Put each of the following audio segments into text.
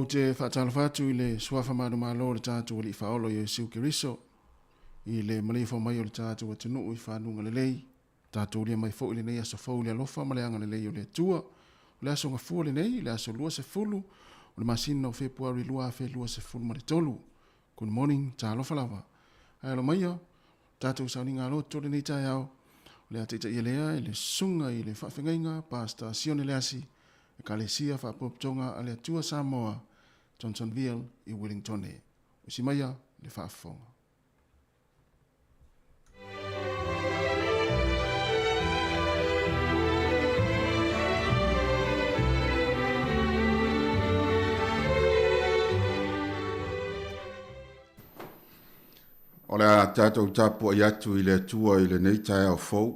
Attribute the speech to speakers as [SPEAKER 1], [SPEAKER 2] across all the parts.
[SPEAKER 1] O te whaatalawhatu i le suafa manu malo le tātua li whaolo i siu kiriso. I le malifo mai o le tātua tunu i whanunga le lei. Tātua lia mai fo i le nei aso fau le alofa ma le anga le lei o le tua. O le aso ngafua le nei, le aso lua se fulu. O le masina o Februari lua a fe lua se fulu ma le tolu. Good morning, tā alofa lava. Ai alo mai o, tātua sauninga aloto le nei tai au. Le atita i lea, i le sunga i le whawhengainga, pasta sione le asi. E kalesia whapoptonga a le atua Samoa, Johnsonville i Wellington e. Usi maia le whaafonga.
[SPEAKER 2] O le a tātou tāpua i atu i le atua i le neitai au fau.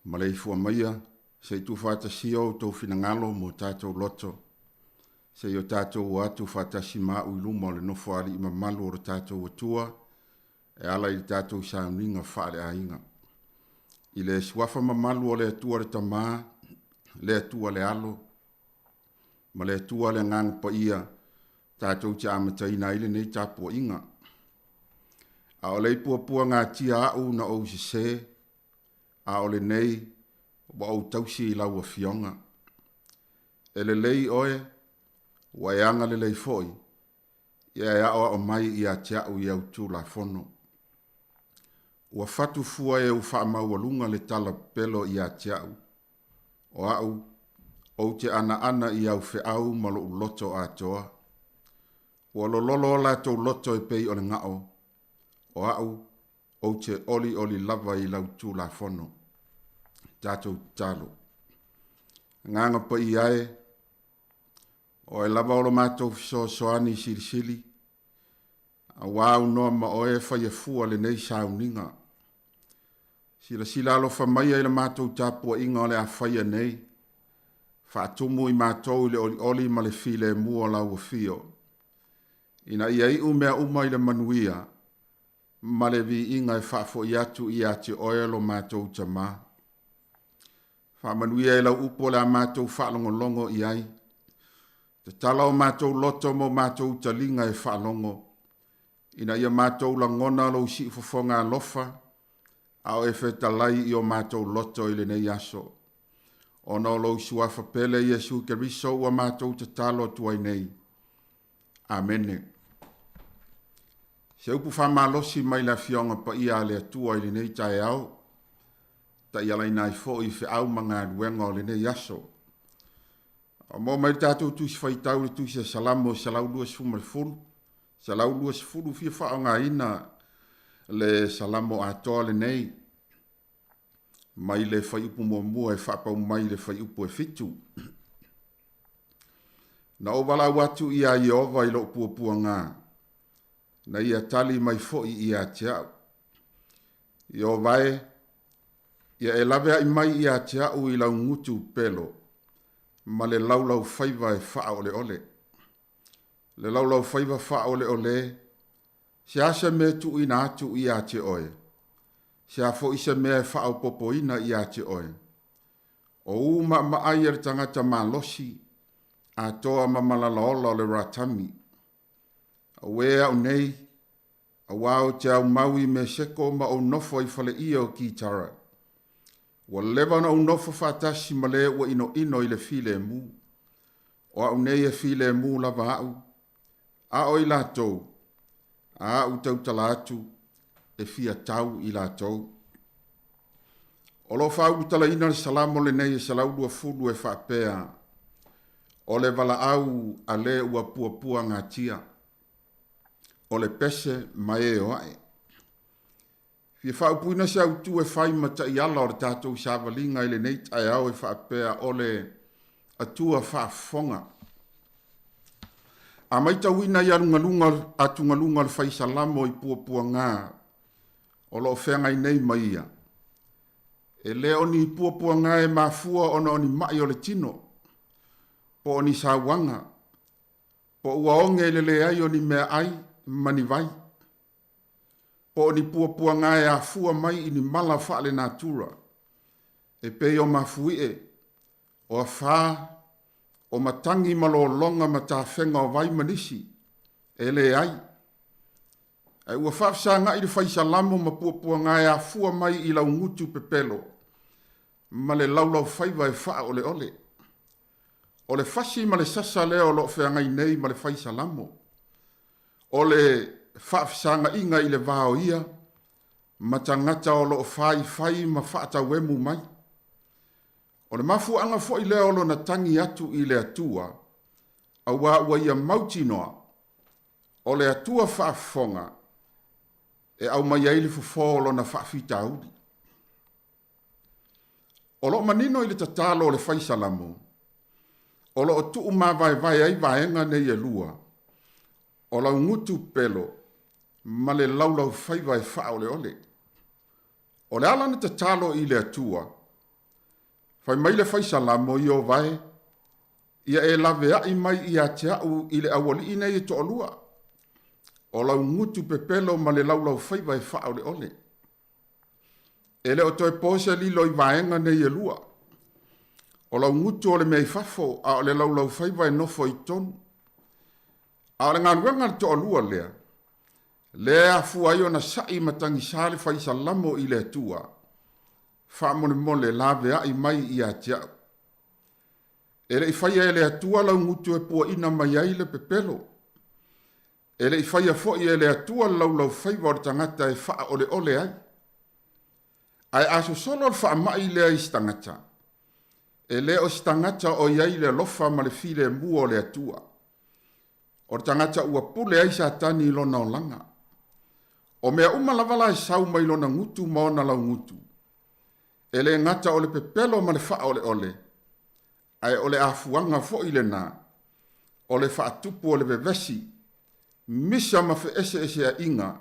[SPEAKER 2] Ma le ifua maia, se tu whātasi o tau whinangalo mo tātou loto. Se o tātou atu whātasi mau i luma o le nofo ali i mamalu o le tātou atua, e ala i tātou sauninga whaare a inga. I le suafa mamalu o le atua le tamā, le atua le alo, ma le atua le ngang pa ia, tātou te amataina ile nei tāpua inga. A o lei pua ngā tia au na o se, a o le nei, wa o tausi i lau a fionga. E le lei oe, wa e anga le lei foi, ia e awa o mai i a tia au i au tū la fono. Ua fatu fua e u wha maualunga le tala pelo i a tia au. O au, o te ana i au fe au malo u loto a toa. Ua lololo la tau loto e pei o le ngao. O au, o te oli lava i lau tū la fono. Tātou talo. Nganga pa i ae, o e lava olo mātou soani sili. A wāu noa ma oe whai e fua le nei sauninga. Sila alo whamaya i le mātou tāpua inga o le a whai nei. Whaatumu i mātou le oli ma le file mua lau a fio. Ina ia i umea uma i le MANUIA. Ma le vi inga e whaafo i atu i ati oelo mātou tama. Whamanuia e lau upo le a mātou whaalongo i ai. Te tala o mātou loto mo mātou talinga e whaalongo. Ina ia mātou la ngona lo si ufofonga lofa. Ao e whetalai i o mātou loto i le nei aso. Ono lo suafa pele i Jesu Keriso ua mātou te talo tuai nei. Amene. Se upu whamalosi mai la fionga pa ia le atua i le nei tae au. Ta ia lai nai fo i fe au manga ruenga o le nei aso. O mo mai tātou tusi whaitau le tusi e salamo e salau luas fuma le fulu. Salau luas fulu fia whaonga ina le salamo atoa le nei. Mai le whai upu mua e whapau mai le whai upu e fitu. Na o wala watu ia i ova i lo pua ngā. Na ia tali mai foi i a tiau. I o vai, ia e lawe ai mai i a tiau i lau ngutu pelo, ma le laulau whaiva e wha ole ole. Le laulau whaiva wha ole ole, se asa me tu ina atu i a te oe. Se a fo isa mea e wha au popo ina i a te oe. O uma ai er tangata ma losi, a toa ma malalaola le ratami. A wea o nei, a wao te au maui me seko ma o nofo i fale ia o ki tara. Wa lewa na o nofo whatasi ma le ua ino i le file mu. O au nei e file mu lava au. A o i lātou. A au tau talatu e fia tau i lātou. O lo whau tala ina le salamo le nei e salaudua fulu e whapea. O le wala au a le ua pua ngā tia. O le pese mai e oae. Fia whaupuina se au tu e whai mata i ala o le tātou sāwalinga i le nei tai au e whaapea o le atua whaafonga. A mai tauina i atungalunga le whai salamo i pua ngā. O lo whenga i nei maia. E leo ni pua ngā e mafua ona o ni mai o le tino. Po o ni sāwanga. Po ua onge le ai o ni mea ai. Mani vai. Po ni pua ngā e a fua mai i ni mala whaale natura. E pei o mafui e. O a wha o matangi malolonga ma tawhenga o vai manisi, e le ai. Ai ua whafsanga i le whaisalamo ma puapua ngai a fua mai i lau ngutu pepelo, ma le laulau whaiva e wha ole ole. O le whasi ma le sasa leo lo whengai nei ma le whaisalamo. O le whafsanga inga i le vao ia, ma tangata o lo whai ma whaata wemu mai. O le mafu anga fo i leo lo na tangi atu i le atua, a ua ia mauti noa, o le atua whaafonga, e au mai aile fufolo na whaafita audi. O lo manino i le tatalo o le whaisalamo, o lo o tuu ma vai ai vaenga nei e lua, o lau ngutu pelo, ma le laulau whaiva e wha ole ole. O le ala na tatalo i le atua, whai mai le whaisalamo i o vai, ia e lawe ai mai i a te au i le awali i nei e to olua. O lau ngutu pepelo ma le laulau whaiva e wha ole ole. E le o toi pose lilo i vaenga nei e lua. O lau ngutu o le mei fafo a o le laulau whaiva e nofo i tonu. A o le ngaruenga to olua lea. Lea fu ai o na sai matangi sale whaisalamo i le atua. Wha mole lawe ai mai i a te au. E le i whaia e le atua lau ngutu e pua ina mai ai le pepelo. E le i whaia fo i e le atua laulau whaiva o le tangata e wha ole ole ai. Ai aso solo le wha mai lea i stangata. E le o stangata o iai le lofa ma le file mua o le atua. O le tangata ua pule ai sa tani lona o langa. O mea umalavala e sau mai lona ngutu maona lau ngutu. E le ngata o le pepelo ma le wha ole ole. Ai o le afuanga fo i le nā. O le wha atupu o le bevesi. Misa ma fe ese a inga.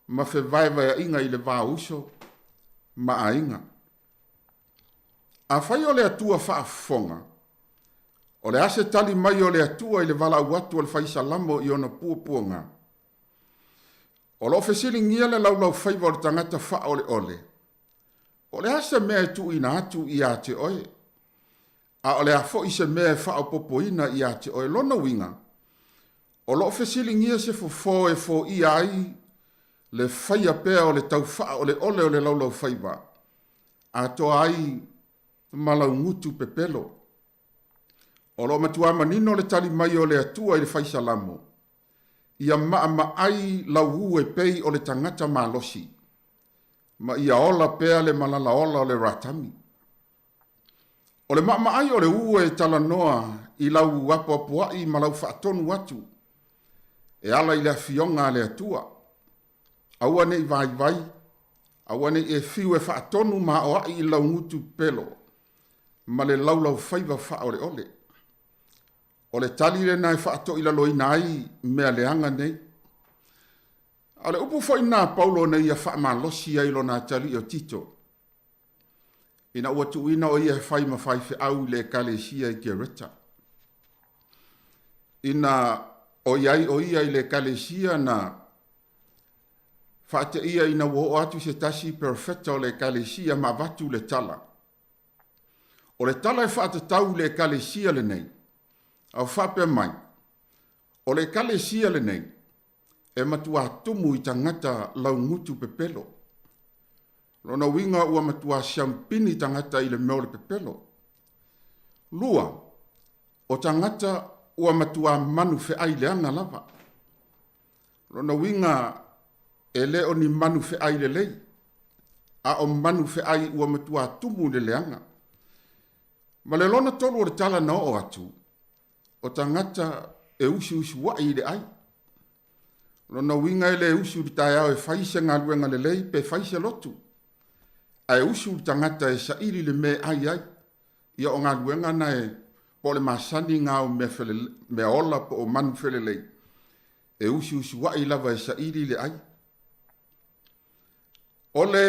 [SPEAKER 2] Ma fe vai a inga i le vā uso. Ma a inga. A whai o le atua whaafonga. O le ase tali mai o le atua i le vala uatu o le whaisalamo i ona puapuanga. O lo fesili ngia le laulau whaiva o le tangata wha ole ole. O le ase mea tu ina atu i a te oe. A o le afo i se mea wha o popo ina i a te oe lona winga. O lo fesili ngia se fo e fo i ai le whaia pea o le tau wha ole ole o le laulau whaiva. A to ai malau ngutu pepelo. O lo matua manino le tali mai o le atua i le whaisalamo. Ia maa ai lau ue pei o le tangata malosi. Ma ia ola pea le malala ola o le ratami. O le maa ai o le ue tala noa i lau wapo apuai ma lau whaatonu watu. E ala i le fionga le atua. Aua nei vai. Aua nei e fiu e whaatonu ma o ai i lau ngutu pelo. Ma le laulau whaiva wha ole ole. O le tali le nai whaato i la loi nai mea leanga nei. A le upu fo ina Paulo nei ia wha malosi ai lo na tali o Tito. Ina ua tu ina o ia whai ma whai fe au le kalesia i ke reta. Ina o iai o ia i le kalesia na whaate ia ina wo atu se tasi perfecta o le kalesia ma vatu le tala. O le tala e whaate tau le kalesia le nei. Au whape mai. O le kalesia le nei. E matua tumu i tangata lau ngutu pepelo. Lona winga ua matua siampini tangata i le meo le pepelo. Lua, o tangata ua matua manu fe ai le anga lava. Lona winga e leo ni manu fe ai le lei. A o manu fe ai ua matua tumu le leanga. Ma le lona tolu o le tala na o atu. O tangata e usi wa i le ai. Lona winga e le usi utai au e whaise ngā luenga le lei pe whaise lotu. Ai usi tangata e sa iri le me ai. Ia o ngā luenga na e po le masani ngā o me ola po o manu fele lei. E usi wa i lava e sa iri le ai. O le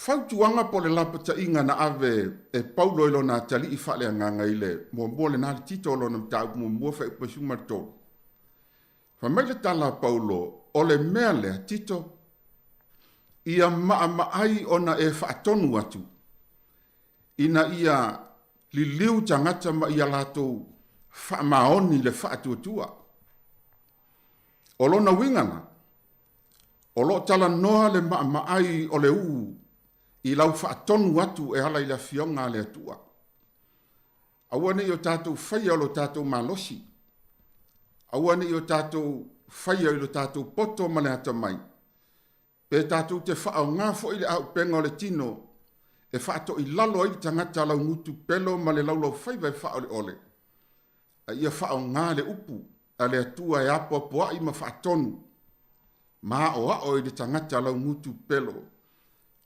[SPEAKER 2] whautuanga po le lapata inga na ave e paulo ilo na tali i whale a nganga i le mua le nāri tito lo na mtau mua wha ipa suma tō. Wha mai le tala paulo o le mea lea tito ia maa ai ona e whaatonu atu. Ina ia li liu tangata ma ia latou whaamaoni le whaatuatua. O lona wingana, o lo tala noa le maai o le uu i lau whaatonu atu e ala i la fionga le atua. Awane i o tātou whaia o lo tātou malosi. Awane i o tātou whaia i lo tātou poto ma le ata mai. Pe tātou te whaau ngā fo i le au penga o le tino e whaato i lalo i tangata lau ngutu pelo ma le laulau whaiva e whaau le ole. A ia whaau ngā le upu a le atua e apo poa i ma whaatonu. Ma o a o i le tangata lau ngutu pelo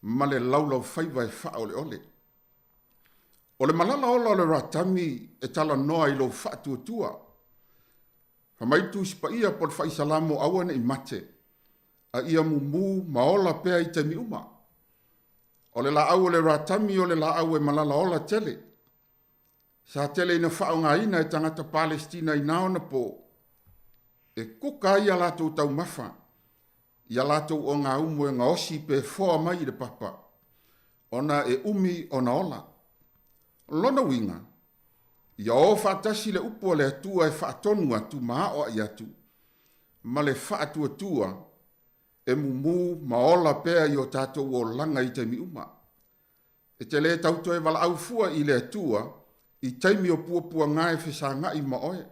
[SPEAKER 2] ma le laulau whaiva e whaau le ole. O le malala ola o le ratami e tala noa i lo whaatuatua. Hamaitu sipa ia por whaisalamo awane i mate. A ia mumu maola pea i te miuma. O le la au le ratami o le la au e malala ola tele. Sa tele ina whao ngā ina e tangata Palestina i naona po. E kuka ia latou tau mafa. Ia latou o ngā umu e ngā osi pe foa mai i le papa. Ona e umi ona ola. Lona winga. Ia o whaatasi le upo le atua e whaatonu atu maa o ai atu. Ma le whaatuatua e mumu maola pea i o tātou o langa i te miuma. E te le tauto e wala au fua i le atua i taimi o puapua ngā e whesa ngā i maoe.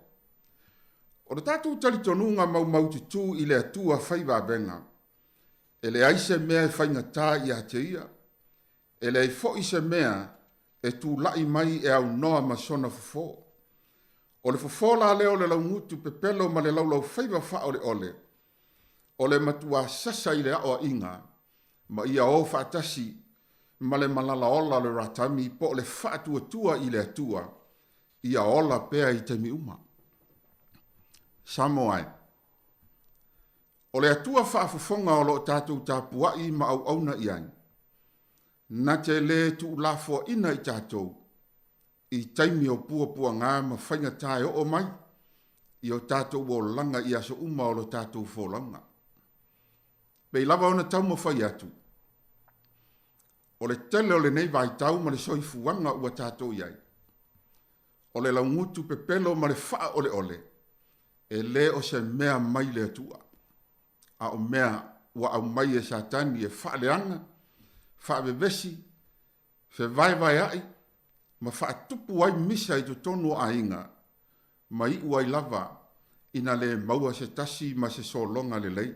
[SPEAKER 2] O le tātou talitonunga mau maututu i le atua whaiva venga. E le aise mea e whainga tā i a te ia. E le fo i se mea e tu lai mai e au noa ma sona fofo. O le fofo la leo le laungutu pepelo ma le laulau whaiva wha o le ole. O le matua sasa i le ao inga, ma ia o whaatasi, ma le malala ola le ratami po le whaatuatua i le atua, ia ola pea i te miuma. Samoa. O le atua whaafofonga o lo tātou tāpuai ma au auna iai. Na te le tu lafo ina i tātou, i taimi o puapua ngā ma whainga tae o mai, i o tātou o langa i aso uma o lo tātou FOLAU. Pei lava ona tau ma whai atu. O le tele o le nei vai tau ma le soifuanga ua tātou iai. O le laungutu pepelo ma le wha o le ole, e le o se mea mai le atua. A o mea ua au mai e satani e wha leanga, wha vevesi, fe vai vai ai, ma wha tupu ai misa i to tonu a inga, ma i uai lava, ina le maua se tasi ma se solonga le lei.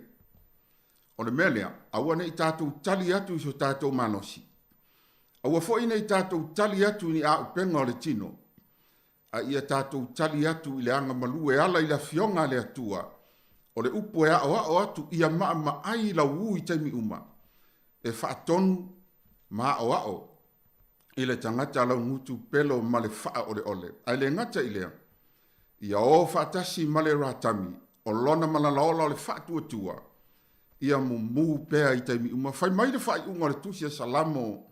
[SPEAKER 2] O le melea, aua nei tātou tali atu i so tātou manosi. Aua fo ina i tātou tali atu ni a upenga o le tino, a ia tātou tali atu i le anga malu e ala i la fionga le atua, o le upo e o atu ia maa ai la uu i taimi uma, e whaatonu maa o i le tangata lau ngutu pelo ma le wha o le ole. Ai le ngata i lea, ia o whaatasi ma le ratami, o lona malalaola o le whaatuatua, ia mumu pea i taimi uma. Whai mai le whai unga le tusia salamo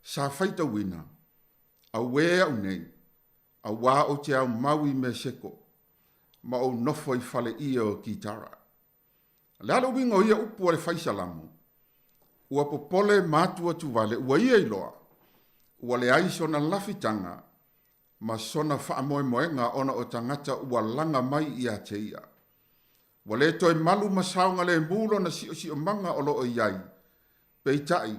[SPEAKER 2] sa whaita wina, a wea au nei, a wā o te au maui me seko, ma o nofo i whale ia o ki tara. Le alo winga o ia upu o le whai salamo, ua popole mātua tu vale, ua ia iloa, ua le aiso na lafitanga, ma sona wha moe moenga ona o tangata ua langa mai i a te ia. Wa le toi malu masaunga le mulo na si o manga o lo o iai. Peitai,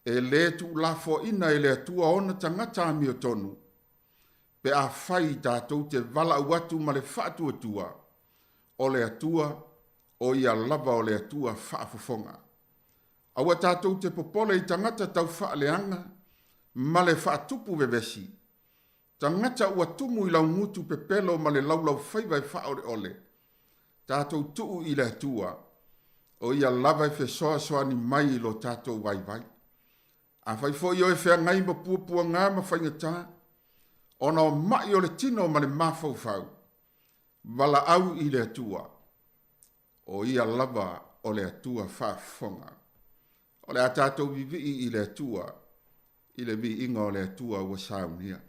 [SPEAKER 2] e le tu lafo ina e le atua ona tangata ami o tonu. Pe a whai tātou te vala uatu ma le whaatua o le atua o ia lava o le atua whaafofonga. Aua tātou te popole i tangata tau whaaleanga ma le whaatupu vevesi. Tangata ua tumu i lau ngutu pepelo ma le laulau whaiwai whaore ole. Tātou tuu i le atua, o ia lava e whesoa soa ni mai lo tātou vai vai. A whai fo i o e whea ngai ma puapua ngā ma whaingata, ona o mai o le tino ma le mafau fau, wala au i le atua, o ia lava o le atua whaafonga. O le a tātou vivi i le atua, i le vi inga o le atua ua saunia.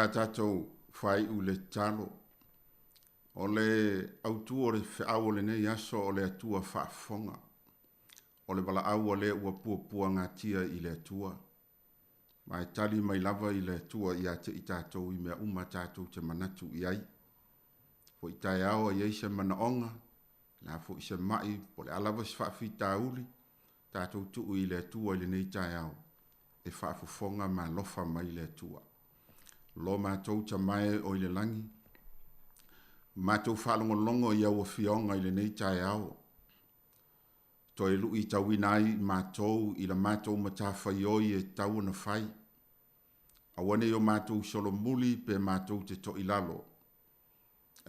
[SPEAKER 2] a tātou whai u le talo. O le autu o le whiau le nei aso o le atua whaafonga. O le wala au o le ua puapua ngā tia i le atua. Mai tali mai lava i le atua i ate i tātou i mea uma tātou te manatu i ai. Fo i tai awa i eise manaonga, nā fo i se mai, po le alawa si whaafi tāuli, tātou tuu i le atua i le nei tai awa. E whaafufonga ma lofa mai le atua. Lo mātou ta mai o i le langi. Mātou whaalongolongo i au fionga i le nei tai awa. To e lui tawinai mātou i la mātou matawhai oi e tau na whai. Awane o mātou solo muli pe mātou te to ilalo.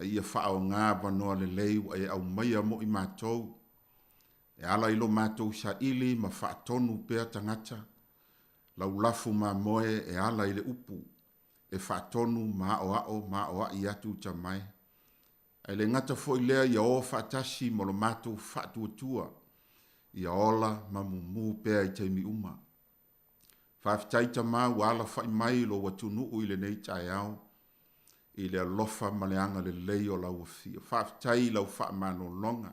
[SPEAKER 2] E ia whao ngā wanoa le leu e au maia mo i mātou. E ala ilo mātou sa ili ma whaatonu pēr tangata. Lau lafu mā moe e ala ile upu. E whaatonu mā o a i atu ta mai. E le ngata fo i lea i o whaatasi mo lo mātou whaatuatua. Ia ola ma mumu pea i teimi uma. Whaafitai mā wala whai mai lo watunu i le nei tai au. I le alofa ma le anga le lei o lau awhia. Whaafitai lau wha mano longa.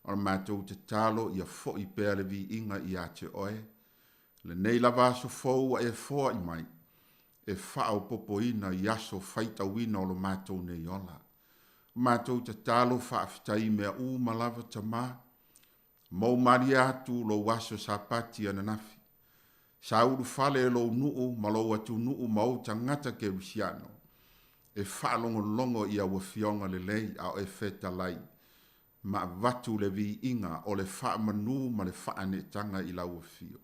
[SPEAKER 2] O mātou te talo ia fo i pea le vi inga i a te oe. Le nei lava aso fōua e fōa i mai. E whao popoina i aso whaita wina o lo mātou nei ola. Mātou te talo whaafitai mea u malava ta mā. Mau mari atu lo waso sapati ananafi. Sa uru fale lo nuu ma lo atu nuu mau tangata ke usiano. E whaalongo longo i a wafionga le lei au e feta lai. Ma vatu le vi inga o le wha manu ma le wha ne tanga i la wafio.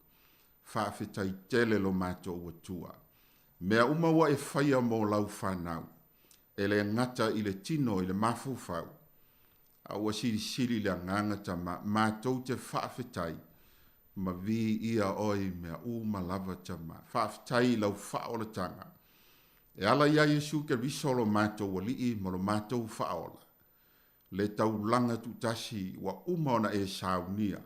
[SPEAKER 2] Wha feta i tele lo mato watua. Mea umawa e whaia mo lau whanau. E le ngata i le tino i le mafufau. A wasiri siri le nganga tama mātou te whaafetai ma vi ia oi mea uma lava tama whaafetai lau whaolatanga e ala ia Yesu ke risolo mātou walii ma lo mātou whaola le tau langa tutasi wa uma ona e saunia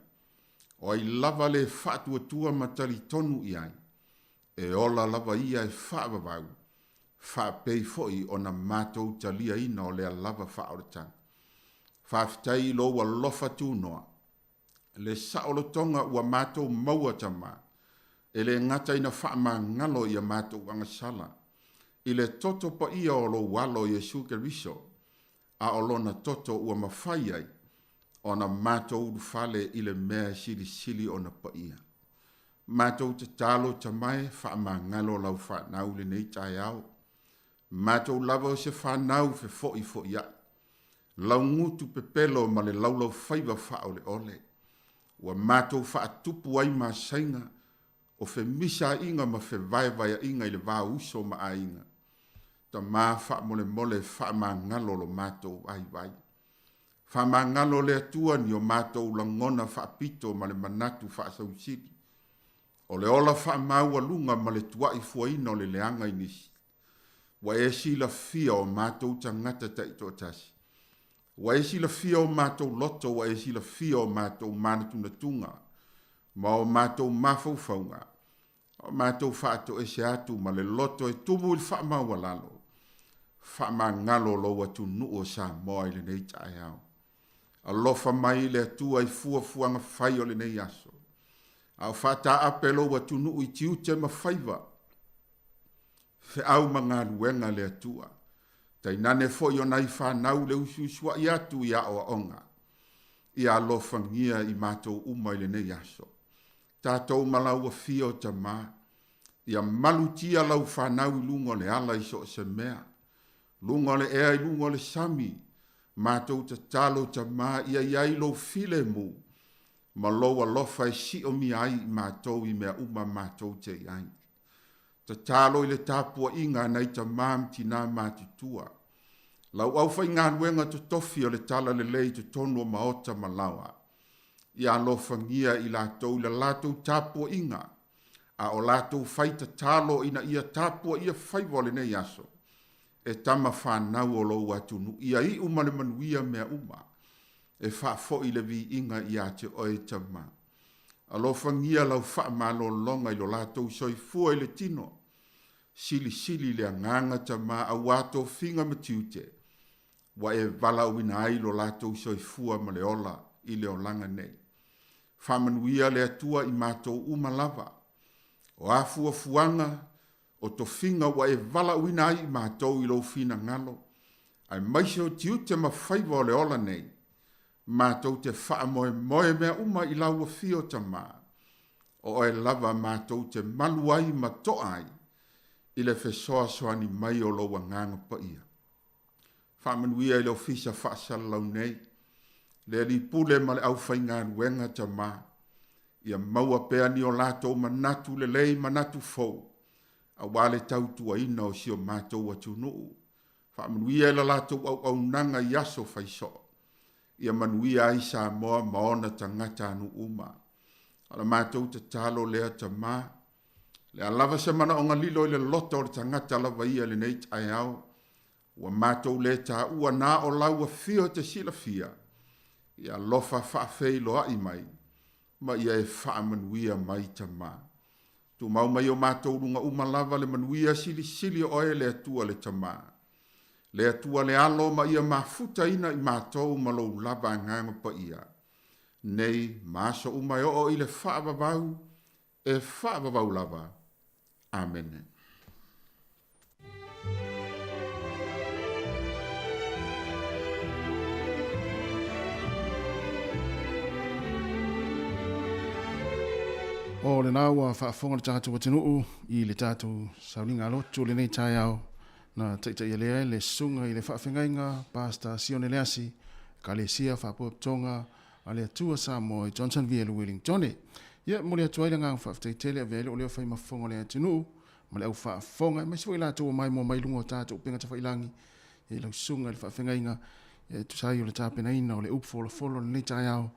[SPEAKER 2] o i lava le whaatuatua matali tonu iai e ola lava ia e whaavavau whaapei foi ona mātou talia ina o lea lava whaolatanga Whaafitai lo wa lofa tūnoa. Le saolotonga ua mātou maua tama. E le ngata ina whaama ngalo i a mātou angasala. I le toto pa ia o lo walo Yesu Keriso. A o lona toto ua mawhaiai. O na mātou urufale i le mea sili sili o na pa ia. Mātou te talo tamai whaama ngalo lau whanau le nei tai au. Mātou lava o se whanau fe foi ia. Lau ngutu pepelo ma le laulau whaiva whao le ole. Wa mātou whaatupu ai ma sainga o fe misa inga ma fe vai inga i le vā uso ma a inga. Ta mā wha mole wha ma ngalo lo mātou vai. Wha ma ngalo le atua ni o mātou langona wha pito ma le manatu wha sausiri. O le ola wha maua lunga ma le tuai fuaina o le leanga inisi. Wa e sila fia o mātou tangata taito tasi. Wa e sila fia o mātou loto, wa e sila fia o mātou manatuna tunga, ma o mātou mafaufaunga, o mātou whaato e se atu, ma le loto e tumu il wha walalo, wha ngalo lo watu nuo sa moa i le nei tae au. A lofa mai le atua i fuafuanga whai o le nei aso. Au whata apelo watu nuo i tiute ma whaiva, fe au mga luenga le atua. Tai nane fo i o nai whanau le ususua i atu i a o onga. I a lofangia i mātou uma i le nei aso. Tātou malau a fio ta mā. I a malutia lau whanau i lungo le ala i so se mea. Lungo le ea i lungo le sami. Mātou ta talo ta mā i a iai lo file mu. Ma loa lofa e si o mi ai i mātou i mea uma mātou te iai. Ta talo i le tāpua inga nei ta mam tina mātutua. Lau au whai ngā ruenga to tofi o le tala le lei to tonu o maota malawa. I a lofangia i lātou le lātou tāpua inga. A o lātou whai ta talo ina ia tāpua ia whaiwale nei aso. E tama whanau o lou atunu. Ia i umane manuia mea uma. E whaafo i le vi inga i a te oe tama. A lofangia lau wha malo longa i lo lātou soi fua i le tino. sili le nganga ta ma a wato finga matiute wa e vala wina ai lo lato soifua ma le ola i le olanga nei. Whamanuia le atua i mātou umalava. O afua fuanga o to finga wa e vala wina ai i mātou i lo fina ngalo. Ai maise o tiute ma whaiva o le ola nei. Mātou te wha moe mea uma i laua fio ta mā. O e lava mātou te maluai ma to ai. I le fesoa soani mai o loa nganga pa ia. Whamanuia i le ofisa whaasala lau nei. Le li pule ma le au whainga nuenga ta mā. Ia maua pea ni o lato manatu le lei manatu fau. A wale tautua ina o sio mātou atu nuu. Whamanuia i la lato au nanga yaso whaiso. Ia manuia ai Samoa maona tangata anu uma. Ala mātou te talo lea ta mā. Le alava se mana o ngalilo i le loto o le tangata lava ia le neit ai au. Wa mātou le ta ua nā o laua fio te sila fia. Ia lofa whaafei loa i mai. Ma ia e whaamanuia mai ta mā. Tu mau mai o mātou runga umalava le manuia sili oe le atua le ta mā. Le atua le alo ma ia mafuta ina i mātou ma lou lava nganga pa ia. Nei māso umai o i le whaavavau e whaavavau lava. Amen.
[SPEAKER 1] O le nau a whaafonga le tātou wa tinuu i le tātou sauninga lotu le nei tai au na taitai lea le sunga i le whaafengainga pasta Sione Leasi ka le sia whaapoptonga a le atua Samoa i Johnsonville Wellington. Ia mo le atua ila ngang whaafteitele a vele o leo whai mafonga le tinuu ma le au whaafonga mai siwa i lātou mai mo mai lungo tātou pinga ta whailangi i lau sunga le whaafengainga e tusai o le tāpena ina o le upu folo le nei tai au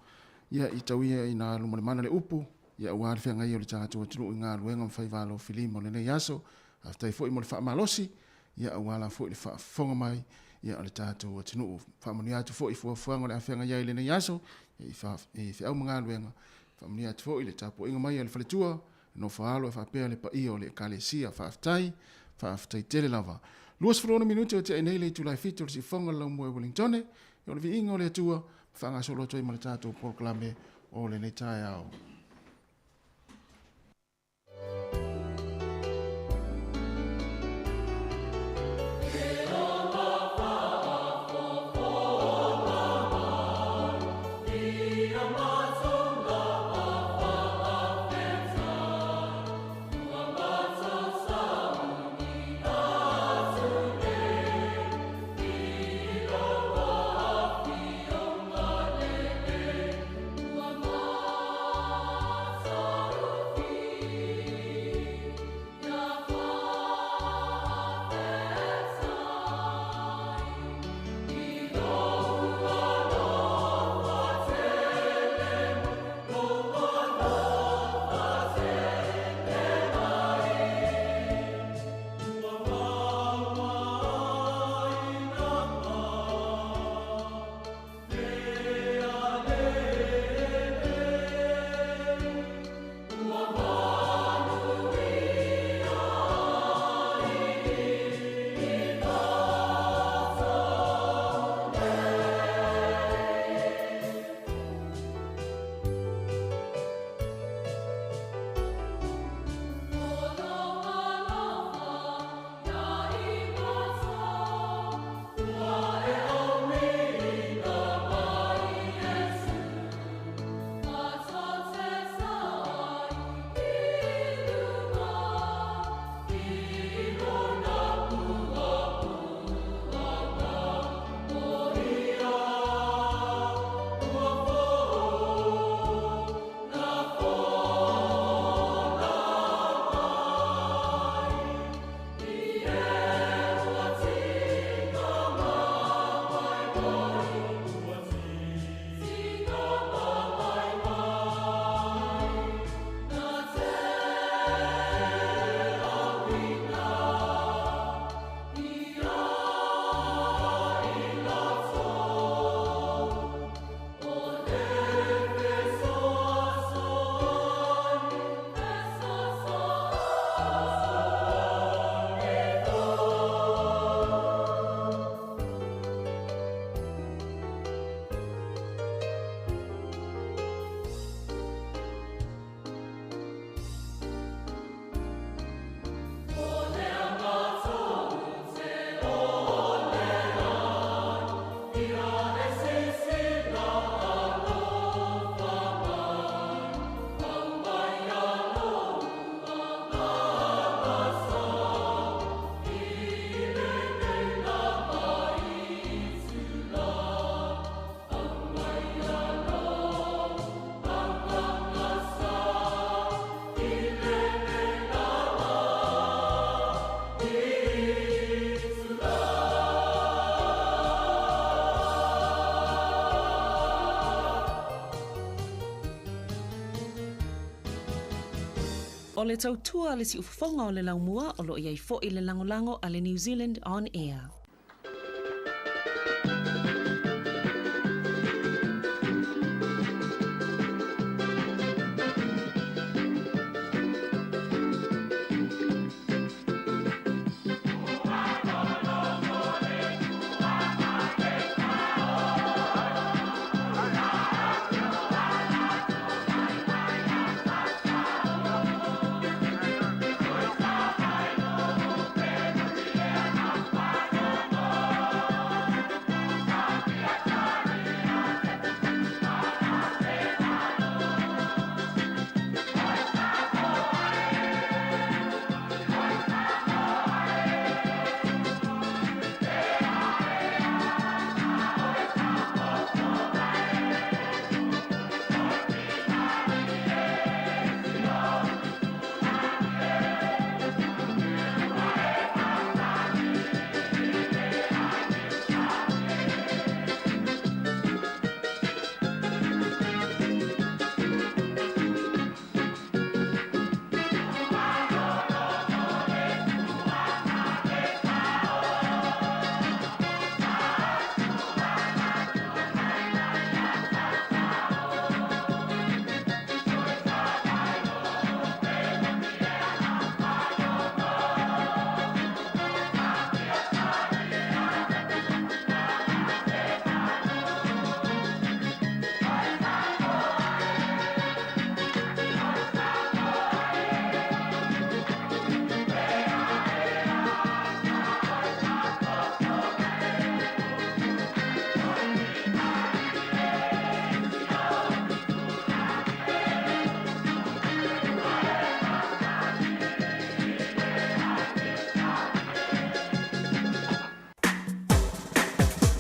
[SPEAKER 1] ia i tauia i nā lumane mana le upu. Ia ua le whenga i o le tātou atunu i ngā luenga mwhai walo filimo le nei aso. Aftai fo i mo le wha malosi. Ia ua la fo i le wha fonga mai. Ia o le tātou atunu. Wha mani atu fo i fuafuanga le awhenga i le nei aso. I whi au mga luenga. Wha mani atu fo i le tāpo inga mai a le whaletua. No whaalo e whapea le pa i o le kalesia. Wha aftai tele lava. Luas whrona minuti o te ai nei le tulai fito le si fonga lau mua Wellington. I o le vi inga o le atua. Whanga solo toi ma le tātou proklame o le nei tai au.
[SPEAKER 3] O le tautua le si ufafonga o le laumua o lo iai fo i le langolango a le New Zealand On Air.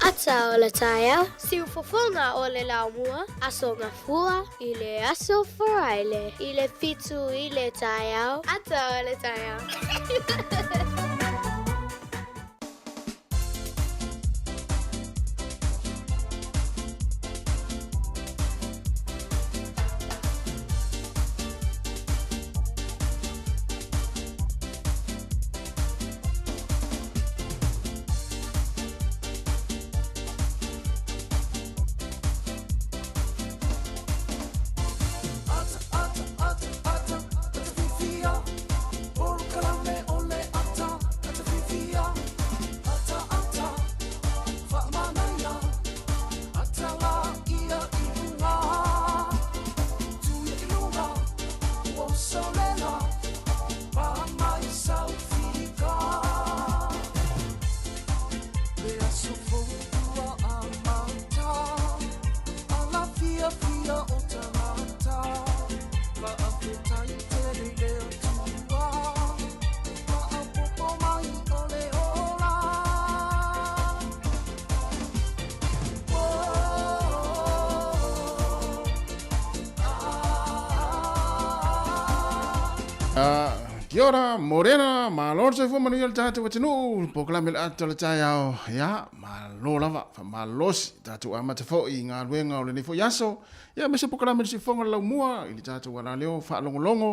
[SPEAKER 4] Ata o le taia, si ufofonga o le laumua, aso ngafua, i le aso foraile, i le fitu i le taia, ata o le taia.
[SPEAKER 1] Kia ora, morena, ma lor se fo manuia le tātou atinu, poklame le ato le tai ao, ia, ma lo lava, ma losi, tātou amata fo i ngā luenga o le nifo yaso, ia, me se poklame le si fonga lau mua, i le tātou wala leo, wha longolongo,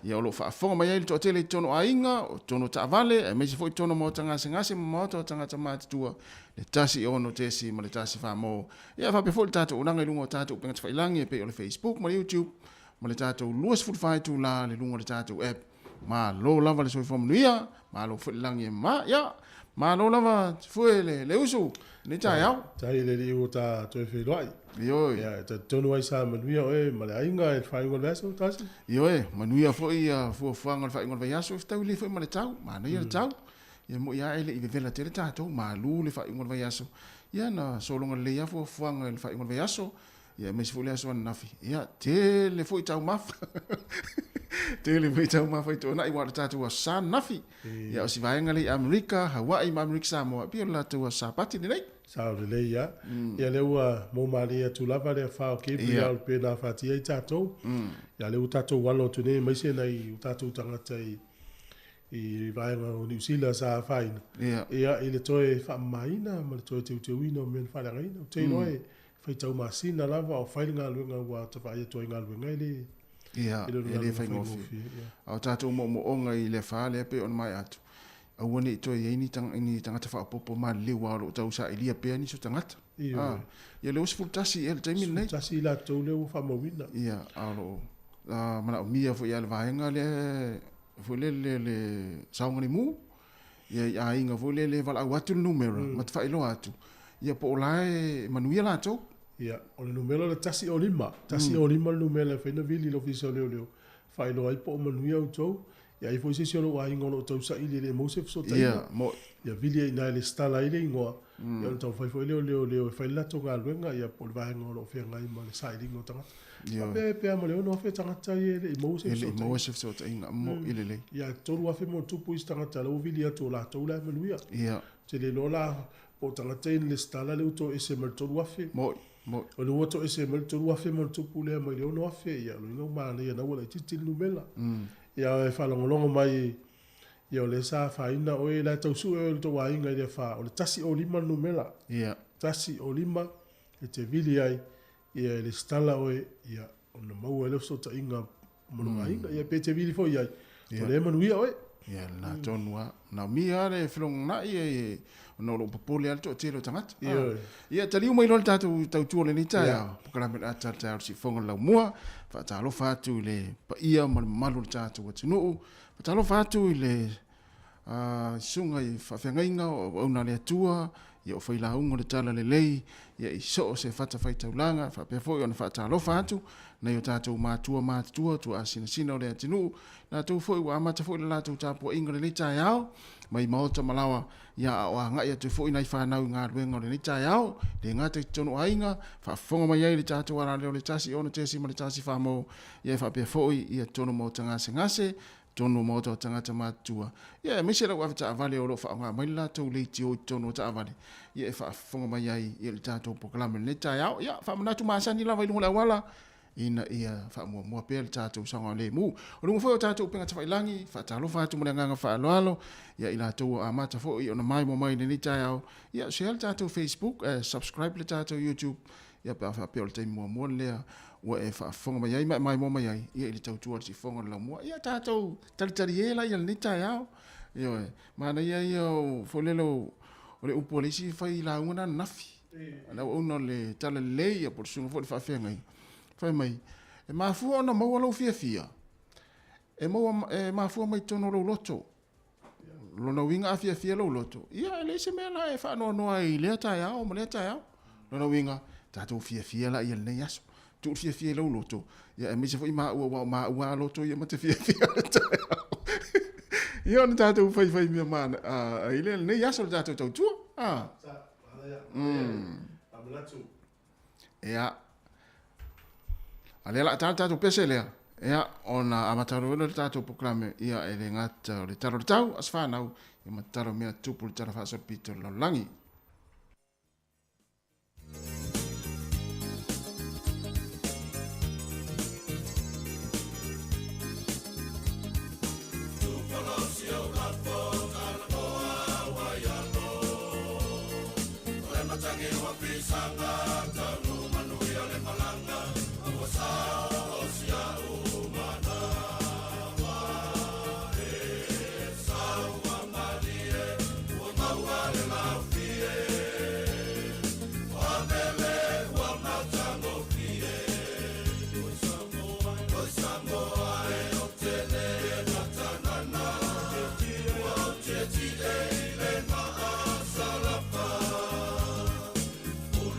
[SPEAKER 1] ia o lo wha fonga mai ele to atele i tono a inga, o tono ta vale, e me se fo i tono mo tanga se ngase, mo to tanga ta mātua, le tasi ono tesi, ma le tasi wha mo, ia, wha pe fo le tātou unanga i lunga o tātou pengat whailangi, e pe o le Facebook, ma le YouTube, ma le tātou luas futai tu la, le lunga le tātou app, ma lo lava le soifo manuia, ma lo fulangi ma ya, ma lo lava fue le usu, ni tai au.
[SPEAKER 5] Tai le li o ta toi fe loi.
[SPEAKER 1] Yo.
[SPEAKER 5] Ya, ta tonu ai sa manuia e ma le ainga e fai ngol veso tasi.
[SPEAKER 1] Yo manuia foi fu fuanga fai ngol veso tau le foi ma le tau, ma no ia tau. Ia mo ia ele i vela tele tato, ma lu le fai ngol veso. Ia na solonga le ia fu fuanga le fai ngol veso. Ia me se foi le aso nafi. Ia tele foi tau maf. Tele foi tau maf to na i wa tatu wa san nafi. Ia o si vaenga le Amerika, Hawaii, ma Amerika Samoa, pio la tu sa pati nei.
[SPEAKER 5] Sa le ia. Ia le ua mo maria tu lava le fa o ke pia o pe na fati ai tato. Ia le utato walo tu nei mai se nei utato tangata i vaenga o New Zealand sa faina. Ia ile toe fa maina, ma le toe te wino men fa la reina. Te noi fai tau masina lava o fai ngā luenga ua ta fai toi ngā luenga ili
[SPEAKER 1] Ia, ele fai ngofi. Au tātou mo onga I le wha le pe on mai atu. Au ane to e ni tangata wha popo ma le walo tau sa ilia pe ni so tangata. Ia le osi fultasi e le taimi nei.
[SPEAKER 5] Fultasi la tau le wha mawina.
[SPEAKER 1] Ia, alo. Mana o mia fo ia le vahenga le fo le saunga ni mu. Ia a inga fo le vala au atu numero. Mat wha ilo atu. Ia po olae manuia la tau.
[SPEAKER 5] Ia, o le numero le tasi o lima. Tasi o lima le numero le whaina vili lo fisa leo. Whailo ai po o manuia au tau. Ia i fo isi siolo wa ingo lo tau sa ili le mose fso taina.
[SPEAKER 1] Ia, mo.
[SPEAKER 5] Ia vili ai nai le stala ile ingoa. Ia tau whaifo leo whailato ngā luenga. Ia po le vahenga lo whia ngai ma le sa ili ingo tangata. Pea ma leo no whai tangata i mose fso taina.
[SPEAKER 1] Ili mose fso taina, mo ili le.
[SPEAKER 5] Ia, toru wafi mo tupu isi tangata la uvili atu la tau la manuia.
[SPEAKER 1] Ia.
[SPEAKER 5] Te le lola po tangata in le stala leo to ese mal toru wafi.
[SPEAKER 1] Mo.
[SPEAKER 5] O le wato ese mal toru wafi mo tupu lea mai leo no wafi. Ia, lo ingo maa lea na wala titil numela. Ia e whalongolongo mai ia o le sa whaina o e la tausu e o le toa inga i wha o le tasi o lima numela.
[SPEAKER 1] Ia.
[SPEAKER 5] Tasi o lima e te vili ai ia le stala o e ia o na maua e lefso ta inga mononga inga ia pe te vili fo iai. O le manuia o e.
[SPEAKER 1] Ia na tonua. Na mia le whilong na i no lo popole alto telo tangata. Ia taliu mai lol tatu tau tuole ni taia. Pokalame ata tau si fonga lau mua. Fatalo fatu le pa ia malu tatu watinu. Fatalo fatu le sunga I whawhengainga o una le atua. Ia o whaila unga le tala le lei. Ia I so se fata whaitaulanga. Whapefoi ona fatalo fatu. Na yo tātou mātua tu a sina o le atinu. Nā tau foi wa amata foi le lātou tāpua inga le nitai au. Mai maota malawa ia o a ngai atu foi nai whanau ngā ruenga o le nitai au. Le ngātai tono ainga. Whafonga mai ai le tātou ara leo le tasi ona tesi ma le tasi whamo. Ia whapea foi ia tono mo ngase ngase. Tono mo to tangata mātua. Ia mese la wafita avale o lo whaonga mai lātou leiti o tono ta avale. Ia whafonga mai ai ia le tātou pokalame le nitai au. Ia whamanatu maasani la wailungu la wala. Ina ia fa mo pe le tatou sanga le mu o lungo fo tatou penga tafai langi fa talo fa tu mo nganga fa alo ia ila to a mata fo i ona mai mo mai ni tao ia share tatou Facebook subscribe le tatou YouTube ia pa fa pe o te mo le o e fa fonga mai mai mo mai ia ile tau tu si fonga la mo ia tatou tali ia ia ni tao ia mana ia fo le lo o le polisi fa i la una nafi na uno le tala le ia por sungo fo fa fenga fai mai e mafua ona maua lau fia e maua e mafua mai tono lau loto lona winga a fia lau loto ia le se mea la e wha noa I lea tai au ma lea tai au lona winga tatou fia la ia nei aso tu fia lau loto ia e mese fo I ma ua loto ia ma te fia la tai au ia ona tatou fai mea mana a ile nei aso le tatou tau tua ia ale la tata pese lea ia ona amataru le tata proklame ia ele ngata le taro tau asfanau ia mataro mea tupu le tara fasa pito lo langi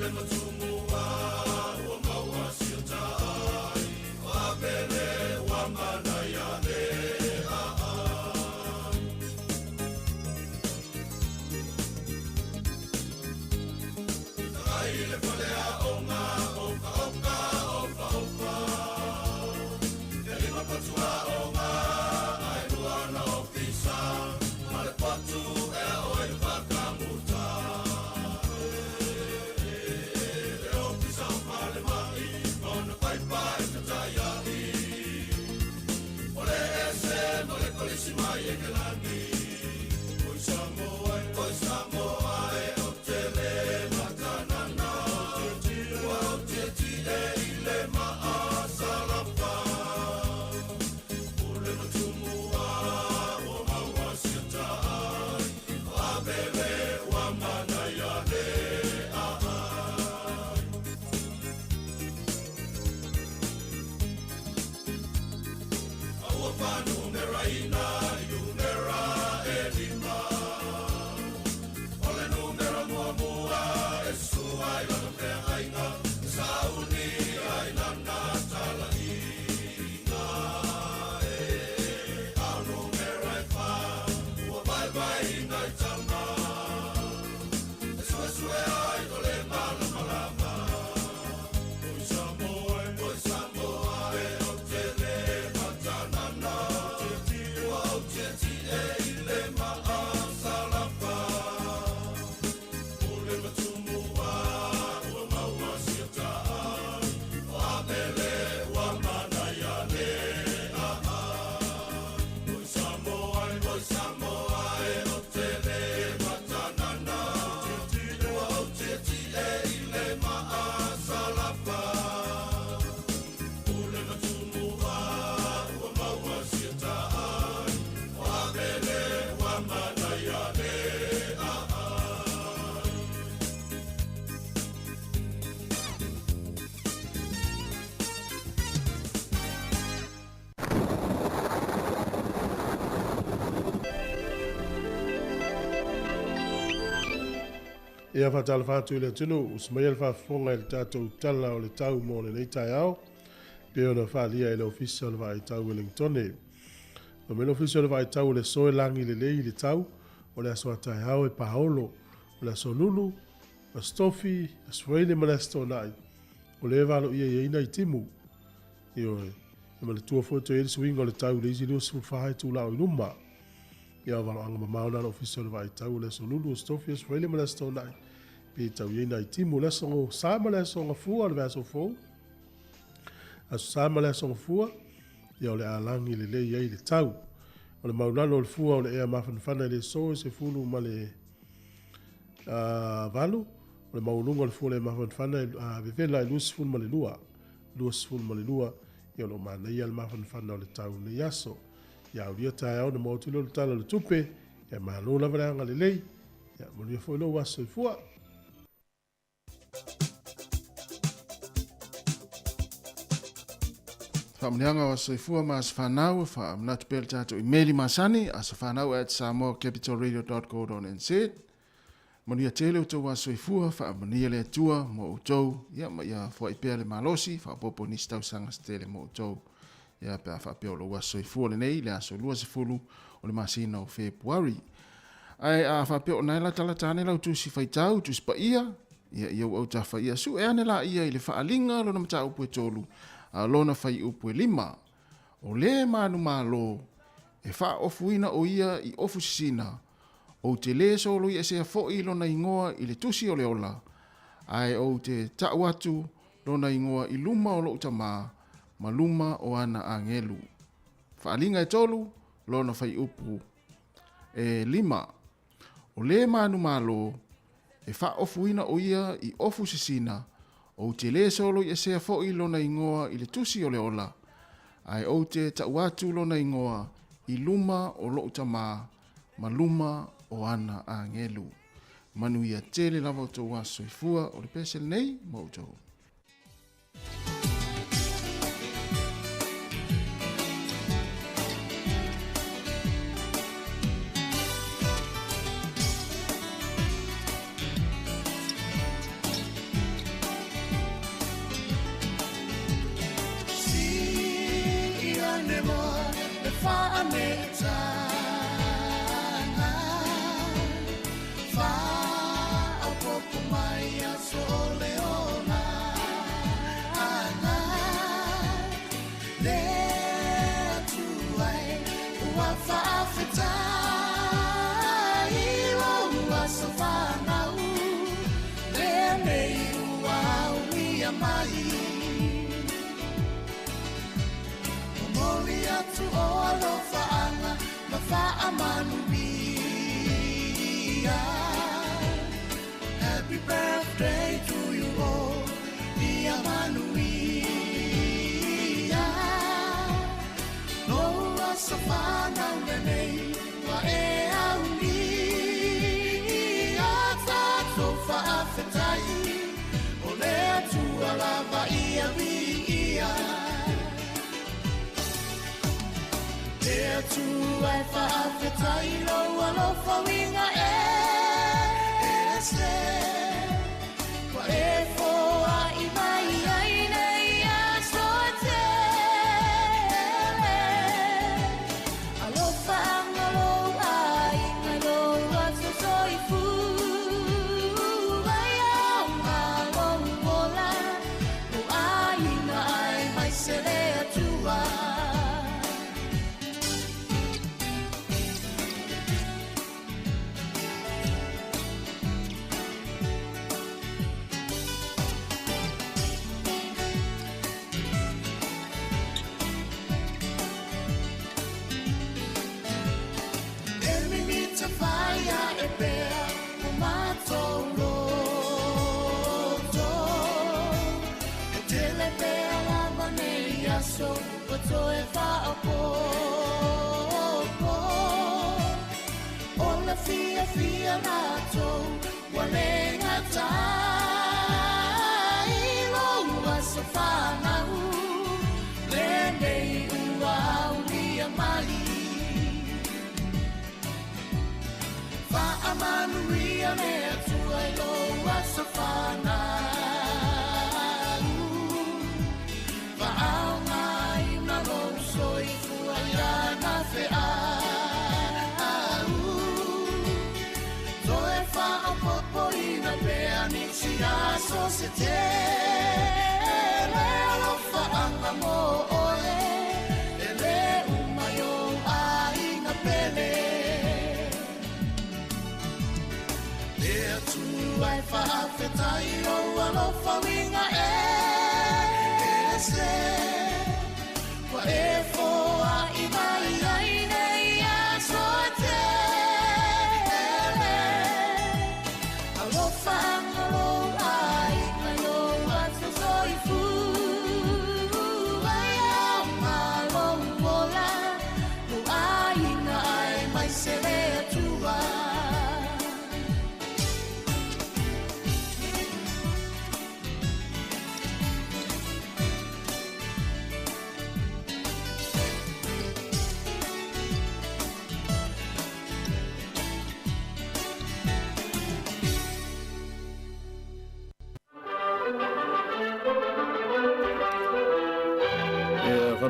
[SPEAKER 6] Let me
[SPEAKER 5] Ia whatala whātu le tunu, usmaia le whafonga le tātou tala o le tau mō le nei tai au, pe ona whalia le ofisa o le vai tau Wellington. O me le ofisa o le vai tau le soe langi le lei le tau, o le aso atai au e paolo, o le aso lulu, a stofi, a swele ma le astonai, o le valo ia ina I timu. Io e ma le tua foto e le swinga o le tau le isi leo sifu whahai tu lau inuma. Ia walo anga mauna le ofisa o le vai tau le aso lulu, a stofi, a swele ma le astonai. Pe tau ia ina I timu le songo sama le songo fua le vaso fou. Aso sama le songo fua, ia o le alangi le lei ei le tau. O le maunalo o le fua o le ea mawhanwhana le so se fulu ma le valu. O le maununga o le fua le mawhanwhana vevela e luas fulu ma le lua. Luas fulu ma le lua. Ia lo mana ia le mawhanwhana o le tau le yaso. Ia o lia tae au na mautilo le tala le tupe. Ia mahalo la varanga le lei. Ia molia fo ilo waso I fua.
[SPEAKER 1] Whamneanga o soifua ma as whanau, whamnatu pēle tātou I meri masani, as whanau at Samoa capitalradio.co.nz. Monia tele o tau wa soifua, whamonia le atua mo utou, ia ma ia fwa I pēle malosi, whapopo ni stau sanga stele mo utou. Ia pēa whapeo lo wa soifua le nei, le aso lua se fulu, o le masina o Februari. Ai a whapeo nai la tala tāne lau tu si whaitau, tu si pa ia iau au ta whaia, su e ane la ia I le whaalinga, lo na mata upu e tolu. Lona fai upu e 5. O le manu malo, e wha ofuina o ia I ofu sisina. O te le solo I esea fo'i lona ingoa I le tusi o le ola. Ai o te ta'uatu lona ingoa I luma o lo utama, ma luma o ana angelu. Whaalinga e tolu, lona fai upu e 5. O le manu malo, e wha ofuina o ia I ofu sisina. O te le solo I esea fo'i lona ingoa I le tusi o le ola. Ai o te ta'uatu lona ingoa I luma o lo utama, ma luma o ana a ngelu. Manuia tele lava o tau wa soifua o le pesel nei mo tau.
[SPEAKER 6] Happy birthday to you all, dear MANUIA. No wasafana unene wa e auni. Ata tofa afetai, ole tu alava ia via. There to I fa afetai lo alofa winga so e fa po ola fia na to wale ngata ilo so fa na le nei wa ulia mali fa MANUIA me tu ai lo Se te le alofa anga mo ole ele umayo ai na pele le tu ai fa fetai o alofa winga se wa e fo ai mai ai nei a so te alofa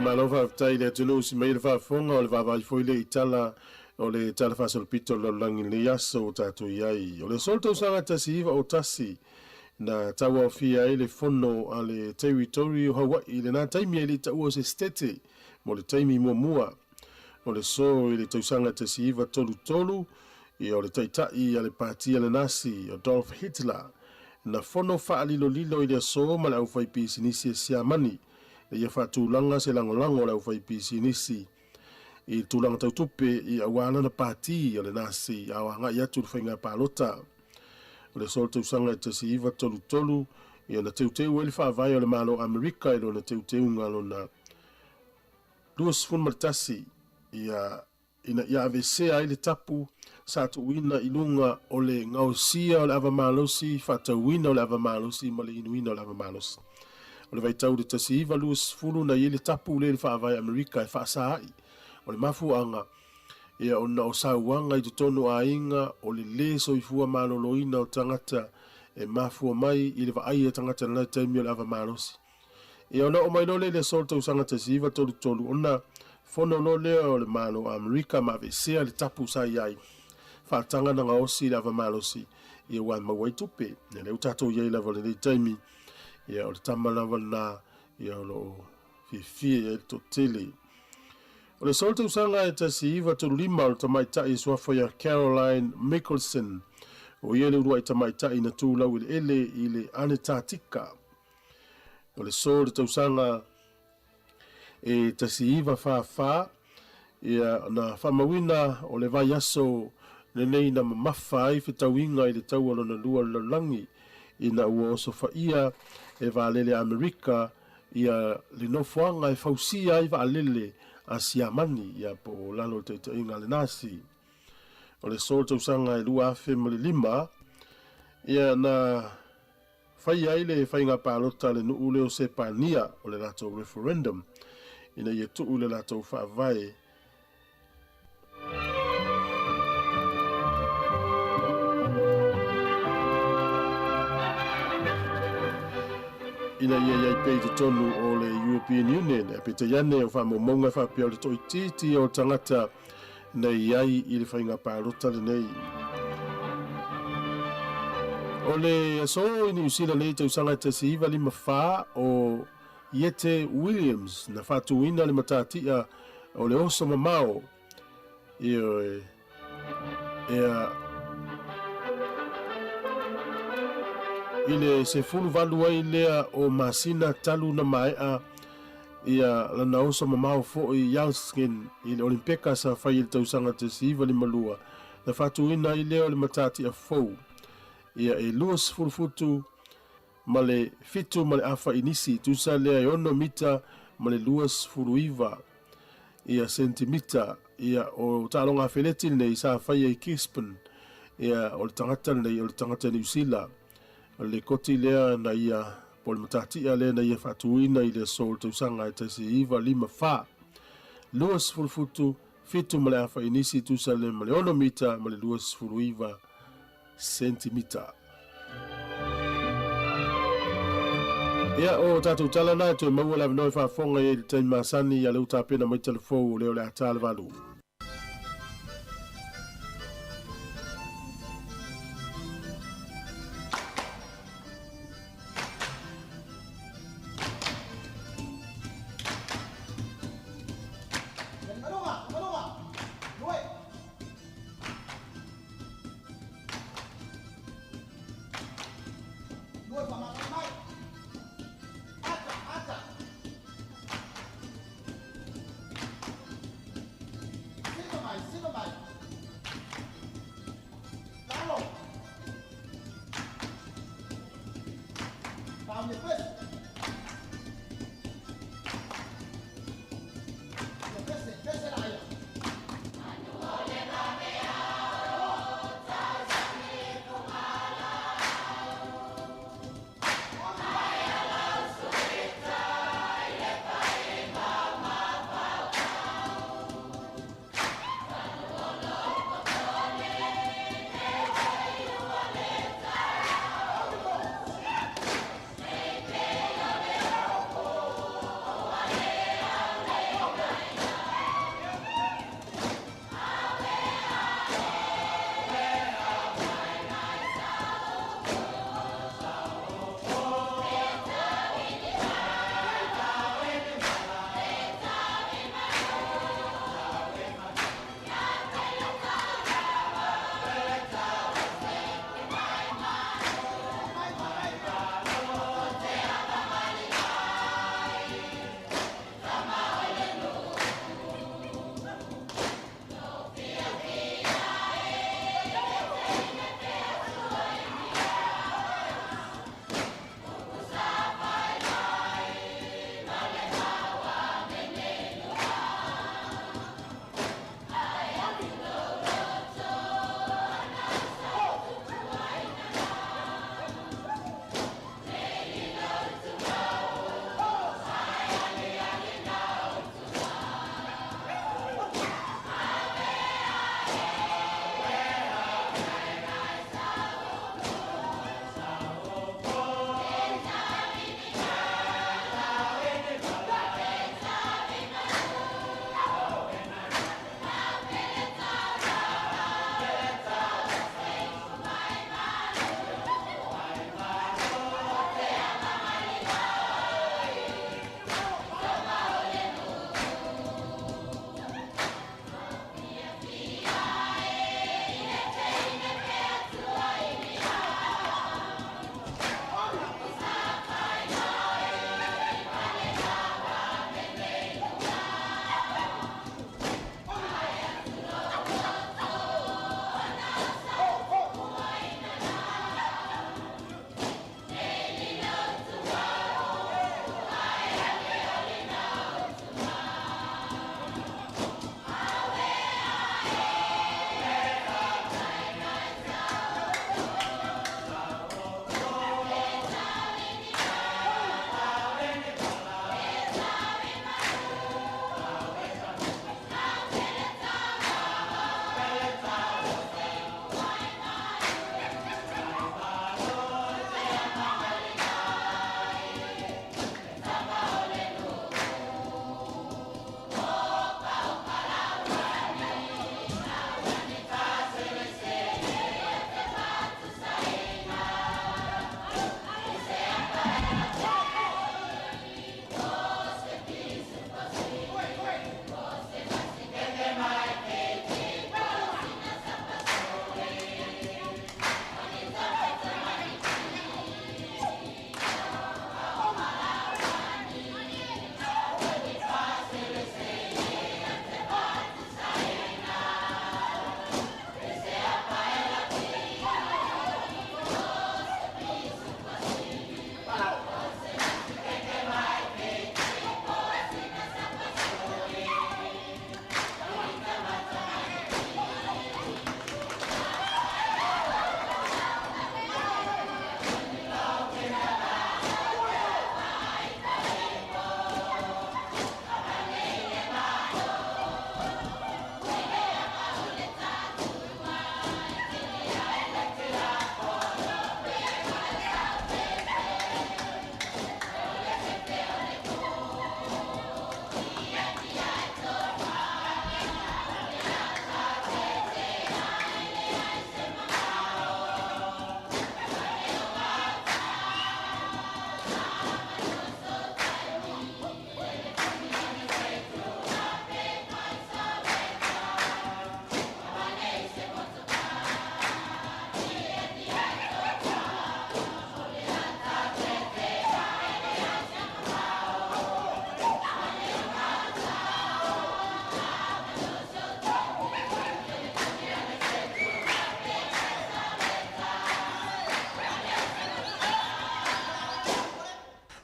[SPEAKER 5] Malova tai le tulu si mai le fafonga o le vavai foi le itala o le tala fasol pito lo langi le yaso tatu yai o le solto sanga tasiva o tasi na tawa fia ile fono ale territory o Hawaii le na taimi ile taua se stete mo le taimi mua o le so ile tausanga tasiva tolu i o le taitai ale pati ale nasi o Adolf Hitler na fono fa lilo ile so ma au fai pisinisi siamani ia whaatūlanga se langolango lau whai pisi nisi i tūlanga tautupe i awana na pāti o le nasi a wanga i atu whainga pālota o le sol tausanga te si iwa tolu i o na teuteu ele whaavai o le malo Amerika i o na teuteu ngalo na duas fun martasi ina ia avesea i le tapu sa tu wina ilunga o le ngausia o le avamalosi whaatauina o le avamalosi ma le inuina o le avamalosi o le vaitau de tasiva luas fulu na ile tapu le whaavai Amerika e whaasai o le mafuanga ia ona o sauanga i tutono a inga o le leso i fua maloloina o tangata e mafua mai i le vaai e tangata na taimi o le ava malosi ia ona o mailole le solta usanga tasiva tolu ona fono no le o le malo Amerika ma vesea le tapu sai ai whaatanga na ngaosi le ava malosi ia wan mawai tupe ne le utato iei lava le taimi ia o le tamalawa na ia o lo fifie e to tele. O le solta usanga e tasi iwa to lima o tamaitai swafo ya Caroline Mickelson o ia le urua i tamaitai na tūlau ele i le Antarctica. O le sol le tausanga e tasi iwa wha ia na whamawina o le vai aso le nei na mamafa i whitauinga i le taualo na lua langi i na ua oso whaia e vaalele Amerika ia le nofoanga e fausia i vaalele a siamani ia po lalo te inga le nasi. O le sol tausanga e lua afe mo le lima ia na whaia i le whainga pālota le nuu leo se pānia o le lato referendum ina ia tuu le lato whaavai ina ia pei te tonu o le European Union e pete iane o whamomonga whapea o le toi titi o tangata nei ai i le whainga pārota le nei. O le aso i New Zealand nei tausanga te si iwa lima wha o Yete Williams na whatuina le matatia o le oso mamao ile se fulu valu ai lea o masina talu na maea ia lana oso mamao fo i Yalskin i le Olimpeka sa whai il tausanga te siva li malua na whatuina i leo le matati a fau ia e luas fulufutu ma le fitu ma le afa inisi tusa lea i ono mita ma le luas fuluiva ia sentimita ia o talonga wheleti nei sa whai i Kispen ia o le tangata nei o le tangata New Zealand le koti lea na ia po le matatia lea na ia whatuina i le sol tausanga e tasi iwa lima wha. Luas fulufutu, fitu ma le awha inisi tusa le ma le ono mita ma le luas fuluiva sentimita. Ia o tātou tala nā tu maua la vinoi whaafonga e te masani a leu tāpena mai telefou leo le atale valu.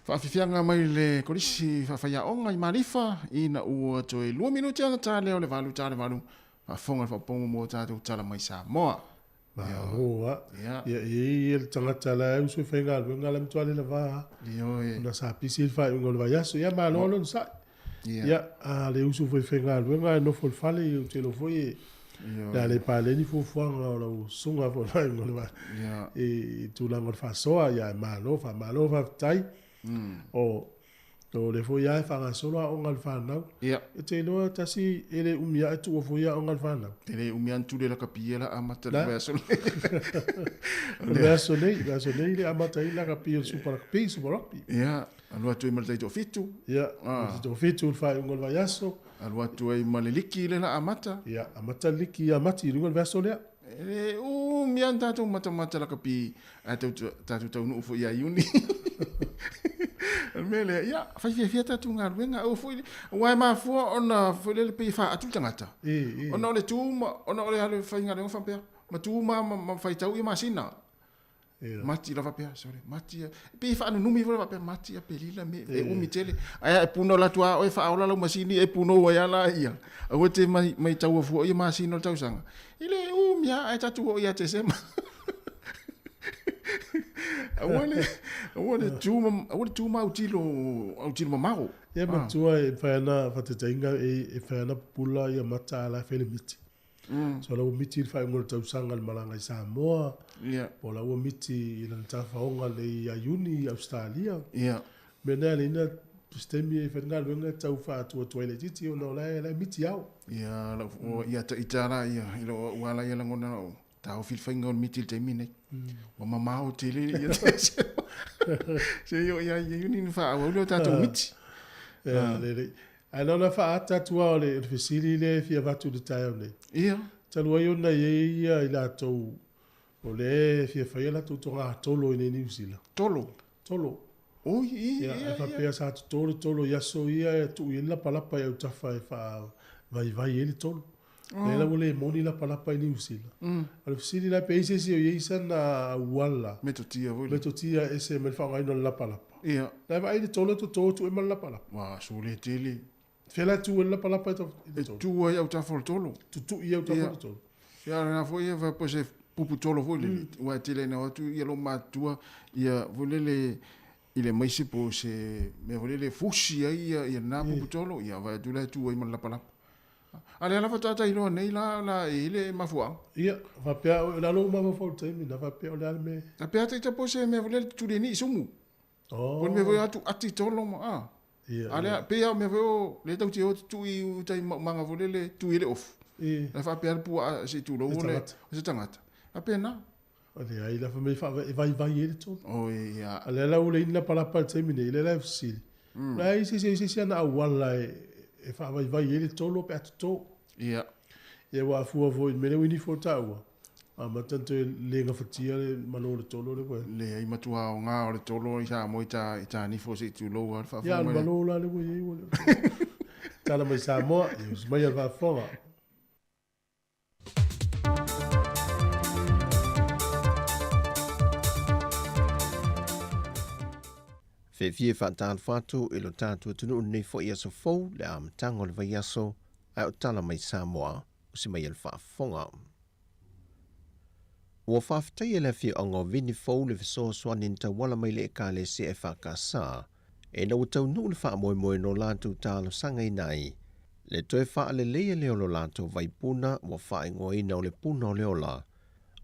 [SPEAKER 1] Whaafifianga mai le korisi whawhaiaonga I marifa ina ua toi 2 minuti ana tāle o le valu. Whafonga le whapongo mō tātou tala mai Samoa.
[SPEAKER 5] Hoa. Ia le tangata la usu whainga luenga la mtuale la vaa. Una sa pisi il whai unga le vai aso. Ia maa lolo sa. Ia le usu whainga luenga no fol fale i utelo foi. La le pale ni fufuanga o la sunga fol fai unga le vai. E tūlanga le whasoa ia maa lofa tai. O le foi ai whanga solo a onga le whanau. E te loa tasi ele umia e tua foi a onga le whanau.
[SPEAKER 1] Ele umia antule la kapia la amata le vea sole.
[SPEAKER 5] Vea sole le amata I la kapia super rapi.
[SPEAKER 1] Ia, alua tu I maltai to fitu.
[SPEAKER 5] Ia, to fitu le whai unga le vai aso.
[SPEAKER 1] Alua tu I maliliki le la amata.
[SPEAKER 5] Ia, amata liki amati runga le vea solea.
[SPEAKER 1] Ele umia tātou mata la kapi a tātou tau nuu foi a iuni. Mele ia fai tatu ngā ruenga o foi wai mafua ona foi le pe fa atu tangata ona le tuma ona ole hale fai ngā rengo fampea ma tuma ma fai tau I masina mati la vapea sorry mati pe fa anu numi vola vapea mati a pelila me e umi tele aya e puno la tua o fa ola la masini e puno wa ya la ia o te mai tau fu I masino tau sanga ile umia ai tatu o ia te sema Awale tuma utilo mamao.
[SPEAKER 5] Ia matua e whaena whatetainga e whaena pula ia mata ala whele miti. So lau miti I whae ngore tausanga le malanga I Samoa. Po lau miti I lana tawhaonga le I Iuni I Australia. Mena le ina stemi e whenga luenga tau wha tua le titi o na lai miti au.
[SPEAKER 1] Ia ta itara ia ilo wala ia langona o. Tau filwhainga o miti te mine. Wa mamao te le ia se yo ia Iuni ni wha au leo tātou miti. Ai nona wha atatua o le whisiri le fia watu de tai au nei. Talua I ona ia I la tau o le fia whaia la tau tonga tolo I New Zealand. Tolo. Ia whapea sa tolo yaso ia e tu I lapalapa ia utafa e wha vai ele tolo. Lela wole moni la palapa I New Zealand. Al fisili la peise si o yeisa na wala. Metotia ese me fa ngai no la palapa. Ia. La vai de tolo to e mal la palapa. Wa sole tele.
[SPEAKER 5] Fela tu la palapa to.
[SPEAKER 1] Tu ia uta for tolo.
[SPEAKER 5] Tu ia uta for tolo.
[SPEAKER 1] Ya na foi va pose pupu tolo vole. Wa tele na tu ia lo matua ia vole le ile mai se po se me vole le fusi ia na pupu tolo ia va tu la tu ia mal la palapa. Ale ala fatata ilo nei la ile mafua.
[SPEAKER 5] Ia, vapea la lo ma fo temi na vapea le me.
[SPEAKER 1] La pea te pose me vole tu le ni sumu. Pon me voy atu tolo ma.
[SPEAKER 5] Ia.
[SPEAKER 1] Ale pea me vo le tau tu I tai manga vole le tu ile off. La vapea pu se tu lo le se tangata. Apena.
[SPEAKER 5] Ale ai la family vai ele to.
[SPEAKER 1] Ia.
[SPEAKER 5] Ale la ule ina para pa temi nei le life si. Ai se na wala e fa vai ele tolo pe atu.
[SPEAKER 1] Ia.
[SPEAKER 5] Ia wa fua voi mele wini fo taua. Ma tanto le nga fatia le manolo tolo le koe.
[SPEAKER 1] Le ai matua o ngā o le tolo I sa moita I ta ni fo se tu lo wa fa.
[SPEAKER 5] Ia manolo le koe wole. Tala mai Samoa, i mai al fonga.
[SPEAKER 7] Fie whataan whātu I lo tātua tunu nei fo ia so fau le am tango le vai aso ai o tala mai Samoa o si mai al whaafonga. Ua whaafitai e le fia ongo vini fau le viso swanin ta wala mai le e ka le si e whakasa e na utau nu le wha moe no lātu tālo sanga I nai le toe wha le leia leo lo lātu vai puna ua wha ingoa ina o le puna o leola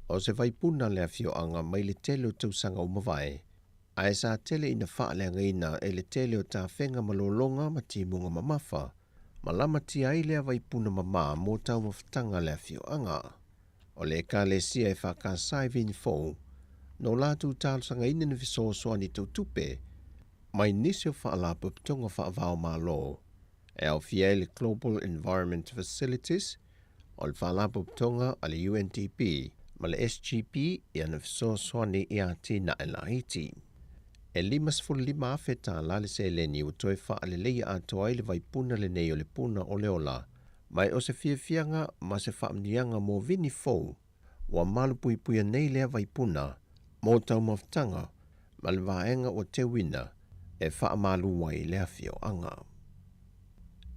[SPEAKER 7] o se vai puna le fia anga mai le tele o tau sanga o mawai. Ai sa tele ina wha le ngaina e le tele o tā whenga malolonga ma timunga mamafa, ma lama ti ai lea vai puna mama mō tau mawhatanga lea fio anga. O le ka le sia e whaka sai vini fōu, no lātu tālu sanga ina ni viso soani tau tupe, mai nisi o wha ala pupitonga wha avao mā lo, e au fia le Global Environment Facilities, o le wha ala pupitonga ale UNDP, ma le SGP i ana viso soani I a tina e la hiti. E 5 afeta la le se leni o toe wha ale leia atoa I le vai puna le nei o le puna o leola, mai o se fianga ma se whaamnianga mō vini fōu, wa malu puipuia nei lea vai puna, mō tau mawhtanga, ma le vaenga o te wina, e whaamalu i lea fio anga.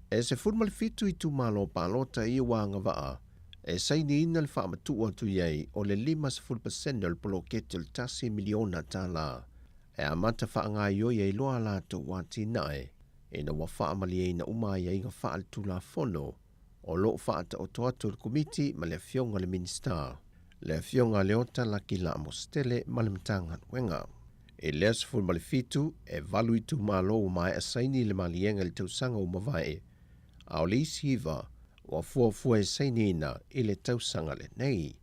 [SPEAKER 7] E se fulma le fitu I tu malo palota I wanga waa, e saini ina le whaamatua tu iei o le 5% le polokete le tasi miliona tala, e amata whaanga io iei loa lato wati nae, e na wa whaamali e na umai e inga whaal tula fono, o lo whaata o toatu le komiti ma le fionga le minister, le fionga leota la ki la mostele ma le mtanga wenga. E lea se fulma le fitu, e valu I tu malo o mai a saini le malienga le tausanga o mawai, ao le isiva, wa fua e sainina I le tausanga le nei.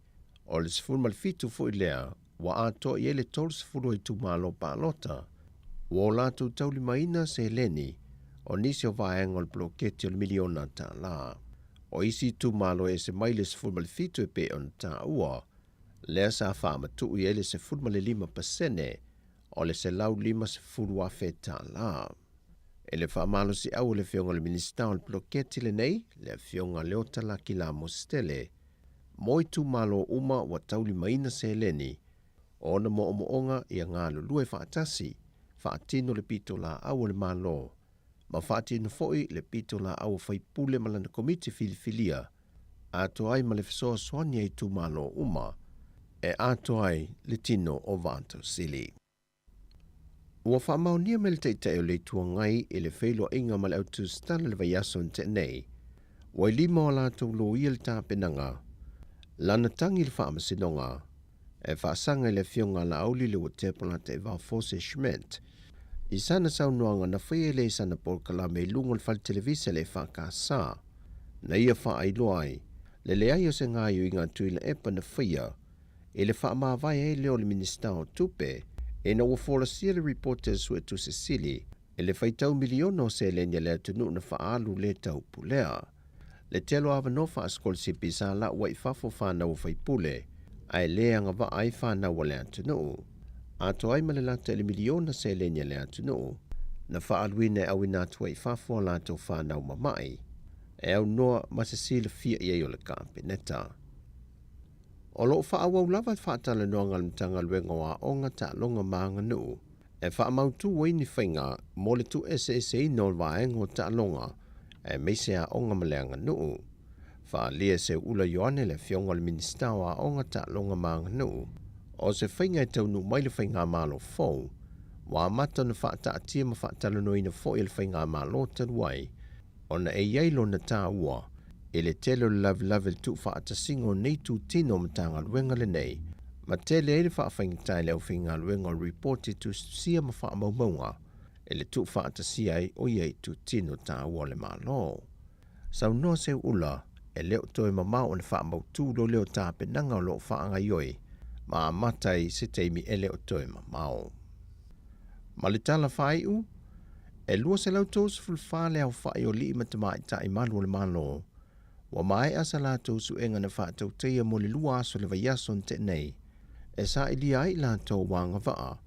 [SPEAKER 7] O le sifulma le fitu fu I lea, wa ato I le tol sifulu I tu malo palota. Wa o latu tauli maina se leni, o nisi o vaenga le bloketi o le miliona ta la. O isi tu malo e se mai le sifulma le fitu e pe on ta ua, lea sa whaama tu I le sifulma le 5%, o le se lau 5 sifulu wa fe ta la. E le whaamalo si au le fionga le minister o le bloketi le nei, le fionga leota la ki la mostele. Moi tu malo uma wa tauli maina se leni, o na mo omoonga I a ngā lulue whaatasi, whaatino le pito la au le malo, ma whaatino foi le pito la au whaipule malana komiti filifilia, ato ai ma le fisoa soania I tu malo uma, e ato ai le tino o vanto sili. Ua whaamaunia me le teitei o le tuangai e le whailo inga ma le autu stana le vaiaso te nei, wa I 5 o lātou lo ia le tāpenanga, lana tangi le whaamasinonga, e whaasanga I le fionga la auli le watepola te Valfose Schmidt, I sana saunoanga na whaia le sana polkala me lunga le whal televisa le whakasa, na ia whaailoai, le leai o se ngāio I ngā tui le epa na whaia, e le whaamawai e leo le minister o tupe, e na wafola sia le reporters sua tu Sicily, e le whaitau miliona o se lenia le atunu na whaalu le tau pulea. Le telo ava no whaaskol si pisa la wai fafo whanau o whaipule, ai lea nga wa ai whanau o le atunu. Ato ai ma le lata le miliona se lenia le atunu, na whaaluine au inatu wai fafo la tau whanau mamai, e au noa ma Sicily fia i o le kapeneta. O loo whaawau lava whaatala noa ngalimtanga luenga wa onga ta longa maanga nuu, e whaamautu waini whainga mo le tu SSA no vaengo ta longa, e meisea onga maleanga nuu. Whaalia se ula yoane le fionga le minister wa onga ta longa maanga nuu, o se whainga e taunu mai le whainga malo fau, wa mata na whaata atia ma whaatala noina fo i le whainga malo taluai, o na e yailo na ta ua, e le telo le lave tu whaata singo nei tu tino matanga luenga le nei, ma tele e le whaafangtai leo whinga luenga reporti tu sia ma wha maumaunga, e le tu whaata siai o iei tu tino ta ua le malo. Sau noa se ula, e leo toi mamau o le wha mautu lo leo ta penanga o lo whaanga ioi, ma matai se teimi e leo toi mamau. Ma le tala whaiu, e lua se lau tos fulwhale au whai o li matamai ta I malu le malo, wa mai asa lātou suenga na whātou teia mo le lua aso le vaiaso te nei, e sa ili ai lātou wanga waa,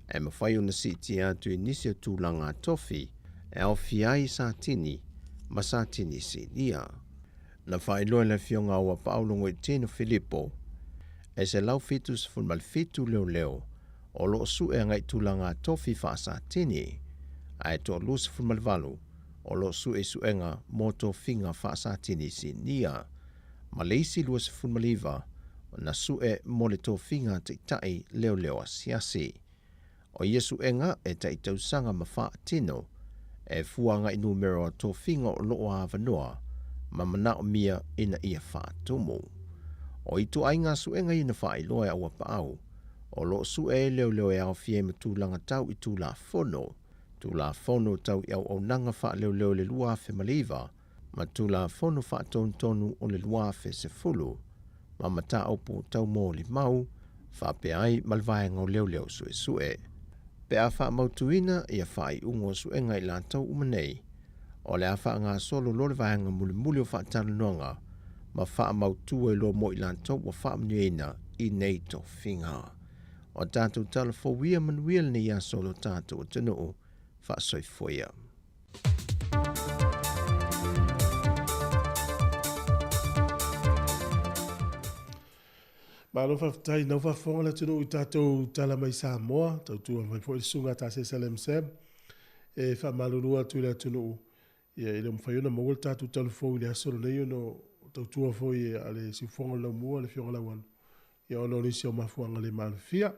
[SPEAKER 7] e mawhai o na siti atu I nisi o tūlanga tofi, e au fiai sa tini, ma sa tini si lia. Na whai loe le fionga ua Paulongo I tino Filippo, e se lau fitu se fulmal fitu leo leo, o lo sue ngai tūlanga tofi wha sa tini, ai to lus fulmal valu, o lo sue suenga moto finga whaasa tini si nia. Ma leisi lua se fulmaliva, na sue mo le tō finga te tai leo leo asiasi. O ia suenga e tai tausanga ma wha tino, e fuanga I numero a tō finga o loo avanoa, ma mana o mia ina ia wha tumu. O itu ai ngā suenga ina wha iloa awa paau, o lo sue leo leo e au fie ma tūlanga tau I tūla fono, tūla fono tau I au au nanga wha leo leo le lua fe maliva, ma tūla fono wha tonu o le lua fe se fulu, ma mata aupu tau mō li mau, wha pe ai malvaenga o leo leo sue sue. Pe a wha mautuina I a wha I ungo suenga I la tau umanei, o le a wha ngā solo lo le vaenga muli muli o wha tala nonga, ma wha mautua I lo mo I la tau wa wha mnueina I nei to finga. O tātou tala fōwia manuia ni ia solo tātou o tanu wha soifoia.
[SPEAKER 5] Ma no whaftai nau whafonga tunu I tātou tala mai Samoa, tau tua mai fo I sunga tā se Salem Sem. e whamalurua tu le atunu ia ile mwhaiona mawal tatu talufo ile asoro nei no tautua fo i ale sifonga la mua le fionga la wan ia ono nisi o mafuanga le malufia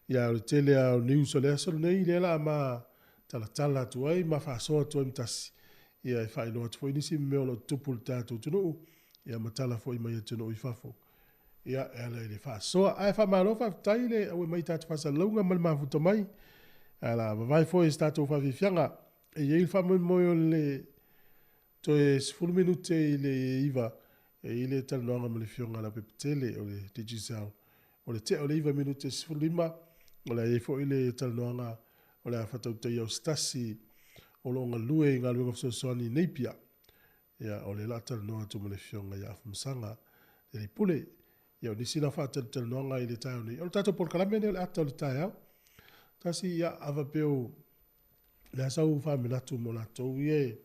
[SPEAKER 5] ia o tele a news o le asoro nei le la ma tala tu ai ma whaasoa tu mtasi ia e whaino atu fo inisi meo lo tupu le tatu tunu ia matala fo i mai atunu i fafo ia e ala ile whaasoa ai whamalofa tai le au e mai tatu whasa launga mal mafuta mai ala vai fo e tatu whafifianga e iei whamoimoio le to e 10 minute i le iwa e i le talanoanga ma le fionga la pepetele o le digital o le te o le iwa minute 15 o le e fo i le talanoanga o le whatautai au stasi o longa lue i ngā luenga fsosoani neipia ia o le la talanoa tu ma le fionga ia afumasanga e li pule ia o nisi na talanoanga i le tai o nei o le tato por kalamene o le ata o le tai au tasi ia ava peo le asau whamenatu mo la tau ie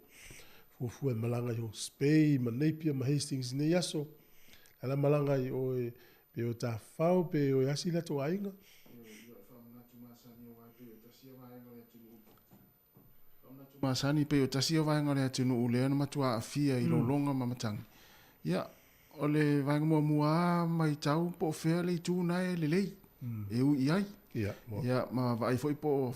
[SPEAKER 5] fufu e malanga i o Spey, ma Napier, ma Hastings ne yaso. Ala malanga i o e pe o ta whao, pe o e asi la to ainga.
[SPEAKER 1] Masani pe o tasi o vaenga le atunu ulea na matua a fia i lo longa mamatangi. Ia, o le vaenga mua mai tau po fea le tu nai le lei. E u iai. Ia, ma vai foi po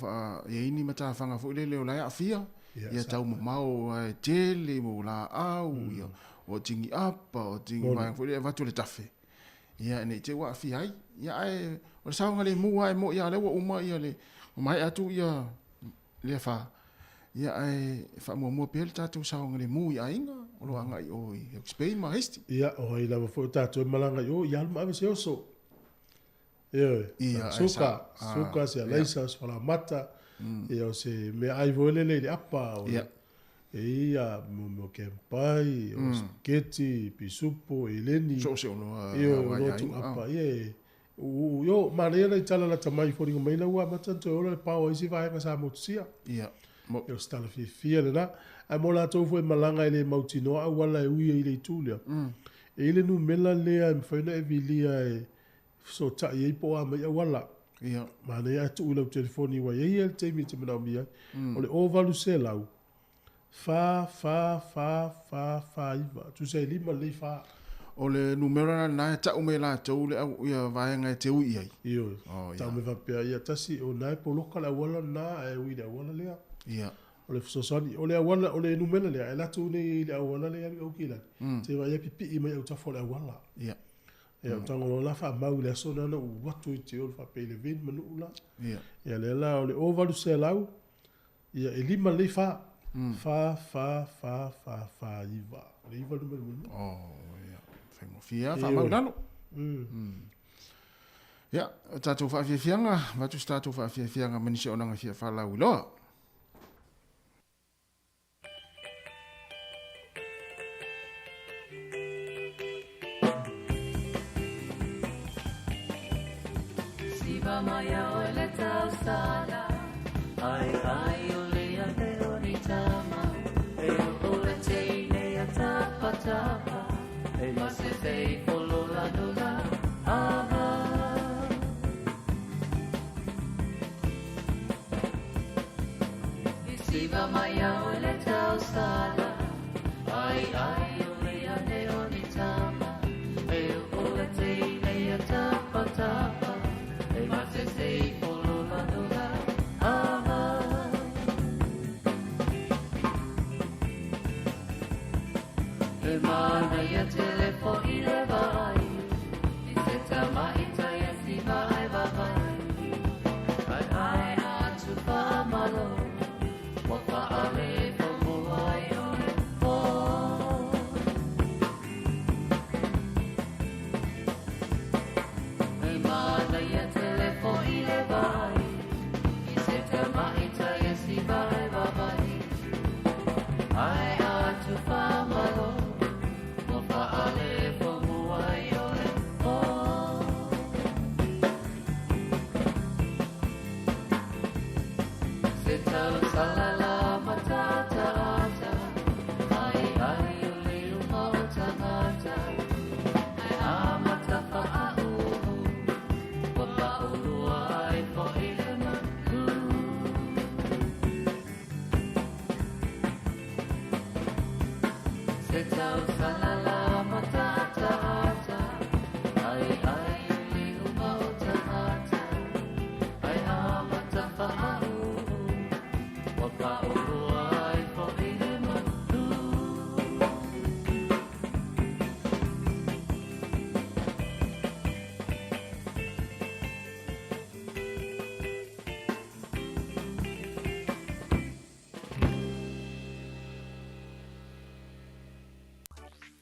[SPEAKER 1] e ini mata fanga foi le leo lai a fia. Ia tau mau e tele mo la au ia o tingi apa o tingi mai foi le vatu le tafe. Ia ne te wa fia ai. Ia ai o saunga le mua e mo ia le wa uma ia le mai atu ia le fa. Ia ai fa mo pel tatu saunga le mu ia inga o lo anga i o i Spain ma hesti.
[SPEAKER 5] Ia o ai lava foi tatu malanga yo ia ma ave se oso. Ia suka se leisa so la mata. Ia se me ai voele le apa o ia mo kempai o sketi pisupo eleni
[SPEAKER 1] so no
[SPEAKER 5] ia tu apa ia yo maneira i tala la tamai fori mai la ua mata to ora pao isi vai ka sa motsia
[SPEAKER 1] ia
[SPEAKER 5] yo stala fia le na a mo la to foi malanga ile mautino a wala ui ile tulia ile nu mela le am faina e vilia e so ta i po a mai wala
[SPEAKER 1] ia
[SPEAKER 5] mane a tu lo telefoni wa ia el te mi te mana mia o le ovalu se lau fa iva tu sei lima le fa
[SPEAKER 1] o le numero na ta o me la to le ia vai nga te ui ai
[SPEAKER 5] io ta me va pe ia tasi o na po loka la wala na e ui da wala le
[SPEAKER 1] ia
[SPEAKER 5] o le fsosani o le wala o le numero le e la tu ni le wala le o kila te va ia pipi i mai o ta fo le wala
[SPEAKER 1] ia
[SPEAKER 5] ia tango la fa mau le so na no watu te o fa pe le vin manu la ia le la o le ovalu se lau ia e lima le fa fa iva le iva numero
[SPEAKER 1] ia fengo fia fa mau nano ia tatu fa fianga watu statu fa fianga menisi onanga fia fa lau loa
[SPEAKER 6] Maya ole tausala ai ole ate oni tama e ole teine atapata e mase sei polo la dola ava Siva maya ole tausala ai ole ate oni tama e ole teine atapata Mase sei polo la dola ava E mana ia telefoni le vai I se tama ita ia si vai vai Ai atu pa amalo Wa pa ale pa mo ai o le po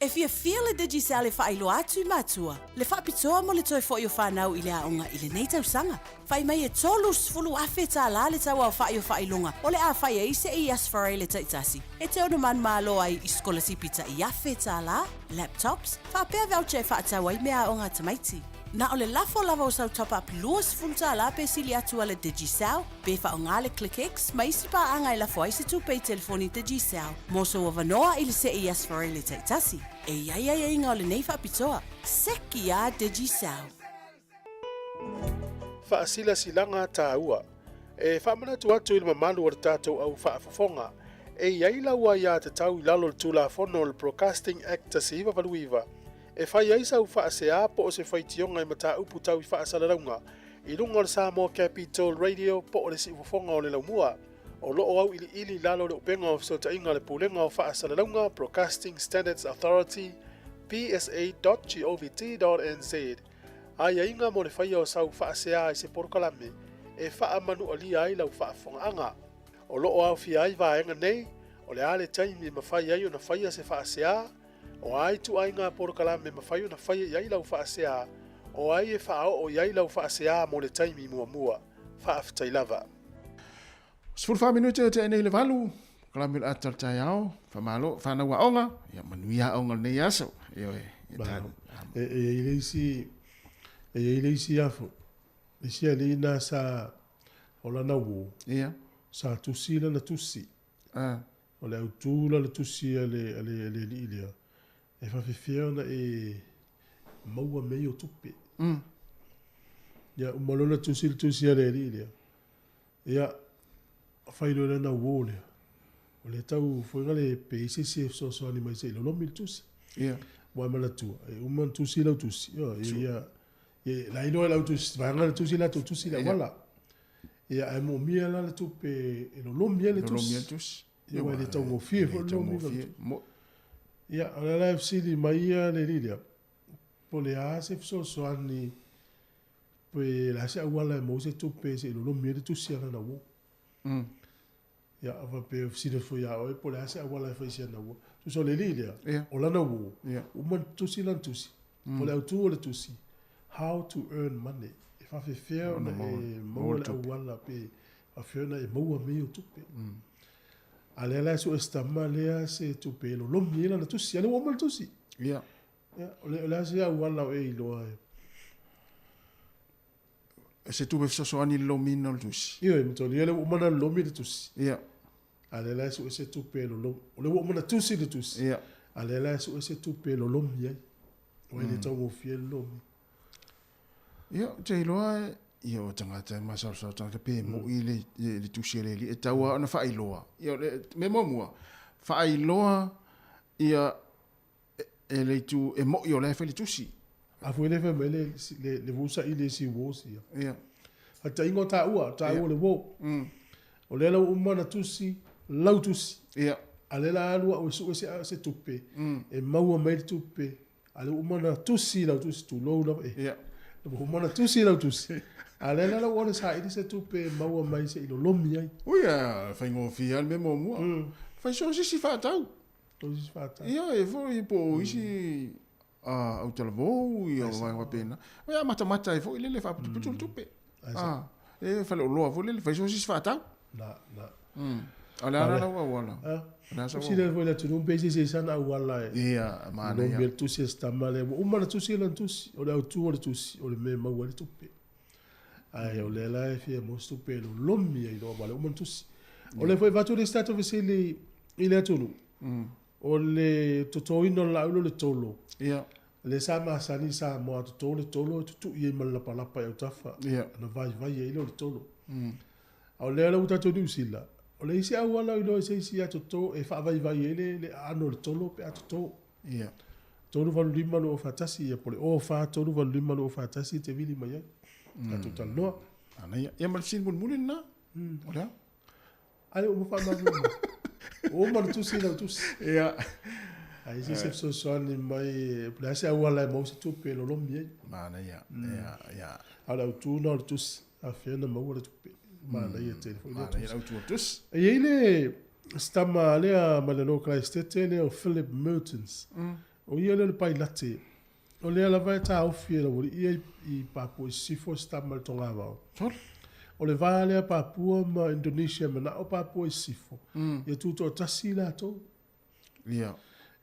[SPEAKER 8] E fia le digicel e whaelo atu matua. Le whapitoa mo le toi fo o whanau I le aonga I le nei tausanga. Whai mai e tolu sfulu awhi tā la le tau au whaelonga. O le a whai e se I asfarai le taitasi. E te ono man malo ai I scholarship ta I awhi tā la. Laptops. Whapea voucher whaatau ai mea aonga tamaiti. Na o le lafo lava o sau top up luas fulta la pe sili atu ale digicel. Pe wha o ngā le ClickX. Ma isi pa anga I lafo ai se tu pe telefoni digicel. Moso o vanoa I le se I asfarai le taitasi. E ia inga o le nei whapitoa. Seki a digicel.
[SPEAKER 5] Whaasila silanga tā ua. E whamana tu atu I le mamalu o le tātou au whaafafonga. E iai laua ia te tau I lalo le tūla fono le Broadcasting Act ta siva valuiva. E whai ai sau whaasea po o se whaitionga I mata upu tau I whaasararaunga. I runga o le Samoa Capital Radio po o le si ufafonga o le laumua. O loo au ili lalo le upenga o fisota inga le pulenga o whaasararaunga Broadcasting Standards Authority psa.govt.nz. Ai inga mo le whaia o sau whaasea I se porokalame e wha manu alia ai lau whaafonga anga. O loo au fia ai vaenga nei o le ale taimi ma whai ai o na whaia se whaasea. O ai tu ai ngā porokalame ma whai o na whaia iai lau whaasea. O ai e whaao o iai lau whaasea mo le taimi mua. Whaafitai lava.
[SPEAKER 1] Sfuru whaminute te enei le valu. Kalamil atal tai au. Whamalo, whanau aonga. Ia manuia aonga nei aso. Ioe.
[SPEAKER 5] E leisi afu. Le sia li na sa o lana wo.
[SPEAKER 1] Ia.
[SPEAKER 5] Sa tusi lana tusi. O le autula le tusi ale li ilia. E whawhiwhia na e maua mei o tupe. Ia umalona tusi ale li ilia. Ia whairo lana wo lea. O le tau whainga le PCC so ani mai se lo mil tusi.
[SPEAKER 1] Ia.
[SPEAKER 5] Wai mana tua. E uman tusi lau tusi. Ia. Ia la ino lau tusi. Vanga le tusi la tusi la wala. Ia e mo mia la le tupe e lo mia le tusi. Ia wai le tau mo fie. Ia o le la fsili mai ia le lilia. Po le a se so ani pe la se wala e mo se tupe se lo mia le tusi ala na wo. Ia ava pe fsili fo ia o po le a se wala e fa isi na wo. Tu so le lilia. O la na wo. Uman tusi lan tusi. Po le autu o le tusi. How to earn money. E fa fe fair na e mo le wala pe a fair na e mo me o tupe. Ale la so estama lea se tupe lo mia na tusi. Ale wo mal tusi.
[SPEAKER 1] Ia.
[SPEAKER 5] Ole la se wala e lo ai.
[SPEAKER 1] Se tu bef so ani lo mino tusi.
[SPEAKER 5] Ia me to le wo mana lo mi tusi.
[SPEAKER 1] Ia.
[SPEAKER 5] Ale la so se tupe lo ole wo mana tusi de tusi.
[SPEAKER 1] Ia.
[SPEAKER 5] Ale la so se tupe lo mia. O ele to wo fiel lo mi.
[SPEAKER 1] Ia, te iloa ia o tangata masau tangata pe mo I le tusi le li e taua ona whailoa. Ia me momua. Whailoa ia e le tu e mo I o le whai le tusi.
[SPEAKER 5] A fu le fe me le vusa I le si wo si.
[SPEAKER 1] Ia.
[SPEAKER 5] A ta ingo ta ua le wo. O le la umana tusi, lau tusi.
[SPEAKER 1] Ia.
[SPEAKER 5] A le la alua o se tupe. E maua mai tupe. A le umana tusi lau tusi tu lou lava e.
[SPEAKER 1] Ia.
[SPEAKER 5] Mo mana tusi lau tusi. Ale la wona sa I se tupe maua mai se ilo lomi ai.
[SPEAKER 1] Uia, fai ngo fia me mo. Fai so si fa tau.
[SPEAKER 5] To si fa tau.
[SPEAKER 1] Ia e fo I po isi au telavo ia wa pena. Ia mata e fo ile fa putu tupe. E fa lo fo le fai so si fa tau.
[SPEAKER 5] Na.
[SPEAKER 1] Ala wala.
[SPEAKER 5] Na so si le vola tu non pesi se sana wala.
[SPEAKER 1] Ia, mana
[SPEAKER 5] ia. Non tusi sta male. Umana tusi lan tusi. O le tu o le tusi. O le me maua le tupe. Ai o le la e fia mo stupe lo lomi ai do vale umana tusi. O le foi vatu de stato vesili ile atunu. O le totoino la ulo le tolo.
[SPEAKER 1] Ia.
[SPEAKER 5] Le sama sani sa mo to le tolo tu I mal la pa ya tafa.
[SPEAKER 1] Ia.
[SPEAKER 5] Na vai ile le tolo. O le la uta to usila. O le isi au wala ilo se isi atoto e fa vai ele le ano le tolo pe atoto.
[SPEAKER 1] Ia.
[SPEAKER 5] Tolu valu lima lo fatasi ia pole o fa tolu valu lima lo fatasi te vili mai. Ka tu tal no.
[SPEAKER 1] Ana ia mal sin bun mulin na. Ola.
[SPEAKER 5] Ale o fa ma. O ma tu si la tu.
[SPEAKER 1] Ia.
[SPEAKER 5] Ai se so ni mai plasi a wala mo se tu pe lo lombi.
[SPEAKER 1] Mana ia. Ia.
[SPEAKER 5] Ala tu no tu a fe na mo wala tu pe. Mana ia telefone.
[SPEAKER 1] Mana ia tu tus.
[SPEAKER 5] E ile stama lea ma le local estate le o Philip Mertens. O ia le pai late. O lea la vai ta au fie la wori ia I papu I sifo stama le tonga wao. O le vai lea Papua ma Indonesia ma na o papu I sifo. Ia tuto tasi la to.
[SPEAKER 1] Ia.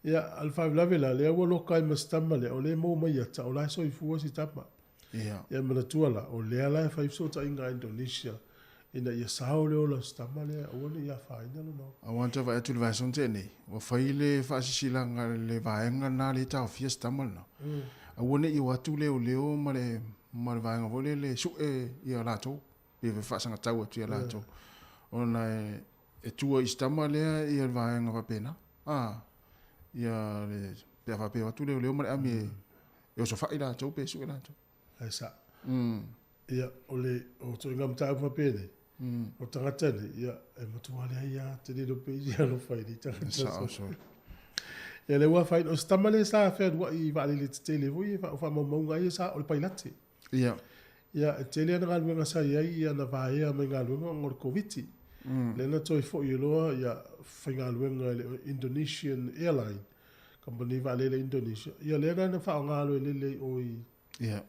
[SPEAKER 5] Ia alfa lave la lea wa lokai ma stama le o le mo mai ata o la so I fuwa si tapa.
[SPEAKER 1] Ia.
[SPEAKER 5] Ia mana tuala o lea la fa so ta inga Indonesia. Ina ia sao leo la stama lea o le ia faina no.
[SPEAKER 1] I want to vai tu vai son tene. Wa faile fa sisilanga le vaenga na le tau fiesta mal na. A wone I watu leo ma le vaenga vole le su ia la to. Pe fa sanga tau tu ia la to. Ona e tua I stama le ia vaenga va pena. Ia le pe fa pe watu leo ma le ami e so fa ila to pe su ila to.
[SPEAKER 5] Ai sa. Ia o to ngam tau fa pene. O tangata ni, ia, e matuale ai a te rero peisi a no whai ni tangata. Ia le ua whai, o stamale sa whea rua I vale le te tele voi, o wha maunga ia sa o le pailate.
[SPEAKER 1] Ia.
[SPEAKER 5] Ia, e tele ana ngā luenga sa iai, ia na vaea mai ngā luenga ngor COVID-19. Le na toi fo I loa, ia, whai ngā luenga le Indonesian Airline, company vale le Indonesia. Ia, le na wha o ngā lue le o
[SPEAKER 1] Ia.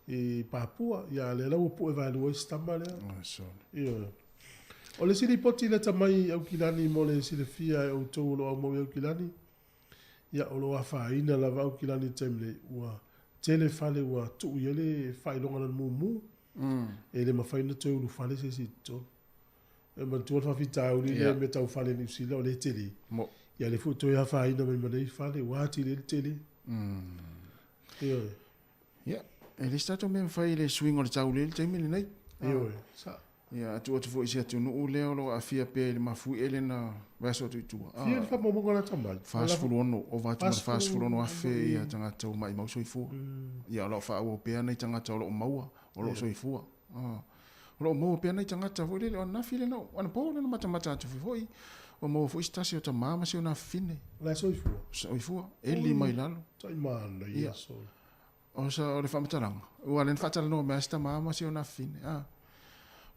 [SPEAKER 5] I Papua, ia le lau po e vai lua I stama lea.
[SPEAKER 1] Ia.
[SPEAKER 5] O le siri poti le tamai au kilani mo le siri fia e au tau lo au mau au kilani. Ia o lo a whaina lava au kilani taimle ua tele fale ua tuu ia le whailonga na mumu. E le mawhaina tau lu fale se si to. E mantua whawhita au li le me tau fale ni usila o le tele. Ia le futo ia whaina mai manei fale wati le tele. Ia.
[SPEAKER 1] Ia. E le stato me fai le swing o le tau le taimile nei.
[SPEAKER 5] Ia. Sa.
[SPEAKER 1] Ia, atu fo isi atu nuu leo lo a fia pe le mafu ele na vaso tu itua.
[SPEAKER 5] Fia le wha momonga na tamai.
[SPEAKER 1] Fast food ono, o vatu ma fast food ono afe ia tangata o mai mausoi fua. Ia, lo fa o pea nei tangata o lo maua, o lo soi fua. O lo maua pea nei tangata fo le o na file no, wana po le no mata atu foi. O maua fo istasi o ta mama se o na fine.
[SPEAKER 5] La soi fua.
[SPEAKER 1] Soi fua, eli mai lalo.
[SPEAKER 5] Tai mana ia so.
[SPEAKER 1] O sa o le whamataranga. Ua len whatala no mea sta mama se o na fine.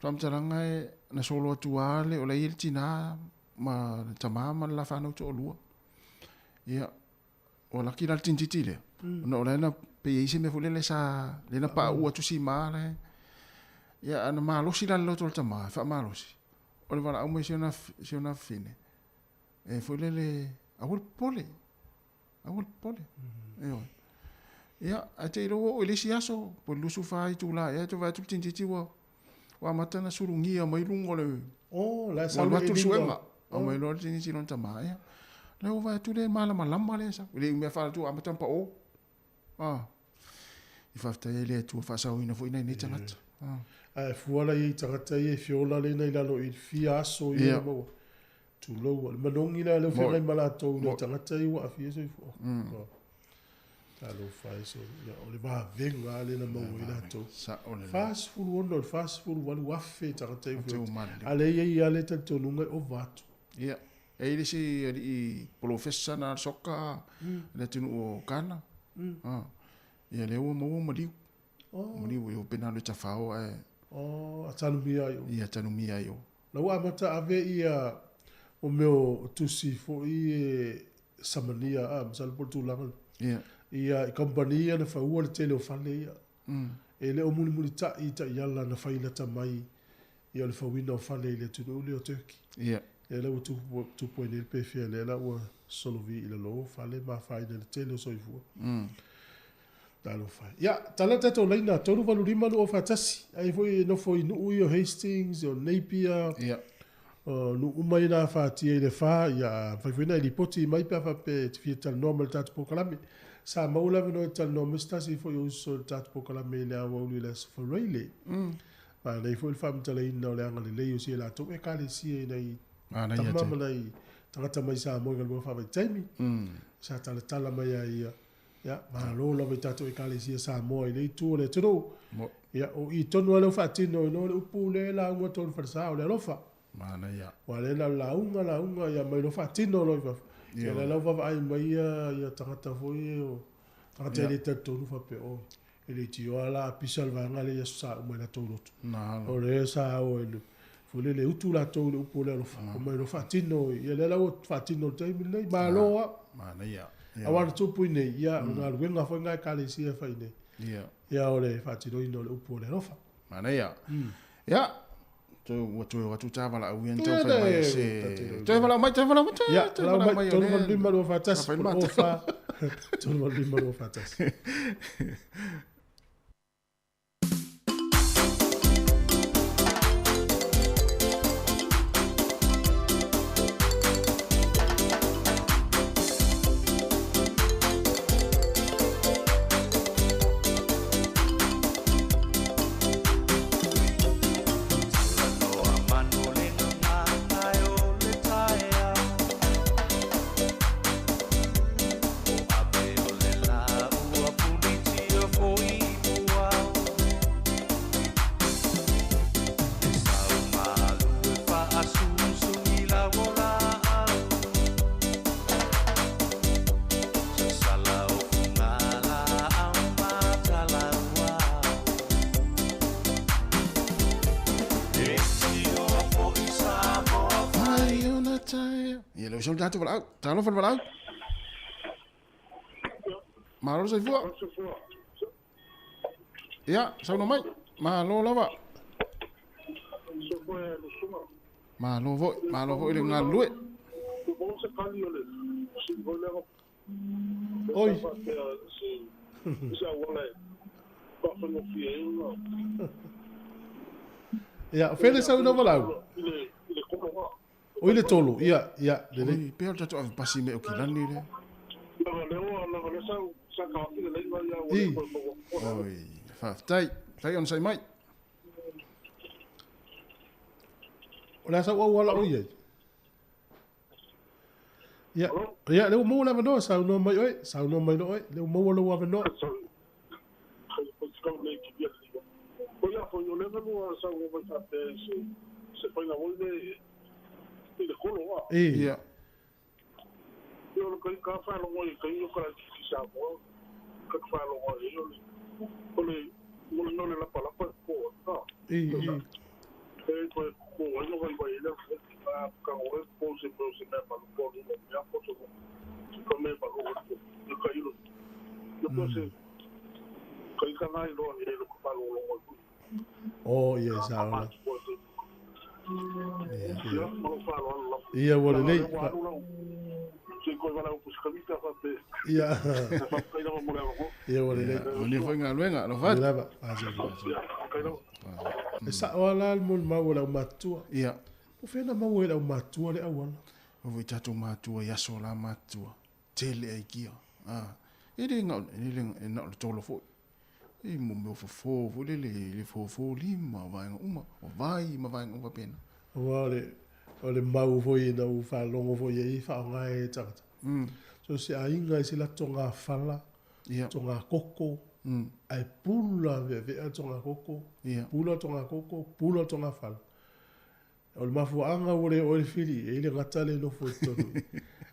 [SPEAKER 1] Whamataranga e na solo atu ale o la il tina ma ta mama la whanau to o lua. Ia, o la kira tintiti le. No o lena pe isi me fulele sa lena pa ua tu si maa le. Ia, ana maa losi la loto ta maa, wha maa losi. O le wala au me se o na fine. E fulele, awul pole. Awul pole. Eo. Ia, a te iro o ilisi aso, po lusu whai tu la, ea tu vai tu tintiti wa matana surungia mai lungo le.
[SPEAKER 5] La sa
[SPEAKER 1] Wa tu suenga. O mai lo tintiti lon tama, ea. Le o vai tu le mala malama le sa. Le me fa tu amatan pa o. I fafta ele tu fa sa ina fo ina ni tangata.
[SPEAKER 5] Fuala I tangata I fiola le nei lalo I fia aso I mo. Tu lo manongi la le fia mala to no tangata I wa fia so fo. Talo fai so ya o le va venga le na mo ina to. Fast food ono fast food walu wafe tangata I fo. Ale ia le tanto nunga o vatu.
[SPEAKER 1] Ia. E ile si I professor na soka le tinu o kana. Ia le o mo maliu. Maliu o pena le tafao e.
[SPEAKER 5] Atanumia yo.
[SPEAKER 1] Ia tanumia yo.
[SPEAKER 5] La wa mata ave ia o meu tusi fo I samania masal portulanga.
[SPEAKER 1] Ia.
[SPEAKER 5] Ia kompania na faua le tele o fale ia. E le o muli ta iala na faila tamai. Ia le fawina o fale le tunu le o Turkey.
[SPEAKER 1] Ia.
[SPEAKER 5] E le o tu poine le pefia le la o solovi ila lo fale ma faina le tele o soifua. Talo fai. Ia, tala tato leina, tonu valu rima lu o fatasi. Ai foi no foi nu ui o Hastings, o Napier.
[SPEAKER 1] Ia.
[SPEAKER 5] Nu umai na fatia I le fa, ia, faifina I poti mai pa fa pe te fia tal normal tatu pokalame. Sa maula vino tal normal stasi foi uso tatu pokalame le awa uli le safareile. Ma nei foi il fam tala ina o le anga le leo si la to e kale si e nei tamama nei tangata mai Samoa ngal mo fa mai taimi sa tala mai ai ya ma lo lo mai tato ecclesia Samoa i tu le tro ya o i tonu le fa tino no le upu le la mo ton fa sa le lo fa
[SPEAKER 1] mana ya
[SPEAKER 5] wale la unga ya mai lo fa tino lo fa ya la va ai mai ya tangata foi o tangata le tato no fa pe o ele tio ala pisal va ngale ya sa mo la tolo
[SPEAKER 1] na
[SPEAKER 5] o le sa o ele fole le utu la tolo upu le lo fa o mai lo fa tino ya le la o fa tino te mi le ma lo
[SPEAKER 1] mana ya
[SPEAKER 5] awan tupu nei ya nga luenga foi ngai kale sia fai nei ya ole fa tino ino le upu le lo fa
[SPEAKER 1] mana ya ya tu tava la uien tau fai mai se tava la mai
[SPEAKER 5] ya la mai tonu mal bimba lo fa tas o fa tonu mal bimba lo fa tas
[SPEAKER 1] Zo'n datum wel uit. Talen van wel uit. Maar dat is even voor. Ja, zo nog mee. Maar lo lava. Maar lo voor jullie gaan doen.
[SPEAKER 5] Oi. Ja, veel is zo nog wel uit. O ile tolo, ia,
[SPEAKER 1] lele. Pea tatu av pasi me o kilani le. Oi, tai on sai mai.
[SPEAKER 5] Ola sa wala o ia. Ya, le mo la no sa no mai oi, sa no mai oi, le mo lo wa no.
[SPEAKER 1] Iya.
[SPEAKER 9] Yo lo que ka fa lo ngoi ka yo ka ki sa mo ka fa lo ngoi yo le mo no le la pala pa ko no ko no vai le ka o ko se me pa lo ko no ya ko so ko me pa lo yo ka yo yo se ka nai lo ni le ko pa lo ngoi
[SPEAKER 5] oh yes ia wala nei ia wala nei
[SPEAKER 1] ni foi ngaluenga no fa
[SPEAKER 5] lava sa wala mul ma wala matua
[SPEAKER 1] ia
[SPEAKER 5] o fena ma wala matua le awala
[SPEAKER 1] o vi tatu matua ya sola matua tele ai kia ele ngau ele na tolo fo e mo me fo le fo lima vai uma vai ma vai uma pena
[SPEAKER 5] ole mau foi na u fa longo foi e fa ngai tata so se ainga se la tonga fala tonga koko ai pula ve tonga koko pula tonga fala ole mafu anga ole fili ele gatale no fo todo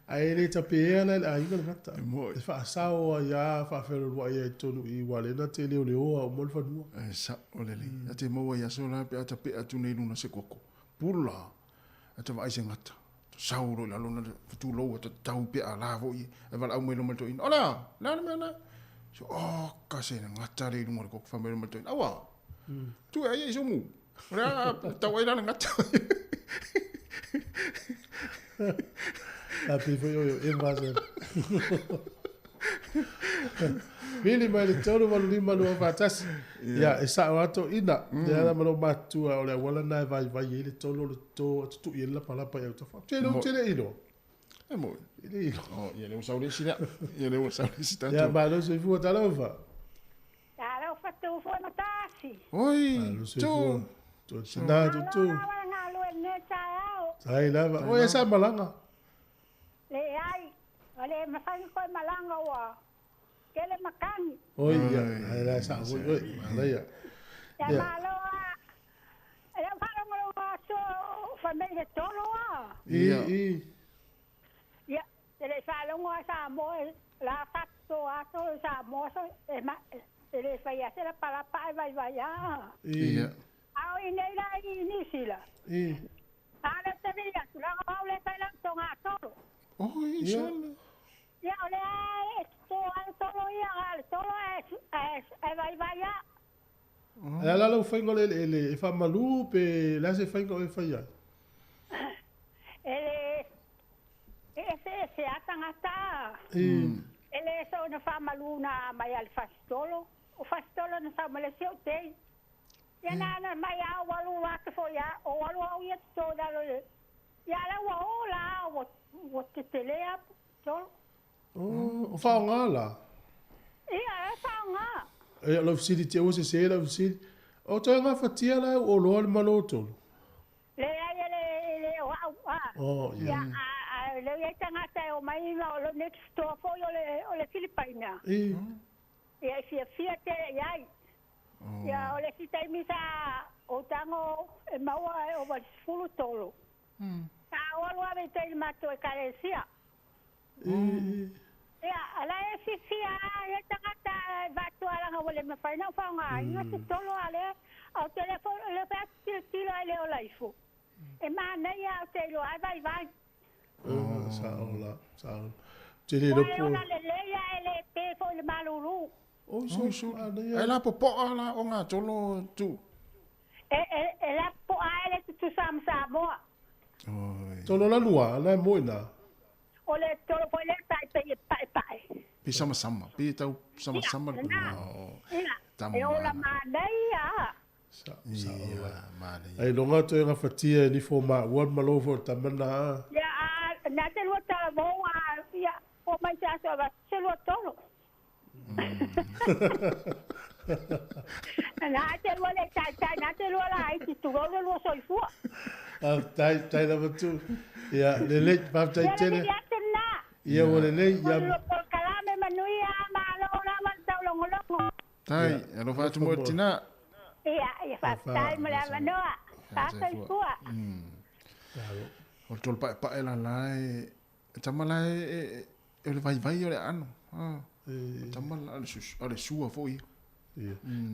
[SPEAKER 5] ai le tapeela ai ngol gata e fa sao ya fa fero wa ye tonu I wale na tele ole o mo fa no
[SPEAKER 1] sa ole le ate mo ya so na pe ata pe atu nei luna se koko pula ata vai se ngata sauro la luna tu lo ata tau pe ala vo I e vala au me lo malto in ola na so ka se ngata le luna ko fa me lo malto in awa tu ai so mu ra tau ai la ngata
[SPEAKER 5] Happy for you, invasion. Really, my little one, lima no vatas. Ya, esa wato ina. Ya na malo matua ole wala na vai ele tolo to tu yela pala pa eu to fa. Tele ilo.
[SPEAKER 1] É mo. Ele ilo. Oh, ele usa o lixo, ele usa o lixo tanto.
[SPEAKER 5] Ya, ba lo se fu ta lova.
[SPEAKER 10] Talo fatu fo na tasi.
[SPEAKER 1] Oi,
[SPEAKER 5] tu. Sinado tu. Sai lava. O esa malanga.
[SPEAKER 10] Le ai. Ole masang ko malanga wa. Kele makangi.
[SPEAKER 5] Oi, ia, ala sa oi, ala ia.
[SPEAKER 10] Ya malo a. Ya falo ngo so família tolo a.
[SPEAKER 5] I.
[SPEAKER 10] Ya, ele falo ngo sa mo la facto a to sa mo so ele fai a ser para pa vai ya.
[SPEAKER 5] Ia.
[SPEAKER 10] Au ine la ni sila. Ala tavia, tu la ole tai la tonga tolo.
[SPEAKER 1] Oh, inshallah.
[SPEAKER 10] Ya ole tolo ya tolo vai ya.
[SPEAKER 5] Ala lo fai ngole ele fa malu pe la se fai ngole fai ya.
[SPEAKER 10] Se atangata. Ele so na fa malu na mai al fastolo. O fastolo na sa malesio te. Ya na mai a walu wa ke fo ya o walu au ya to da lo. Ya la wa ola o te telea to.
[SPEAKER 5] Oh, o fa ngala.
[SPEAKER 10] Ia fa nga.
[SPEAKER 5] E lo fsidi te o se la fsidi. O to nga fatia la o lo maloto.
[SPEAKER 10] Le o au.
[SPEAKER 5] Oh,
[SPEAKER 10] ya. Le ya tangata o mai lo next to fo yo le Filipina. Ya fia te ya. Ya ole si tai misa o tango e maua o va fulu tolo. Ta o lo ave te mato e carecia. Ya ala e si fia e tangata va to ala nga ole me fa na fa nga nga tu tolo ale au telefono le fa tilo ale o laifu. E mana ya te lo vai.
[SPEAKER 5] Saola. Tiri do po.
[SPEAKER 10] Ona le ya ele pe fo le malulu.
[SPEAKER 5] Oh, so.
[SPEAKER 1] Ai la popo ala o ngā tolo tu.
[SPEAKER 10] E la po ale tu Samoa.
[SPEAKER 5] Tolo la lua, la moina.
[SPEAKER 10] Ole tolo po le pai.
[SPEAKER 1] Pi sama. Pi tau sama.
[SPEAKER 10] E ola manai a.
[SPEAKER 5] Saola. Ai longa to nga fatia ni fo ma wan malo fo tamana.
[SPEAKER 10] Ya na te lo ta mo ya o mai ta so va se lo tolo. Na te lo le na te lo la ai tu lo so fu.
[SPEAKER 5] Tai la tu. Ya le pa tai tele. Ya o le ya.
[SPEAKER 10] Kalame manuia ma lo na man tau lo ngolo.
[SPEAKER 1] Tai, alo fa tu mo tina.
[SPEAKER 10] Ya fa tai ma la manoa. Ta sai fu.
[SPEAKER 1] O tol pa ela lai. Tama lai e le vai o le ano. Tama ale sua foi.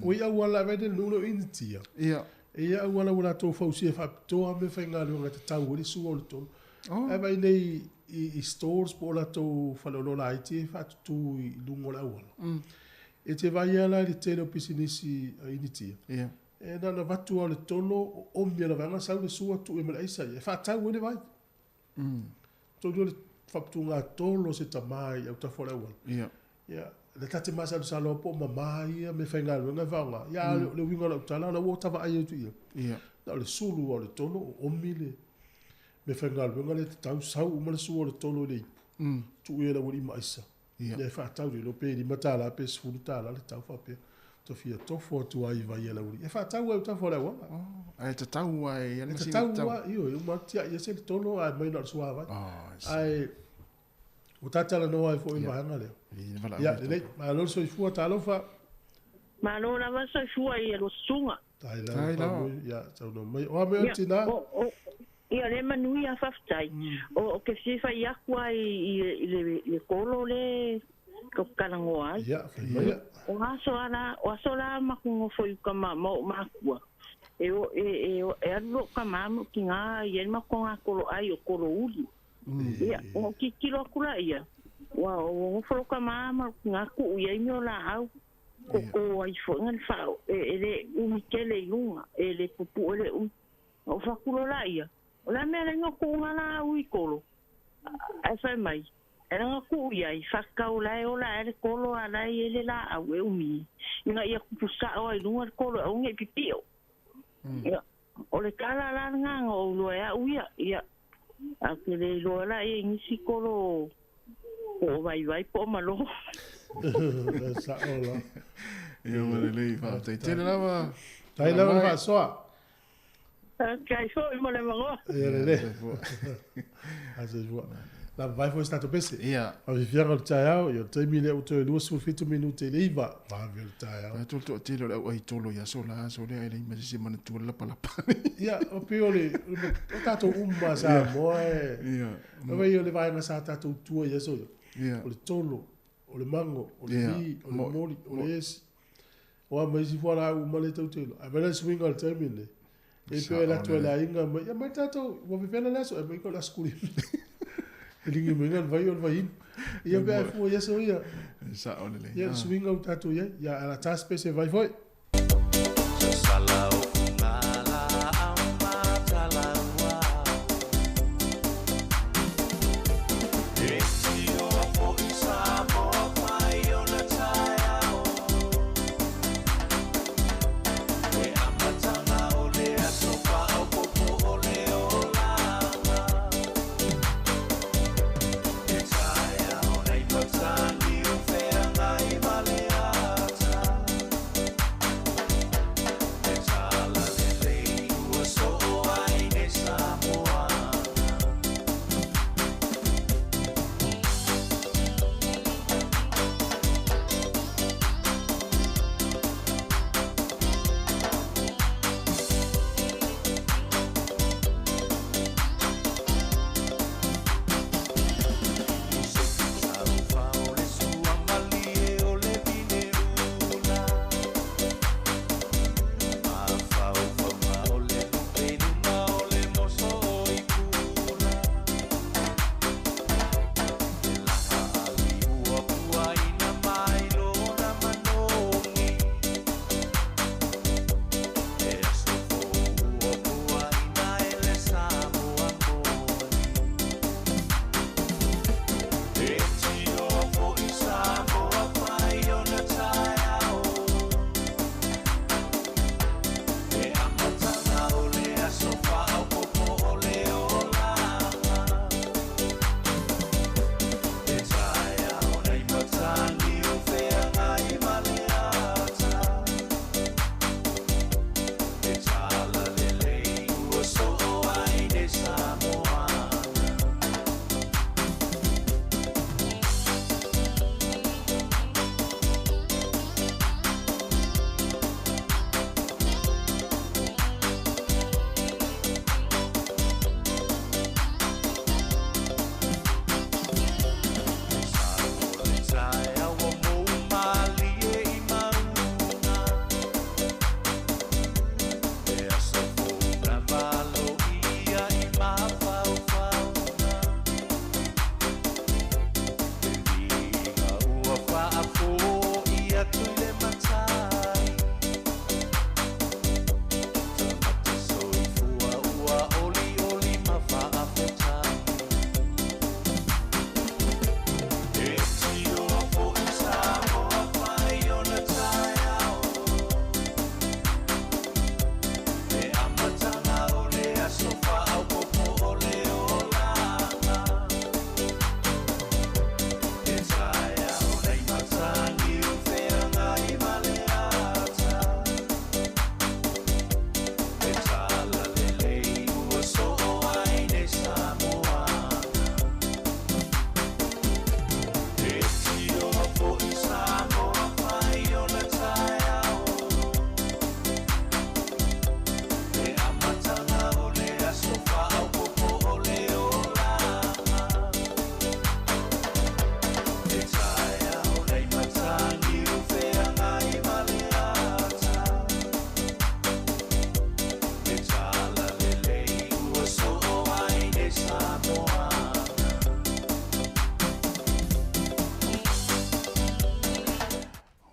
[SPEAKER 5] O ia wala vede nulo intia. Ia wala to fo si fa to me fenga lo ngata tau ri su o to. E vai nei i stores po la to fa lo la iti fa tu i lungo la wala. E te vai ala ri te no pisinisi initia. E na vatu o le tono o me la vanga sa le su tu e me isa. E fa tau ni vai. To do fa tu nga tolo se tamai au ta fora wala. Ya, le tate masa sa lo po mamai me fenga lo nga vanga. Ya le winga lo tala la wota va ai tu ia. Na le sulu o le tono o mile. Me fenga lo nga le tau sau o le sulu o le tono le. Tu ia la wori maisa. Le fa tau le pe di matala pe sulu tala le tau fa pe. To fia to fo tu ai va ia la wori. E fa tau o ta fora wa.
[SPEAKER 1] Ai te tau ai ia
[SPEAKER 5] le tau wa io ma tia ia se tono ai mai na sua va. Ai o tatala no ai fo i va na le. Ya, le ma lo so fu ta lo fa.
[SPEAKER 10] Ma no la va so fu ai lo sunga.
[SPEAKER 5] Tai la. Ya, so no mai o me tina.
[SPEAKER 10] Ia le manuia fa ftai. O ke si fa ia kwa i le kolo le ko kalango ai.
[SPEAKER 5] Ya, ya.
[SPEAKER 10] O aso la ma ko fo ka ma kwa. E alo ka ma ki nga ia ma ko nga kolo ai o kolo uli. Ia, o ki kilo kula ia. Wa o fo ka mama nga ku ia no la au ko ai fo ngal fa ele un kele lunga ele pupu ele o fa kulo la ia o la me nga ku nga la u kolo ai fa mai era nga ku ia i fa ka o la ele kolo ala ele la au e umi nga ia ku pusa o ai lunga kolo o nge pipio ia o le kala la nga o lo ia ia akele lo la e nisi kolo o vai po malo.
[SPEAKER 5] Sa ola.
[SPEAKER 1] Ia wale lei fa tai tele lava.
[SPEAKER 5] Tai lava fa soa.
[SPEAKER 10] Kai so i mo le mango.
[SPEAKER 5] Ia le. Asa jua. La vai foi stato pese.
[SPEAKER 1] Ia.
[SPEAKER 5] A vi fianga o tai au, yo te mile o te lua sul fitu minute le iva. Va vi o tai au.
[SPEAKER 1] Ai tolo te lo ai tolo ya sola so le ai le masi mana tu la pala.
[SPEAKER 5] Ia, o piole, o tato umma sa moe.
[SPEAKER 1] Ia.
[SPEAKER 5] O vai o le vai na sa tato tua ya so.
[SPEAKER 1] Ia.
[SPEAKER 5] O le tolo, o le mango, o le
[SPEAKER 1] Ia.
[SPEAKER 5] mi, o le moli, o le esi. O a mai si fuara u male tau telo. A vela swing al termine. E pe la tua la inga, ya mai tato, wa vi pela la so, e mai ko la skuli. Elingi mengan vai on vai. Ia be fu ia so ia.
[SPEAKER 1] Sa ole le.
[SPEAKER 5] Ia swing out tato ia, ya ala taspe se vai foi.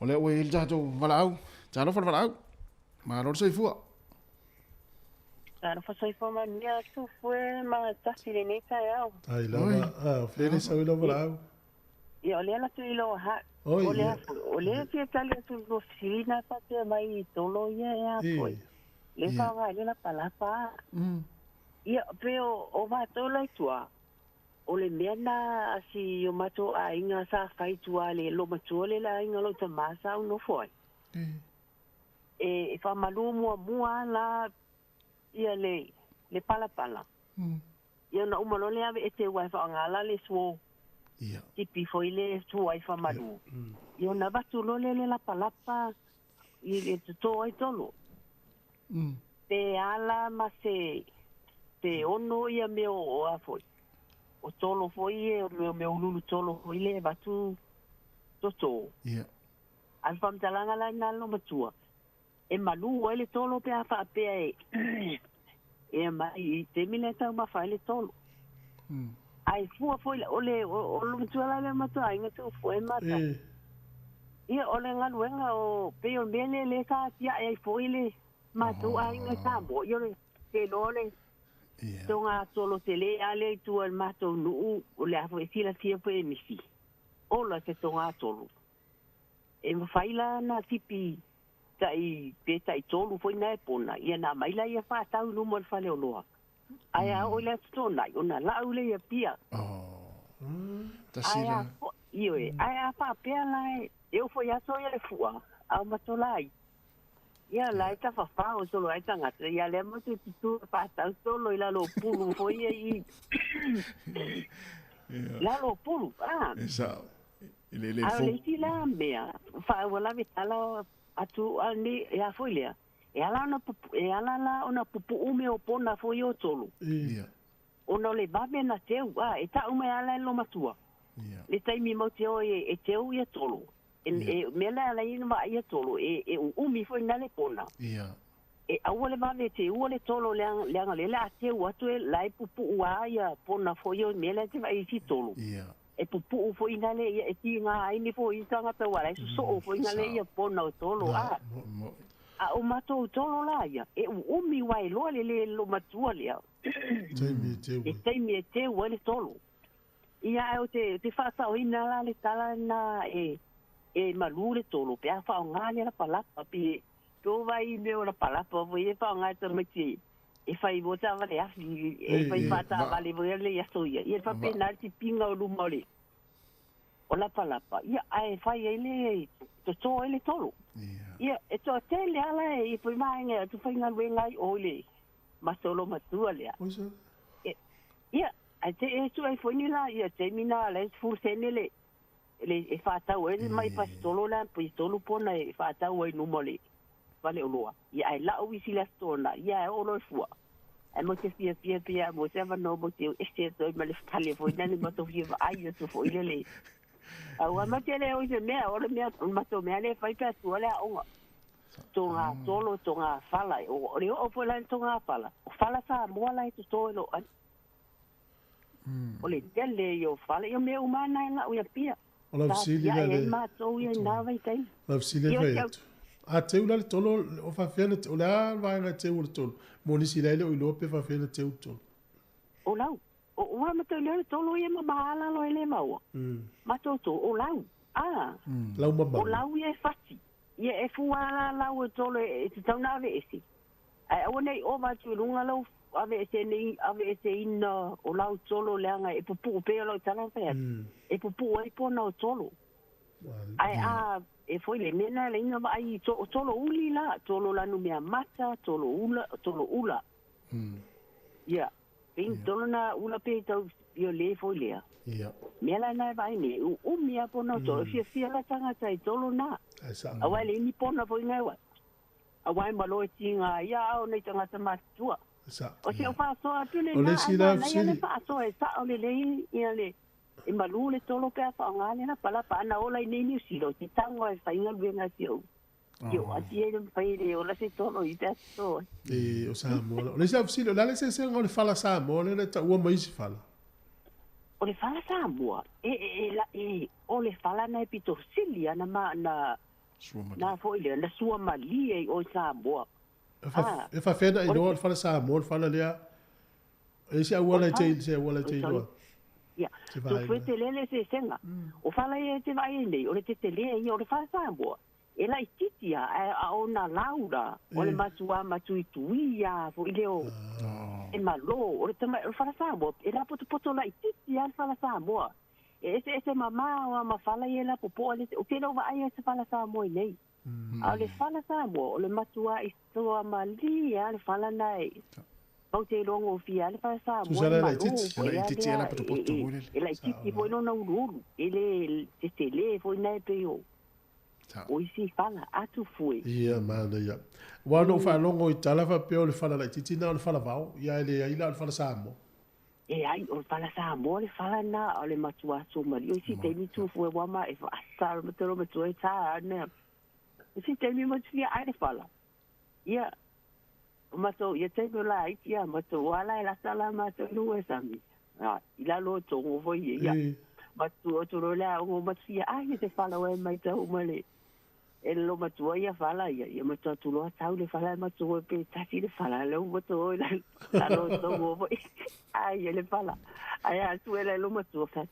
[SPEAKER 1] O le ue il tato valau. Talo fa valau. Ma lor sei fua.
[SPEAKER 10] Taro fa sai fa mania tu fue ma tasi le nei tai au.
[SPEAKER 5] Ai lava, fele sa ilo valau.
[SPEAKER 10] Ia ole la tu ilo ha.
[SPEAKER 5] Oi,
[SPEAKER 10] Ole fi tali tu lo fina pa te mai tolo ia foi. Le fa ga le la palapa. Ia pero o va tolo tua. O le mena si o mato a inga sa fai tua le lo mato le la inga lo te masa no foi. E fa malu mua la ia le pala. Ia na umalole ave e te wai whaangala le svo.
[SPEAKER 1] Ia.
[SPEAKER 10] Tipi foi le suai whamaru. Ia na watu lole le lapa i le tuto ai tolo. Te ala ma te ono ia meo o a foi. O tolo foi e o meo lulu tolo foi le watu toto.
[SPEAKER 1] Ia.
[SPEAKER 10] Alfa mtalanga la nalo matua. E malu ele tolo pe afa pe e mai te mine tau ma fa ele tolo. Ai fua foi ole o lo matua la matua inga tu foi mata. Ia ole ngaluenga o pe o mele le ka tia ai foi le matua inga sambo yo le te lole. Tonga tolo tele ale tu al mato nu o le afo sila fia pe misi. Ola te tonga tolo. E mawhaila na tipi tai tolu foi na epona. Ia na maila ia whātau numo al whale o loa. Aia o le tona, o na lau le ia pia.
[SPEAKER 1] Tasira.
[SPEAKER 10] Ioe, aia whapea lai, eu foi aso ia le fua, au matolai. Ia lai ta whawhao solo ai tangata, ia le motu tutu whātau solo i lalo pulu foi ia i. Lalo pulu,
[SPEAKER 1] Esau.
[SPEAKER 10] A le tila mea, whaawala vitala atu ani e a foi lea. E ala la ona pupu ume o pona foi o tolu. Ona le babe na teu, e ta ume ala lo matua. Le taimi mo teo e teu ia tolu. E mela ala ina ma ia tolu, e umi foi na le pona. E awale babe te uole tolu leanga le la teu atu e lai pupu ua ia pona foi o mela te vai si tolu. E pupu foi na le e tinga ai ni foi tanga pe wala so foi na le ia pona o tolo a o mato tolo la ia e umi wai lo le lo matua le te mi te wale tolo ia o te fa sa o ina la le tala na e malu le tolo pe fa ngani la palapa pi to vai me o la palapa voi fa ngani te meti e fai vota vale afi e fai fata vale vole ya soia e fa penalti pinga o lumole o la palapa ia ai fai ele to ele tolo ia e to tele ala e foi mai nga tu fai ngal wengai ole ma solo matua le ia ai te e tu ai foi ni la ia te mina le fu senele le e fata o ele mai pastolo la pistolo pona e fata o numole vale o loa. Ia ai la o isi la stona. Ia o lo fua. E mo te fia mo te no mo te este to me le fale foi nani mo to fia ai to foi le. Au ma te le o se mea o le mea ma to mea le fai ka tu le o. Tonga tolo tonga fala o le o foi la tonga fala. O fala sa mo la to to lo an. O le tele yo fala yo me umana la o ya pia.
[SPEAKER 5] O la sili le.
[SPEAKER 10] Ma to ia na vai tai.
[SPEAKER 5] La sili vai. A te ula le tolo o fa fena o la vai na te ula tolo. Mo ni sila le o lo pe fa fena te tolo.
[SPEAKER 10] O lau. O wa ma te le tolo ia ma bala lo ele mau. Ma to o lau.
[SPEAKER 5] Lau ma ba.
[SPEAKER 10] O lau ia fati. Ia e fuala lau tolo e te tau na ve esi. Ai o nei o ma tu lunga lau ave ese ina o lau tolo leanga e pupu pe lo tala pe. E pupu ai pona o tolo. Ai e foi le mena le inga ai tolo uli la tolo la no mea mata tolo ula ia pin tolo na ula pe tau io le foi le
[SPEAKER 5] ia
[SPEAKER 10] mela na vai ne u mia pona tolo fia la tanga tai tolo na awai le ni pona foi ngai wa awai malo tinga ia o nei tanga tama tua o se o fa so atu le na le fa so e sa o le ia le e malu le tolo pe fa ngale na pala pa na ola ni ni silo ti tango e fa inga venga tio yo ati e pai le ola se tolo i te so
[SPEAKER 5] o sa mo le sa silo la le se ngole fala sa mo le ta o mai si fala
[SPEAKER 10] o le fala sa mo o le fala na pito silia na ma na foi le na sua mali o sa mo
[SPEAKER 5] e fa fena i no fala sa mo fala le e se wala te do
[SPEAKER 10] ia tu foi te lele se senga o fala e te vai nei o le te le e o le fala sambo e la titia a ona laura o le matu tuia fo ile o e malo o le tama o fala sambo e la poto la titia fala sambo e ese mama o ma fala e la popo o ke no vai se fala sambo nei a le fala sambo o le matua isto malia le fala nai Pau te longo fia le pa sa mo
[SPEAKER 5] Susana
[SPEAKER 10] ma
[SPEAKER 5] la titi.
[SPEAKER 1] La titi ala poto wele.
[SPEAKER 10] La titi foi no na uru. Ele te le foi na pe o. O isi fala atu foi.
[SPEAKER 5] Ia mana ia. Wano fa longo I tala fa peo le fala la titi na le fala vau. Ia ele ila le fala Samoa.
[SPEAKER 10] E ai o fala Samoa le fala na o le matua so mari. O isi te mi tu foi wa ma e fa asar me tero me tu e ta ne. Isi te mi mo tia ai le fala. Ia maso ia te no lai ia maso wala la sala maso no e sami ila lo tongo foi ia maso o toro la o masia ai te fala o mai tau male e lo maso ia fala ia maso tu lo tau le fala maso pe tasi le fala lo maso la lo tongo foi ai le fala ai tu ele lo maso fa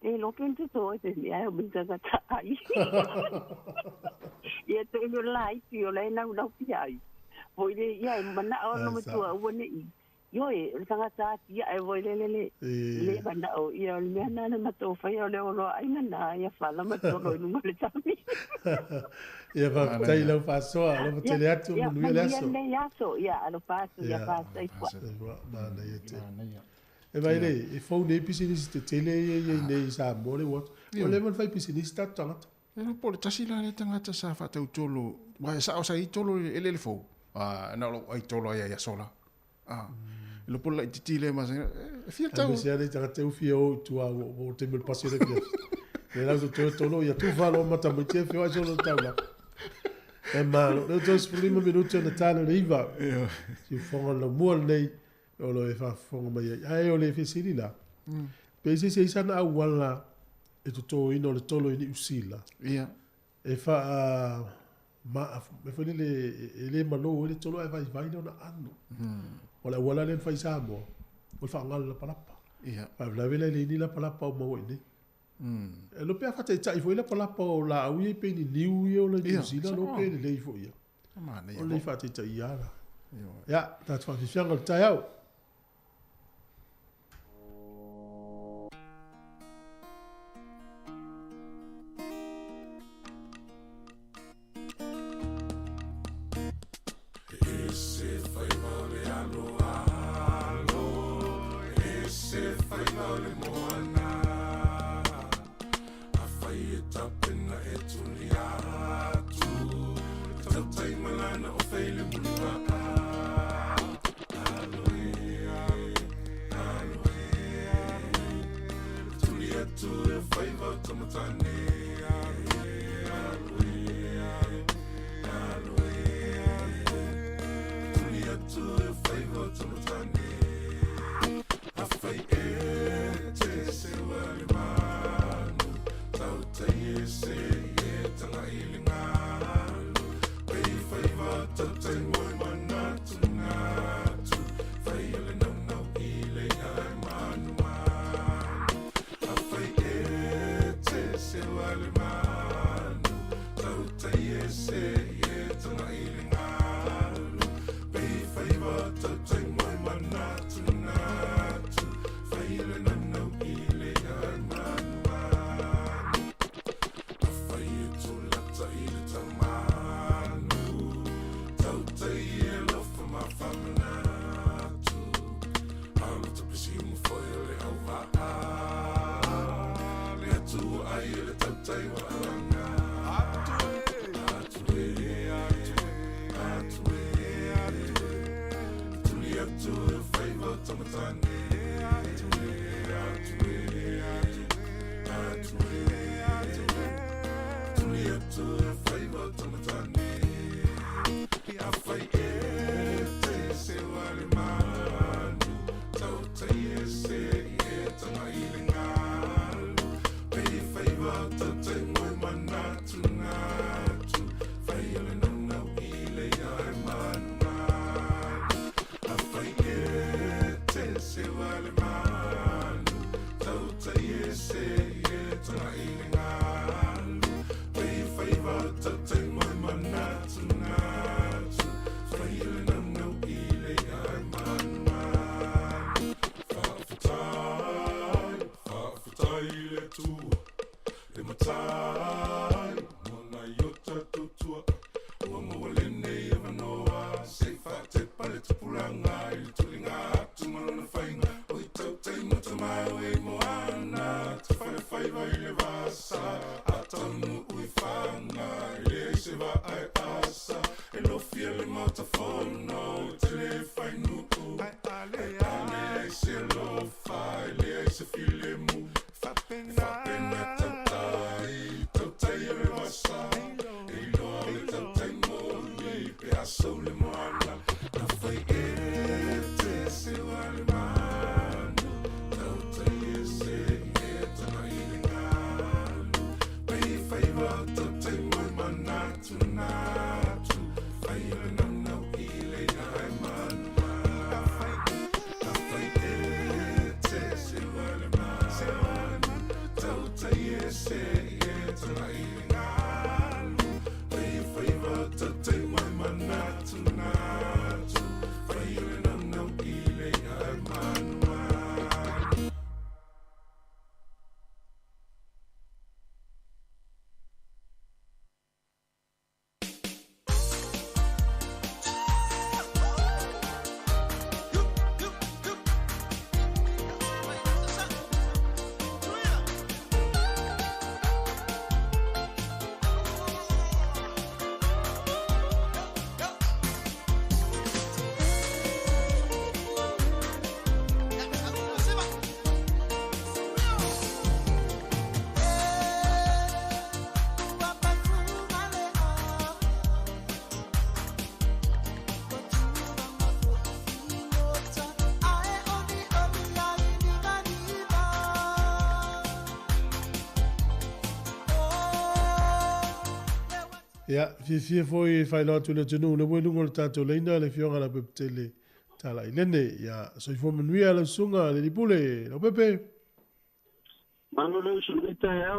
[SPEAKER 10] e lo que tu to te ia o minta ta ai ia te no lai ti o le na ai voi le ia mana o no matua o ne yo e tanga ta ia e voi le mana o ia le na na mato fa ia le o ai na ia fala mato no no le tami
[SPEAKER 5] ia va tai lo paso lo tele atu no le aso
[SPEAKER 10] ia so ia lo paso ia pasa i qua
[SPEAKER 5] mana ia te e vai le e fo ne pisini te tele ia nei sa mo le wat o le man fai pisini sta tanga
[SPEAKER 1] e no pole tasi la le tangata sa fa tau tolo wa sa o sa I tolo ele le fo na lo ai tolo ai sola lo pole titi le mas fia tau
[SPEAKER 5] se ale tanga te fio tu o te mel pasere que le la to tolo ia tu falo mata mo te fio ai solo tau e malo le dos prima minuto na tano le iva si fonga lo mo nei o lo e fa fonga mai ai o le fisili la pe se sana awala e to ino le tolo ini usila
[SPEAKER 1] ia
[SPEAKER 5] e fa ma me foi le malo le tolo e vai no na anno ola wala le fai Samoa o fa ngal la palapa
[SPEAKER 1] ia
[SPEAKER 5] fa la vela le ni la palapa o mo ni e lo pe fa te tai foi la palapa o la ui pe ni liu o la New Zealand lo pe le foi ia
[SPEAKER 1] mana
[SPEAKER 5] o le fa te tai ara ya that's fa fianga tai au
[SPEAKER 11] Pulanga,
[SPEAKER 5] Ya, fia foi fai no tu le tunu le welu ngol tato leina le fionga la peptele tala ilene ya so fo manuia la sunga le dipule lo pepe
[SPEAKER 11] mano le sunita ya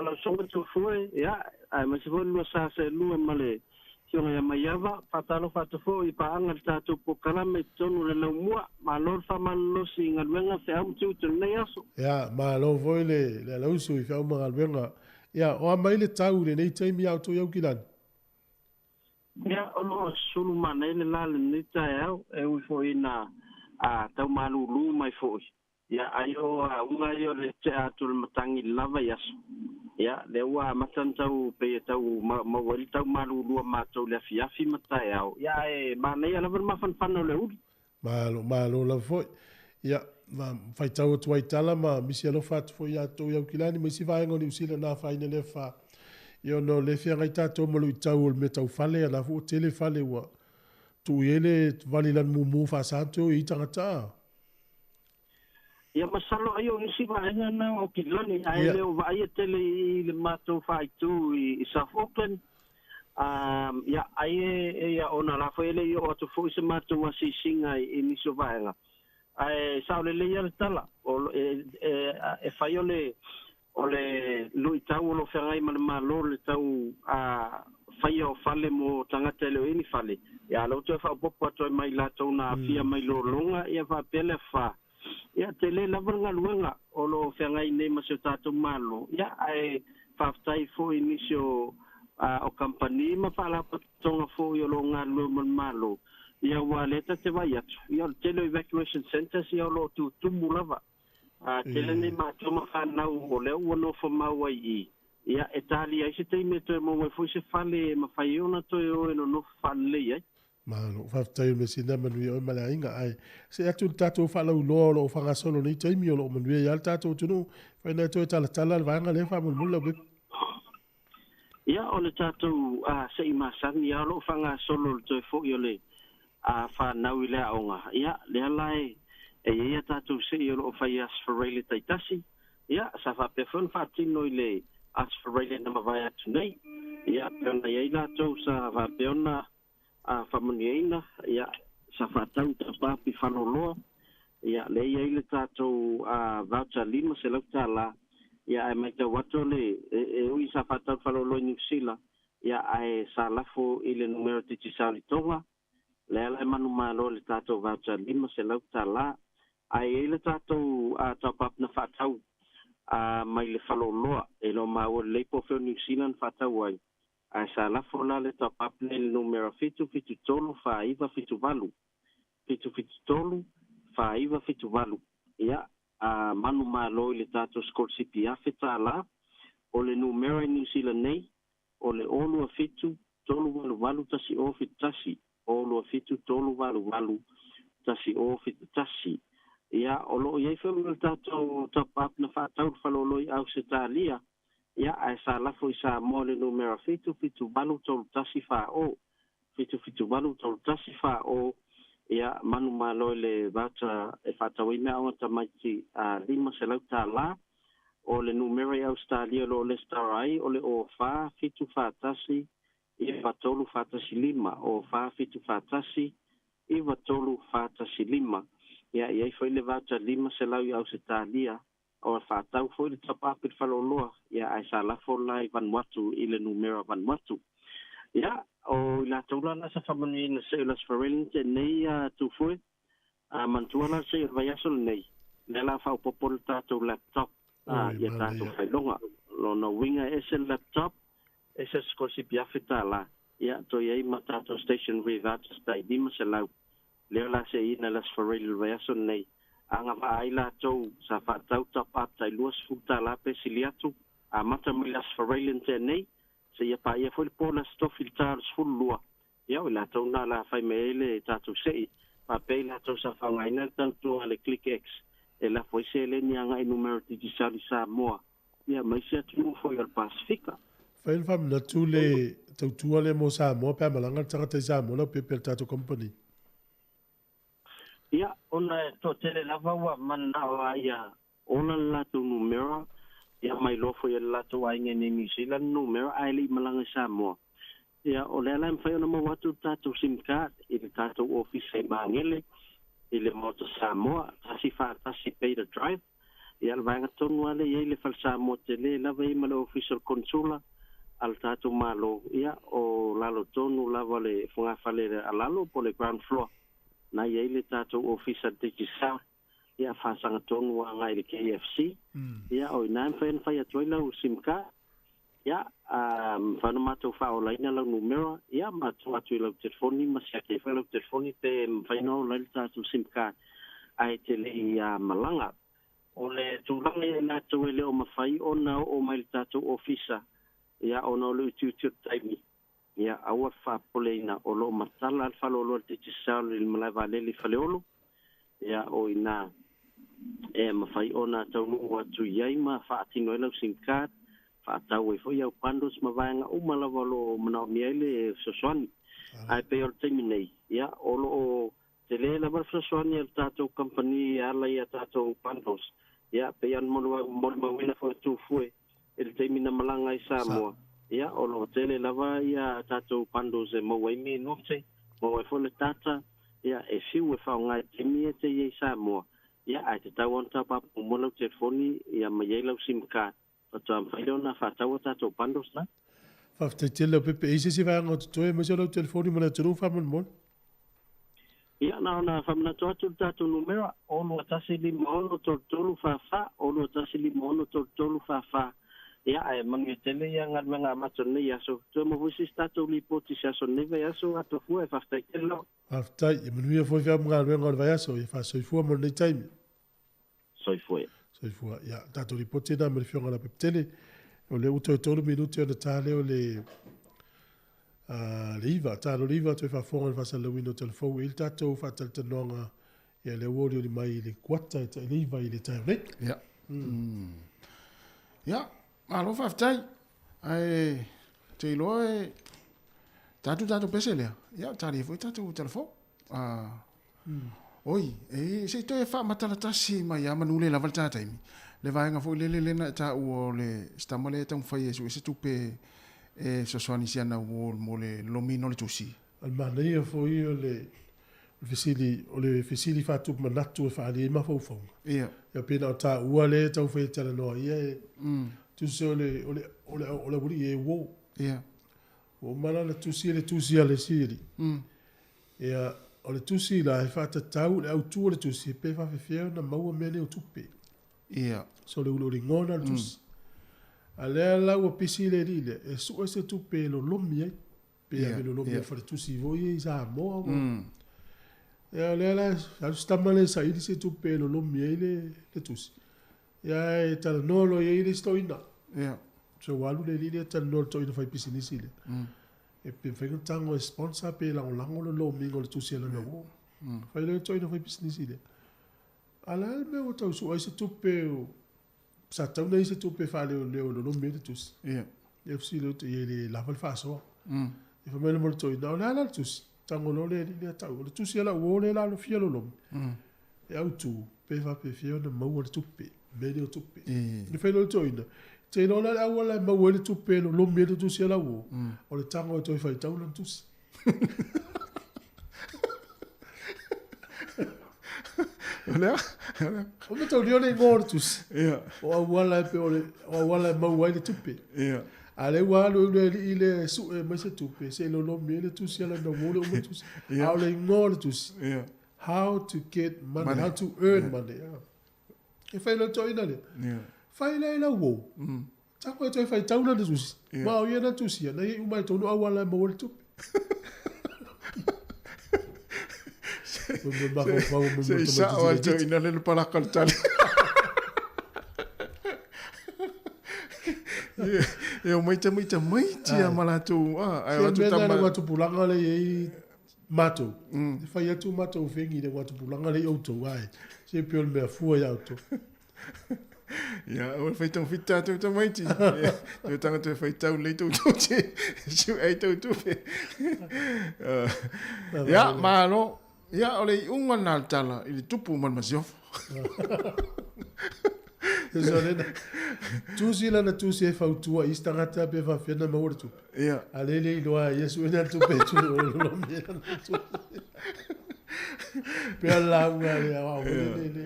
[SPEAKER 11] la sunga tu foi ya ai ma se vo lo sa se lu male fionga ya mayava patalo fatu fo I pa anga tato po kala me tonu le mua ma lor fa man lo singa wenga fe am tu tu ne yaso
[SPEAKER 5] ya ma lo foi le la usu I fa ma albenga ya o mai le tau le nei taimi auto yau kilan
[SPEAKER 11] ya ono sulu manele la le nita ya e u foi na a tau malulu mai foi ya ayo unga yo le teatro matangi lava yaso ya le wa matantau pe tau ma wali tau malulu ma tau le fiafi matai au ya e mana ya lava ma fan le u
[SPEAKER 5] malo la foi ya ma fai tau tu ai tala ma misi alo fat foi ya to yau kilani ma si vai ngoni usila na fai ne le fa yo no le fia ngai tato mo lu tau me tau fale ala fu tele fale wa tu ele vali lan mumu fa santo I tangata
[SPEAKER 11] ya masalo ayo isi va na o kilani ai le va ai tele le mato fa tu I South Auckland ya ai ya ona la foi le yo to foi se mato wa si singa I ni so vaenga ai sa le ya tala o e fa yo le o le lui tau lo ferai ma lo le tau fai o fale mo tangata le ini fale ya lo to fa popo to mai la tau na fia mai lo longa ia fa pele fa ia tele la vanga luanga o lo ferai nei ma se tato malo ya ai fa tai fo inisio o company ma fa la tonga fo yo lo nga lo malo ia wa leta te vai atu ia tele evacuation centers ia lo tu mulava tele nei ma toma na o le o no fo ma I ia Italia se te me to mo foi se fale ma fai ona to o no fale ia
[SPEAKER 5] malo fa tai me sina manu o mala inga ai se atu tato fa lo lo fa nga solo nei tai mi o manu ia tato tu no fa na to tala va nga le fa mo mulla be
[SPEAKER 11] ia o le tato se I masan ia lo fa nga solo to fo yo le fa na wi le onga ia le lai e ia tatou se I o fai asfarele taitasi ia sa fa pefon fa tino ile asfarele na mavai atu nei ia peona ia latou sa fa peona fa maniaina ia sa fa tau tapapi fanoloa ia le ia ile tatou voucher lima se lau tala ia e mai tau ato le e ui sa fa tau falolo New Zealand ia e sa lafo ile numero titi sauritonga le ala manu malo le tatou voucher lima se lau tala ai ele tatou top up na fatau mai le faloloa e lo mau le po fe New Zealand fatau ai ai sa la fola le top up le numero fitu tolu fa iva fitu valu fa iva fitu valu ia manu malo le tatou skol CPF tala o le numero New Zealand nei o le olu fitu tolu valu tasi o fitasi o tolu fitu tolu valu tasi o fitu tasi ia o lo ia fe mo tato top up na fa tau faloloi au se talia ia ai sa la foi sa mo le numero fitu valu tolu tasi fa o fitu valu tolu tasi fa o ia manu malo le vata e fa tau i mea o tamaiti a lima se lau la o le numero Australia lo le starai o le o fa fitu fa tasi i vatolu fa tasi lima o fa fitu fa tasi i vatolu fa tasi lima ia ia foi le vata lima se lau i Australia o fa tau foi le tapa pe faloloa ia ai sa la fo lai Vanuatu i le numero Vanuatu ia o la tola la sa famani na se las forente nei tu foi a mantuala se vai asol nei le la fa popol tato laptop ia tato fai longa lo no winga ese laptop ese scosi piafita la ia to ia matato station without stay dima se lau le la se ina las forel vai asol nei anga vai la to sa fa tau top up tai luas futa la pe siliatu a mata milas forel nei se ia pa ia foi pola sto filtrar fullua ia la to na la fai mele tato sei pa pe la to sa fa ngaina tanto ale click x e la foi se le ni anga i numero digital Samoa ia mai se tu foi al Pacifica
[SPEAKER 5] fai fam na tu le tu le mo Samoa pe malanga tsa te Samoa no pe tato company
[SPEAKER 11] ia ona to tele lava wa mana ia ona la tu numero ia mai lo foi la to ai nge ni New Zealand numero ai li malanga Samoa ia o le la fai ona mo watu tato sim card i tato office mangele i le moto Samoa tasi fa tasi pay the drive ia vanga tonu ale ia le fal Samoa tele lava i malo official consular al tato malo ia o lalo tonu lava le funga fale alalo po le ground floor na ia le tato official digital ia fa sanga tonu anga i le KFC ia o ina fen fa ia toila o simka ia fa no mato fa o laina la numero ia mato atu le telefoni ma sia ke fa le telefoni pe fa no la tato simka ai tele ia malanga o le tulanga na to le o mafai ona o mai tato officer ia ono le tutu taimi ia awa fa polena o lo matala fa lo te tsal il malava le faleolo ia o ina e mafai ona to no tu yai ma fa tino le simkat fa tau e foi au pandos ma vanga o malava lo mna miele sosoni ai pe o taimi nei ia o lo tele la bar sosoni el tato company ala ia tato pandos ia pe an mo wina fo tu foi el taimi na malanga i Samoa ia o lo tele lava ia tato pandos e mo wai mi note mo wai fo le tata ia e fiu e fa ngai timi te i Samoa ia ai te tau on tapa mo lo telefoni ia ma ye lo sim card o tam fa na fa tau tato pandos na
[SPEAKER 5] fa te tele pe ise si va ngot to e mo lo telefoni mo le tru fa mo
[SPEAKER 11] ia na fa na tato numero o lo tasi li mo lo tolu fa o lo tasi li mo lo tolu fa ia e mangi tele ia ngar menga matone ia so to mo visi stato li poti sa so neve ia so ato fu e fafta telo
[SPEAKER 5] afta e MANUIA foi via ngar menga vai so e fa so fu mo nei time
[SPEAKER 11] so fu
[SPEAKER 5] ia tato li poti na me fionga la tele o le uto tolu minuti o tale o le liva talo liva to fa fonga fa sa le window telefone il tato fa tel tenonga ia le wori di mai le quatta te liva ile tale
[SPEAKER 1] ia ia alo faftai ai te loe tato pesele ia tali foi tato telefone oi se to e fa matala tasi mai ya manule la valta taimi le vai nga foi le na ta o le stamole tong fai se tupe e so soani siana o mole lomino le tusi
[SPEAKER 5] al mania foi o le fisili fa tu manatu fa ali ma fo fo
[SPEAKER 1] ia
[SPEAKER 5] ya pena ta ua le tau foi tala no ia tu so le buri e wo
[SPEAKER 1] ia
[SPEAKER 5] o mala le tusi ale siri ia o le tusi la fa ta tau le autu le tusi pe fa fe na maua mele o tupe
[SPEAKER 1] ia
[SPEAKER 5] so le ulo ngona le tusi ale la o pisile rile e su se tupe lo lomi ai pe a lo lomi fa le tusi voi sa mo ia le la sta male sa ili se tupe lo lomi ai le tusi ia e tala nolo ia ili sto ina
[SPEAKER 1] ia
[SPEAKER 5] so walu le rile tala nolo to ina fa pisinisi le e pe whenga tango e sponsor pe lango lo mingo le tusi ala no. Whai leo toi na whai business ile. Ala al me o tau su ai se tupe o sa tau na i se tupe wha leo lo me le tusi. E fsi leo te e le lawal wha soa. E wha mele mo le toi na o le ala le tusi. Tango lo le le tau. Le tusi ala uo le la lo fia lo lomi. E au tu pe wha pe fia na mau le tupe. Mele o tupe. Ni whai leo toi na. Te no la awala ma wele tu pelo lo medo tu sia la wo. O le tango to fai tau na tu.
[SPEAKER 1] Olha.
[SPEAKER 5] O me tau le ngor tu. O awala pe o awala ma wele tu pe. Ale wa lo ile su ma se tu pe se lo medo tu sia la no wo lo tu. Au le ngor tu. How to get money, how to earn money. E fai lo to ina le. Fai la wo. Tako e fai tau na tusi. Ma o ia na tusi. Na i umai tonu awala ma wale tupi.
[SPEAKER 1] Se isa o alto ina le palakal tali. E o maita a malatu. Ai o tu tama.
[SPEAKER 5] Se watu pulanga le e mato. Fai atu mato fengi le watu pulanga le auto ai. Se piol mea fua i auto.
[SPEAKER 1] Ja, o fai tau fita tau tau maiti. Tau tanga tau fai tau lei tau tau te. Siu ei tau tupe. Ja, malo. Ja, o lei unga nal tala. Ili tupu man masiof.
[SPEAKER 5] So lena. Tusi lana tusi e fautua. Istangata pe fa fena maura tupe.
[SPEAKER 1] Ja.
[SPEAKER 5] Alele iloa yesu ena tupe. Tulu lo mena tupe. Pea launga le awa lele.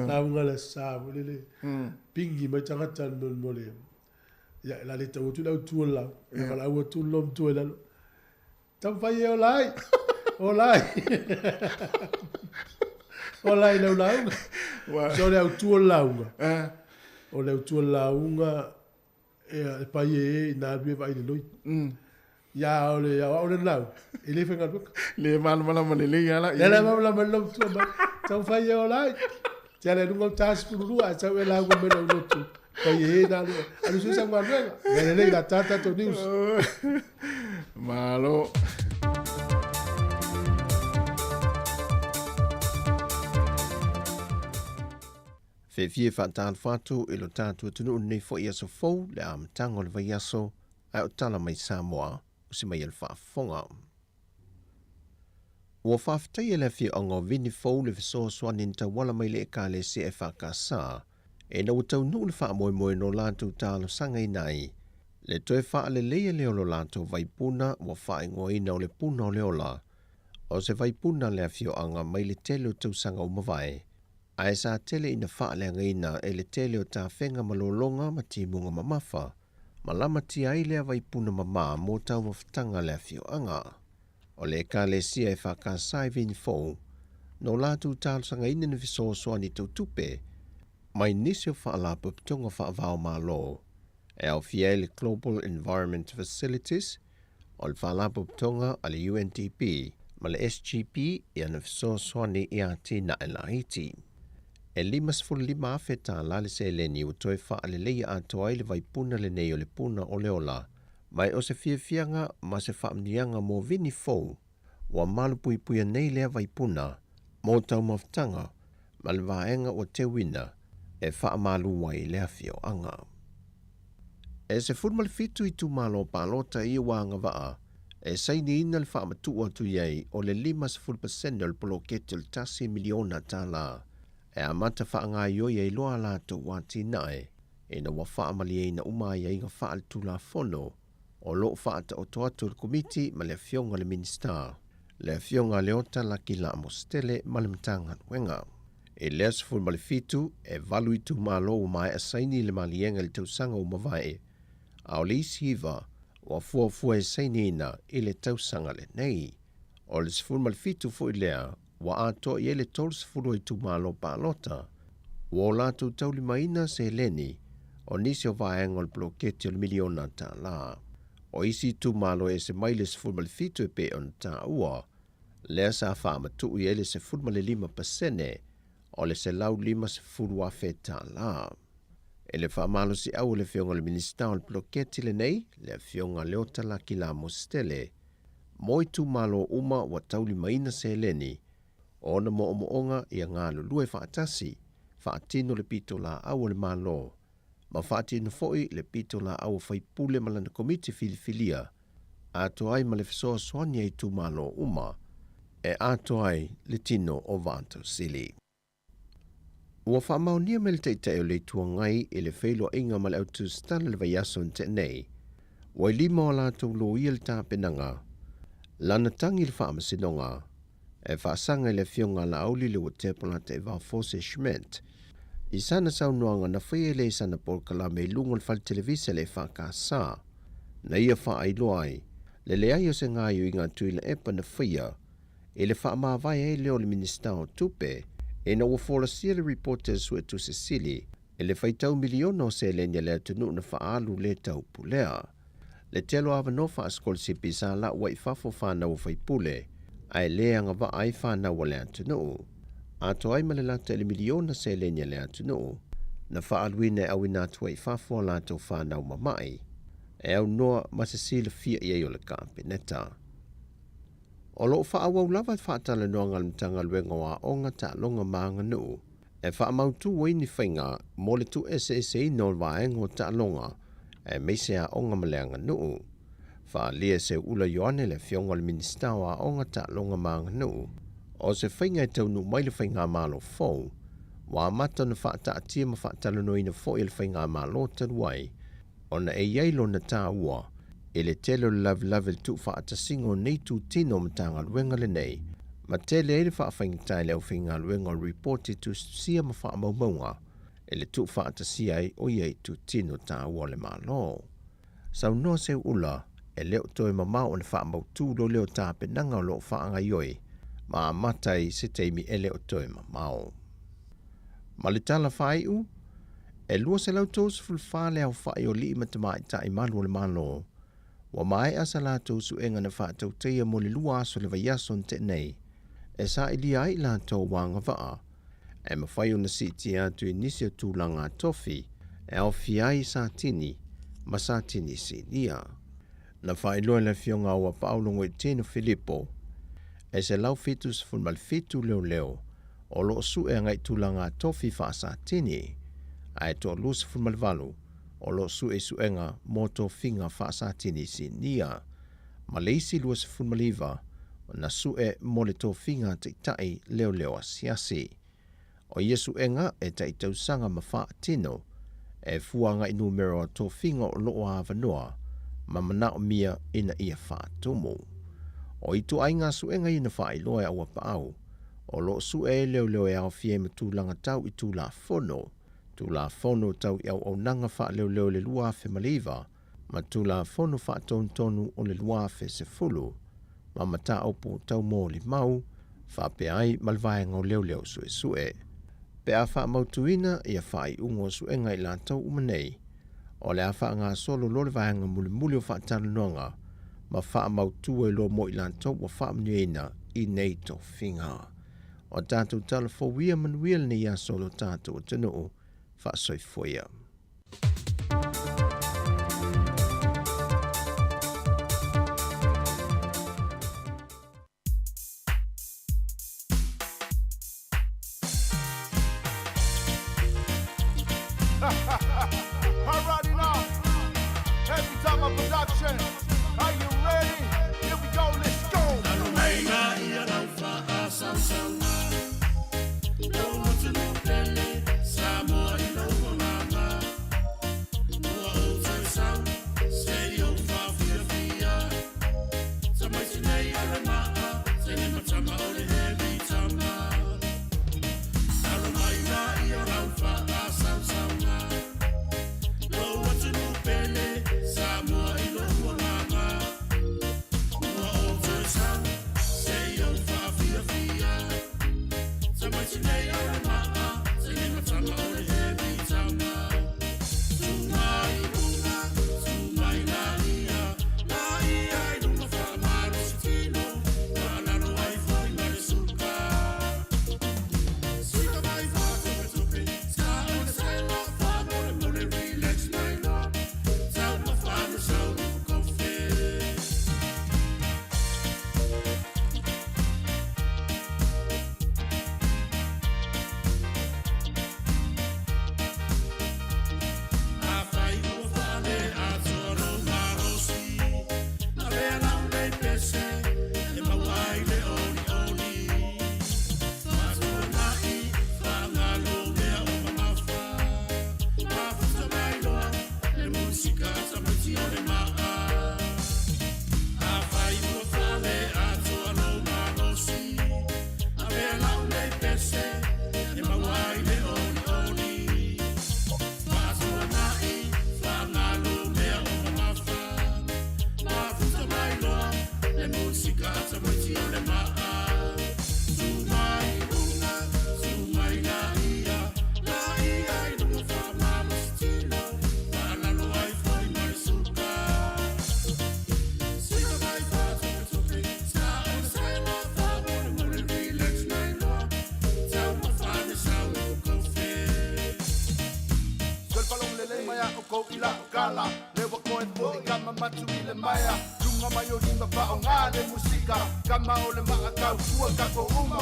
[SPEAKER 5] Launga le sa lele. Pingi mai tangata mo le. Ya la le tau tu lau tu la. Ya la o tu lom tu la. Tam fai o lai. O lai. O lai lau launga. So le tu launga. O le tu launga e pai e na bi vai le loi. Ya ole lau. Ele fenga buk.
[SPEAKER 1] Le mal le ala.
[SPEAKER 5] Le mal lo tu ba. Tau fai o lai. Ya le dungo tas pulu a tau la go me lo tu. Pai e na lo. Alu su sang manuela. Le la tata to news.
[SPEAKER 1] Malo.
[SPEAKER 7] Fie whantaan whātu e lo tātua tunu nei fo i aso fau le am tango le vai aso ai o tala mai Samoa o si mai el whaafonga. Ua whaafitai e le fia ongo vini fau le visoa swanin ta wala mai le eka le CFA ka sa e na utau nuu le wha moe no lātou tālo sanga inai le toe wha le leia leo lo lātou vai puna ua wha ingo ina o le puna o leola o se vai puna le fia anga mai le tele o tau sanga o mawai. Ai sa tele ina wha le ngaina e le tele o tā whenga malolonga ma timunga mamafa, ma lama ti ai lea vai puna mama mō tau mawhitanga lea fio anga. O le ka le sia e whaka sai vini fōu, no lātu tālu sanga ina ni viso soani tau tupe, mai nisi o wha la puptonga wha vao mā lo, e au fia le Global Environment Facilities, o le wha la puptonga a le UNDP, ma le SGP i ana viso soani i a tina e la Haiti. E limas fulu lima afeta la le se leni u toi wha ale leia ato ai le vai puna le nei o le puna o le ola. Mai o se fiafianga ma se wha amnianga mō vini fōu, wa malu pui puia nei lea vai puna, mō tau mawhtanga, ma le vaenga o te wina, e wha amalu wai lea fio anga. E se furmal fitu i tu malo palota i wanga waa, e saini ina le wha amatua tu iei o le limas fulu pasene o le polokete le tasi miliona tā la. E amata wha ngā ioi e loa lātou wāti nae, e na wa wha amali e na umai e inga wha al tula whono, o lo wha ata o toatu le komiti ma le fionga le minister, le fionga le ota laki la amostele ma le mtangan wenga. E lea sifur ma le fitu, e valu i tu malo o mai asaini le malienga le tausanga o mawai, a o le isi hiva, o fua e saini ina i le tausanga le nei. O le sifur ma le fitu fu i lea, wa ato i ele tols furu i tu malo palota, wa latu tauli maina se leni, o nisi o vaenga le bloketi o le miliona ta la. O isi tu malo e se mailes fulmale fitu e pe on ta ua, lea sa whaama tu i ele se fulmale 5%, o le se lau 5 se furu a fe ta la. E le whaamalo si au le whionga le minista o le ploketi le nei, le whionga leo talaki la mostele. Moi tu malo uma wa tauli maina se leni, o na mo omoonga i a ngā lulue whaatasi, whaatino le pito la au le malo. Ma whaatino foi le pito la au whaipule malana komiti filifilia, ato ai ma le fisoa soania i tu malo uma, e ato ai le tino o vanto sili. Ua whaamaunia me le teitei o le tuangai e le whailo inga ma le autu stana le vaiaso n te nei, wai lima o lātou lo ia le tāpenanga, lana tangi le whaamasinonga, e whaasanga le whionga la auli le watepola te eva fose shment, i sana saunoanga na whaia le sana polkala me lunga le whali televisa le whakasa, na ia whaailoa ai, le ai o se ngāio i ngā tui le epa na whaia, e le whaamawai e leo le minista o tupe, e na wafola sia le reporters sue tu se sili, e le whaitau miliona o se lenia le atunu na whaalu le tau pulea. Le telo awanofa a skol si pisa la wai fafo whanau whaipule, ai leanga wa ai whanau le atunu. Ato ai malelata le miliona se lenia le atunu, na whaaluine au inatu wai fafo la tau whanau mamai, e au noa masasila fia i eio le kāpeneta. O loo whaawau lava whaatala noa ngalimtanga luenga wa onga ta longa maanga nuu, e whaamautu wai ni whainga mo le tu SSA no vaengo ta longa, e meisea onga maleanga nuu. Whaalia se ula yoane le whionga le minista wa onga ta longa maanga nuu, o se whainga e tau nu mai le whainga malo fau, wa mata na whaata atia ma whaatala no ina fo il whainga malo taruai, o na e yeilo na tā ua, e le telo le lave tu whaata singo nei tu tino matanga luenga le nei, ma tele e le whaawhaingitai leo whainga luenga reporti tu sia ma whaamaumaunga, e le tu whaata siai o iei tu tino tā ua le malo. Sau noa se ula, e leo toi mamau o le whaamautu lo leo tāpe nanga o loo whaanga ioi, ma matai se teimi e leo toi mamau. Ma le tala whaiu, e lua se lau tōs fulwhale au whai o li matamai ta i malu o le malo, wa mai asa la tōsu enga na whaatau teia mo le lua aso le vaiaso te nei, e sa ili ai la tō wanga waa, e mawhai o na siti atu i nisi o tūlanga tofi, e au fiai sa tini, ma sa tini si nia. Na whai loa le whionga ua paulongo i tēnu Filipo, e se lau fitu sa fulmal fitu leo leo, o loo su e ngai tūlanga tofi wha sa tini, ai tō lusa fulmal valu, o lo su e suenga moto finga whaasatini si nia. Ma leisi lua se funmaliva, na su e mole tō finga te tai leo leo asiasi. O Yesu enga e tai tausanga ma whaatino, e fuanga i numero tō finga o loo awanoa, ma mana o mia ina ia whaatomo. O itu ai ngā suenga ina whaailoa awa paau, o lo su e leo leo e au fie ma tūlanga tau i tūla fono, tula fono tau iau au nanga wha leo leo le luafe maliva, ma tula fono wha tonu o le luafe se fulu, ma mata opo tau mō li mau, wha pe ai malvai ngau leo leo sue sue. Pe a wha mautuina ia wha i ungo sue ngai la tau umanei, o le a wha ngā solo lole vaenga muli muli o wha tala noanga, ma wha mautu e lo mo i la tau wa wha mnuena i nei to finga. O tātou tala fōwia manuia ni ia solo tātou o tenu fa soy foia.
[SPEAKER 12] Alrighty now, every time a production, are you ready? Here we go, let's go. Samoa, ala le wa koe po I kama matu I le maia lunga mai o lima pa o ngā le musika kama o le maa kau kua kako uma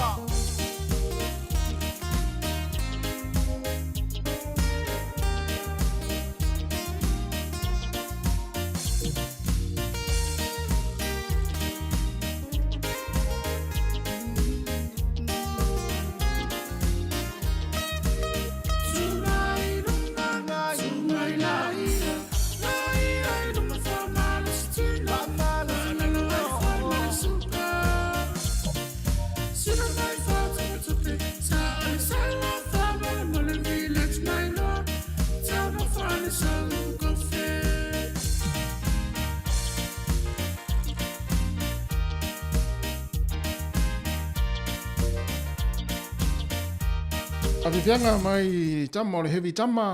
[SPEAKER 1] Awhiwhianga mai tama o le heavy tama,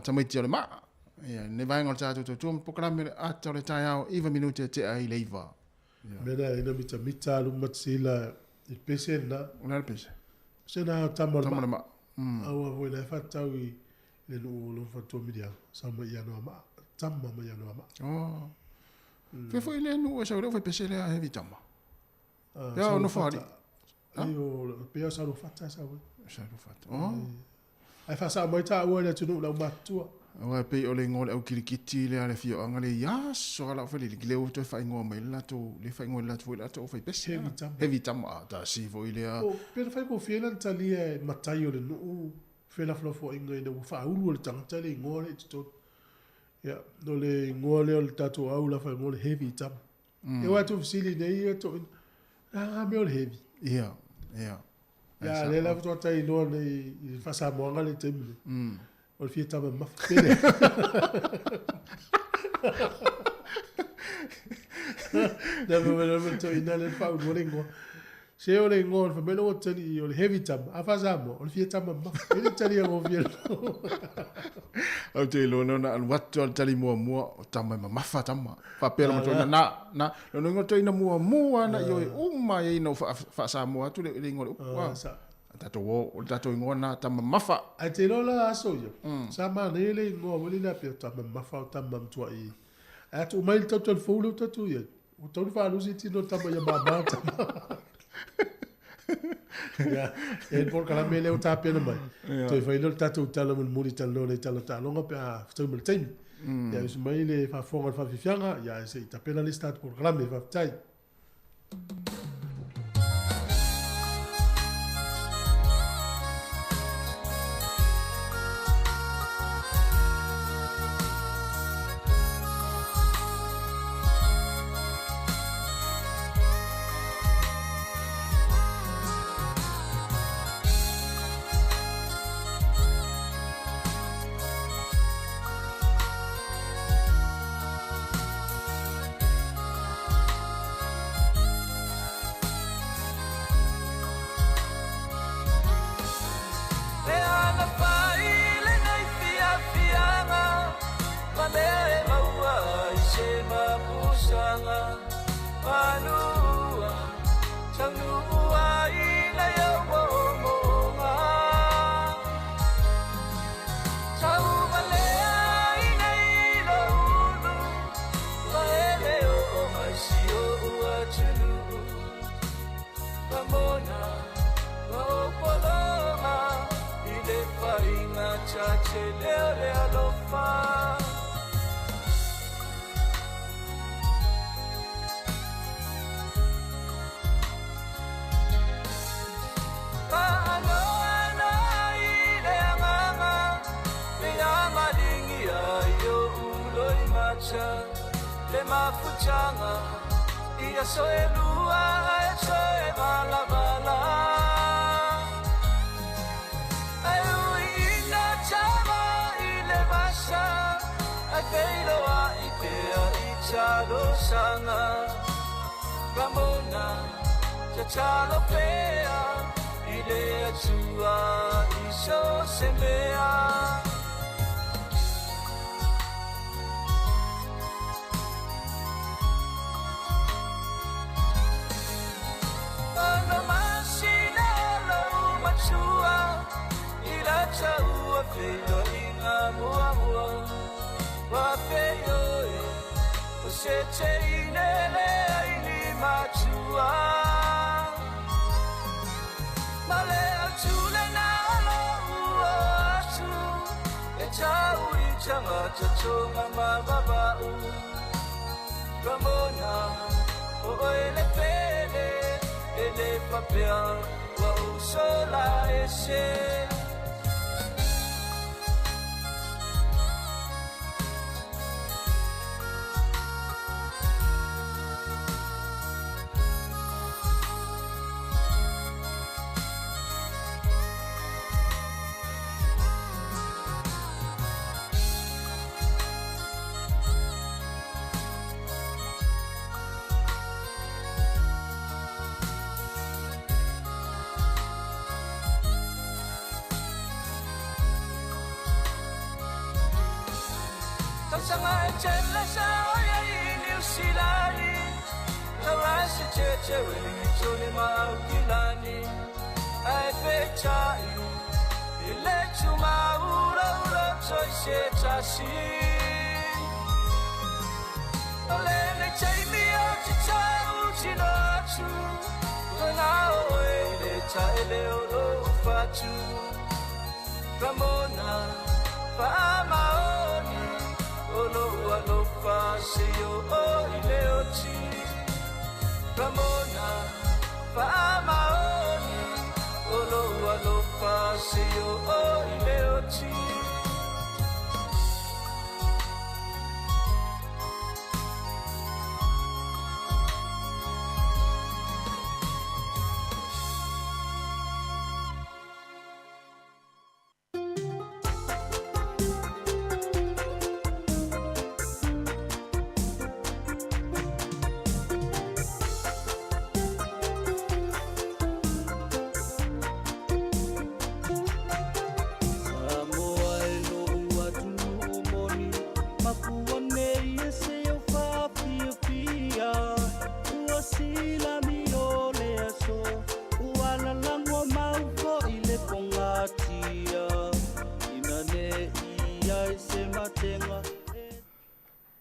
[SPEAKER 1] tamaiti o le maa. Ne vai ngol tātou tō tuam pokarame ata o le tai au, iwa minute te ai leiva.
[SPEAKER 5] Mena ina mita lumatsila I pese na.
[SPEAKER 1] Una le pese.
[SPEAKER 5] Se na tama o le
[SPEAKER 1] maa.
[SPEAKER 5] Awa voi le whatau I le lo whatua miria. Sama I anu ama. Tama ma I anu ama.
[SPEAKER 1] Oh. Fefo I le anu o sa ure pese le heavy tama. Pea o no whari.
[SPEAKER 5] Pea sa no whata sa ue.
[SPEAKER 1] Saru fata. Oh.
[SPEAKER 5] Ai fa sa mai ta ua le tunu la matua.
[SPEAKER 1] Wa pe o le ngol au kirikiti le ale fio anga le ya so ala fa le le o to fa ngo mai la to le fa ngo la to la to fa pese. Heavy tama ta si vo ile a.
[SPEAKER 5] O pe fa ko fiela tali e matai o le no fe la flofo inga ina fa ulu le tanga tali ngole to. Ya, no le ngole o le tato au la fa ngole heavy tama. E wa to sili nei to. Ah, me o heavy.
[SPEAKER 1] Yeah, yeah.
[SPEAKER 5] Ya le la foto tai no le fa sa mo ngale temile. O fie tama mafele. Deve me to ina le fa o lengo. Se o lengo fa me lo tani o heavy tama. A fa sa mo o fie tama mafele tani o viel.
[SPEAKER 1] Au te lo no na wat o tali mo tama mafa tama. Fa pelo mo na no ngoto ina mo na yo uma ye no fa sa mo tu le ngo wa sa tato o tato ngona tama mafa
[SPEAKER 5] a te lo la aso yo sa ma ne le ngo mo le na pe tama mafa tama mtua I a tu mai to FOLAU to ye o to fa lu si ti no tama ya baba ya e por kala mele o ta pe na mai to fa ilo tato tala mo muri talo le talo talo nga pe a sto mo tem ya is mai le fa fonga fa fianga ya se ta pe na le start por kala me fa tai
[SPEAKER 6] MANUIA Chanua ina ya womonga Chau malea ina ilo ulu Laele o masio uachulu Ramona Waopoloma Ile fainga chache leo le alofa Le mafuchanga Ia soe lua e soe bala bala Ai ina chama ile basa Ai peilo a ipea I chalo sanga Ramona Chachalo pea Ile atua Iso semea Ila chaua feo inga mua mua
[SPEAKER 13] Wapeyoi, Osete inele aini machua. Male atule na alo uasu, Echau ichanga chachonga mababau. Ramona, ele pele, ele papel, wa usola eshe. Sanga chela sa oya New Zealand, Tawasi cheche wini choni maukilani. Ai pechai, ile chuma ura choi se chasi. Ole ne chai mi au chichau chinochu, Wana oe le chai le olo fachu. Ramona, Famaoni. Olo alo paseo o ileoti Ramona Famaoni Olo alo paseo o ileoti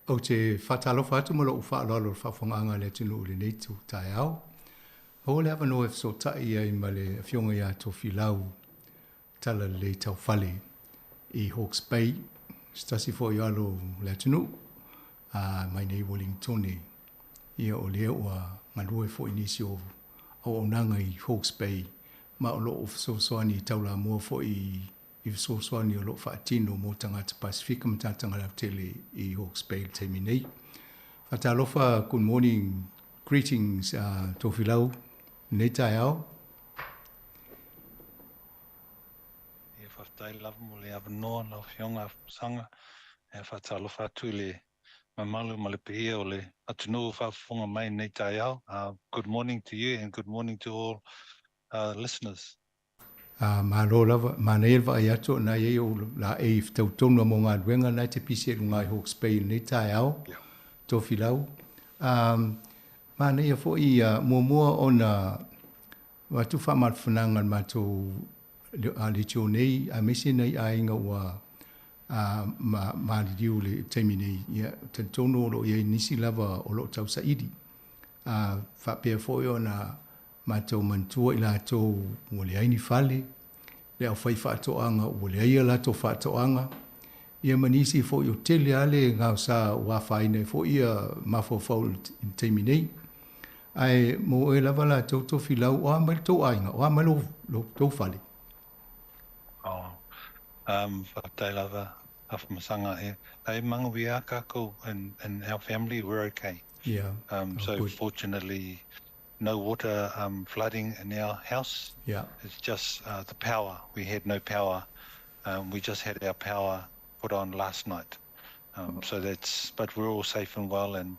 [SPEAKER 14] O te whatalo whatu molo u whaalo alo whawhonganga le tunu ule nei tu tai au. Ho le hawa no e so tai ai ma le fionga ia to FOLAU tala le tau whale i Hawke's Bay. Stasi fo i alo le tunu mai nei Wellington ia o lea ua ngalue fo inisi o onanga i Hawke's Bay ma o lo o so soani taula mua fo i so soani o lo whaatino mo tangata Pacifica ma tātanga lau tele i Hawke's Bay te minei. Whatalofa, good morning, greetings to FOLAU, nei tai au.
[SPEAKER 15] E whaftai lava mo le avanoa lau fionga sanga e whatalofa atu le mamalu ma le pihia o le atunu whafonga mai nei tai au. Good morning to you and good morning to all listeners.
[SPEAKER 14] Malo lava, mana elva ai ato na e o la e tautonu mo ngā ruenga nai te pisi e lunga i Hawke's Bay nei tai au, to FOLAU. Mana ia fo i mua ona watu whamat whanangan mato le tio nei, a mesi nei a inga ua ma li diu le teimi nei, ia tautonu o lo i nisi lava o lo tau saidi. Whapea fo i ona matou mantua i latou ua leai ni fale le au fai faatoʻaga ua leai a latou faatoʻaga ia manisi foʻi o tele a le gaosa ua faina foʻi ia mafaufau i taimi nei ae mo e lava latou tofilau o a mai le tou aiga o a mai lo tou fale
[SPEAKER 15] Whaptai lava awhamasanga e. Ai mangawia kako and our family were okay.
[SPEAKER 14] Yeah.
[SPEAKER 15] So
[SPEAKER 14] good.
[SPEAKER 15] fortunately, no water flooding in our house.
[SPEAKER 14] Yeah.
[SPEAKER 15] It's just the power. We had no power. We just had our power put on last night. So that's, but we're all safe and well and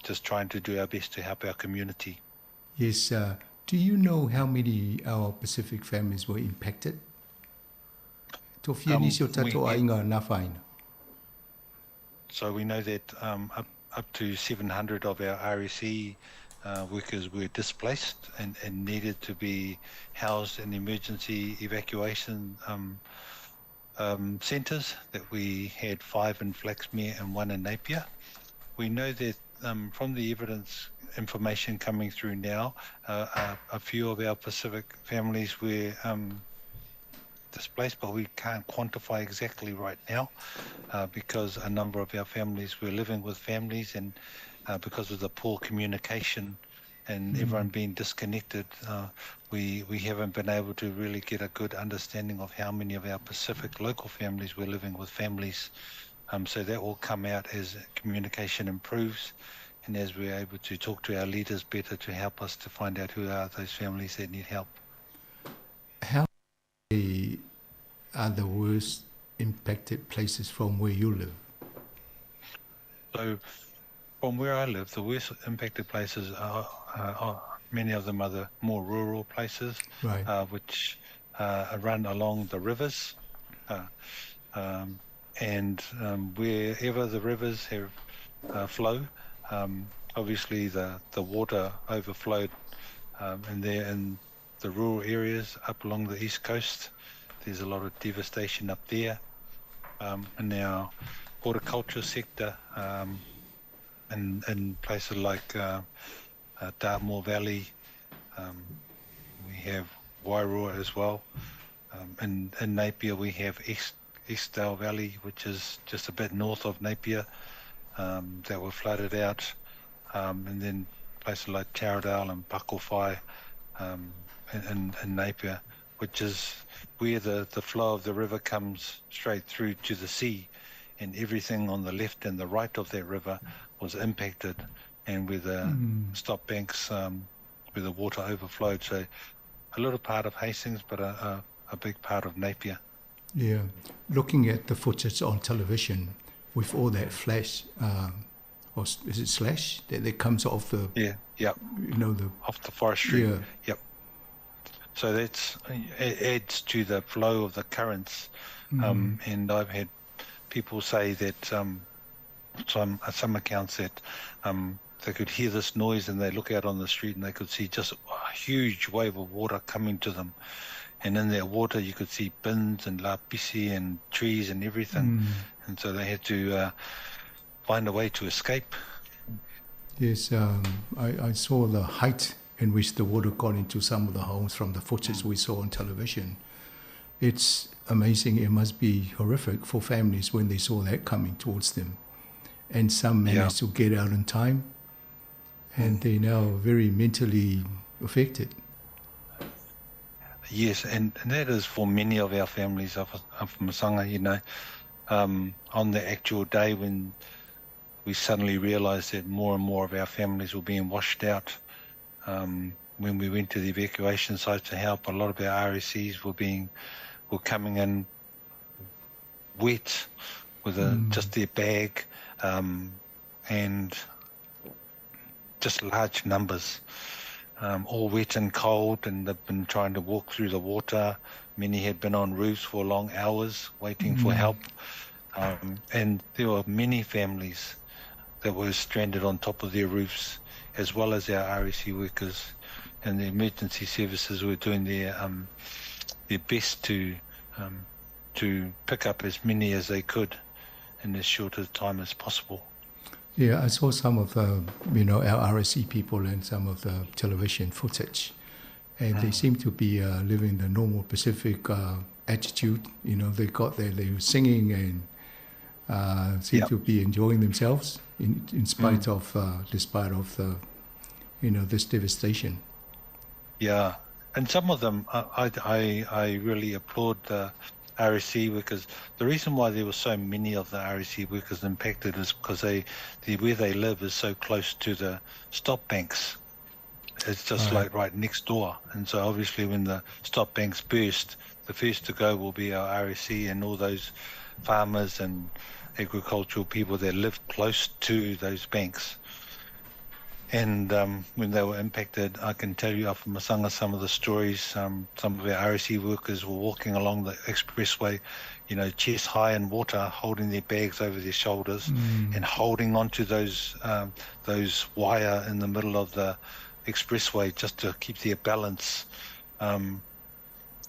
[SPEAKER 15] just trying to do our best to help our community.
[SPEAKER 14] Yes. Do you know how many our Pacific families were impacted?
[SPEAKER 15] So we know that up to 700 of our RSE workers were displaced and needed to be housed in emergency evacuation centres, that we had 5 in Flaxmere and 1 in Napier. We know that from the evidence information coming through now, a few of our Pacific families were displaced, but we can't quantify exactly right now because a number of our families were living with families, and because of the poor communication and everyone being disconnected, we haven't been able to really get a good understanding of how many of our Pacific local families were living with families. So that will come out as communication improves and as we're able to talk to our leaders better to help us to find out who are those families that need help.
[SPEAKER 14] How are the worst impacted places from where you live?
[SPEAKER 15] So from where I live, the worst impacted places are many of them are the more rural places,
[SPEAKER 14] right.
[SPEAKER 15] Which run along the rivers. And wherever the rivers have flow, obviously the water overflowed, and there in the rural areas up along the east coast, there's a lot of devastation up there. In our horticulture sector, in places like Dartmoor Valley, we have Wairua as well. In Napier we have Eastdale Valley, which is just a bit north of Napier, that were flooded out, and then places like Taradale and Pakowhai in Napier, which is where the flow of the river comes straight through to the sea, and everything on the left and the right of that river was impacted, and where the stop banks, where the water overflowed. So a little part of Hastings, but a big part of Napier.
[SPEAKER 14] Yeah, looking at the footage on television with all that flash, or is it slash that comes off the
[SPEAKER 15] off the forestry.
[SPEAKER 14] Yeah.
[SPEAKER 15] Yep. So it adds to the flow of the currents, and I've had people say that some accounts that they could hear this noise and they look out on the street and they could see just a huge wave of water coming to them. And in that water, you could see bins and lapisi and trees and everything. And so they had to find a way to escape.
[SPEAKER 14] Yes, I saw the height in which the water got into some of the homes from the footage we saw on television. It's amazing. It must be horrific for families when they saw that coming towards them. And some managed to get out in time, and they're now very mentally affected.
[SPEAKER 15] Yes, and that is for many of our families of Masanga, you know. On the actual day when we suddenly realised that more and more of our families were being washed out, when we went to the evacuation sites to help, a lot of our RSCs were coming in wet with just their bag, and just large numbers. All wet and cold, and they've been trying to walk through the water. Many had been on roofs for long hours waiting for help. And there were many families that were stranded on top of their roofs, as well as our RSC workers and the emergency services were doing their best to pick up as many as they could in as short a time as possible.
[SPEAKER 14] Yeah, I saw some of the, our RSC people and some of the television footage, and they seem to be living the normal Pacific attitude. They got there, they were singing and seem to be enjoying themselves in spite of, despite of the, this devastation.
[SPEAKER 15] Yeah, and some of them, I really applaud the RSC workers. The reason why there were so many of the RSC workers impacted is because where they live is so close to the stop banks. It's just like right next door. And so obviously when the stop banks burst, the first to go will be our RSC and all those farmers and agricultural people that live close to those banks. And when they were impacted, I can tell you up from Masanga some of the stories. Some of our RSC workers were walking along the expressway, chest high in water, holding their bags over their shoulders and holding onto those wire in the middle of the expressway just to keep their balance.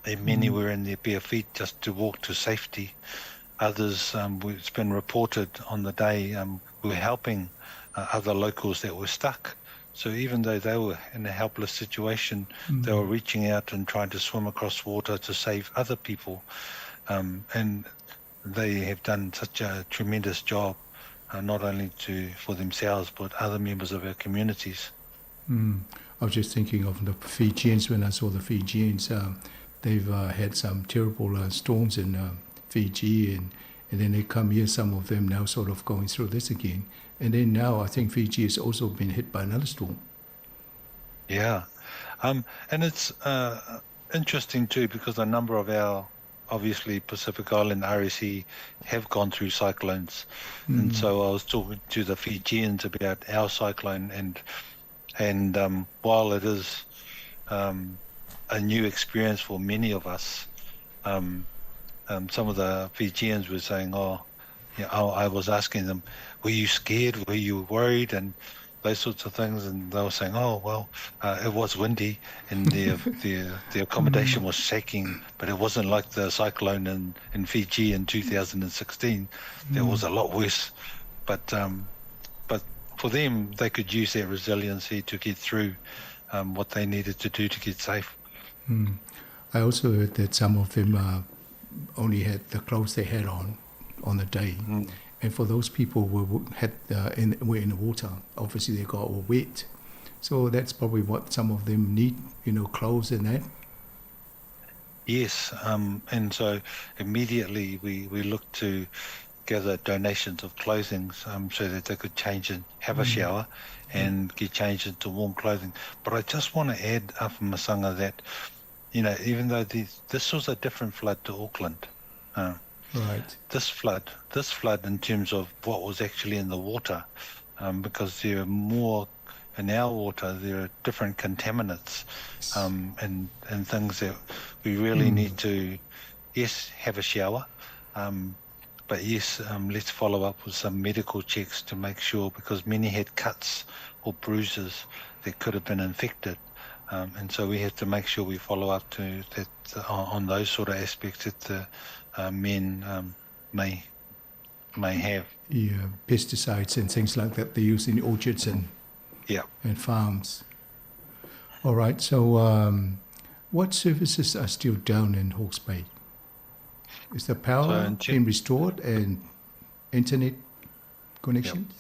[SPEAKER 15] And many were in their bare feet just to walk to safety. Others, it's been reported on the day, were helping other locals that were stuck. So even though they were in a helpless situation, they were reaching out and trying to swim across water to save other people. And they have done such a tremendous job, not only for themselves, but other members of our communities.
[SPEAKER 14] I was just thinking of the Fijians when I saw the Fijians. They've had some terrible storms in Fiji, and then they come here, some of them now sort of going through this again. And then now I think Fiji has also been hit by another storm.
[SPEAKER 15] Yeah. And it's interesting too, because a number of our, obviously, Pacific Island RSE have gone through cyclones. And so I was talking to the Fijians about our cyclone, and while it is a new experience for many of us, some of the Fijians were saying, I was asking them, were you scared? Were you worried? And those sorts of things. And they were saying, it was windy and the accommodation was shaking, but it wasn't like the cyclone in Fiji in 2016. It was a lot worse. But for them, they could use their resiliency to get through what they needed to do to get safe.
[SPEAKER 14] I also heard that some of them only had the clothes they had on the day. And for those people who were in the water, obviously they got all wet. So that's probably what some of them need, clothes and that.
[SPEAKER 15] Yes, and so immediately we looked to gather donations of clothing so that they could change and have a shower and get changed into warm clothing. But I just want to add, Masanga, that even though this was a different flood to Auckland,
[SPEAKER 14] right?
[SPEAKER 15] This flood in terms of what was actually in the water, because there are more in our water. There are different contaminants and things that we really need to, have a shower. But let's follow up with some medical checks to make sure, because many had cuts or bruises that could have been infected. And so we have to make sure we follow up to that on those sort of aspects that the men may have.
[SPEAKER 14] Yeah, pesticides and things like that they use in orchards and farms. All right, so what services are still down in Hawke's Bay? Is the power being restored and internet connections?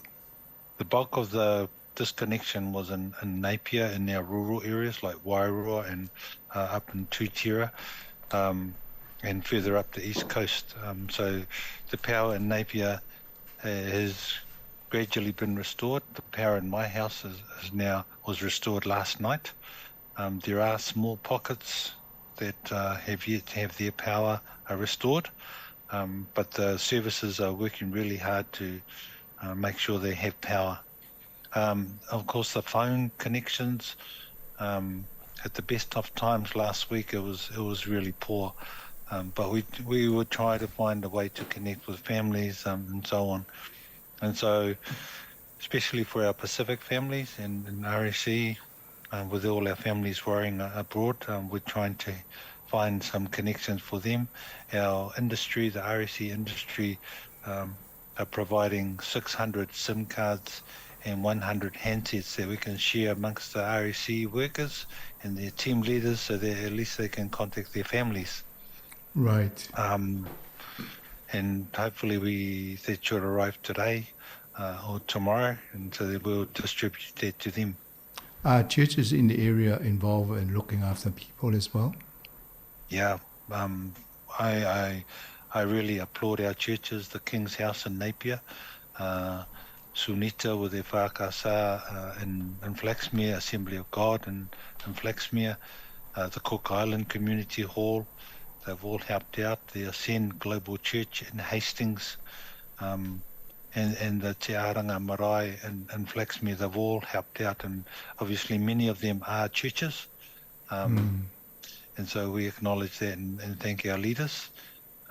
[SPEAKER 15] The bulk of the disconnection was in Napier, in our rural areas like Wairua and up in Tūtira, and further up the east coast. So the power in Napier has gradually been restored. The power in my house was restored last night. There are small pockets that have yet to have their power restored, but the services are working really hard to make sure they have power. Of course, the phone connections, at the best of times last week, it was really poor, but we would try to find a way to connect with families and so on. And so, especially for our Pacific families and RSE, with all our families worrying abroad, we're trying to find some connections for them. Our industry, the RSE industry, are providing 600 SIM cards and 100 handsets that we can share amongst the RSE workers and their team leaders, so that at least they can contact their families.
[SPEAKER 14] Right.
[SPEAKER 15] And hopefully that should arrive today or tomorrow, and so that we'll distribute that to them.
[SPEAKER 14] Are churches in the area involved in looking after people as well?
[SPEAKER 15] Yeah, I really applaud our churches, the King's House in Napier, Sunita with their whakasa in Flaxmere, Assembly of God in Flaxmere, the Cook Island Community Hall. They've all helped out. The Ascend Global Church in Hastings, and the Te Aranga Marae in Flaxmere, they've all helped out, and obviously many of them are churches. And so we acknowledge that and thank our leaders.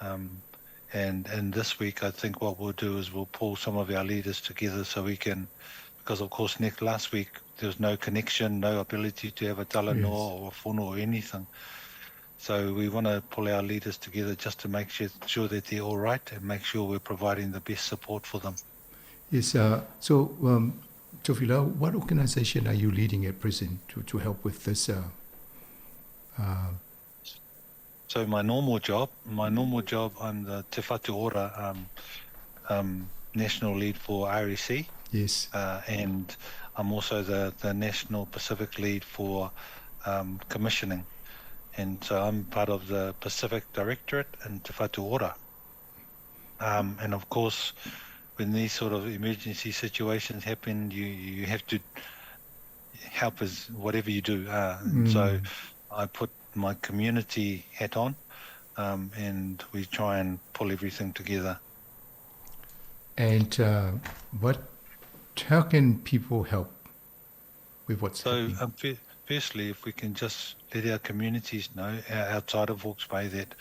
[SPEAKER 15] And this week, I think what we'll do is we'll pull some of our leaders together so we can, because of course last week there was no connection, no ability to have a talanoa or a whono or anything. So we want to pull our leaders together just to make sure that they're all right and make sure we're providing the best support for them.
[SPEAKER 14] Yes, Tofila, what organization are you leading at present to help with this?
[SPEAKER 15] So my normal job, I'm the Te Whatu Ora national lead for REC.
[SPEAKER 14] Yes.
[SPEAKER 15] And I'm also the national Pacific lead for commissioning. And so I'm part of the Pacific Directorate in Te Whatu Ora. And of course, when these sort of emergency situations happen, you have to help as whatever you do. So I put my community hat on, and we try and pull everything together.
[SPEAKER 14] And how can people help with what's happening?
[SPEAKER 15] Firstly, if we can just let our communities know outside of Hawke's Bay that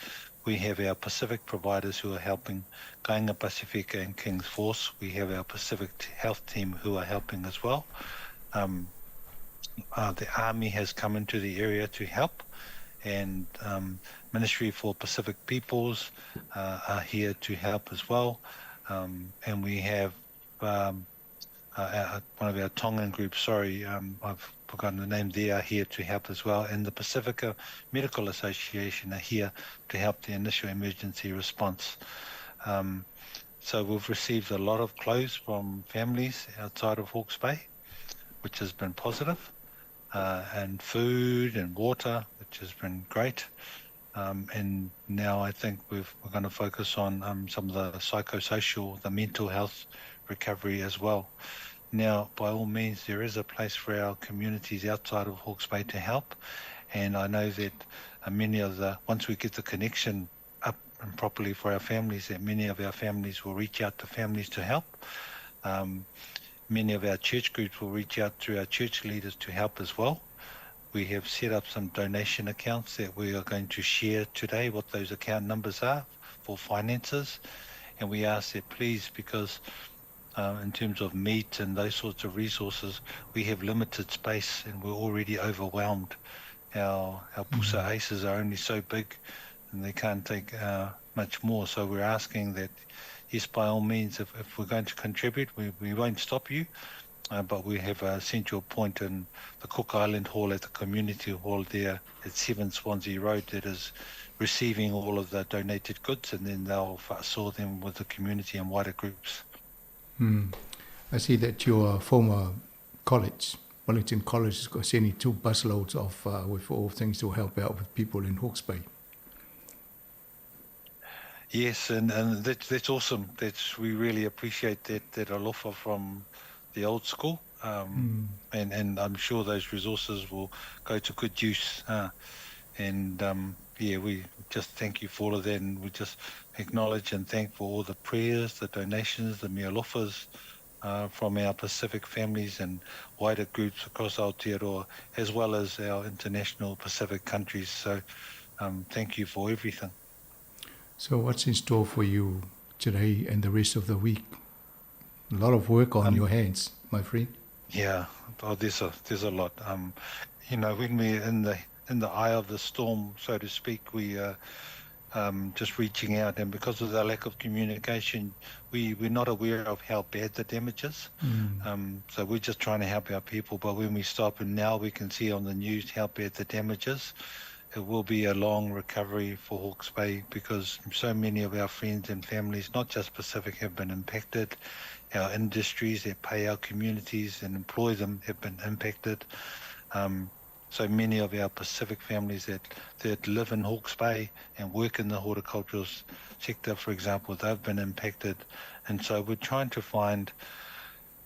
[SPEAKER 15] we have our Pacific providers who are helping, Kainga Pacifica and King's Force. We have our Pacific Health team who are helping as well. The Army has come into the area to help, and Ministry for Pacific Peoples are here to help as well. And we have one of our Tongan groups, I've forgotten the name, they are here to help as well. And the Pacifica Medical Association are here to help the initial emergency response. So we've received a lot of clothes from families outside of Hawke's Bay, which has been positive, and food and water, which has been great. And now I think we're going to focus on some of the psychosocial, the mental health recovery as well. Now, by all means, there is a place for our communities outside of Hawke's Bay to help. And I know that once we get the connection up and properly for our families, that many of our families will reach out to families to help. Many of our church groups will reach out to our church leaders to help as well. We have set up some donation accounts that we are going to share today, what those account numbers are for finances. And we ask that please, because in terms of meat and those sorts of resources, we have limited space and we're already overwhelmed. Our pusa aces are only so big and they can't take much more. So we're asking that, yes, by all means, if we're going to contribute, we won't stop you. But we have a central point in the Cook Island Hall at the community hall there at 7 Swansea Road that is receiving all of the donated goods, and then they'll sort them with the community and wider groups.
[SPEAKER 14] I see that your former college, Wellington College, has got sending 2 busloads of with all things to help out with people in Hawke's Bay.
[SPEAKER 15] Yes, and that's awesome. We really appreciate that alofa from the old school, and I'm sure those resources will go to good use. We just thank you for all of that, and we just acknowledge and thank for all the prayers, the donations, the mea lofas from our Pacific families and wider groups across Aotearoa, as well as our international Pacific countries. So thank you for everything.
[SPEAKER 14] So what's in store for you today and the rest of the week? A lot of work on your hands, my friend.
[SPEAKER 15] Yeah, there's a lot. When we're in the eye of the storm, so to speak, we are just reaching out, and because of the lack of communication, we're not aware of how bad the damage is. So we're just trying to help our people. But when we stop, and now we can see on the news how bad the damage is, it will be a long recovery for Hawke's Bay, because so many of our friends and families, not just Pacific, have been impacted. Our industries that pay our communities and employ them have been impacted. So many of our Pacific families that live in Hawke's Bay and work in the horticultural sector, for example, they've been impacted. And so we're trying to find,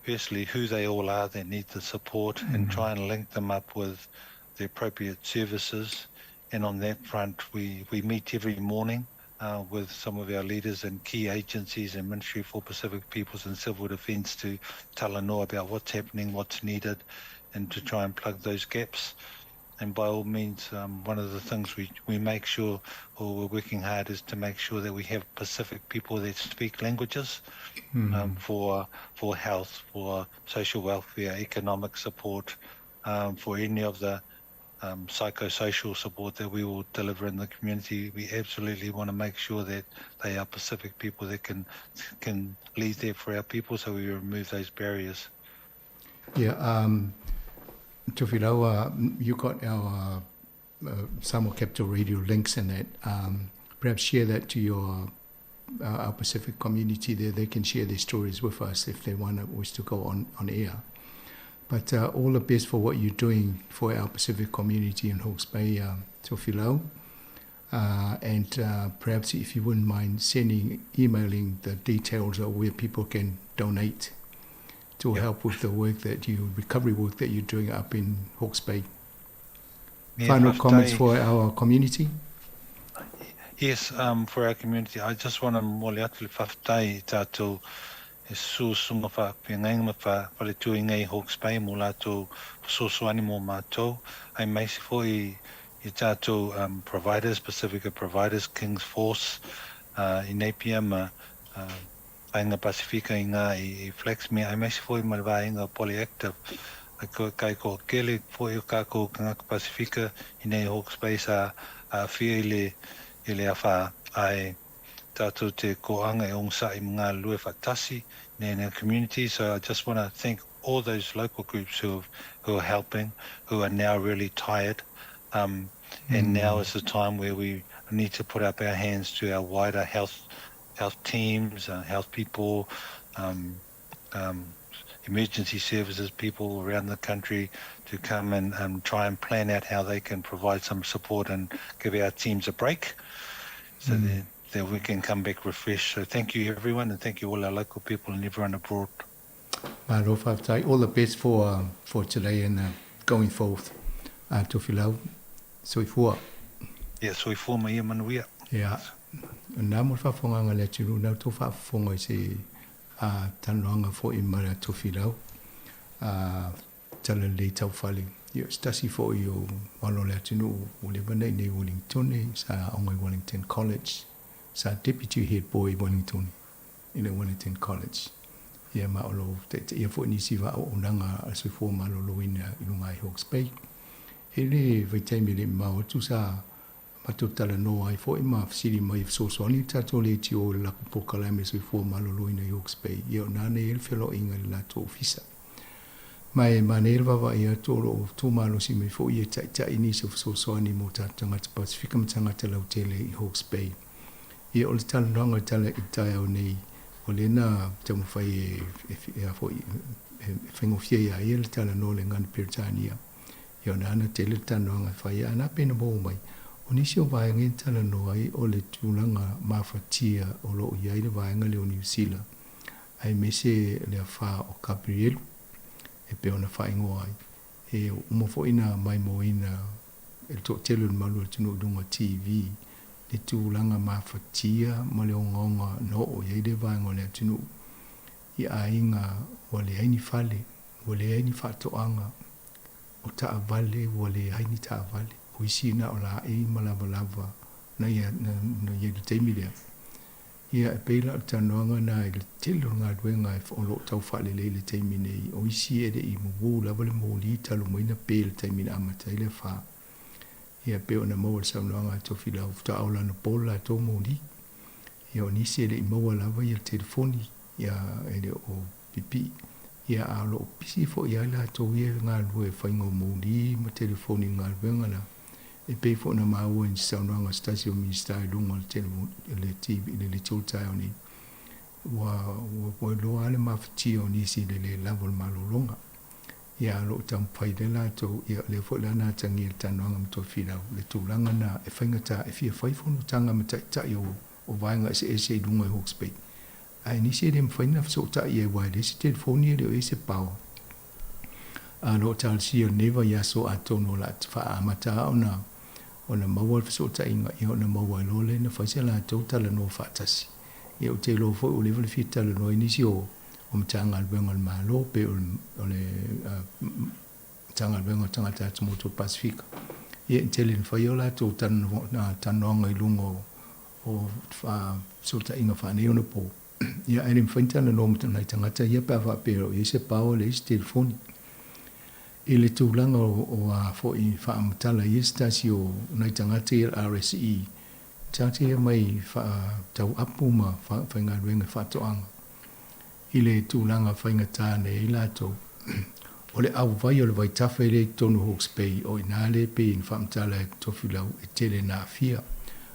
[SPEAKER 15] firstly, who they all are that need the support, and try and link them up with the appropriate services. And on that front, we meet every morning with some of our leaders and key agencies and Ministry for Pacific Peoples and Civil Defence to tell and know about what's happening, what's needed, and to try and plug those gaps. And by all means, one of the things we make sure, or we're working hard, is to make sure that we have Pacific people that speak languages for health, for social welfare, economic support, for any of the psychosocial support that we will deliver in the community. We absolutely want to make sure that they are Pacific people that can lead there for our people, so we remove those barriers.
[SPEAKER 14] Yeah, Tofilau, you got our Samoa Capital Radio links in that. Perhaps share that to your our Pacific community there. They can share their stories with us if they wish to go on air. But all the best for what you're doing for our Pacific community in Hawke's Bay, Tofilau. And perhaps if you wouldn't mind emailing the details of where people can donate to help with the recovery work that you're doing up in Hawke's Bay. Final comments for our community?
[SPEAKER 15] Yes, for our community, I just want to mole atu le whawhtai tātou e susunga whaapiangainga whale tuinga i Hawke's Bay mo lātou sosoani mo mātou. Ai maisi fo i tātou providers, Pacifica providers, King's Force, i Napier ma Ainga Pacifica i ngā i Flex me. Ai maisi fo i malwainga Polyactive. Kai ko kele fo i o kako kangaka Pacifica i nei Hawke's Bay sa whia i le awha ai tātou te koanga e ongsa i mga lue whatasi nei our community. So I just want to thank all those local groups who are helping, who are now really tired. And now is the time where we need to put up our hands to our wider health teams, health people, emergency services people around the country to come and try and plan out how they can provide some support and give our teams a break so that we can come back refreshed. So thank you everyone, and thank you all our local people and everyone abroad.
[SPEAKER 14] All the best for today and going forward. Tofilau, soifua.
[SPEAKER 15] Yeah, soifua mai MANUIA.
[SPEAKER 14] Yeah. Nā mo whawhonganga le tūru, nau tō whawhonga i se tanoanga fo i mara Tofilau. Tala le tau whale. Yo, stasi fo i o walo le tūnu o le wana i nei Wellington, sa ongai Wellington College, sa deputy head boy Wellington, in a Wellington College. Ia maolo, ia fo nisi wa o nanga a soifua malolo ina i lunga i Hawke's Bay. Ele vaitaimi le mao tu sa matutala no ai fo i mafsiri mai sosoani tato le ti o la kupokala me soifua malolo ina i Hawke's Bay. Ia nane ele felo inga le lato ofisa. Mai manelva va ia tolo tu malo si me fo ia ta ini sosoani mo tatanga te Pacifica mtanga te lautele i Hawke's Bay. Ia o le talananga tala i tai au nei o le na tamu fai e fo i whengofia ia ia le tala no le ngana Peritania. Ia na ana te le tanoanga whai ana pena mō mai. O nisi o vaenga i tala no ai o le tūlanga mawhatia o lo i aile vaenga le o New Zealand. Ai mese le a wha o Gabriel e pe ona whaingo ai. E umofo ina mai mo ina e to telu le malu tunu dunga TV. Le tūlanga mawhatia ma le o ngonga no o i aile vaenga le tunu. I a inga o le aini whale, o le aini whatoanga. O ta avale wale haini ta avale o isi na o la e malava na ia le teimilea ia e peila o tanoanga na i le tilo ngā duenga e o lo tau whale le teimine o isi e le i mugu lava le mōli talo moina pe le teimine amata i le wha ia pe o na maua le saunoanga Tofilau ta aula na pola tō mōli ia o nisi e le i maua lava i le telefoni ia e le o pipi ia alo pisi fo ia la to ia ngā lue whaingo mōli ma telefoni ngā luenga na e pei fo na maua in saunoanga stasi o minista i lunga le TV le tūtai o ni wa loa ale mawhiti o nisi le level malolonga ia alo tampai le la to ia le fo la na tangi le tanoanga mtofilau le tūlanga na e whaingata e fia whaifonu tanga matai o vaenga se lunga i Hawke's Bay. Ai nisi e mwhaina so ta i e wai le si telefoni e leo e se pao. Lo tal si o neva ia so atono la wha amata o na maua so ta inga i o na maua lo le na whaise la tau tala no whatasi. I o te lo fo o level fi tala no nisi o mtanga albenga malo pe o le mtanga albenga tangata tumoto Pacifica. I e tele ni whai o la tau tanoanga i lungo o so ta inga whane o na po. Ia e le mwhaintana no mtana i tangata ia pa wha pero i se pao le isi telefoni. I le tūlanga o a fo I whaamatala I stasi o nei tangata I RSE. Tangata ia mai tau apu ma whainga ruenga whatoanga. I le tūlanga whainga tāne I lātou. O le au vai o le vai tawhai le tonu Hawke's Bay o I nāle pe I whaamatala e tofilau e tele nā fia.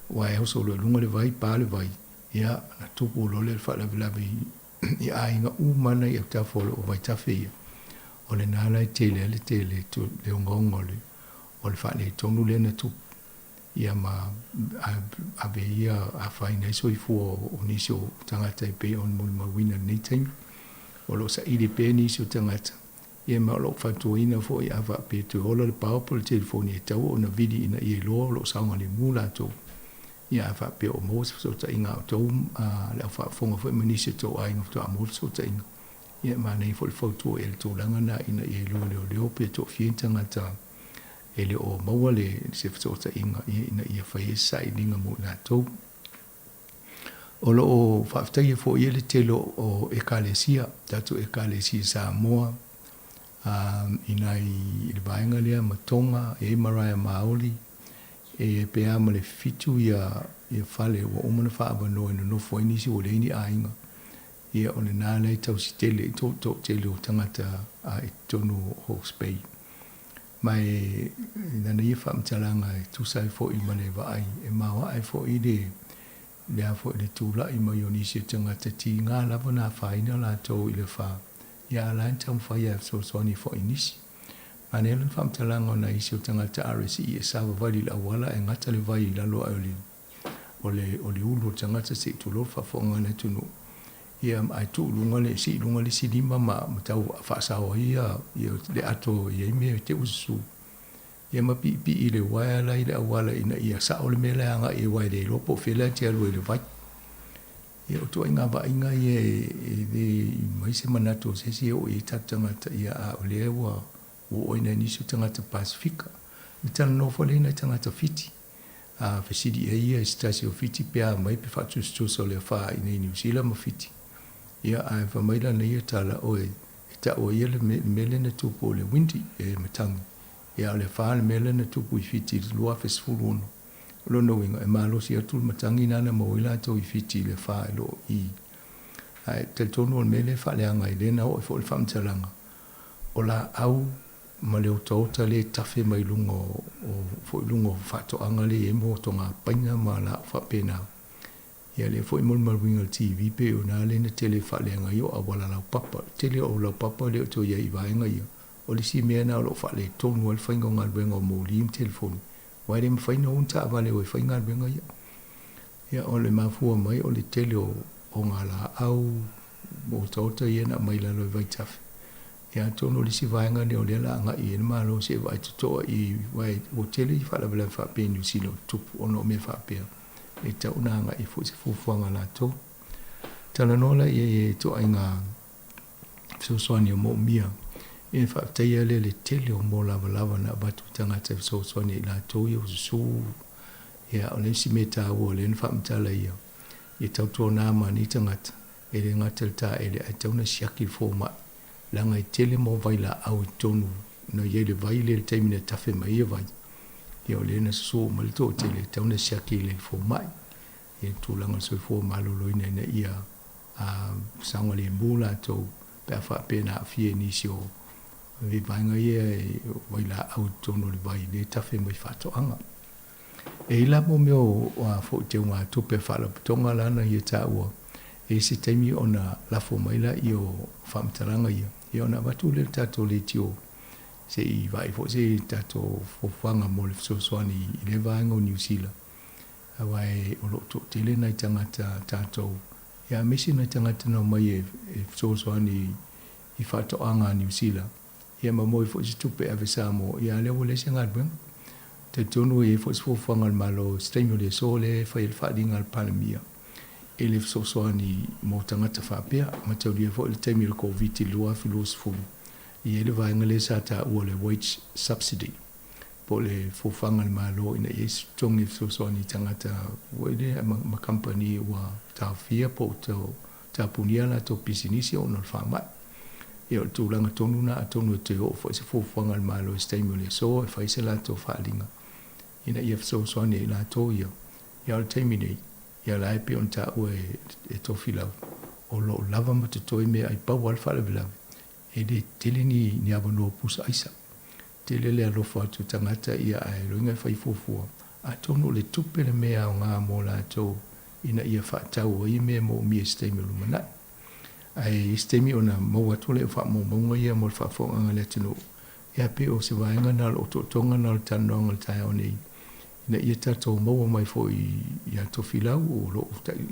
[SPEAKER 14] Wa e hoso le lunga le vai pā le vai. Ia na tupu o le whaalavilavi I ainga umana I au tawholo o vai tawhai ia. O le nāla I tele le ongongo le. O le whaale tonu le na tupu. Ia ma ave ia a whaina iso I fua o nisi o tangata I pe on muli mawina nei taimi. O lo sa ili pe nisi o tangata. Ia ma lo whatua ina fo I awa pe tu hola le paupo le telefoni e tau o na vidi ina I e loa lo saunga le mula tau. Ia awa pe o mos so ta inga o tau le au whaafonga fo I manisi o tau ainga fo ta mos so ta inga. Ia ma nei fo le whautua e le tau langa na ina I e loa leo pe to fientanga ta. E le o maua le se fsota inga ina ia whai sa I ninga mo nā tau. O lo o whaftai e fo I le telo o ekalesia, tatu ekalesia Samoa, ina I le vaenga lea matonga, e maraya maoli, e pea ma le fitu ia whale wa umana whaabano ina no fo inisi o le ini a inga. Ia o le nāle tau si tele, to tele o tangata I tonu Hawke's Bay. Mai nana ia whaamtalanga e tusai fo I mane vaai e mawa ai fo I lea fo I le tūla I mai o nisi tangata ti ngā lava nā whaina la tau I le wha ia alain tau whai a so soni fo I nisi. Mane elan whaamtalanga o na isi o tangata RSE e sawa vali la wala e ngata le vai I lalo ai o le ulu o tangata se tulo whafonga na tunu. Ia ai tu lunga le si lunga le si lima ma tau whaasawa ia le ato ia me te usu. Ia ma pi I le waia lai le awala ina ia sa o le mele anga I wai le lopo whela te alu le vai. Ia o tua inga wa inga ia mai se manato se si o I tatangata ia a o le ewa o oina nisu tangata Pasifika. I tana no fole ina tangata fiti. Whesidi ia stasi o fiti pia mai pe whatu stuso le wha ina I New Zealand ma fiti. Ia ai whamaila na ia tala oe ta o ia le mele na tupu o le winti e matangi. Ia le wha le mele na tupu I fiti lua fesfulu ono. Lono winga e malo si atul matangi nana mawila to I fiti le wha lo I. Ai tel tonu o mele wha leanga I lena o e fo le whamtalanga. O la au ma leo tauta le tafe mai lungo o fo lungo whatoanga le e mo tonga painga ma la wha pena. Ia le foi mol malwinga TV pe o na le na tele fa le nga yo a wala la papa tele o la papa le to ia I vai nga yo o le si me na lo fa le ton wal fa nga ngal benga mo lim telefon wa le fa no unta vale o fa ngal benga yo ia o le mafu mai o le tele o ngala au mo tota ia na mai la lo vai taf ia tono le si vai nga le o le la nga I ma lo se vai to I vai o tele fa la fa pe New Zealand tu ono me fa pe e tau nanga I fu se fufuanga la tau. Tala nola e to ainga so soani o mo mia. E whaaftaia le tele o mo lava na batu tangata so soani la tau i o su. Ia o le si me tā ua le whaamtala ia. E tau tō nā mani tangata. E le ngata tā e le ai tau na siaki fō mai. Langa I tele mo vai la au I tonu. Na ia le vai le taimina tafe mai ia vai. Ia o le na so ma le tō tele tau na siaki le fō mai. Ia tūlanga so fō malolo ina na ia sanga le mula tō pēr wha pēna a fie nisi o vi vainga ia vai la au tono le vai le tafe mai whatoanga. E ila mo meo fō te unga tupe whala putonga lana ia tā ua. E se taimi o na lafo maila I o whamtaranga ia. Ia o na watu le tato le tio. Se I vai fo se tato fofanga mo le fsosoani I le vaenga o New Zealand. Awai o lo to tele nai tangata tato. Ia mesi nai tangata no mai e fsosoani I whatoanga New Zealand. Ia ma moi fo se tupe ave Samoa. Ia le wole se ngadwen. Te tonu e fo se fofanga malo stimule so le whail whaadinga al palamia. E le fsosoani mo tangata whapea. Ma tau lia fo le taimi le COVID lua filosofulu. I ele vai ngale sa ta ua le wage subsidy. Po le fofanga le malo ina yes tongi so ni tangata wele ma company ua ta fia po ta punia la to pisinisi o no fama. e o tūlanga tonu na atonu te o fo se fofuanga al malo e stay mole so e fai se la to whaalinga. Ina ia so soane i la to ia. Ia o teimi nei, ia la e pe on ta ue e tofi lau. O lo lava ma te toi mea ai pau al whale vilawe. E de tele ni abanoa pusa aisa. Tele le alofa atu tangata ia ai roinga fai fofua. Atonu le tupe le mea o ngā mō la tau ina ia whaatau o i mea mo mi e stay me lumanai. Ai stemi ona mo atu le fa mo mo ia mo fa fo anga le tino ia pe o se vaenga na o to tonga na o tano ngal tai oni ina ia tato mo mai fo ia to filau o lo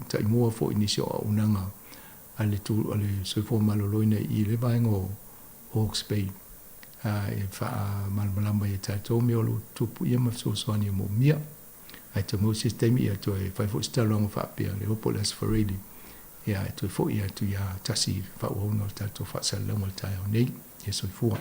[SPEAKER 14] tai mo fo inisio unanga ale tu ale so fo malolo ina i le vaenga o Spain e fa mal malamba ia tato me o lo tupu ia ma so soani mo mia ai te mo sistemi ia to e fa fo stalong fa pe le o polas for ready ia e toi fo ia tu ia tasi fa o no tato fa sa longa tai o nei e so fo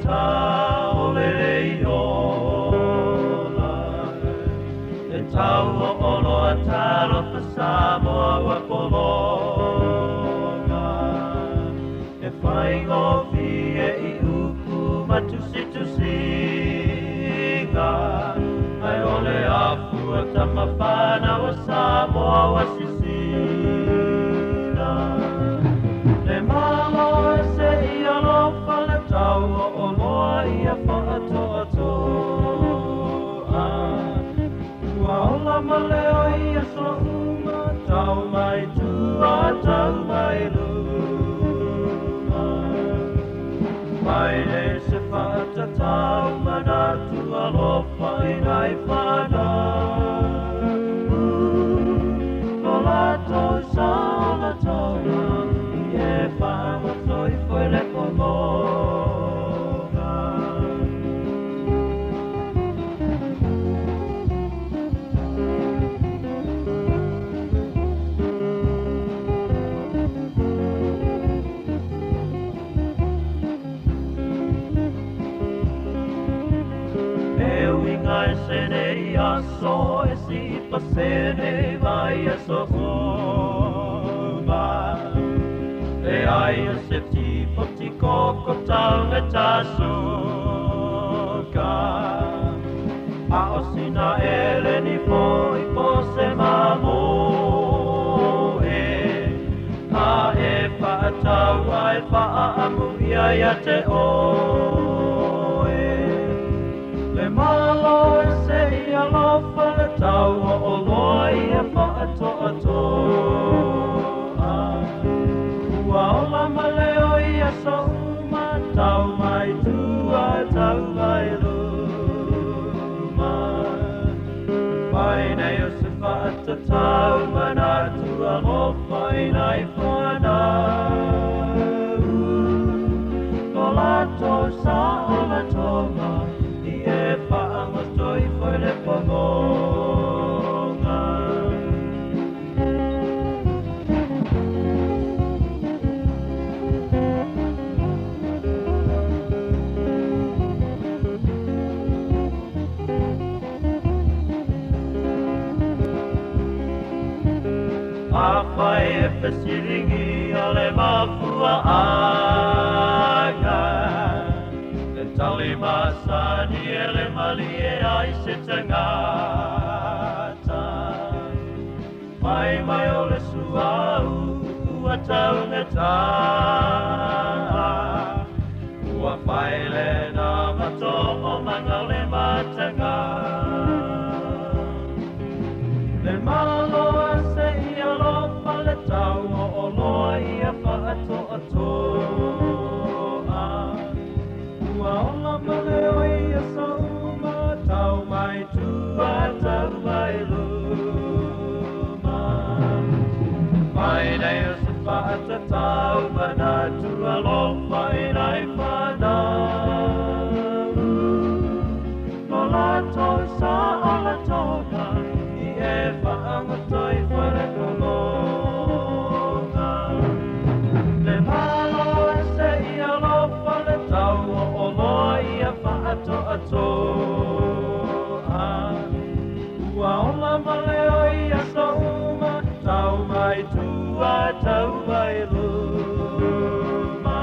[SPEAKER 13] tau le leiola. E tau o olo a talo pa Samoa wa kolonga. E whai ngofi e I uku matusi-tusinga. Ai ole afu a tamawhana wa Samoa wa sisina. Le malo e se I alofa le tau o oloa I a whaatoa. Ua ola maleo I a so uma, tau mai tua, tau mai luma. Mai ne se whaatatau manatu alofa I nai whanau. No lato sa o la toa, I e whaamato I whai le kolonga. Sene aso e si pasene vai a sohoma. E ai a se tipo ti koko tau e tasuka. A o sina ele ni foi po se mamo e. A e whaatau ai whaamu ia ia te oe. Le malo e se I alofa le tau o oloa I e whaatoa. Ua ola maleo I a so uma, tau mai tua, tau mai luma. Pai nei o se whaatatau manatu alofa I nai whanau. No lato sa o la tonga, I e whaamato I whai le pongonga. A whai e whasiringi a le mafua aga. E tali masani e le mali e ai se tangata. Mai mai o le suau ua taunga taa. Ua whai le na mato o manga le matanga. Le malo a se I alofa le tau o oloa I a whaatoa. Ua ola maleo I a sauma, tau mai tua, tau mai luma. Mai nei o se whaatatau manatu alofa I nai whanau. No lato sa o la toga, I e whaamato I whai le kolonga. Le malo e se I alofa le tau o oloa I a whaatoa. Ua ola maleo I a so uma, tau mai tua, tau mai luma.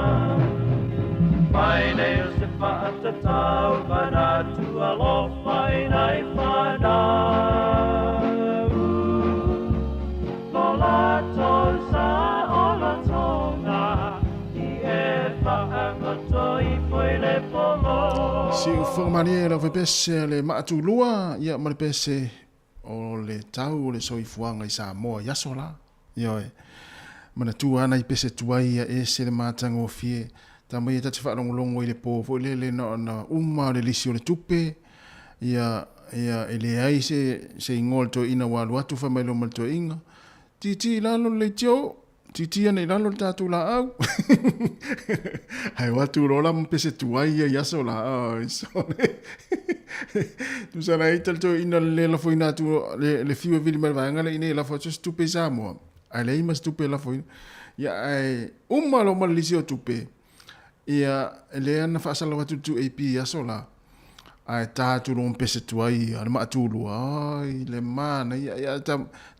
[SPEAKER 13] Mai nei o se whaatatau manatu alofa I nai whanau. No lato sa o la tonga, I e whaamato I whai le pongonga.
[SPEAKER 1] Si u whakamania lau whepese le maatu lua, ia ma le pese o le tau o le soifuanga I Samoa, yaso la. Ioe, mana tua ana I pese tuai ia e se le mātanga o fie, ta mai e tati whaalongolongo I le pōfo, le na uma le lisi o le tupe, ia e le ai se ingol to ina walu atu whamailo mal to inga, titi lalo le tio, titi ane lalo tatu la au. Hai watu rola mpese tuai ia yaso la au. Tu sana ital to ina le la fo ina tu le fiu vili mal vanga le ina la fo to stupe Samoa. Ai le ima stupe la fo. Ya ai umalo mal lisio tupe. ia le ana whaasala watu tu AP asola ai tātu ron pese tuai ana maatulu ai le mana ia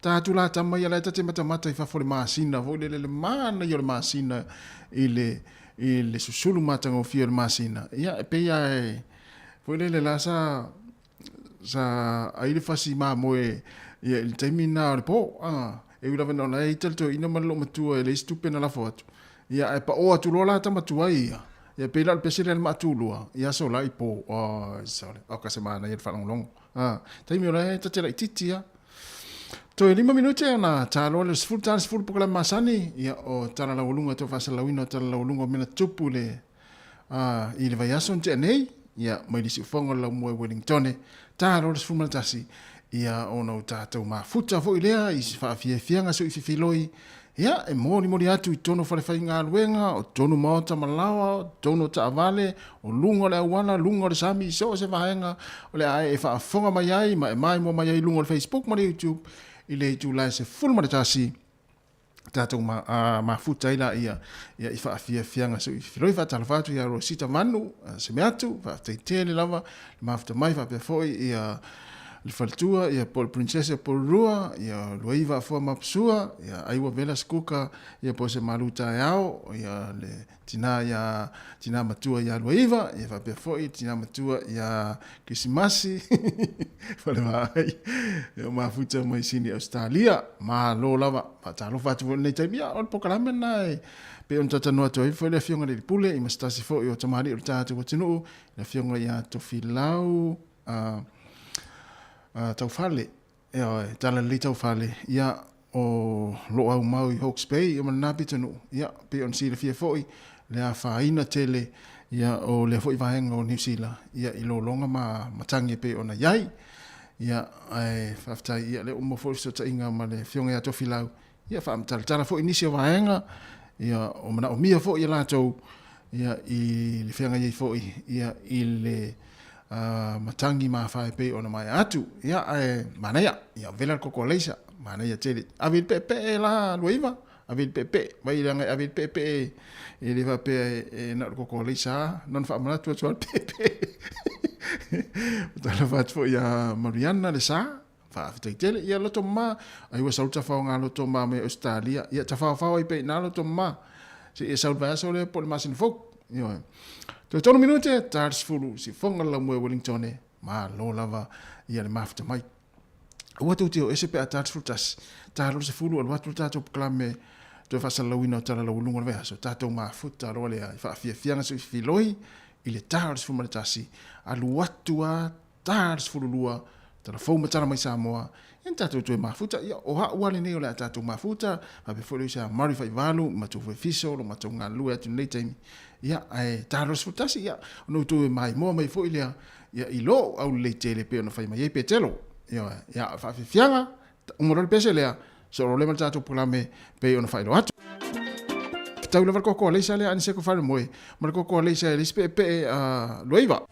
[SPEAKER 1] tātu la tama ia le tate mata i whafore maasina vo le mana i o le maasina i le susulu matanga o fia le maasina ia pe ia vo le la sa ai le fasi moe ia il taimina o le po e ula vena ona e talto ina malo matua e le stupena la foto ia e pa o atu lola tama tuai ia pe la pe sele ma tulua ia so la ipo sole o ka semana ia fa long taimi ola e tatela titia to 5 minuti na talo le full pokala masani ia o tala la ulunga to fa sala wino tala la ulunga mena tupule i le vai ason te nei ia mai disi fonga la mo Wellington talo le full tasi ia ona o tātou mafuta fo ilea i fa fianga so i filoi ia e mori atu i tono fale fai ngā luenga o tono maota malawa o tono taavale o lunga le awana lunga le sami so se vahenga o le ai e fa fonga mai ai ma e mai mo mai ai lunga le Facebook ma le YouTube i le tu lai se full ma tasi tātou mafuta ila ia i fa fianga so i filoi fa talafatu ia Rosita Manu se me atu fa teitele lava mafuta mai fa pe foi ia le faltua ia Paul Princess Paul Rua ia Luiva fo mapsua ia aiwa vela skuka ia po se maluta yao ia le tina matua ia Luiva ia fa pe foi tina matua ia Kisimasi fale vai ia mafuta mai sini Australia ma lo lava patalo fatu nei taimia on pokalame nai pe on tata no to foi le fionga le pule i mastasi fo i o tamari o tatu o tinu le fionga ia to filau tau fale tala li tau fale ia o lo au mau i Hawke's Bay i mana pitanu ia pe on si le fia foi le a faina tele ia o le foi vahenga o New Zealand ia i lo longa matangi pe ona yai ia ai faftai ia le umo foi so tainga ma le fionga ia to filau ia fa tala foi inisi vahenga ia o mana o mia foi la tau ia i le fionga ia foi ia i le matangi mawhai pe ona mai atu ia mana ia vela koko leisa mana ia tele avil pepe la Luiva avil pepe vai langa avil pepe e le va pe na koko leisa non fa mana tu pepe tala vat fo ia Mariana le sa fa tele ia loto ma ai wa sauta fa nga loto ma me Australia ia ta fa i pe na loto ma se e sau va so le por masin fo ia to tono minute tars fulu si fonga la mo Wellington ma lo lava ia le mafta mai o tu tio ese pe tars frutas taro se fulu al watu tato klame to fa sala wina tara la ulunga ve so tato ma futa ro le fa fianga so filoi ile tars fu matasi al watu tars fulu lua tara fo matara mai Samoa en tato to ma futa ia o ha wale ne o la tato ma futa fa be fulu sa mari fa valu ma to fiso lo ma to ngalu atu nei time ia ai taros futasi ia no tu mai mo mai foi ia ilo au le tele pe no fai mai pe telo ia fa fianga un moro pese le so lo le maltato programe pe no fai lo atu tau le ko le sale an se ko fa mo mar ko le sale pe Luiva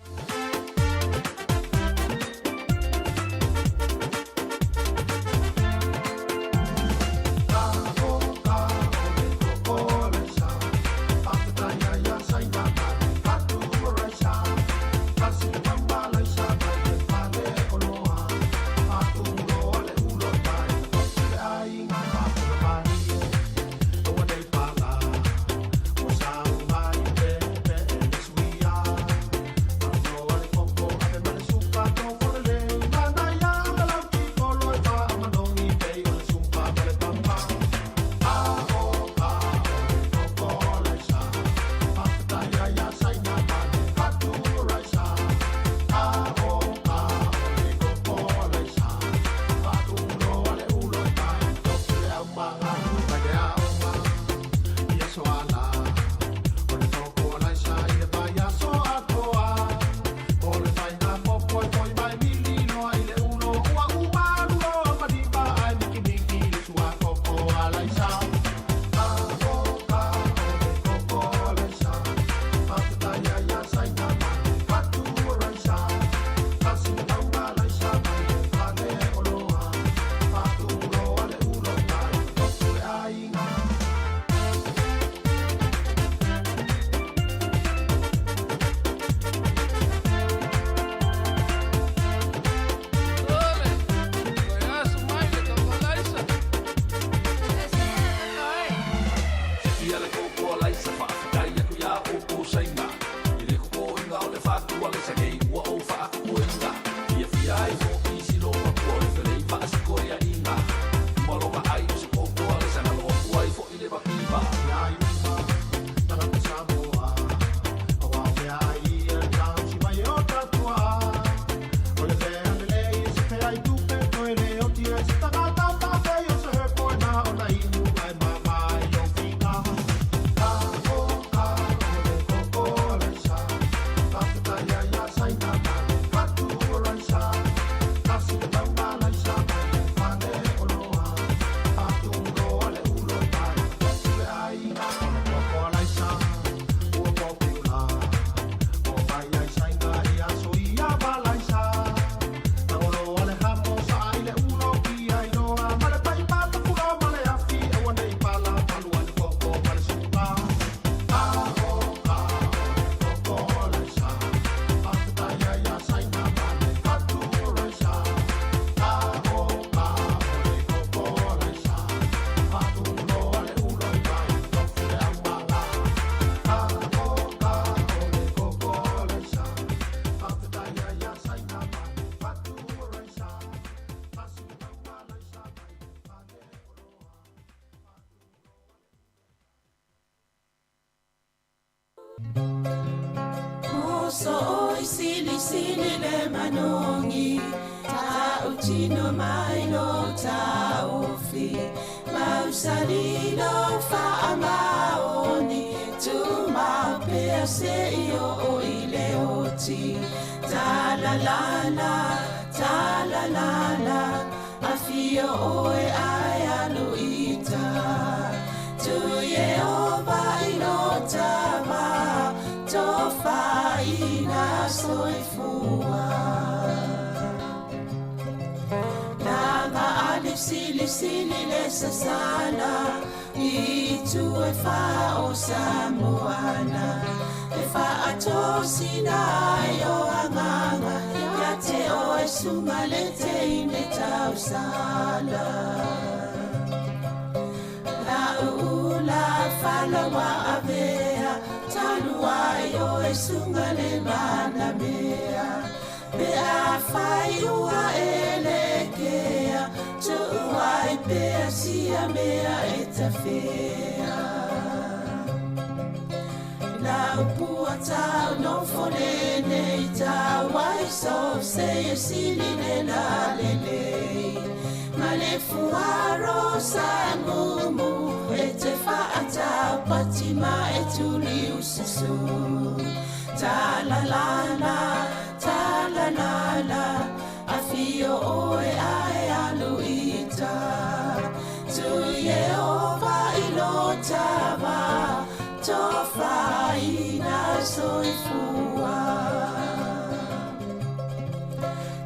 [SPEAKER 16] Moso sili sili le manongi ta utino mailo ta ofi mausalilo fa amaoni tu ma pese io o ile oti ta la la afio oe ayalu ita tu Yehova ilota ma tofa ina soifua Langa alif sili le sasana Itu e fa o Samoana E fa atosina yo anganga Ya te o e sumalete ine tausala La ula fala wa avea Talua yo e sungale mana mea Bea fai ua elekea Tua e bea sia mea etafea La upua tau no fonene I tau ai so se e siline la lelei Ma le fuaro sa mumu E te whaata patima e tuli usisu Ta la la Afio oe ai aluita Tu Yehova ilotava Tofa ina soifua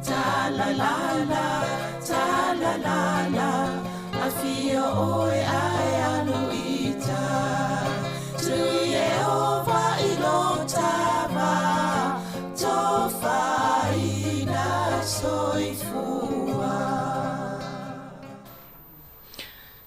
[SPEAKER 16] Ta la la Afio oe ai aluita Tu Yehova ilotava Tofa ina soifua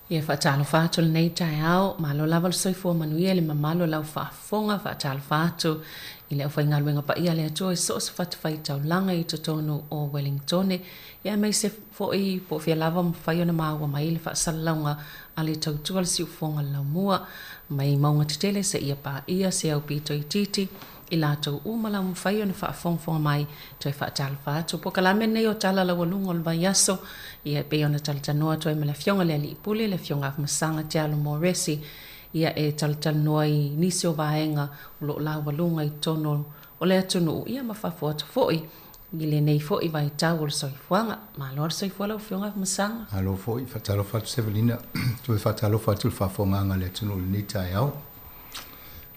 [SPEAKER 3] Ia whaatalo whātu nei tai au, malo lava le soifua manuia le mamalo lau whaafonga whaatalo whātu i leo whaingaluenga pa ia lea tō e soos whatawhai tau langa I totonu o Wellingtone. Ia mei se fōi po fia lava mwhaiona māua mai le whaasalaunga a le tautua le siufonga lau mua, mai maunga titele se ia pa ia se au pito I titi, I lātou umala mwhaiona whaafongfonga mai toi whaatalo whātu. Po kalame nei o tala la walunga o le vai aso, ia pe ona taltanoa toi me le fionga le ali ipule, le fionga masanga te alo moresi, ia e taltanoa I nisi o vaenga o lo la walunga I tono o le atunu ia mawhafua ta foi, I le nei foi vai tau o le soifuanga, ma lor soifua lau fionga masanga.
[SPEAKER 14] Alo foi, whatalo whatu Sevelina, tu e whatalo whatu le whafonganga le atunu le ni tai au,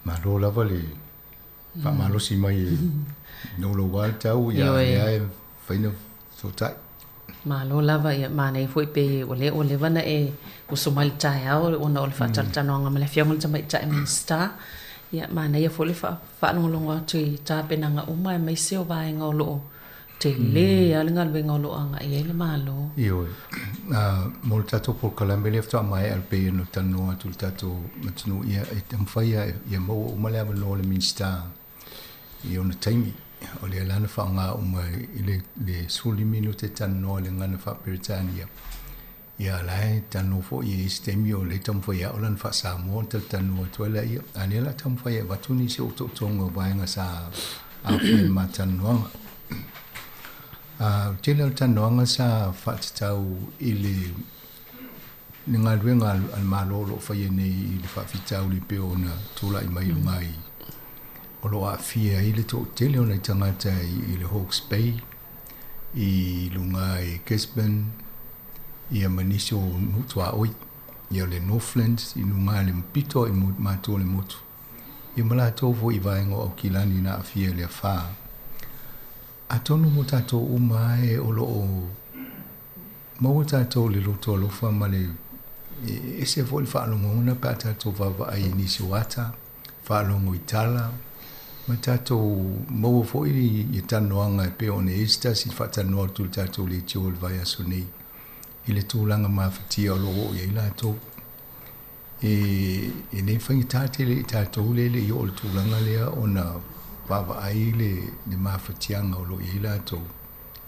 [SPEAKER 14] ma lo lava le malo si mai no lo wal tau ia e whaina sotai.
[SPEAKER 3] Ma lo lava ia mana I foi pe o le wana e usumali tai au ona o le whaataltanoanga ma le fionga le tamai tai minsta. Ia mana ia foi le whaanongolongo atu I tāpenanga uma e mai seo vaenga o loo te le a le ngaluenga o loo anga I le malo.
[SPEAKER 14] Io mo le tato por kalambe le fta mai al pe no tano atu le tato matinu ia e tamwhaia ia mo uma le avano le minsta I ona taimi o le alana whaonga uma I le suli minu te tano le ngana wha Peritania. Ia lai tano fo I stemi o le tamwhaia o lan wha Samoa tal tano atuela ia. Anela tamwhaia watuni se o totonga vaenga sa a whi matanoanga. Tele al tanoanga sa whatatau I le ngaluenga al malolo whaia nei I le whawhitau li peo na tula I mai lungai. O lo a fia I le tō tele o nei tangata I le Hawke's Bay, I lunga I Gisborne, I a manisi o Mutua Oi, I le Northlands, I lunga le mpito I mātua le motu. I mala tōfo I vaenga o kilani na a fia le a wha. A tonu mo tātou umae o lo o maua tātou le loto alofa ma le e se fo le whaalongo una pa tātou vava ai nisi wata, whaalongo I tala, ma tātou maua fo I tanoanga e pe o ne esta si whatanoa tu tātou le tio le vai aso nei. I le tūlanga mawhatia o lo o I lātou. E nei whangi tāte le tātou le I o le tūlanga lea o na vava ai le mawhatianga o lo I lātou.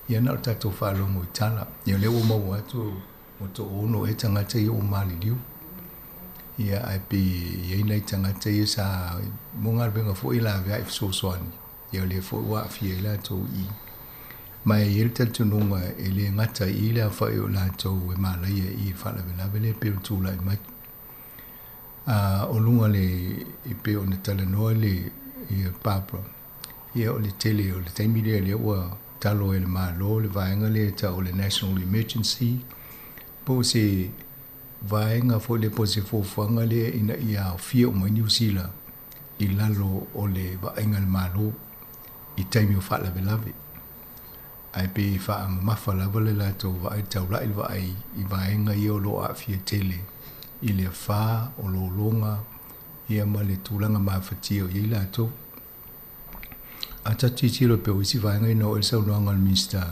[SPEAKER 14] Ia na o tātou whalongo I tala. Ia leo o mau atu o to ono e tangata I o mali liu. ia ai pe ia nei tangata ia sa monga venga fo ila vai so soani ia le fo wa fia ila to I mai ia te tununga ele ngata ila fa o la to e mala ia I fa la vele pe tu la mai o lunga le I pe o tala no le ia papro ia o le tele o le taimi le wa talo ele malo le vaenga le ta o le national emergency po se vaenga fo le po se fofanga le ina ia fia o mai New Zealand I lalo o le vaenga le malo I taimi o fa la velave ai pe fa mafa la vale la to vai tau la il vai I vaenga I o lo a fia tele I le fa o lo longa ia ma le tulanga mawhatia o I la to a tati tiro pe o isi vaenga I no el sau noanga le minister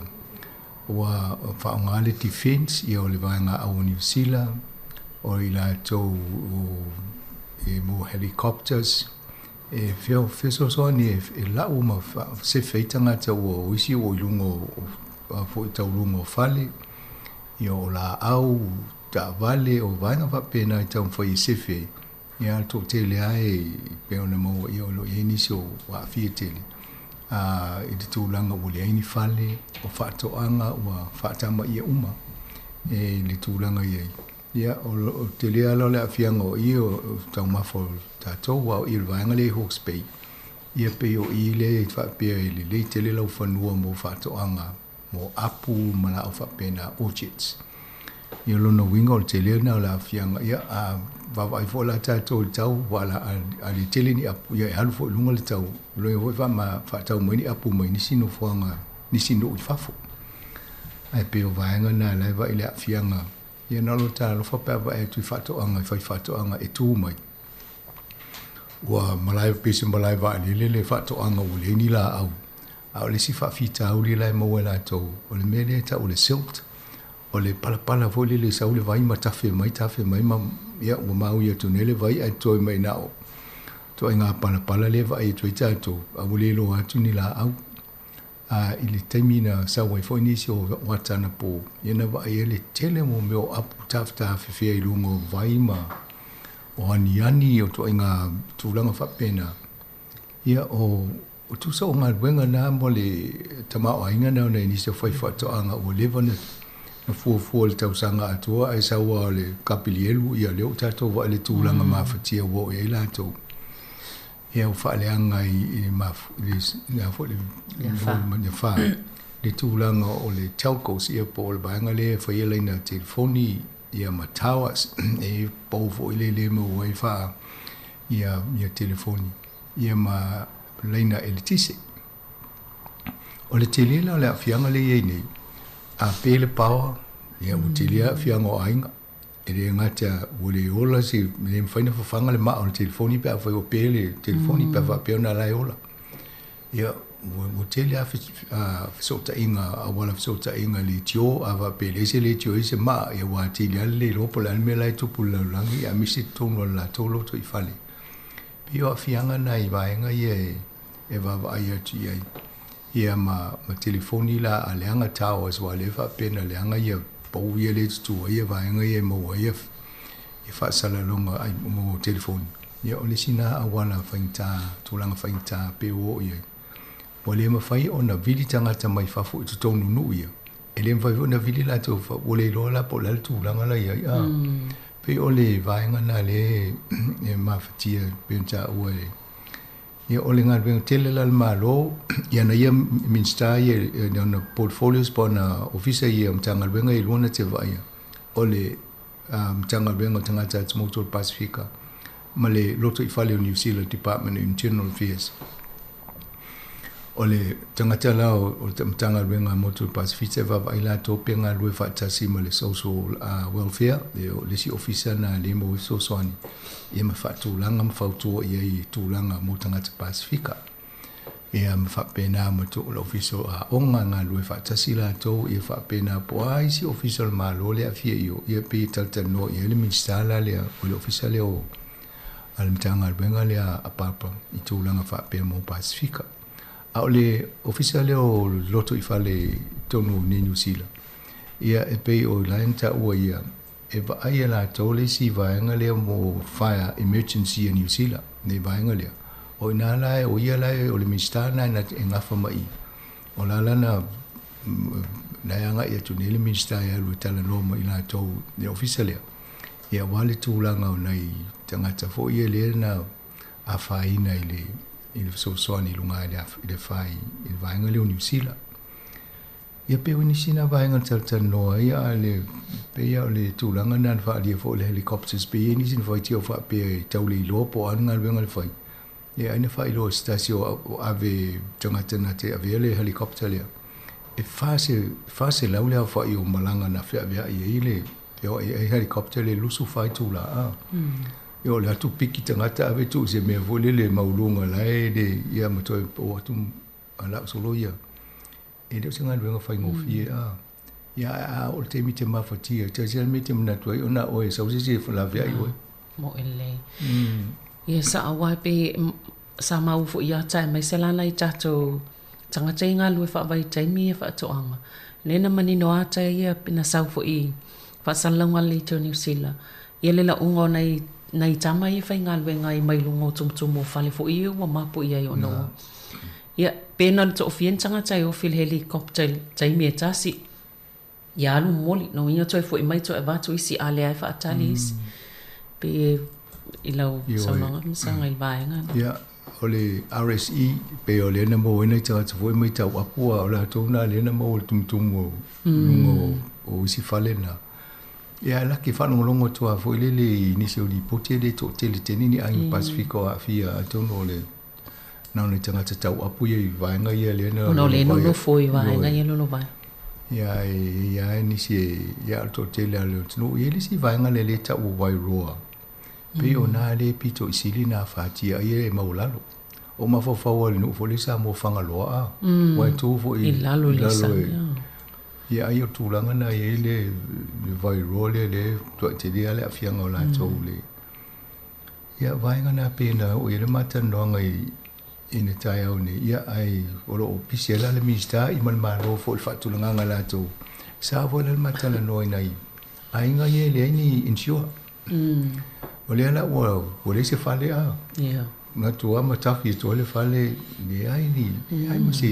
[SPEAKER 14] wa whaonga le defense ia o le vaenga au New Zealand o I la to e mo helicopters e feo so ni e la uma se feitanga ta o isi o lungo o fo ta lungo fale ia o la au ta vale o vaenga va pena ta un foi se fe ia to tele ai pe ona mo ia lo inicio wa fi tele I tu langa o le ini fale o fa to anga wa fa ta ma ia uma e le tu langa ia o tele ala le afianga o io ta ma fo ta to wa I vaenga le Hawke's Bay ia pe o I le fa pe le tele la fa no mo fa to anga mo apu mala o fa pena orchids ia lo no wingo o tele na la afianga ia a va vai fo la ta to tau wala a le tele ni apu ia halu fo lunga le tau lo ia fa ma fa tau mo ni apu mo ni sino fuanga ni sino I fafo ai pe o vaenga na la va ile afianga ia na lo ta lo fa pa va e tu fa to anga fa to anga e tu mai wa malai pese malai va le fa to anga o le ni la au le si fa fita au le la mo la to o le mele ta o le silt o le pala vo le sa o le vai tafe mai ma ia o mau ia to nele vai ai to mai na o to inga pala le vai to ita to au le lo atu ni la au ili taimina sa wai fo ni si o watana po ia va ele tele mo me o apu tafta fe I lungo vai ma o ani o to inga tulanga fa pena ia o tu sa o ngal wenga na mo le tama o inga na ni se foi fa to anga o leva na fu le tau sanga atua ai sa wa le kapilielu ia le o tato va le tulanga ma fatia wo e la to ia o fa le anga I ma le fo le fa le tulanga o le telcos ia po le banga le fa ia na telefoni ia matawas e povo ile mo wifi ia telefoni ia ma leina elitise o le telela le afianga le nei a pele power ia utilia fianga o ainga ele ngata ule ola si me faina fanga le ma o telefoni pe fa o pele telefoni pe va pe na la ola ia o tele a sota inga a wala sota inga li tio ava pele se le tio se ma ia wa tele le ropo la me la tu pula langi a misi tono la tolo to I fale pio fianga na I vaenga e va ia ti ia ma telefoni la aleanga towers wa le fa pena leanga ia po ia le tu ia vaenga ia mo ia fa sala longa ai mo telefoni ia ole sina a wala fainta tulanga fainta pe o ia o le mawhai o na vili tangata mai whafu I tutonu nu ia. E le mwhai o na vili la tau o le lola po la tūranga la ia. Pe o le vaenga na le mawhatia penta ua e. Ia o le ngā venga tele la malo, ia na ia minsta ia na portfolios po na ofisa ia mtanga venga I luana te vaia. O le mtanga venga tangata Motor Pacifica. Ma le loto I whale o New Zealand Department of Internal Affairs. O le tangata lao o te mtanga venga Motor Pacifica va ila to penga lue fatasi ma le social welfare le si ofisa na le mo so soani ia ma fatu langa ma fatu ia I tulanga mo tangata Pacifica ia ma fa pena ma to le ofisa onga nga lue fatasi la to ia fa pena po ai si ofisa ma lo le afia io ia pe talta no ia le ministala le o le ofisa le o al mtanga venga le a papa I tulanga fa pe mo Pacifica a le officiale o loto I fale tonu ni New Zealand ia e pe o lain ta ua ia e va ai la tole si vaenga le mo fire emergency in New Zealand ne vaenga le o ina la o ia la o le minister na nga fa mai o la na nga ia tu ne le minister ya lu tala no mai la to le official ia wale tu la nga nei tangata fo ia le na a fai na ile so ni lunga ile fai il vaenga le New Zealand ia pe ni sina vaenga tal no ia le pe ia le tulanga nan fa dia fo le helicopters pe ni sin fa tio fa pe tauli lo po an ngal venga le fai ia ina fa ilo stasio ave tangata te ave le helicopter le e fase la ule fa io malanga na fa via ile io helicopter le lusu fa tula io le tu piki tangata ave tu se me vole le maulunga la de ia mo to o tu ala solo ia e deu singa luenga fai ngofie ia o te mite mafatia te se mite na tu ona o e sausi se la via io
[SPEAKER 3] mo ele ia sa awa pe sa mau fo ia tai mai se lana i tato tanga tainga lue fa vai tai mi fa to anga lena mani no ata ia pina sau fo i fa salanga le to New Zealand ia le la ungo nei tama i fai ngal wenga i mai lungo tum mo fale fo i wa mapo ia yo no ia pena to fien tanga tai o fil helicopter tai mi tasi ia lu moli no ia to fo i mai to e va to isi ale ai fa talis pe ilau salanga sanga i vaenga
[SPEAKER 14] ia ole RSE pe ole na mo ina tsa fo mai ta apua ola to na le na mo tum o o isi fale na ia la ki fa no longo to fo ile le inicio di pote de to tele tenini ai Pacifico a fia to no le na no tanga tsa apu ye vaenga ye le
[SPEAKER 3] no le no fo i vaenga ye no vai
[SPEAKER 14] ia inicie ia to tele le no ye si vaenga le ta o vai roa pe ona le pito isili na fatia ye maulalo o ma fo fa wal no fo le sa mo fanga loa wa to fo
[SPEAKER 3] i lalo le sa
[SPEAKER 14] ia ayo tulanga na ye le vai role le to te dia le afia ngola to le ia vaenga na pena o ile mata no ngai ina tai au ni ia ai o official le minister i mal malo fo fa tulanga ngala to sa vo le mata la no nai ai nga ye le ni insure ole ala o le se fale
[SPEAKER 3] ia
[SPEAKER 14] na tua matafi to le fale ni ai ai mo si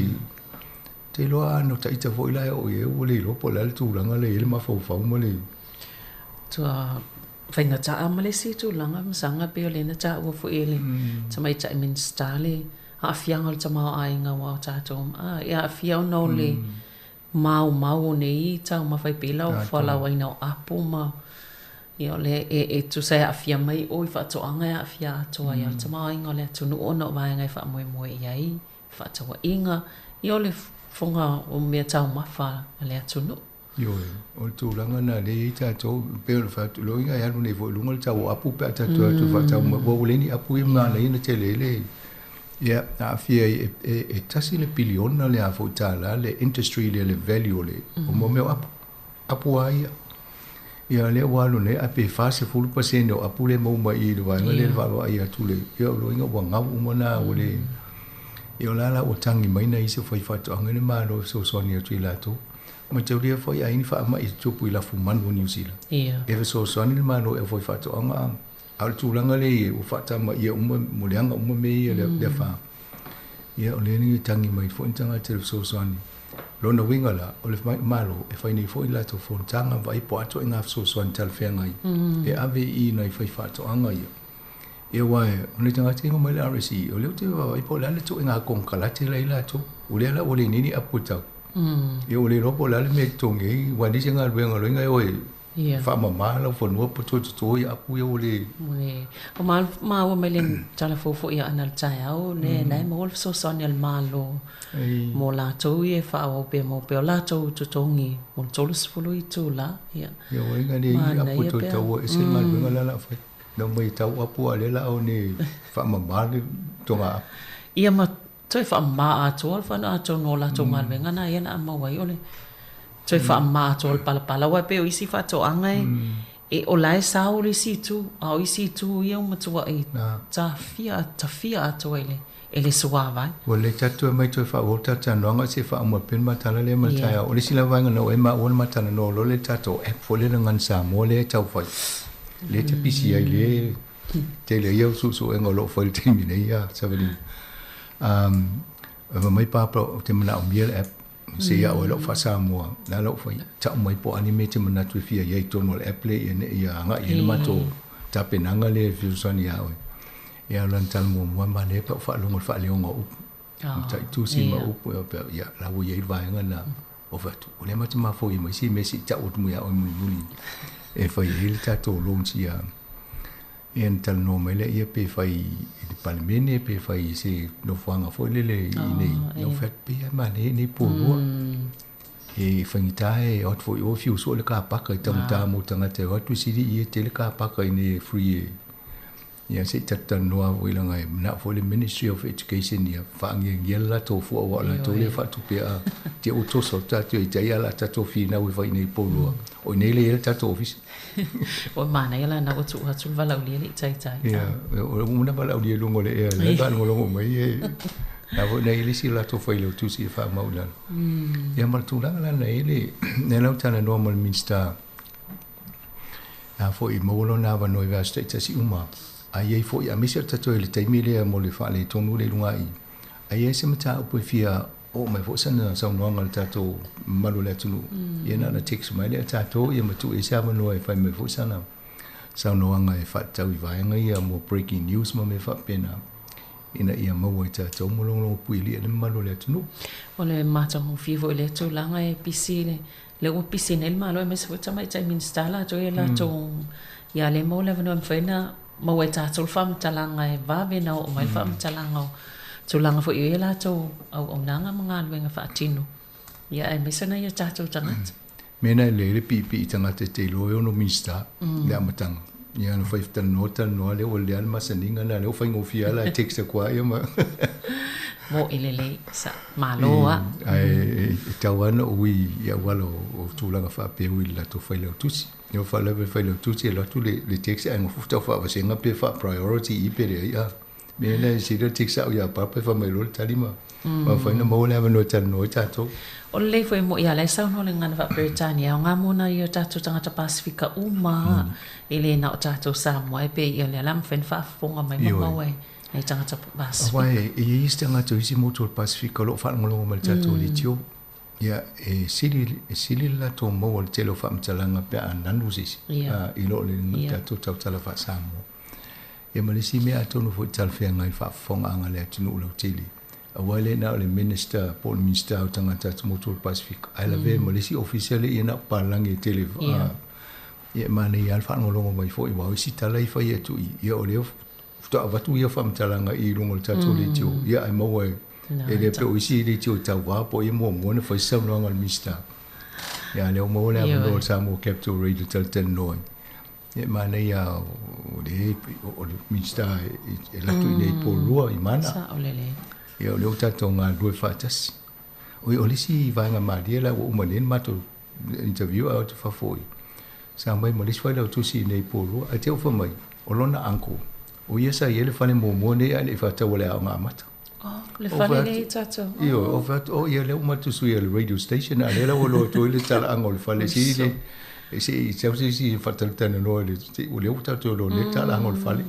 [SPEAKER 14] te loa no ta ita foi la o ye o le lo po la tu langa le ma fo fa mo le
[SPEAKER 3] tua fainga ta amale si tu langa msanga pe ole na ta o fo ele ta mai ta min stale a fianga ta ma ai nga wa ta to ia fia no le mau nei ta ma fai pela o fala wa ina apu ma ia le e tu sai a fia mai o fa to anga a fia to ia ta ma ai nga le tu no no wa nga fa mo ia fa to inga ia le fonga o mea tau mafa ale atu no.
[SPEAKER 14] Yo, o tu langa na le ta to pe fa tu lo inga ya ne vo lunga tau apu pe ta tu fa tau mo le ni apu ma na ina tele le. Ya, a fia e tasi le bilion na le a fo ta la le industry le value le. O mo me apu ai. Ya le walu ne a pe fa se fulu pasendo apu le mo mai le wa le va ai atu le. Yo lo inga wa ngau mo na o le. Io la o tangi mai na ise foi fatu angene ma no so ni tu la to ma te ria foi ai ni fa ma i tu pu la fu man o New Zealand e so ni ma no e foi fatu anga al tu langa le o fata ma ia mo le anga mo me le fa ia o le ni tangi mai fo tanga te so ni lo no winga la o le ma lo e fa ni foi la to fo tanga vai po ato nga so ni tal fe ngai e ave i na foi fatu anga ia e wai ona tanga tingo mai la RSE o le te wa ipo la le to nga kon kala te la to o le la o le nini aputa e o le ropo la le me tonge wa ni singa lo nga o fa mama la fo no po to ya apu o le
[SPEAKER 3] o ma o me le tala fo ia anal tai au ne nai mo so sonel malo mo la to e fa o pe la to tongi mo to lu i tu la ia
[SPEAKER 14] yo nga ni apu to e se mal nga la fa no mai tau apu ale la o ni fa mama ni tonga
[SPEAKER 3] ia ma toi fa ma a tol fa na to no la to mal venga na ia na ma wai ole toi fa ma tol pala wa pe o isi fa to anga e o lai sa o si tu a o isi tu ia ma to ai ta fia to ele le suava.
[SPEAKER 14] O le tatu mai toi fa o tata noanga se fa mo pen matala le mataya o le sila vanga no e ma o matala no lo le tato e fo le ngan sa mo le tau fa le te pisi ai le te le yo su su engolo fo le timi ne ya savali mai pa pro te mana o miel app se ya o lo fa sa mo na lo fa ta mai po anime te mana tu fia ye to no app le ya nga ye ma to ta penanga le fusion ya o ya lan tal mo ma le pa fa lo fa le ngo ta tu si ma up ya la wo ye va nga na o fa tu le ma ma fo i mo si me si ta o mu ya o mu li e fa ye ta to lo si ya en tal no me le ye pe fa i palmene pe fa i se no fanga fo le nei no fa pe ma ne po lo e fangita e ot fo o fiu so le ka pa ka ta mo tanga te o tu si di te le ka pa ka ni free ya se tata noa wila ngai na for the Ministry of Education ya fa ngela to fo wa la to le fa tu pe a te o to so ta te ya la ta to fi na we fa nei polo o nei le ta to office
[SPEAKER 3] o mana ya la na o tu va la uli le tai
[SPEAKER 14] ya o una va la uli lungo le le ba lungo mai e na vo nei le si la to fa ile tu si fa maula ya mar tu la nei le ne la ta na normal minister na fo i molo na va noi va state si uma ai fo ia misa tato le taimile mo le fa le tonu le lunga i ai se mata o fia o mai fo sana sa no ngal tato malu le tunu ia na text mai le tato ia matu e sa no e fa mai fo sana sa no nga e fa tau i vai nga ia mo breaking news mo me fa pena ina ia mo wa tato mo lo pui le malu le tunu
[SPEAKER 3] o le mata mo fivo le to langa e pisile le o pisine el malo e me se fo mai tai minstala to ia la to ia le mo le no fena ma wai tātou whamtalanga e vāwena o mai whamtalanga o tūlanga fo i la tō au nanga mga luenga whaatino. Ia e mesana ia tātou tangata.
[SPEAKER 14] Mena le pipi i tangata te loe ono minsta, le amatanga. Ia no whaiftan nota noa le o le alma saninga na leo whaingo fia la teksta kua ia ma.
[SPEAKER 3] Mo ilele sa maloa.
[SPEAKER 14] Ai tau ana ui ia walo o tūlanga whaapea ui la tō whailau tusi. Yo fa le failo tuti la tu le text ai mo futa fa va senga pe fa priority i pe ia me le si le text au ya pa pe fa me lo talima ma fa no mo le no tan no tato
[SPEAKER 3] o le foi mo ia le sa no le ngana va Britania nga mo na ia tato tanga Pasifika uma ele na tato Samoa e pe ia le lam fen fa fonga mai mo we ai tanga Pasifika
[SPEAKER 14] wai e istanga to isi mo to Pasifika lo fa ngolo mo tato li tio ya sili la to mo le telo fa mtalanga pe ananu sisi i lo le tato tau tala fa Samoa ya malisi me ato no fo tal fe ngai fa fonga anga le tunu lo tili awale na le minister Paul minister o tanga tato mo to Pacific ai la ve malisi officially ina palangi tele ya mani al fa ngolo mai fo i wa si tala i fa ye tu ya o le fu avatu ya fa mtalanga i lo tato le tio ya ai mo e le pe isi le tio tau wa po i mo na fa sa no ngal mista ya le mo le mo sa mo capital radio tal ten no e mana ya o le mista e la tu nei po lua i mana
[SPEAKER 3] sa o le
[SPEAKER 14] ya le ta to nga do fa tas o le si va nga ma dia la o mo len ma to interview out fa foi sa mai mo le fa le tu si nei po lua a te o fa mai o lona anko o yesa ye le fa le mo ne ani fa ta wala nga mata
[SPEAKER 3] le fale le tato
[SPEAKER 14] io o vat o ia le uma tu sui le radio station a le lo to le tala angol fale si le si si fatal tan no le o le uta to lo le tala angol fale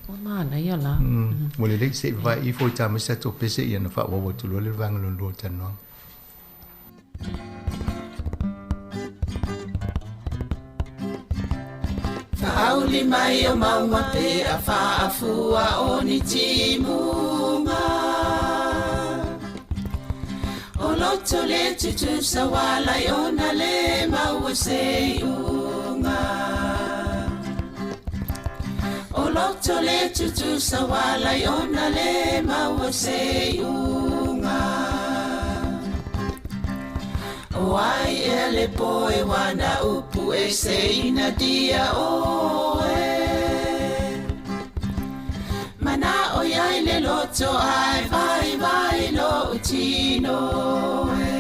[SPEAKER 3] o mana ia la
[SPEAKER 14] mo le se vai I fo ta me to pese ia na fa wo to lo le vang lo tan no
[SPEAKER 16] Fauli mai o maua pe a whaafua o ni timunga O loto le tutu sa wala i ona le maua se unga O loto le tutu sa wala i ona le maua se unga O ai e le poe wana upu e se ina dia o e Mana o iai le loto ai vai lo utino e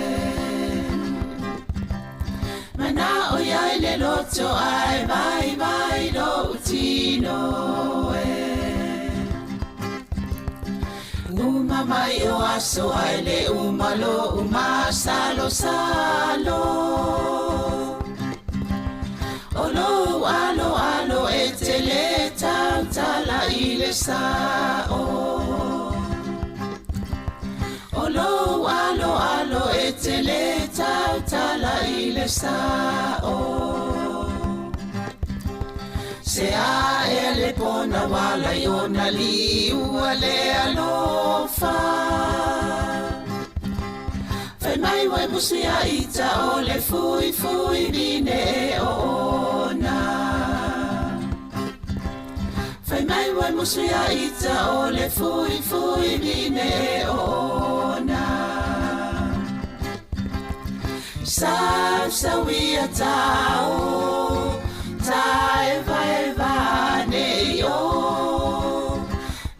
[SPEAKER 16] Mana o iai le loto ai vai lo utino e mai o aso ai le umalo umasalo salo. Olo alo alo e te le tau tala i le sao. Olo alo alo e te le tau tala i le sao. Se a e le pona wala i ona li ua le alofa. Fai mai wai musia ita o le fui fui vine e ona. Fai mai wai musia ita o le fui fui vine e ona. Sa wia tau ta eva ne yo.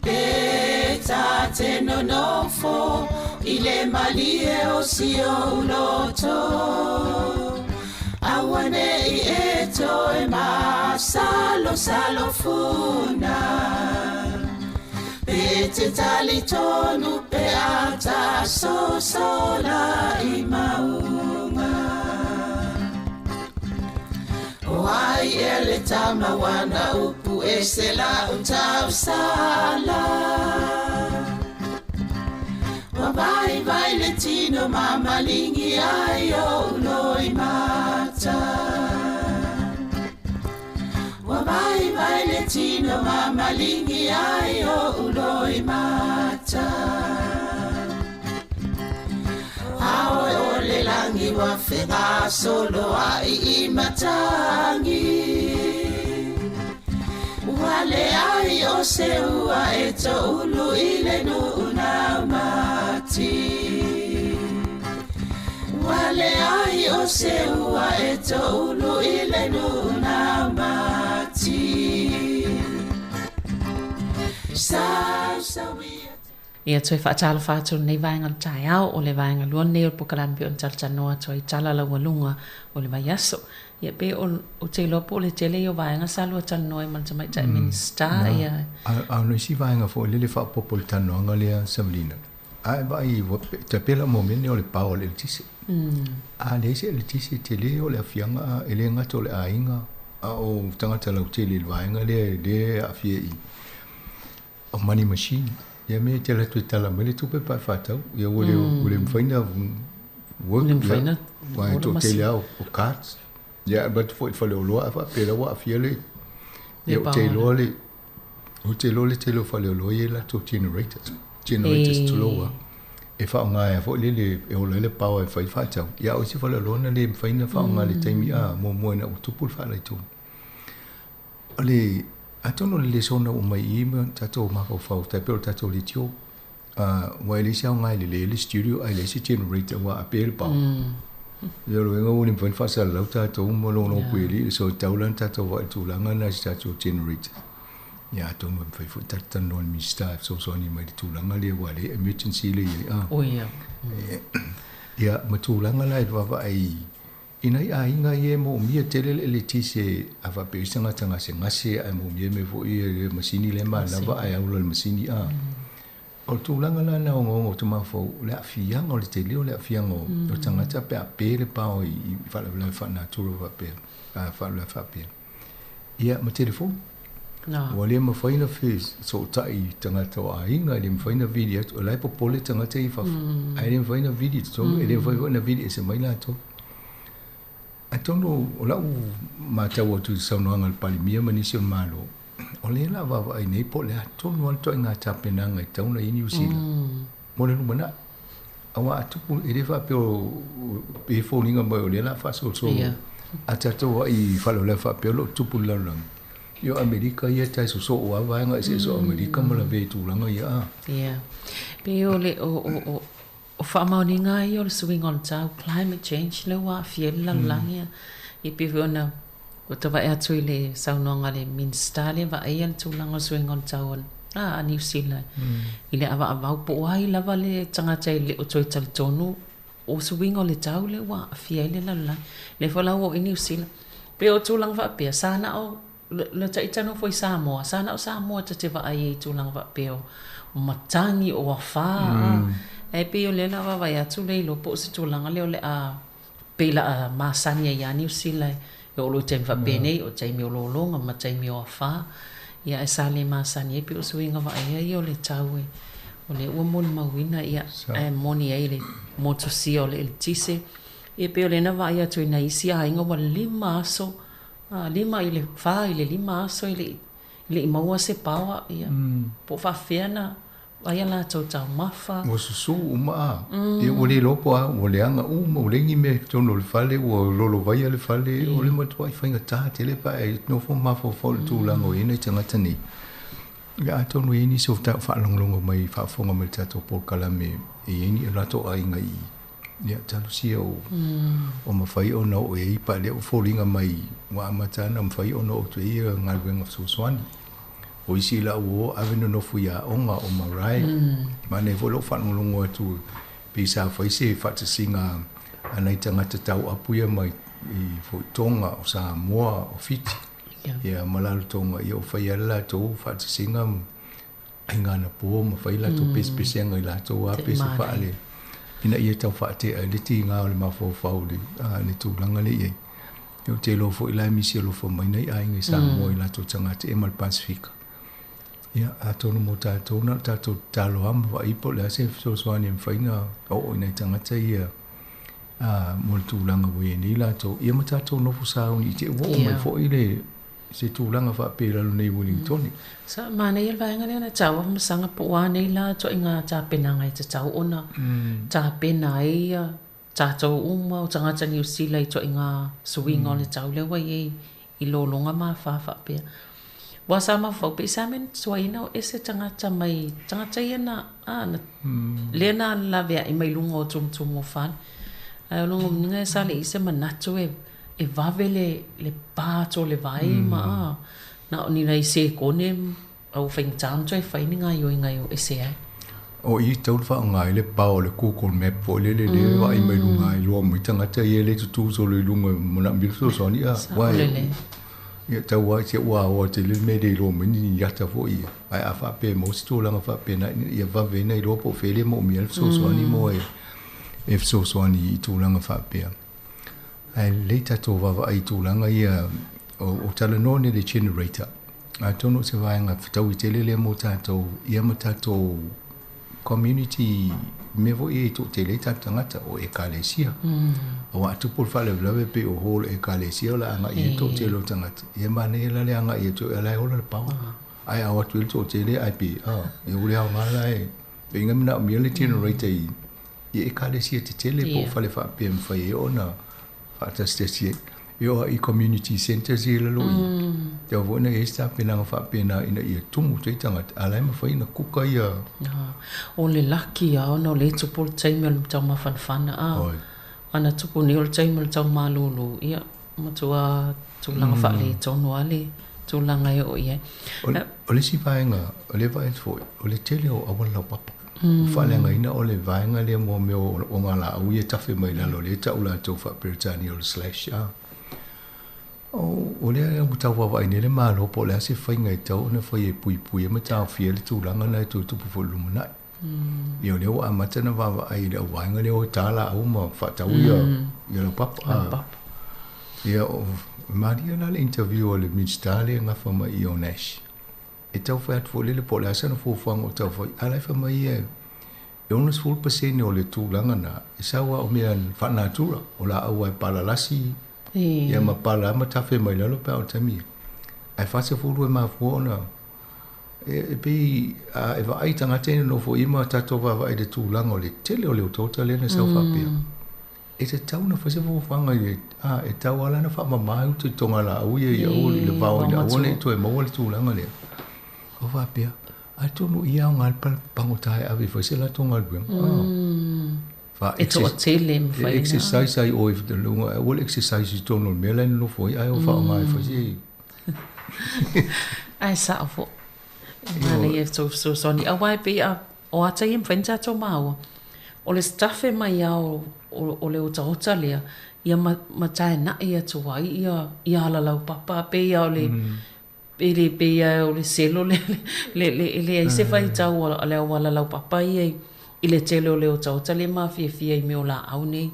[SPEAKER 16] E ta te no no fo ile malie o si o loto. Awane I eto e ma salo funa. Pe te tali tonu pe ata so sola I maunga. O ai e le tama wana upu e se la utau sala. Vai vai le tino mama lingi ai o loi mata. Vai vai le tino mama lingi ai o loi mata. Aoi o le langi wa whenga solo ai I matangi. Wale ai o se ua e to ulu I le nuna mati. Wale ai o se ua e to ulu I le nuna mati.
[SPEAKER 3] Ia toi whaatala whātou nei vaenga tai au o le vaenga lua nei o pukalampi o ntaltanoa toi tala la walunga o le vai aso. Ia pe o te lopo o le tele o vaenga salua tanoa I mantamai tai minsta ia.
[SPEAKER 14] A no isi vaenga fo le whaapopo le tanoa nga lea Samalina. A vai te pela momene o le pao le tisi. A le se le tisi tele o le afianga e le ngata o le ainga. A o tangata lau tele le vaenga le afia I. O money machine. Ia me te la tu tala mele tu pe pa fatau. Ia ule mfaina work. Ule mfaina. Wa to te lea o cards. Ia but foi fale o loa fa pela wa fiele. Ia o te loa le. O te loa le te loa fale o loa ia la to generators. Generators to loa. E fa nga e fo le e o le power fa fatau. Ia o si fale o loa na le mfaina fa nga le taimi a mo na o tupul fa le tu. Ole a tono le sona o mai ima tato mako fau tato tato le tio wa le sia ngai le studio ai le si generator wa apel pa yo lo ngo ni pen fa sa la tato mo lo no kweli so taulan tato wa tu langa na tato generator ya tono fa fu tato no mi sta so ni mai tu langa le wa le emergency le
[SPEAKER 3] o ya
[SPEAKER 14] ya ma tu langa la va ai ina ia inga ye mo mia tele le tise ava pesanga tanga se ngase ai mo mia me vo I masini le ma lava ai au le masini a o tu langa la na ngo tu ma fo le afia ngo le tele o le afia ngo o tanga ta pe apele pa o I fa le fa na tu va pe a fa le fa pe ia ma telefon
[SPEAKER 3] no
[SPEAKER 14] o le ma fa ina fes so tai tanga to a inga le ma fa ina video o le po pole tanga te fa ai le fa ina video so le fa ina video se mai la to I don't know, o lau mātau atu saunoanga le palimia manisi o malo. O le la wawa ai nei po le atonu alto I ngā tāpenanga I tauna I New Zealand. Mo le numana. Awa atupu e le whape o e fōninga mai o le la whaso so. A tato I whalo le whape o lo tupu laulang. Yo Amerika ia tai so o awanga e so Amerika ma la vei tūlanga ia.
[SPEAKER 3] Ia. Pe o le o whaamauninga I o le swing on tau climate change le wa fiel la langia I piwi ona o tawa e atu I le saunoanga le minsta le wa ai an tūlanga swing on tau a New Zealand I le awa awau po ai lava le tangata I le o toi talitonu o swing o le tau le wa fiel la langia le FOLAU o I New Zealand pe o tūlanga wa pia sana o le ta itano foi Samoa sana o Samoa te vai tu lang va peo o matangi o afa e pe o le la va vai atu le lo po se tu lang le o le a pela a masani ya ni usila o lo tem va bene o tem o lo longa ma tem o afa ia e sale masani pe o swinga va ia o le taue o le o mon mawina ia e moni ai le motosia o le tise e pe o le na va ia tu na isia inga wa lima so lima ile fa ile lima so ile maua se pawa ia po fa fena vai la tau tau mafa
[SPEAKER 14] o su uma e o le lopo o le anga o le ngi me tono le fale o lolo vai le fale o le moto ai fainga ta tele pa e no fo ma fo fo tu la ngo ina tanga tani ya tono ini so ta fa long mai fa fo nga me ta to por kala me e ini la to ai ngai ya talo si o ma fai o no e pa le o fo linga mai wa ma ta na fai o no to e ngal venga so swani o isi la o aveno no fuia onga o marai mane volo fa ngolongo tu pisa foi se fa te singa anai tanga te tau apuia mai I fo tonga o Samoa o Fiji ia malalu tonga ia o fai ala to fa te singa ainga na po ma fai la to pes ngai la to a pes fa ale ina ia tau fa te le tinga o le mafo fauli ni tu langa le ia yo te lo fo ila misi lo fo mai nei ai ngai Samoa la to tanga te emal Pacifica ia a tonu mo tātou na tātou talo hama wa ipo le ase so swani mfaina o nei tangata ia mo le tūlanga wei ni la tō ia ma tātou nofu sauni I te wo mai fo I le se tūlanga wha pēra lo nei Wellingtoni
[SPEAKER 3] sa mana ia vaenga lea na tau ma sanga po wa nei la to inga tā pena ngai te tau ona tā pena ia tātou uma o tangata New Zealand to inga suinga le tau le wai I lolonga ma wha pēra wa sama fo pe samen soina ese tangata mai tangata yana lena la vea I mai lungo tum o fan ai lungo ninga sale ise manatu e vavele le pato le vai ma na ni nei se kone au fing town try finding ngai ese ai
[SPEAKER 14] o I tau fa ngai le pa o le Google Map o le wa I mai lunga I lo mai tangata ye le tu so le lunga mona bil so so ni wa ia tau wa se wa o te le me de lo mini ya ta fo ia ai a fa pe mo sto la fa pe na ia va ve nei lo po fele mo mi so so ni mo e so so ni tu la fa pe ai le ta to va ai tu la ia o tala no ni le generator a tono se va nga tau I tele le mo ta to ia mo ta to community me vo I to tele ta tangata o ekalesia o atu por fale blave pe o hol ekalesia la nga I to tele tangata e mane la le nga I to la o la pa ai a watu to tele ai pe e o le nga la e pe nga mina mi le generator I ekalesia te tele po fale fa pe fa e ona fa ta stesi yo I community center zile lo te vo na esta pena fa pena ina I tumu te tanga ala ma fa ina kuka ia
[SPEAKER 3] o le laki a no le tupol taimel tau ma fanfana ana tupu ni o taimel tau malulu ia matua tulanga fa le tonu ale tulanga o ia
[SPEAKER 14] o le si vaenga o le vai fo o le tele o awala papa fa le ngaina o le vaenga le mo me o ngala o ia tafe mai la lo le taula to fa pertani o slash o le a mutau wa ni le malo po le se fa ngai tau na fa ye pui ma tau fie le tulanga na tu po lumana yo le o amata na va ai le wa nga le o tala o ma fa tau ya lo papa ya Maria na le interview le ministale nga fa ma ionesh e tau fa fo le po le sa na fo fa ngo tau fa ala fa ma ye e unos full percent o le tulanga na sa wa o me fa natura o la o pa la lasi ia ma pala ma tafe mai lalo pa o tami ai fa se fulu ma fuona e pe e va ai tanga tene no fo ima tato va vai de tu lango le tele o le tota le na sa fa pe e te tau na fa se fo fanga e tau ala na fa ma mai tu tonga la u ye o le va o na o le to e mo le tu lango le o va pe ai tu no ia ngal pa pangotai ave fa se la tonga le
[SPEAKER 3] it's a tele
[SPEAKER 14] exercise ai o if the lunga all exercise is done on melen no foi ai o fa mai fa si
[SPEAKER 3] ai sa fo mana e so soni a wai pe a o ata im fenza to mau o le staff e mai o le ota le ia ma tai na ia to wai ia la lau papa pe ia o le Ele pe o le selo le se fai tau o le wala lau papai i le tele o le o tau tale mawhia i meo la au nei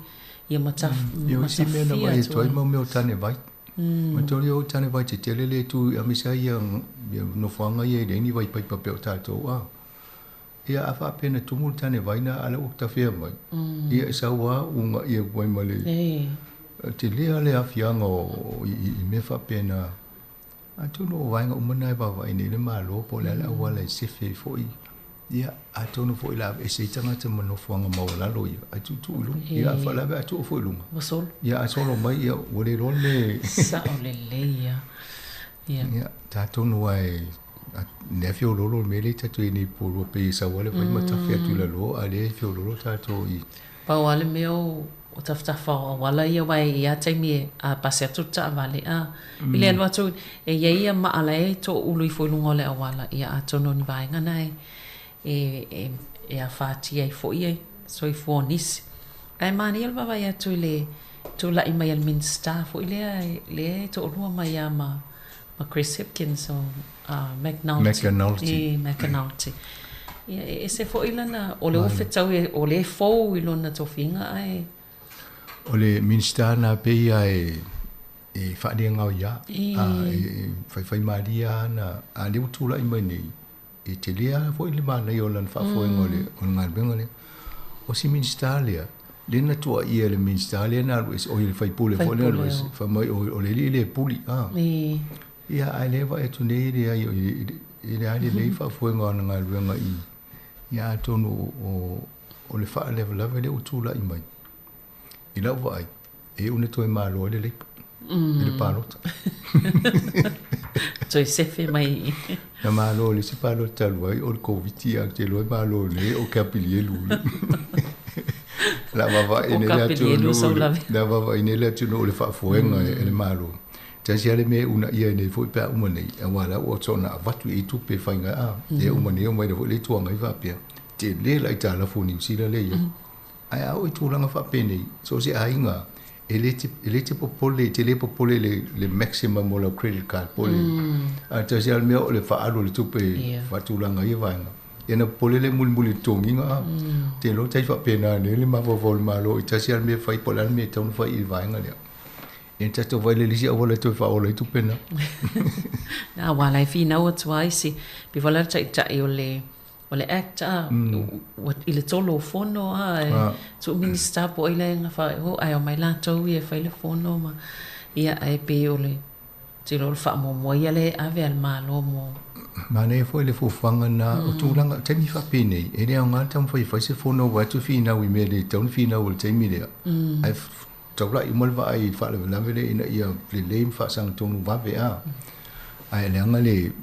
[SPEAKER 3] ia matawhia.
[SPEAKER 14] Ia si mea na mai toi mau meo tane vai. Ma tori o tane vai te tele le tu a misa ia no whanga ia i reini vai pai pape o tātou a. Ia a wha pena tumul tane vai na ala o ta whea mai. Ia sa wā unga ia wai male. Te lea le a whianga i me wha pena. A tono o vainga umanai bawa i nere maa lopo le ala wala i sefe foi. Ia a tono foi la e se tangata manofuanga maulalo ia. A tutu ilunga. Ia a whalawe a tutu foi ilunga.
[SPEAKER 3] Wasolo.
[SPEAKER 14] Ia a solo mai ia wale rone.
[SPEAKER 3] Sa o le leia.
[SPEAKER 14] Ia ta tono ai nefio lolo mele tatu i ni polo pe sa wale vai matawhia tu la lo a le fio lolo tato i.
[SPEAKER 3] Pa wale meo o taftafa o wala ia wai ia taimi a pase atuta vale a ile alwa tu e ia maala e to ului foi lungo le awala ia atono ni vai ngana e a fati ai foi e so i fonis ai mani alwa vai atu le tu la ima il minsta foi le to lua mai ama Chris Hipkins o McNulty e se foi lana o le ofetau o le fou ilona tofinga ai
[SPEAKER 14] o le minsta na pe ia e whadia ngau ia whai maria na a le utula i mai nei e te lea fo i le mana i o lan whafoenga o ngā benga le o si minsta lea le na tua ia le minsta lea na alues o i le whai pule fo le alues wha mai o le li le puli ia ai le wa e tu nei lea i le ali le whafoenga o ngā benga i ia tonu o le wha level lave le utula i mai i lau vai, e une toi malo le leipa. I le palota.
[SPEAKER 3] Toi sefe mai.
[SPEAKER 14] Na malo le si palota luai, o le koviti a te loi malo le, o kapili e lule. La vava ine le atu lule. La vava ine le atu lule fa fuenga e le malo. Tasi ale me una ia nei foi pa umanei. A wala o tona avatu e tupe whainga a. E umanei o mai le foi le tuanga i vapia. Te le la i tala funi usila le ia. Ai au i tūlanga whapene, so se ainga, ele te popole, te le popole le maximum o la credit card pole. A ta se almea o le whaaro le tupe whatūlanga i vainga. E na pole le muli tonginga, te lo tai whapena ne le mawawol malo, i ta se almea whai pole almea taunu whai i vainga lea. E tato vai le lisi awala toi whaola i tupena.
[SPEAKER 3] Na wala i whina o tua isi, pi wala tai o le acta i le tolo fono tu minista po i le ngafa ho ai o mai latou i e whai le fono ma ia ai pe o le te lo wha mo ia le ave al malo mo
[SPEAKER 14] ma ne foi le fufanga na o tūlanga temi whapene e rea o ngāta mwhai whai se fono watu whina ui me le taun whina o le teimi lea ai taula i malwa ai whaale lavele ina ia le leim whaasanga tonu wawe a ai leanga le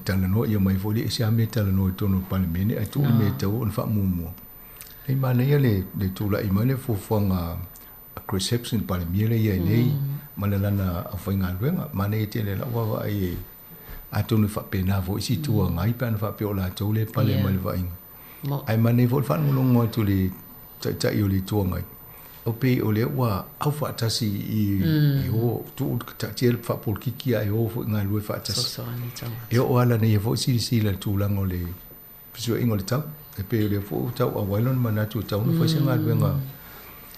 [SPEAKER 14] talano ia mai foi le sia me talano tonu palemene ai tu me tau on fa mumu le mania le tula i mane fufanga Chris Hipkins palemene ia nei malana a fainga luenga mane te le lawa ai a tonu fa pena vo si tu ngai pan fa piola tu le pale mal vai ai mane vo fa ngolongo tu le ta i le tu ngai o pe o le wa au fa tasi i o tu ta tiel fa por kiki ai o fo ngai lu fa tasi e o ala ne vo si la tu lango le piso ingol ta e pe le fo ta o wailon mana tu ta no fa se ngai luenga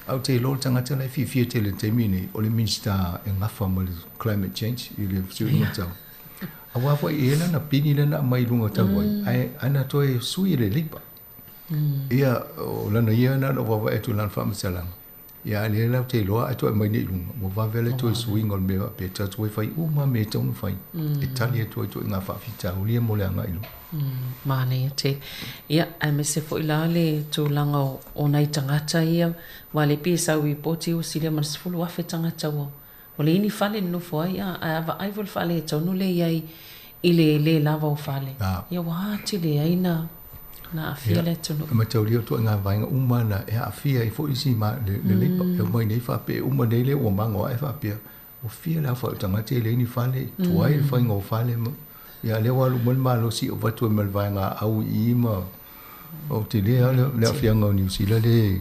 [SPEAKER 14] au te lo tanga tana fi te le temini o le minsta e ngafa mo climate change i le piso ingol ta awa fo e na pini le na mai lunga ta ai ana to e sui le lipa ia o lana ia na no va e tu lan fa msalang ia le la te lo a to mai ni lunga mo va vele to sui ngol me pe ta to fai u ma me tonu fai italia to nga fa fita o le mo le nga ilu
[SPEAKER 3] mane te ia ai me se fo ila le tu langa o nai tangata ia wale pisa wi poti o sile mas fulu afe tangata o le ini fale no fo ia ava ai vol fale tonu le ia ile lava o fale ia wa ti le aina na afia le tonu
[SPEAKER 14] ma tau rio to nga vainga umana e afia i fo isi ma le lepa e mai nei fa pe uma nei le o mango e fa pe o fia la fa tangata le ini fale to ai fa ngo fale ia le wa lu mal si o va tu mal vainga au i ma o te le afia ngo ni si le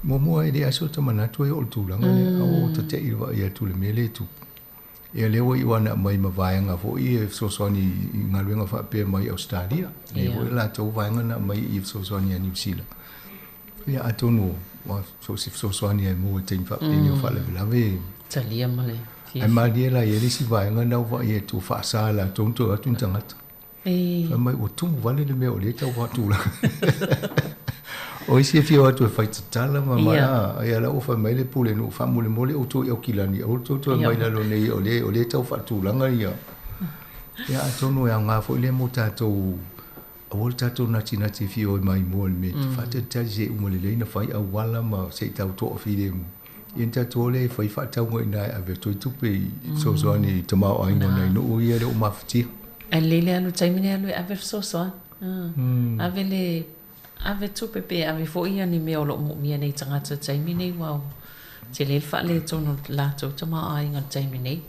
[SPEAKER 14] mo e de aso to mana to e o tu langa o te te i va ia tu le mele tu e lewa I wana mai mavaenga fo I sosoni ngaluenga fa pe mai Australia e vo la tau vaenga na mai I sosoni New Zealand ia atonu wa sosoni e mo te fa pe ni fa le lave
[SPEAKER 3] talia male
[SPEAKER 14] ai malia la ye si vaenga na va ye tu fa sala tonto atun tangata fa mai o tu vale le me o le tau va tu la o isi fi o tu fa tala mama ia la o fa mai le pule no fa mole mole o tu o kilani o tu mai la lo nei o le tau fa tu langa ia atonu ya nga fo le mutato o tato na tina te fi o mai mo me fa te taje o mole le na fa a wala ma se tau to fi le mo in tato le fa tau ngoi na ave to tu pe so so ni tama o ai no nei no o ia le o mafti
[SPEAKER 3] alele anu taimine anu ave so so ave le ave tu pepe ave fo ia ni me o lo mo mia nei tangata taimine wow te le fa le tono la to tama ai ngal taimine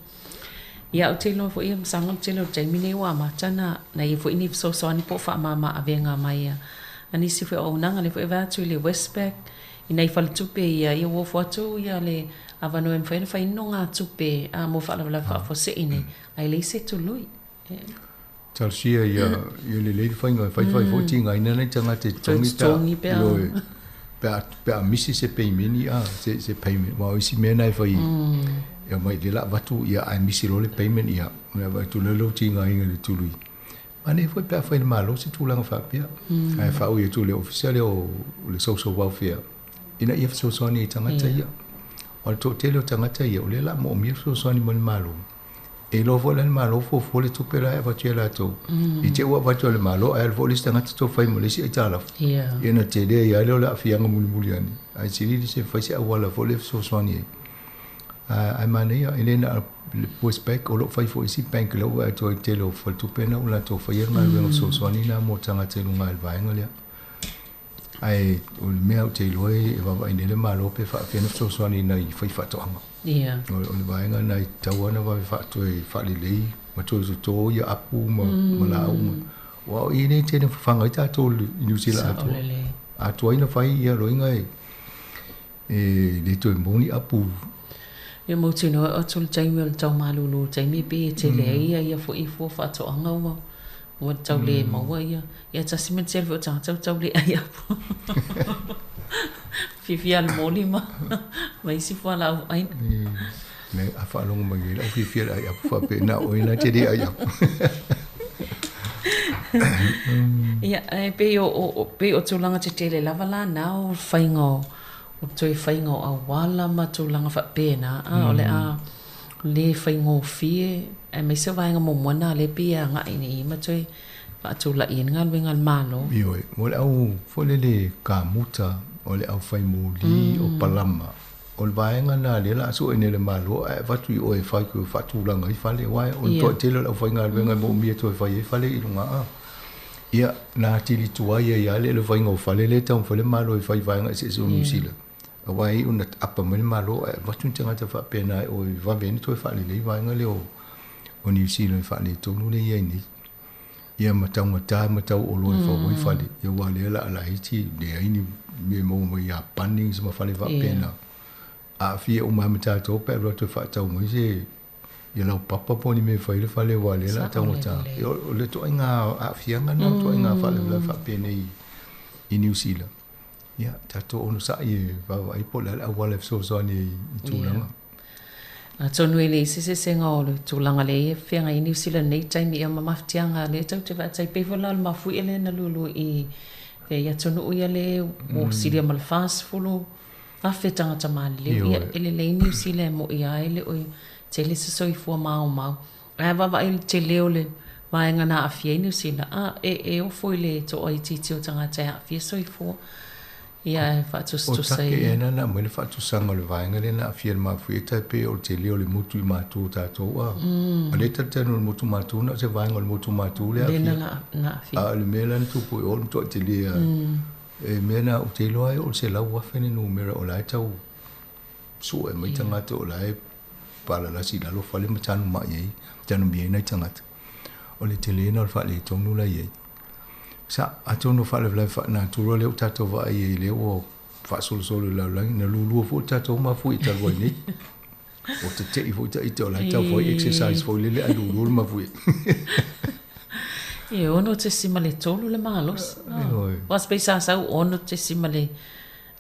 [SPEAKER 3] ia o te lo fo ia msanga te lo taimine wa matana na i fo ini so so ni po fa mama ave nga mai ani si fo o nanga le fo eva tu le Westpac ina i fa tu pe ia i wo fo tu ia le avano em fa no nga tu pe a mo fa la fa fo se ine ai le se tu lui
[SPEAKER 14] Tarsia ia le whainga whai fo tinga ina nei tanga te tongi pe a misi se peimeni se payment wa isi mena e whai ia mai le la watu ia ai misi lo le payment ia ia vai tu le lo tinga inga le tului ane foi pe a whai malo se tūlanga whapia ai whau ia tu le officiale o le social welfare ina ia so ni tangata ia o to tele o tangata ia o le la mo mi so ni mon malo e lo vola le malo fo le tu pela e vatia la to I te wa vatia le malo e lo le stanga to fai mo le si tala ia na te le ia le la fianga muli ani ai si li se fai se wala fo le so ni ai mania ele na le Westpac o lo fai fo isi bank lo wa to te lo fo tu pena o la to fai ma le so ni na mo tanga te lunga le vaenga le ai o le mea o te loe e wawa ine le malo pe wha whiana so ni na I whai whatoanga. O le vaenga na I tauana wawe whato e whale lei, ma tō so tō ia apu ma la au ma. Wao I nei tēne whanga I tātou I New Zealand atua. Atua ina whai ia roinga le tō e moni apu.
[SPEAKER 3] Ia mauti no o tō le taimi o le tau malulu, taimi pe te le ia fo I fo whatoanga ua. Wa tau le maua ia tasi men selfo tau le ai apu fifi al moli ma mai si fo la ai
[SPEAKER 14] me a fa longo mai la fifi ai apu fa pe na o ina te di ai apu
[SPEAKER 3] ia pe o tulanga te tele lava la na o faingo o toi faingo a wala ma tulanga fa pe na o le a le faingo fie e me se vainga mo mona le pia nga ini ma toi fa tu la in ngal wengal malo
[SPEAKER 14] yo mo le au fo le ka muta o le au fai mo li o palama o le vainga na le la so ene le malo e fa tu o e fa ku fa tu la ngai fa le wai o to te le au fai ngal wengal mo mi to fa ye fa le ilunga ia na tili tua ia le vainga o fa le tau fa le malo e fa vainga se so New Zealand awai una apa mo le malo e fa tu tanga ta fa pena o va veni to fa le vainga le o New Zealand fa le tonu le ia ni ia matau o loe fa oi fa le ia wa le la hiti le ai ni me mo ia panning sama fa le va pena a fi o ma mata to pe ro to fa tau mo se ia la papa po ni me fa le wa le la tau mata o le to nga a fi nga no to nga fa le fa pena I New Zealand ia tato ono sa i va ai po la wa le so ni tu langa
[SPEAKER 3] a tonu ele se senga o le tulanga le e whenga I New Zealand nei taimi ia mamaftianga le tau te vai pe vola le mafu ele na lulu I ia tonu ia le o siria mal fast fulu a fetanga tamale le ia ele le New Zealand mo ia ele o te le se soi fua mau a va vai te leo le vai ngana a fie New Zealand e o foi le to o titi o tanga te a fie soi fua ia fa tu
[SPEAKER 14] tu sai o na na mo le fa tu sanga le vainga le na fia ma fu eta pe o te leo le mutu I matu ta to a le ta tenu le mutu matu na se vainga le mutu matu le
[SPEAKER 3] na fia
[SPEAKER 14] a le melan tu po o to te le e mena o te loai o se la wa fene no mera o lai tau so e mai tanga to o lai para la si la lo fa le matanu ma ye tanu bi na tanga o le te le na fa le tonu la ye sa atono fa le fa na tu le o tato va ye le o fa solo la na lulu fo tato ma fu ita lo ni O te te i fo te ito la tau fo exercise fo lele alu ma fo.
[SPEAKER 3] E ono te sima le tolu le malos. Was pe sa ono te sima le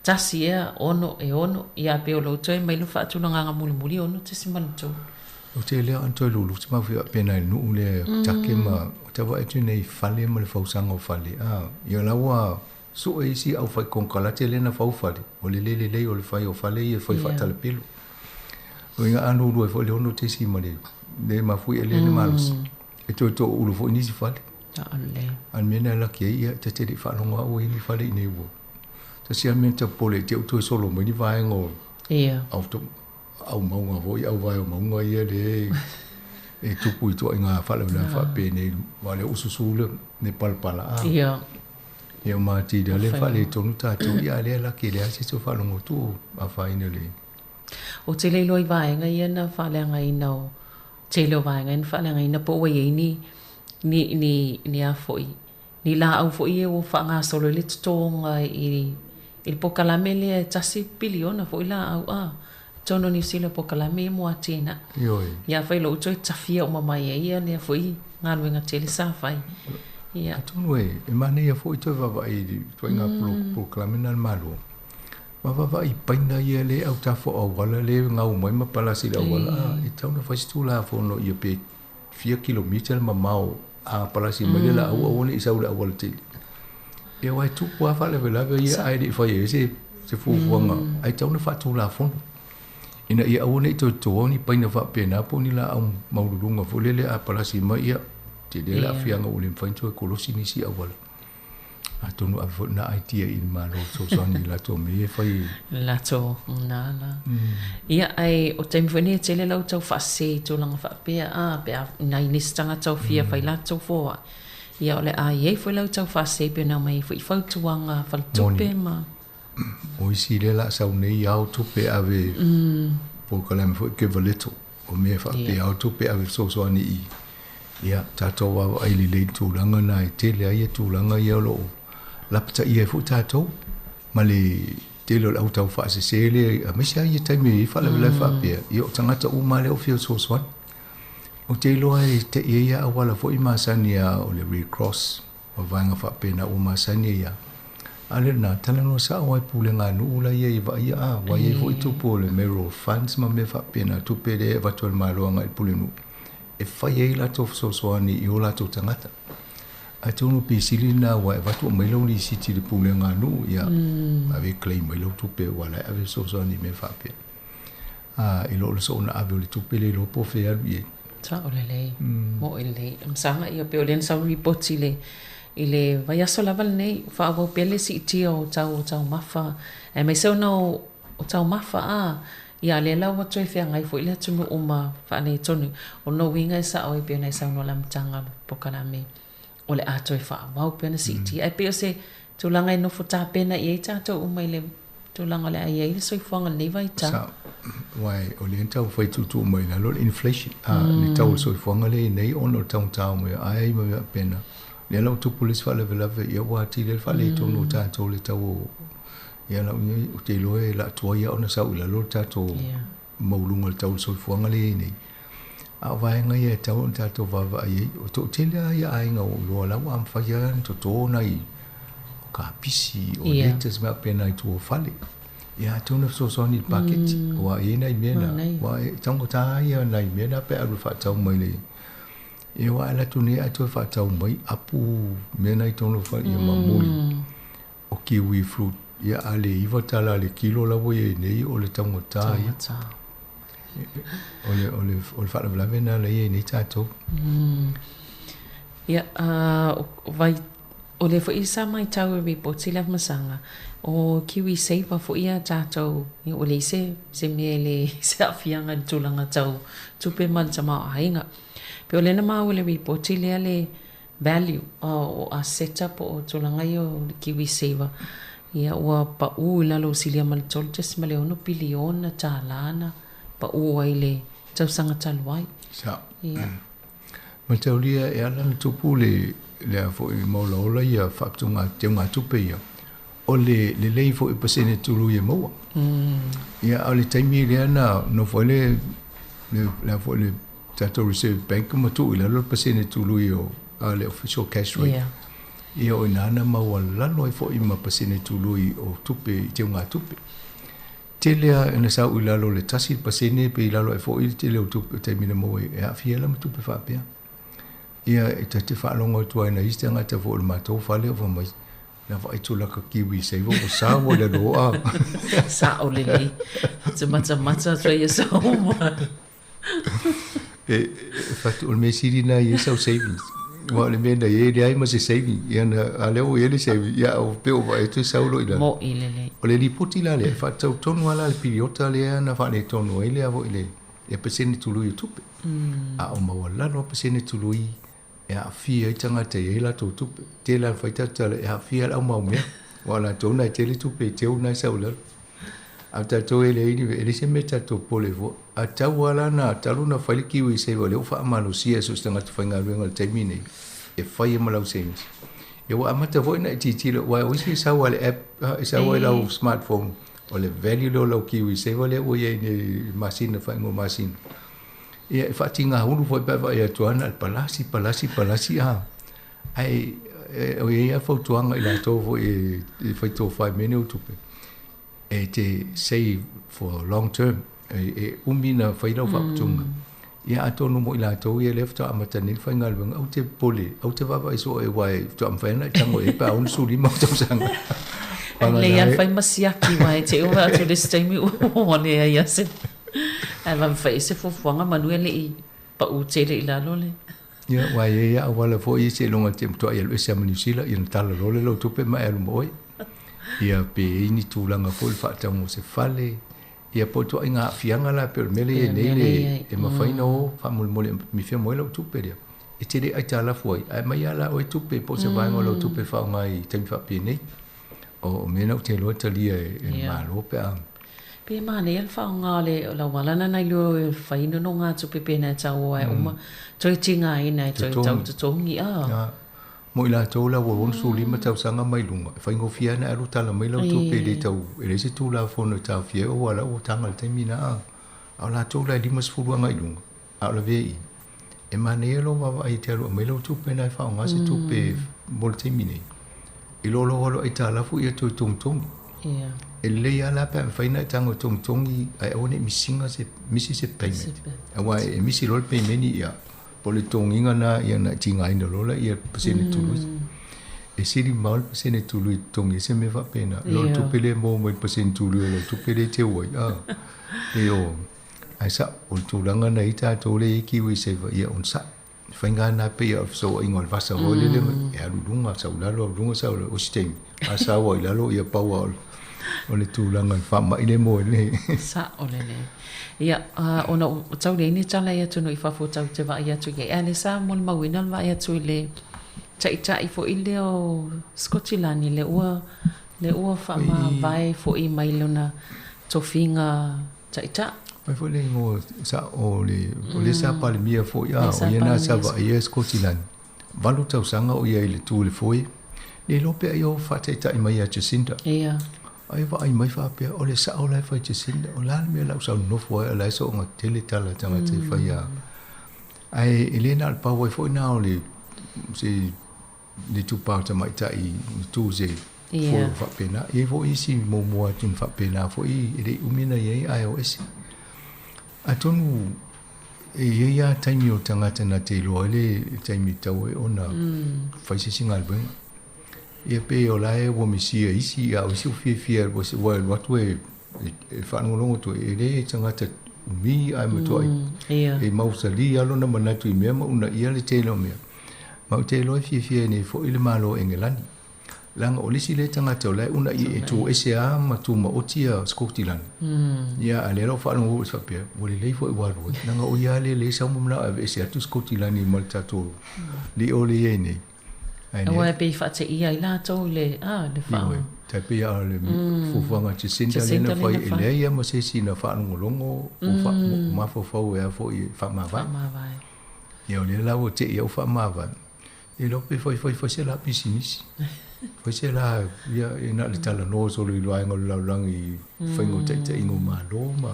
[SPEAKER 3] tasi ono ia pe o lo toi mai lo fa tu nga muli ono te sima le tolu.
[SPEAKER 14] O te lea anto lulu te mawhi a pena i nuu le take ma te wa etu nei fale ma le fausanga o fale. Ia lawa so e isi au fai konkala te lena fau fale. O le le o le fai o fale i e fai fatale pelu. O inga anu ulu e fo le ono te si ma le mawhi e le malos. E to ulu fo inisi fale. An mena la ke ia te te fa longa o ini fale i nei wo. Ta si amenta pole te uto solo mo ni vai ngo.
[SPEAKER 3] Ia.
[SPEAKER 14] Au maunga voi au vai maunga ia le e tupu i toa inga whale wala whape ne wale ususule ne palpala
[SPEAKER 3] ia
[SPEAKER 14] ia mati da le whale tonu tātou ia le la ke le asi so whalongo tu a whaina le
[SPEAKER 3] o te leilo i vaenga ia na whale ngai nau te leo vaenga in whale ngai na po wai ni a foi ni la au foi e o whanga solo le tutonga i pokalame le tasi piliona foi la au tono ni sila po kalame mo atina. Ia fai lo utoi tafia o mamai ia ne foi ngalu nga tele sa fai. Ia.
[SPEAKER 14] Tono e mane ia foi to va i to nga po kalame na malo. Va i paina ia le au ta fo o wala le nga o mai ma pala sila wala. E tau na fai stu la fo no ia pe 4 km ma mau a pala si mai la o ni sa o wala te. E wai tu kwa fa le vela ia ai di fai se fu wanga. Ai tau na fa tu la fo. Ina ia au nei to ni paina fa pena po ni la au maulunga fo lele a palasi mai ia te de la fianga o lim fanto ko lo sinisi awala a tonu a fo na idea in malo so ni la to me fai
[SPEAKER 3] la to na ia ai o tem veni te le lau tau fa se to langa fa pe na inistanga tau fia fai la to fo ia ole ai foi lau tau fa se pe na mai foi fa tuanga fa tupe ma
[SPEAKER 14] o isi le la sa nei au tupe ave po kalem foi ke valeto o me fa pe au tupe ave so ni ia tato wa ai le tu langa na te le ai tu langa ia lo la pata ia fu tato mali te lo au tau fa se le a me sia ia tai me fa le fa pe io tangata u male o fio so o te lo ai te ia wala foi masania o le recross o vanga fa pe na u masania ale na tala no sa wai pule nga nu la ye va ia wa ye vo tu pole mero funds ma me fa pena tu pede va to malo nga pule nu e fa ye la to so ni yo la to tangata a tu no pisilina wa va to me lo ni city de pule nga nu ya ave claim me lo tu pe wala ave so ni me fa pe e lo so na ave le tu pele lo po fe ye
[SPEAKER 3] ta ole le mo ele msanga io pe olen sa report ile vai aso lava nei fa avo pele si tio tau mafa e me so no o tau mafa ia le la wa toi fia ngai foi le tunu uma fa nei tonu o no winga sa o pe nei sa no lam tanga pokana me o le atoi fa wa pe na si ti ai pe se tu langa no futa pena i ta to uma ile tu langa le ai ile so fonga nei vai ta
[SPEAKER 14] wai o le tau foi tu mai la lo inflation ni tau so fonga le nei ono tau me ai me pena le la tu police fa le ia wa ti le fa le to no ta to le tau ia la u te loe la to ia ona sa ula lo ta to maulunga le tau so fuanga le ni a vai nga ia tau ta to va ia o to te le ia ai nga o lo la wa fa ia to nai ka pisi o letters ma pena i to fa le ia to no so ni packet wa ia nai mena wa tango ta ia nai mena pe alu fa tau mai le e wa la tu ni atu fa tau mai apu mena i tono fa ia mamuli o kiwi fruit ia ale iwa tala le kilo la wo e nei o le tango ta o le fa la vena le e nei tato
[SPEAKER 3] ia vai o le fo isa mai tau report sila masanga o kiwi saver fo ia tato o le se mele se afianga tulanga tau tupe man sama ainga pe o lena mau le report le value o a setup o tulanga yo kiwi saver ia ua pa u la lo silia mal toltes male ono biliona talana pa u ai le tau sanga talwai
[SPEAKER 14] sa ia ma tau lia e ala tupu le fo i mo lo la ia fa tunga tupe ia o le lei fo e pasene tulu ia moa. Ia o le taimi lea na no fo le fo le tato Reserve Bank ma tu ila lo pasene tulu ia le official cash rate. Ia o inana maua lalo e fo i ma pasene tulu i o tupe i te unga tupe. Te lea ina sau ila lo le tasi pasene pe ila lo e fo i te leo tupe taimi na moa e a fiela ma tupe whapea. Ia e te whaalonga tua ina iste ngata fo le matou whale o mai. Na vai tu la ka kiwi sei vo sa wo le roa.
[SPEAKER 3] Sa o le lei. Te mata trai e sa uma.
[SPEAKER 14] Fatu o me siri na ye sa savings. Wa le mena ye dai ma se saving. Ia na ale o ye le saving. Ia o pe o vai tu sa lo ila.
[SPEAKER 3] Mo ile le.
[SPEAKER 14] O le lipoti la le fatu tonu ala le piliota le na fa le tonu ile avo ile. E peseni tulu YouTube. A o ma wala no peseni tulu i. E a fia i tangata e la tō tupe. Te la whaitata e a fia la mau mea. Wala tōna i te le tupe e te una i saula. A tato e le ini e le se me tato pole vo. A tau ala na talu na whailikiwi se wa leo wha amalo sia so stangata whainga ruenga le taimine. E whai e malau semis. E wa amata voina i titila. Wa oisi sa wa le app, sa wa lau smartphone. O le value lo lau kiwi se wa leo ye ni masina whaingo masina. Ia e whatinga hunu foi pewa ia tuana al palasi ha. Ai o ia fautuanga i la tovo e whaito 5 mene utupe. E te save for long term. E umina whairau whaptunga. Ia atonu mo i la tovo ia lefta amatani whaingalwanga au te pole. Au te wawa iso e wai tu amwhaina i tango e pa unsu lima o tausanga.
[SPEAKER 3] Le ia whai masiaki wai te ua atu le staimi uone a iasen. Ai va fa ese fofuanga MANUIA le i pa u tele i lalo le.
[SPEAKER 14] Ia wa ia wala fo i se longa te to ia se New Zealand i tala lo le lo tupe mai alu moi. Ia pe ini tulanga fo fa tamo se fale. Ia po to inga fianga la pe mele e nei e ma faina o fa mol mol mi fe moi lo tupe dia. E te ai tala foi. Ai mai ala o tupe po se vai lo tupe fa ngai tem fa pe nei. O mena te lo talia e malo pe a.
[SPEAKER 3] Pe mane el fa nga le la wala na nai lo fa ino no nga tu pepe na tau ai uma toi tinga ina toi tau tu tongi a
[SPEAKER 14] mo ila to la wo su lima tau sanga mai lunga fa ngo fia na alu tala mai lo tu pe de tau ele se tu la fo no tau fia o wala o tanga le temina a la to la limas fu ngai lunga a la ve e mane lo va ai te lo mai lo tu pe na fa nga se tu pe bol temine e lo lo ai tala fu ia tu tung e le ala pa faina tango tongi ai one misinga se misi se payment awa e misi rol payment ia pole tonginga na ia na tinga ina lola ia pasene tulu e siri mal pasene tulu tongi se me va pena lo tu pele mo pasene tulu lo tu pele te wai e o ai sa o tu langa na ita to le ki wi se va ia on sa fainga na pe ia so ingol vasa ho le e alu lunga sa lunga sa o stem asa wa ila lo ia pawa o le tūlanga i whama i le moe le.
[SPEAKER 3] Sa o le le. Ia, ona o tau le ini tala ia tunu i whafo tau te wa ia tu ke. Ea le sa mol mawina wa ia tu i le tai fo i le o Scotland le ua whama vai fo i mailona tofinga tai.
[SPEAKER 14] Mai fo le ngo sa o le sa pale mia fo ia o iana sa wa ia Scotland. Walu tau sanga o ia i le tū le foi. Le lope ai o whatai mai a Jacinda.
[SPEAKER 3] Ia.
[SPEAKER 14] Ai va ai mai fa pe o le sa o la fa Jacinda o la me la sa no fo la so nga tele tala tanga te fa ia. Ai Elena al pa fo na o le si le tu parte mai tai tu ze fo fa pena e vo isi mo tun fa pena fo i le umina ye iOS. Atonu e ia taimi o tangata na te loa le taimi tau e ona faisi singal bwen. Ia pe o lae wo misia isi a o siu fia wo se wa watu e whanongongo to e le tangata umi ai matua e mausali alo na manatu i mea mauna ia le telo mea. Mau te loa fia ne fo ile malo Engelani. Langa o lisi le tangata o lae una i e tu SEA matu ma otia Scotland. Ia a lero whanongongo sa pia wo le leifo e waru. Langa o ia le saumumna a SEA tu Scotland i maltatoro. Li o le ye nei.
[SPEAKER 3] Awa e pei whate ia i lātou le whao.
[SPEAKER 14] Tai pei a le fufuanga Jacinda lena whai e leia ma se si na whaanongolongo o mawhawhau e a fo i whamawai. Ia o le lau te i au whamawai. E lope whai se la pisinisi. Foi se la ia ina le tala no so le loa ngol la rangi whaingo te ingo malo ma.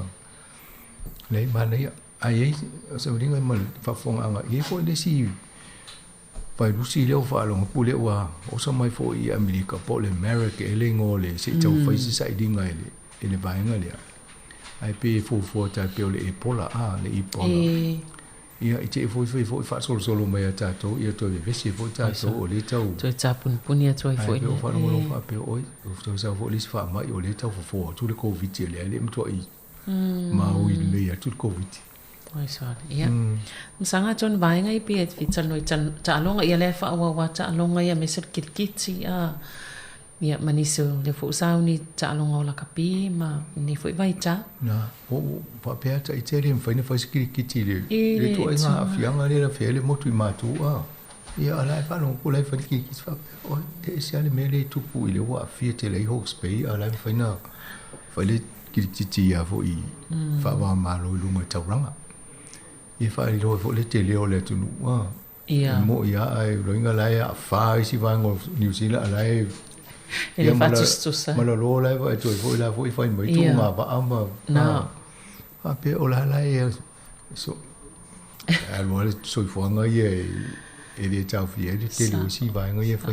[SPEAKER 14] Nei mana ia ai sa ringa mal whafonga anga i ko le si pai lusi leo whaalonga pule ua o sa mai fo i Amerika po le America ele ngo le se tau whaisi sa idinga ele vaenga lea. Ai pe fo ta pe o le Ebola le Ebola. Ia i te fo fa solo mai a tatou ia to le vesi fo tatou o le tau.
[SPEAKER 3] To tapun punia to fo.
[SPEAKER 14] Ai pe o fa no fa pe oi o to sa fo lis fa mai o le tau fo tu le covid le mto i. Ma o i le ia tu covid.
[SPEAKER 3] Oi sorry. Ia. Msanga ton vaenga i pe fital no ta alonga ia le fa wa ta alonga ia mesel kirkiti a ia maniso le fo sauni ta alonga la kapi ma ni fo vai ta.
[SPEAKER 14] Na o pa pe ta i tere mfa ni fa kirkiti le to nga afianga le la fele motu i matu a. Ia ala fa no ko le fa kirkiti fa o te sia le mele tu pu ile wa fiete le Hawke's Bay ala fa na fa le kirkiti ya fo i fa wa malo lunga tauranga. I fa i lo fo le te leo le tunu wa.
[SPEAKER 3] Ia.
[SPEAKER 14] Mo ia ai roinga la ia fa si va ngo New Zealand ala
[SPEAKER 3] ele fatustusa.
[SPEAKER 14] Ma lo la va to fo la fo i fa i mai tu ma va ama.
[SPEAKER 3] Na.
[SPEAKER 14] A pe o la so. Almo le so fo nga ye ele tau fi ele te lo si va nga ye fa.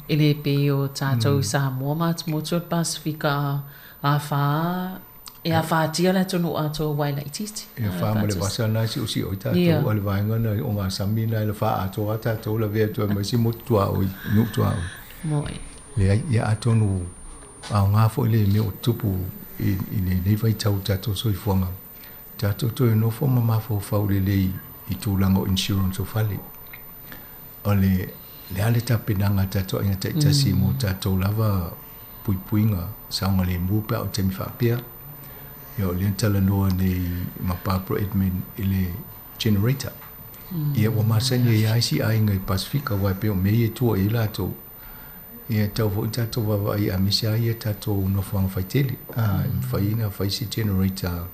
[SPEAKER 3] Ele pe o tatou Samoa ma mo to Pasifika a fa e a fa tia la tonu ato wai la ititi.
[SPEAKER 14] E fa mo le basa na si o si o tatou al va nga na o nga samina le fa ato tatou la ve to mai si mo tu a o nu tu a.
[SPEAKER 3] Moi.
[SPEAKER 14] Le ia atonu a nga fo le me o tupu i le vai tau tatou so i fonga. Tatou to no fo mama fo fa le i tu lango insurance o fali. Ole le ale tapinanga tatou ina te si mo tatou lava puipuinga saunga le mupa o te mi fa pia. Yo le tala noa nei mapapro admin ile generator. Ia wa masani ia si ai ngai Pasifika wa pe o me e tua i lato. Ia tau fo tatou wa ia misia ia tatou no fang faiteli. Faina faisi generator.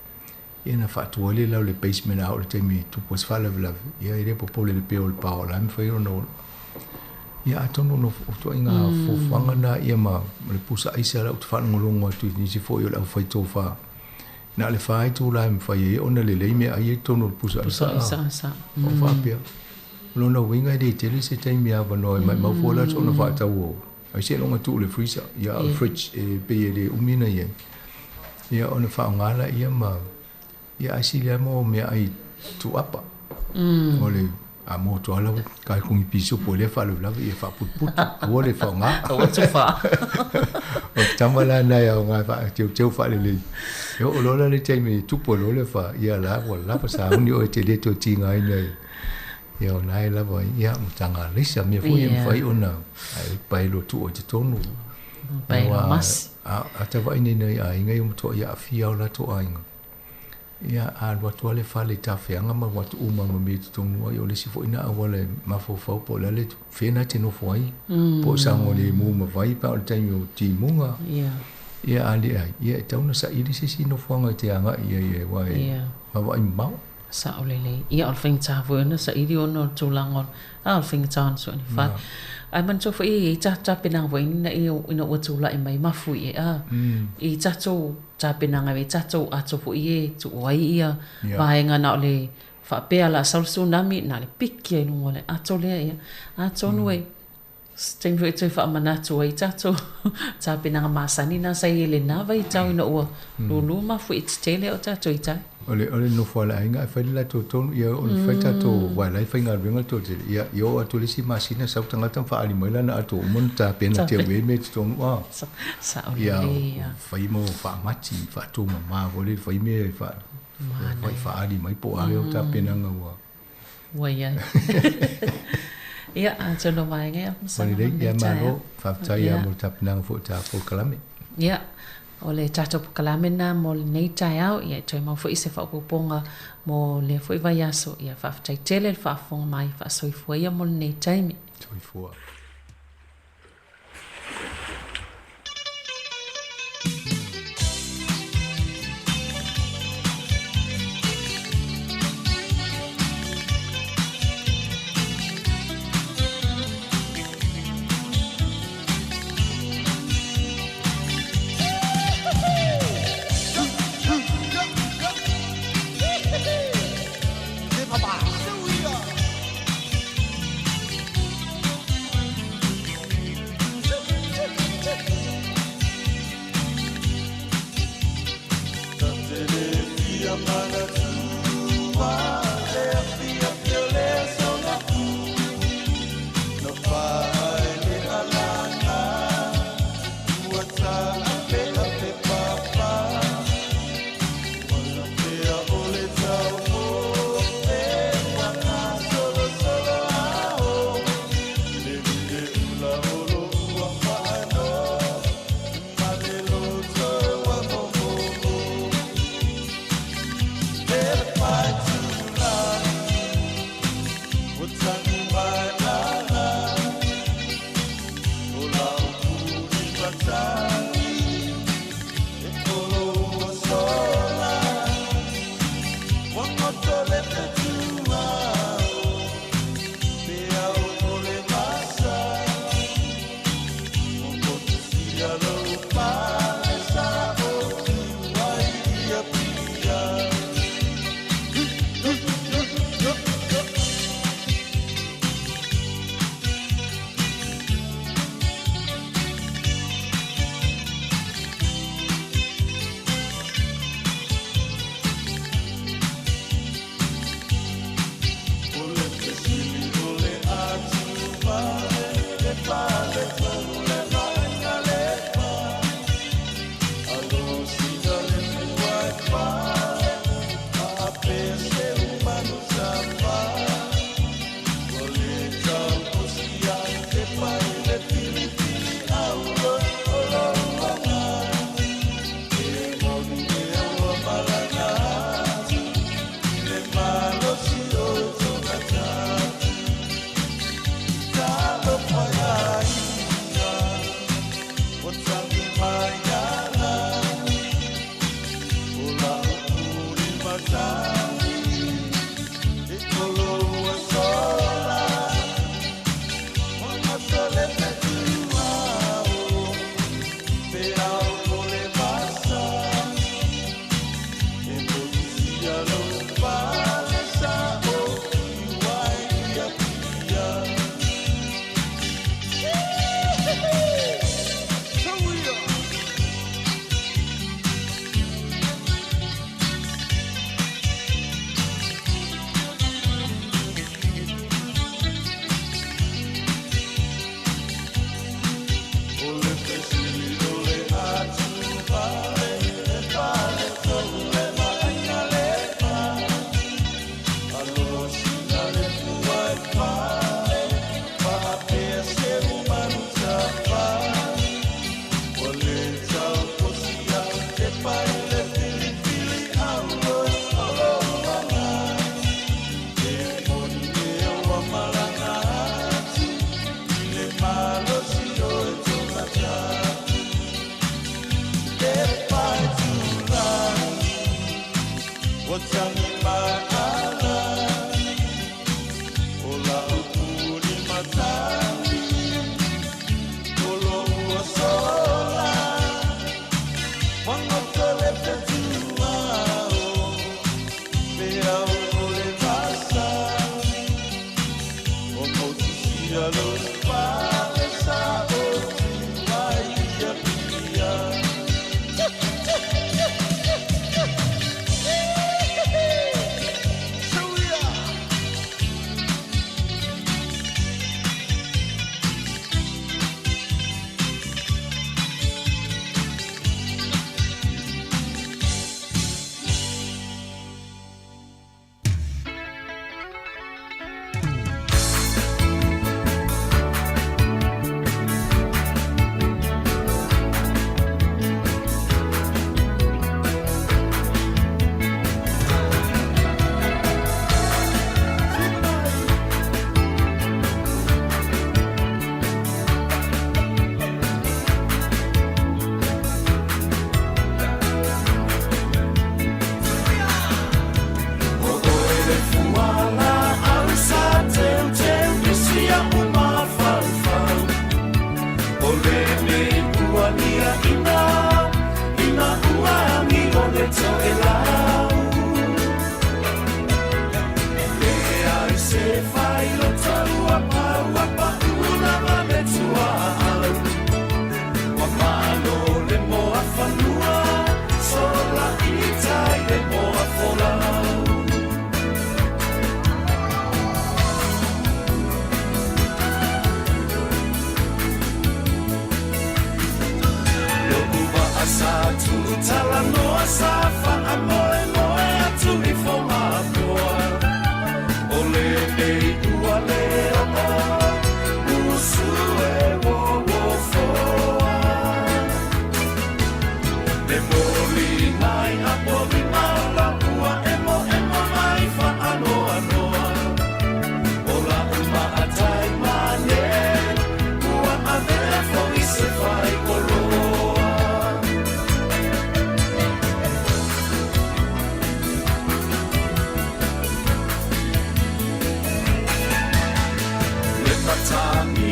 [SPEAKER 14] Ia na fatu le lau le basement out le temi tu pos fa level. Ia ile popole le pe o le pao la mi fa no. Ia atono no to inga fo fanga na ia ma le pusa isa la tu fa ngolongo tu ni si fo yo la fa to fa. Na le fai tu la mi fai ona le me ai tono pusa
[SPEAKER 3] sa
[SPEAKER 14] o fa pia lo no winga de tele se tai mi ava no mai mau fola so no fa ta wo ai se longa tu le freezer ya fridge e pe de umina ye ya ona fa ngala ia ma ya asilia mo me ai tu apa ole a mo to ala ka ku mi piso po le fa le la ia fa put wo le fa nga
[SPEAKER 3] o tu fa
[SPEAKER 14] o tamala na ya nga fa teu fa le yo lo la le te mi tu po lo le fa ia la wala pa sa ni o te le to tinga nei yo nai la voi ia mutanga lisa mi fu im fai ona ai pai lo tu o te tonu
[SPEAKER 3] pai mas
[SPEAKER 14] a ta vai nei nei ai ngai um to ia fia la to ai ia a lo to le fa le ta fe anga ma wat uma ma mi tonu yo le si fo ina wala ma fo fo po la le fe na te no fo ai po sa mo le mu ma vai pa o te mi ti munga ia ali ai ia tau na sa ili si no fo nga te anga ia wa ma vai mau
[SPEAKER 3] sa olele ia al fing ta vo na sa ili ono tu langon al fing ta so ni fa ai man so fo i ta pinang vo ina ina o tu la i mai mafu i ta to ta pinang ai ta to a to fo i tu wai ia va nga na le fa pe ala sal tsunami na le pikki no le a to le ia a to no e Sting for it fa manatu ai tato ta pinanga masani na sai le na vai tau ina o lulu ma fu it tele o tato ita
[SPEAKER 14] ole no fa la inga fa la to ton ia o fa tato wa la fa inga venga to ia yo atu le si masina sa tanga tan fa ali mai la na atu mon ta pena te we me ton wa
[SPEAKER 3] sa
[SPEAKER 14] ia fa mo fa mati fa to ma vo le fa me fa ali mai po a yo ta pena nga
[SPEAKER 3] wa ia ia a tono mai ngai
[SPEAKER 14] sa ni ia ma ro fa ta ia mo tap nang fo ta fo kalame
[SPEAKER 3] ia ole tato kalame na mo nei tai au ia toi mo fo ise fa poponga mo le foi vai aso ia fa tai tele fa fo mai fa soi foi ia mo nei tai mi
[SPEAKER 14] soi fo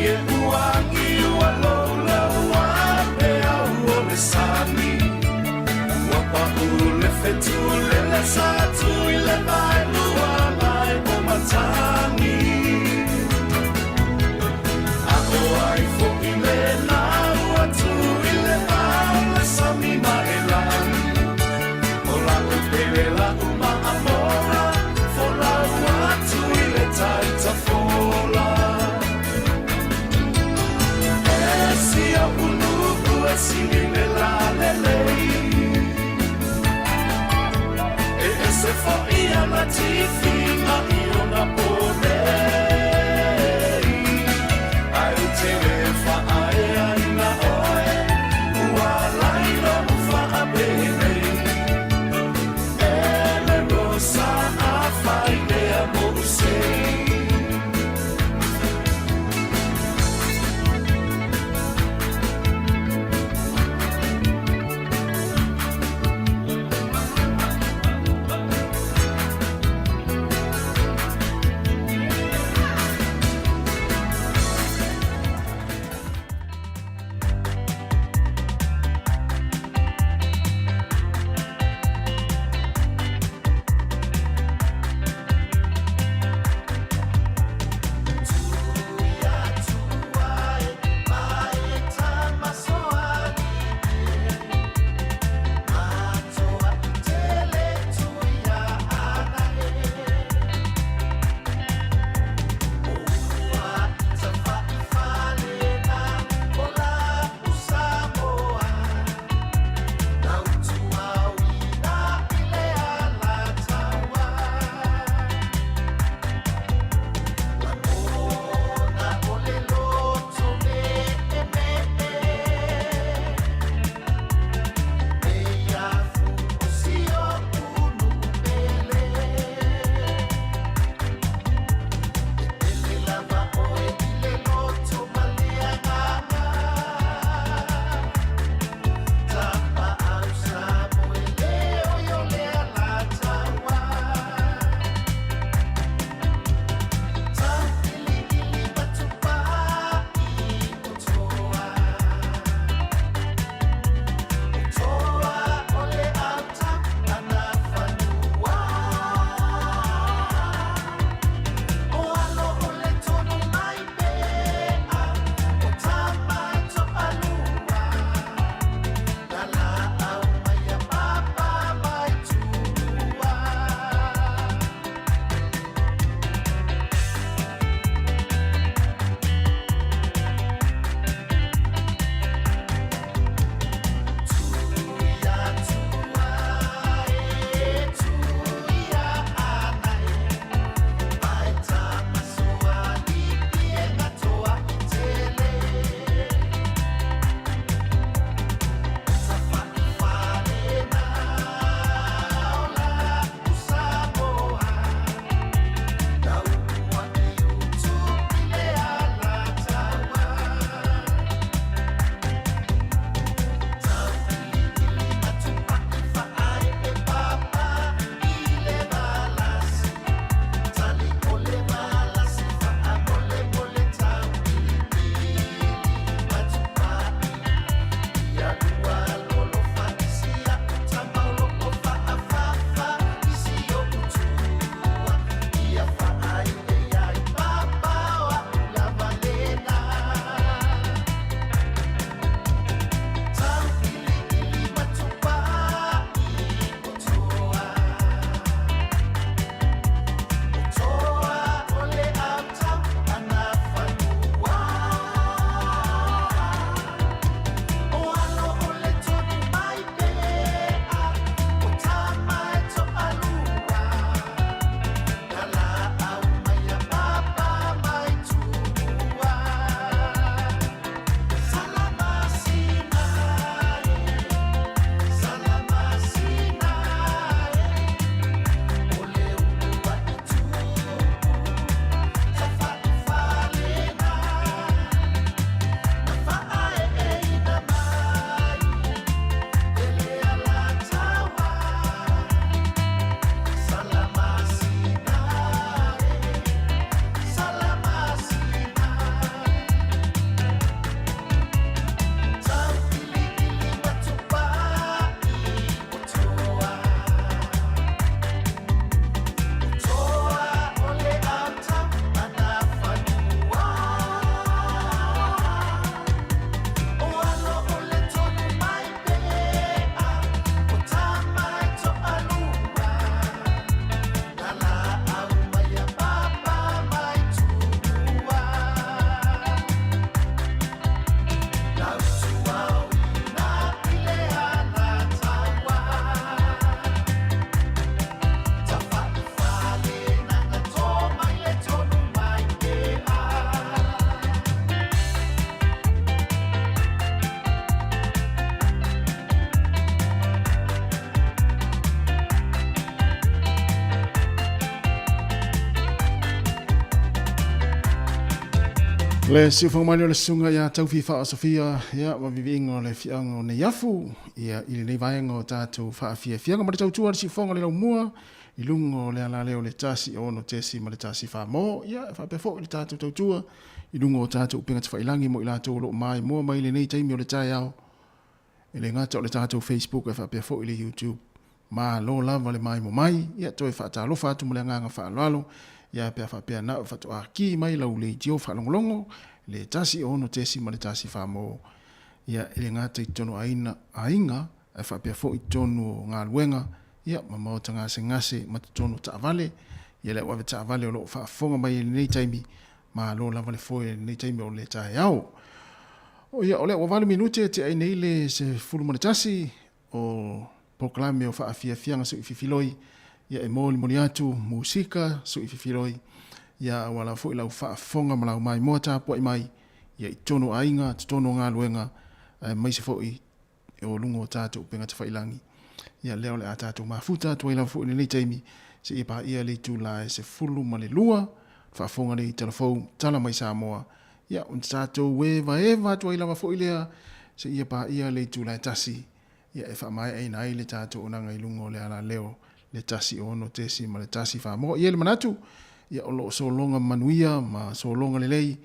[SPEAKER 17] e uangi ua lola ua pe au o le sani. Ua pa ule fetu le satu i le vai lua lai o matani. Ako ai fo i le la ua tu i le vai le sami ma e lani. O la u pele la uma amora, FOLAU atu i le taita fola. Sia uluku e sini la lelei. E se fo ia na
[SPEAKER 1] Le siufa mali o le sunga ia tau fifa o Sofia ia wa vivinga o le fianga o ne yafu ia ili nei vaenga o tātou whaafia fianga ma le tau tua le siufonga le lau mua i lungo o le ala leo le tasi o no tesi ma le tasi wha ia e whapefo i le tātou tau tua i lungo o tātou pinga te whailangi mo i lātou lo mai mua mai le nei taimi o le tai au i le ngata o le tātou Facebook e whapefo i le YouTube ma lo lava le mai mo mai ia toi whaatalo whaatu mo le nganga whaalalo ia pe fa na fa to aki mai lau le tio fa longo le tasi ono tesi ma le tasi fa mo ia ele ngata tono ainga e fa pe fo tono nga luenga ia mama o tanga sengase ma tono ta vale ia le wa ta vale o lo fa fonga mai nei taimi ma lo la vale fo nei taimi o le ta yao o ia ole wa vale minute te ai nei le se fulu ma le tasi o proclame o fa afia fianga so ifiloi ia e moli atu musika so ifiloi ia wala fo ila fa fonga mala mai mota po mai ia i tono ainga tono nga luenga mai se fo i o lungo tatu penga te failangi ia leo le atatu mafuta to ila fo ni taimi se i pa ia le tu la se fulu male lua fa fonga ni telefon tala mai Samoa ia un tatu eva to ila fo ile se i pa ia le tu la tasi ia e fa mai ai nai le tatu ona ngai lungo le ala leo le tasi ono tesi ma le tasi fa mo ia le manatu ia o lo so longa manuia ma so longa le lei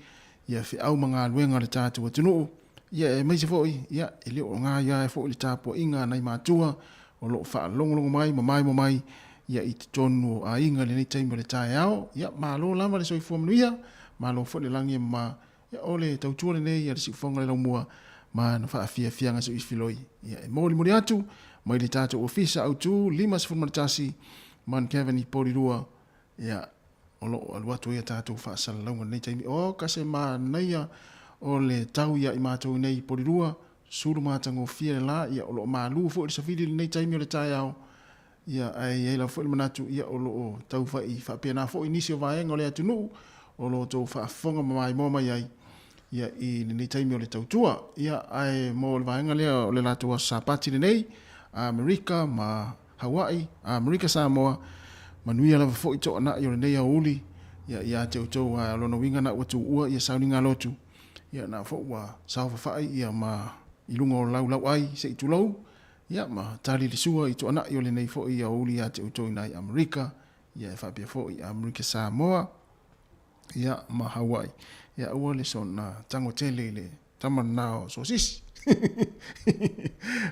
[SPEAKER 1] ia fi au manga luenga le tatu tunu ia e mai se foi ia e le o nga ia e foi le tapo inga nai matua o lo fa longo mai mai ia i tonu a inga le nei taimi le tai ao ia ma lo lama le so fo manuia ma lo fo le langi ma ia ole tau tu le nei ia si fonga le mua ma no fa fia nga so ifiloi ia e moli atu mai le tatu ofisa au tu lima se fo tasi man Kevin i porirua ia o lo aluatu ia tātou whaasala launga nei taimi. O kase mā neia o le tau ia i mātou nei porirua, suru mātango fia la, ia o lo mā lua fo i safiri nei taimi o le tai au. Ia ai eila fo i manatu, ia o lo tau whai whapea nā fo i nisi o vaenga o le atunu, o lo tau whaafonga mai mōma iai, ia i nei taimi o le tautua. Ia ai mō le vaenga lea o le lātua sapati nei, Amerika ma Hawaii, Amerika Samoa, manuia lava fo i to ana i o nei uli ia te utou a lona winga na watu ua ia sauninga lotu ia na fo wa saufa fai ia ma ilungo lau ai se itu lau ia ma tali le sua i to ana i o nei fo i uli ia te utou nai Amerika ia e fapia fo i Amerika Samoa ia ma Hawaii ia ua le sona tango tele le tamanao sosis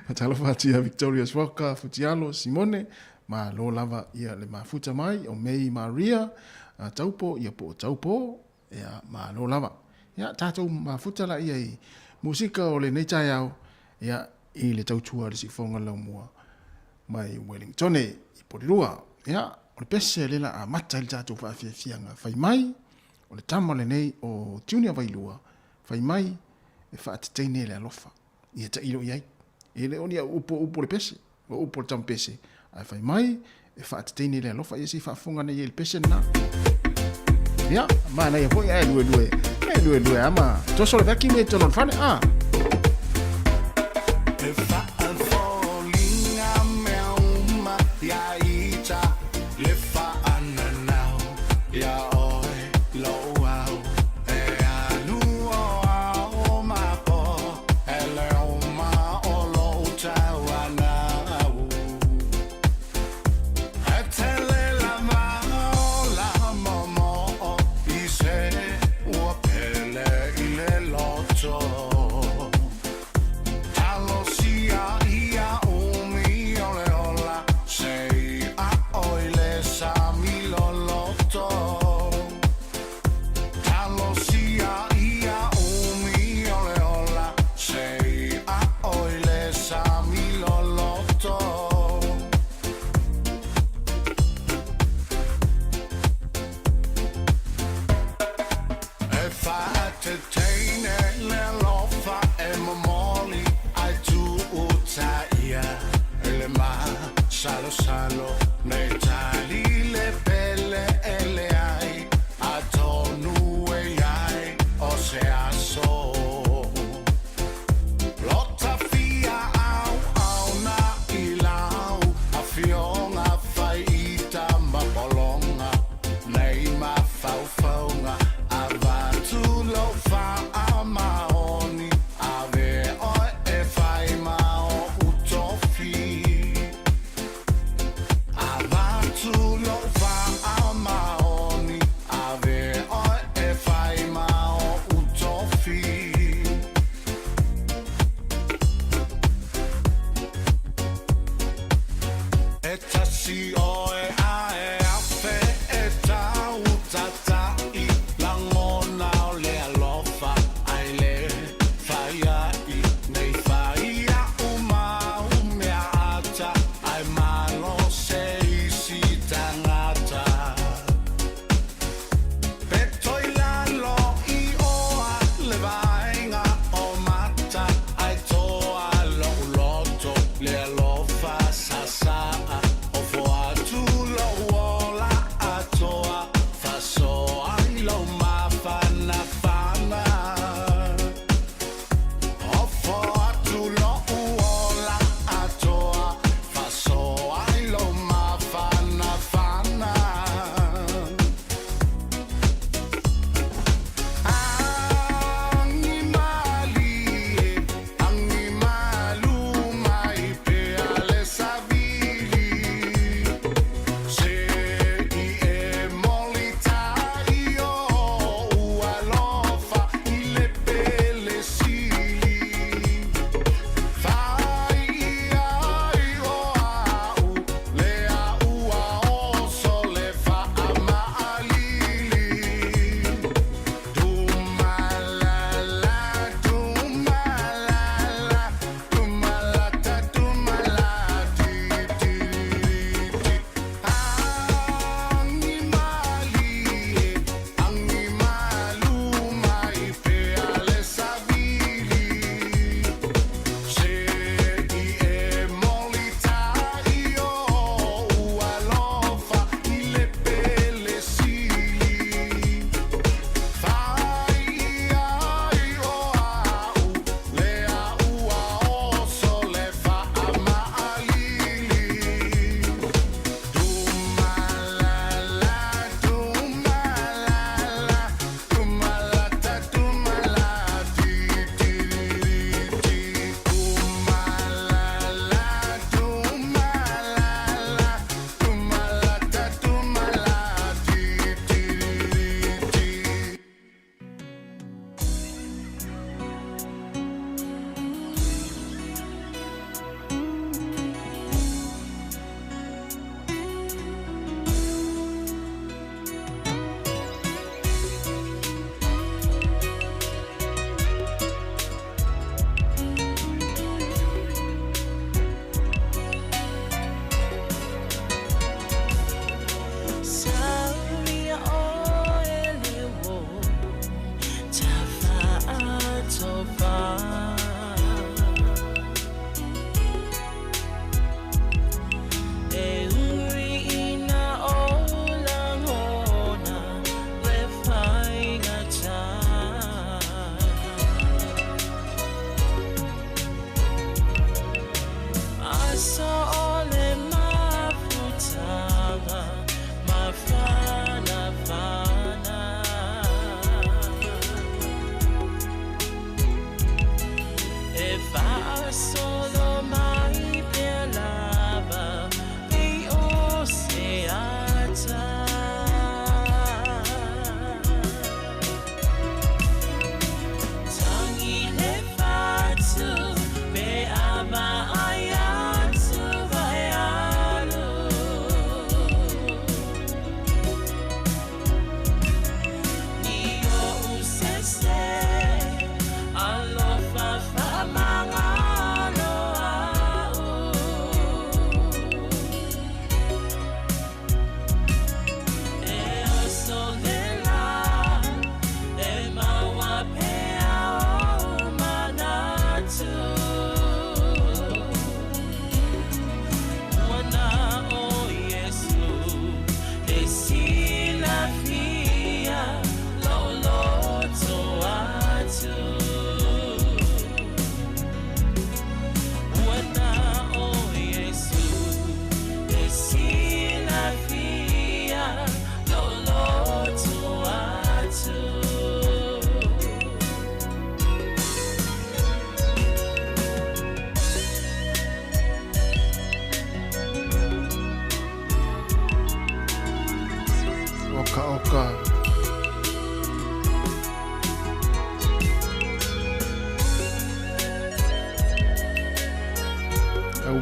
[SPEAKER 1] Matalo fatia Victoria Swaka Futialo Simone ma lo lava ia le mafuta mai o May Maria taupo ia po taupo ia ma lo lava ia tatou mafuta la ia i musika o le nei tai au ia i le tautua le sifonga lau mua mai Wellington i porirua ia o le pese le la a mata le tatou whaafiafianga fai mai o le tama le nei o tiunia vailua fai mai e whaateteine le alofa ia ta ilo iai e le onia upo le pese o upo le tampese ai fai mai e whaateteine le alofa ia si whaafunga nei e le pese na ia mana ia foi ai lue ama toso le vaki me tono fane
[SPEAKER 17] Salo, nei tali le pelle e le ai, a tonu e ai, o se aso. Lotta fia au na ilau, a fionga faita ma bolonga, nei ma faufonga, a vatu lo fa.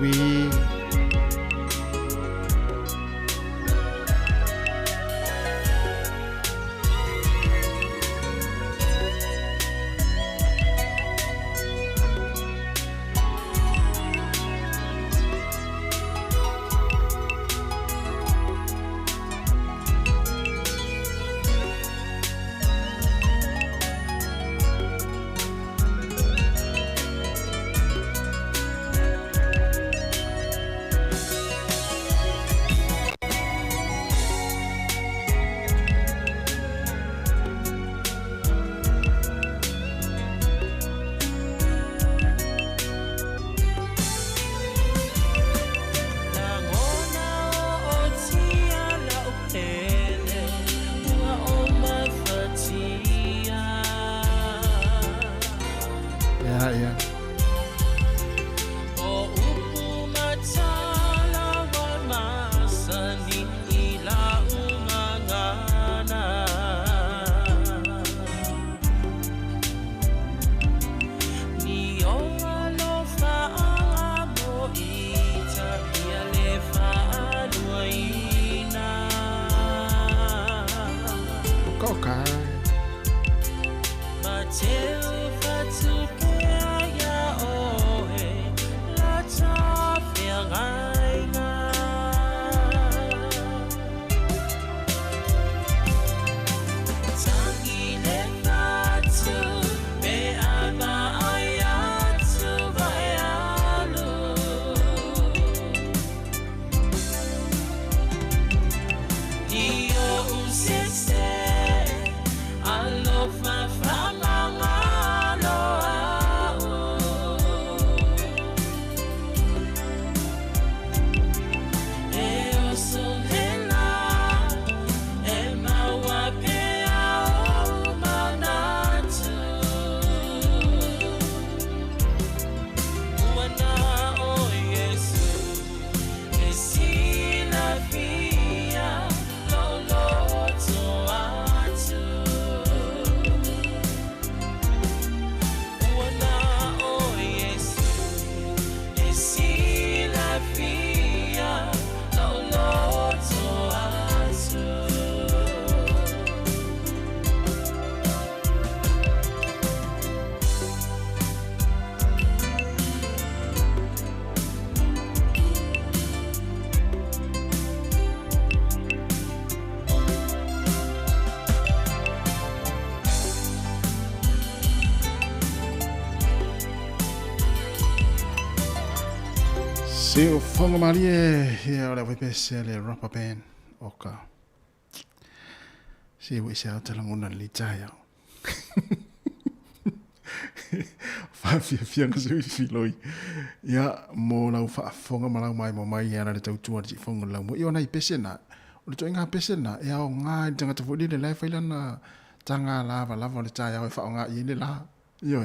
[SPEAKER 1] iwi. Se o fonga mari e ora vai pese le rubber band oka. Se o se ata langona li taya. Fa fia nga se filoi. Ya mo la fa fonga mala mai mo mai era le tau tua si fonga la mo. Yo na pese na. O le toinga pese na e o nga tanga te fodi le lai faila na tanga lava le taya o fa nga i le la. Yo.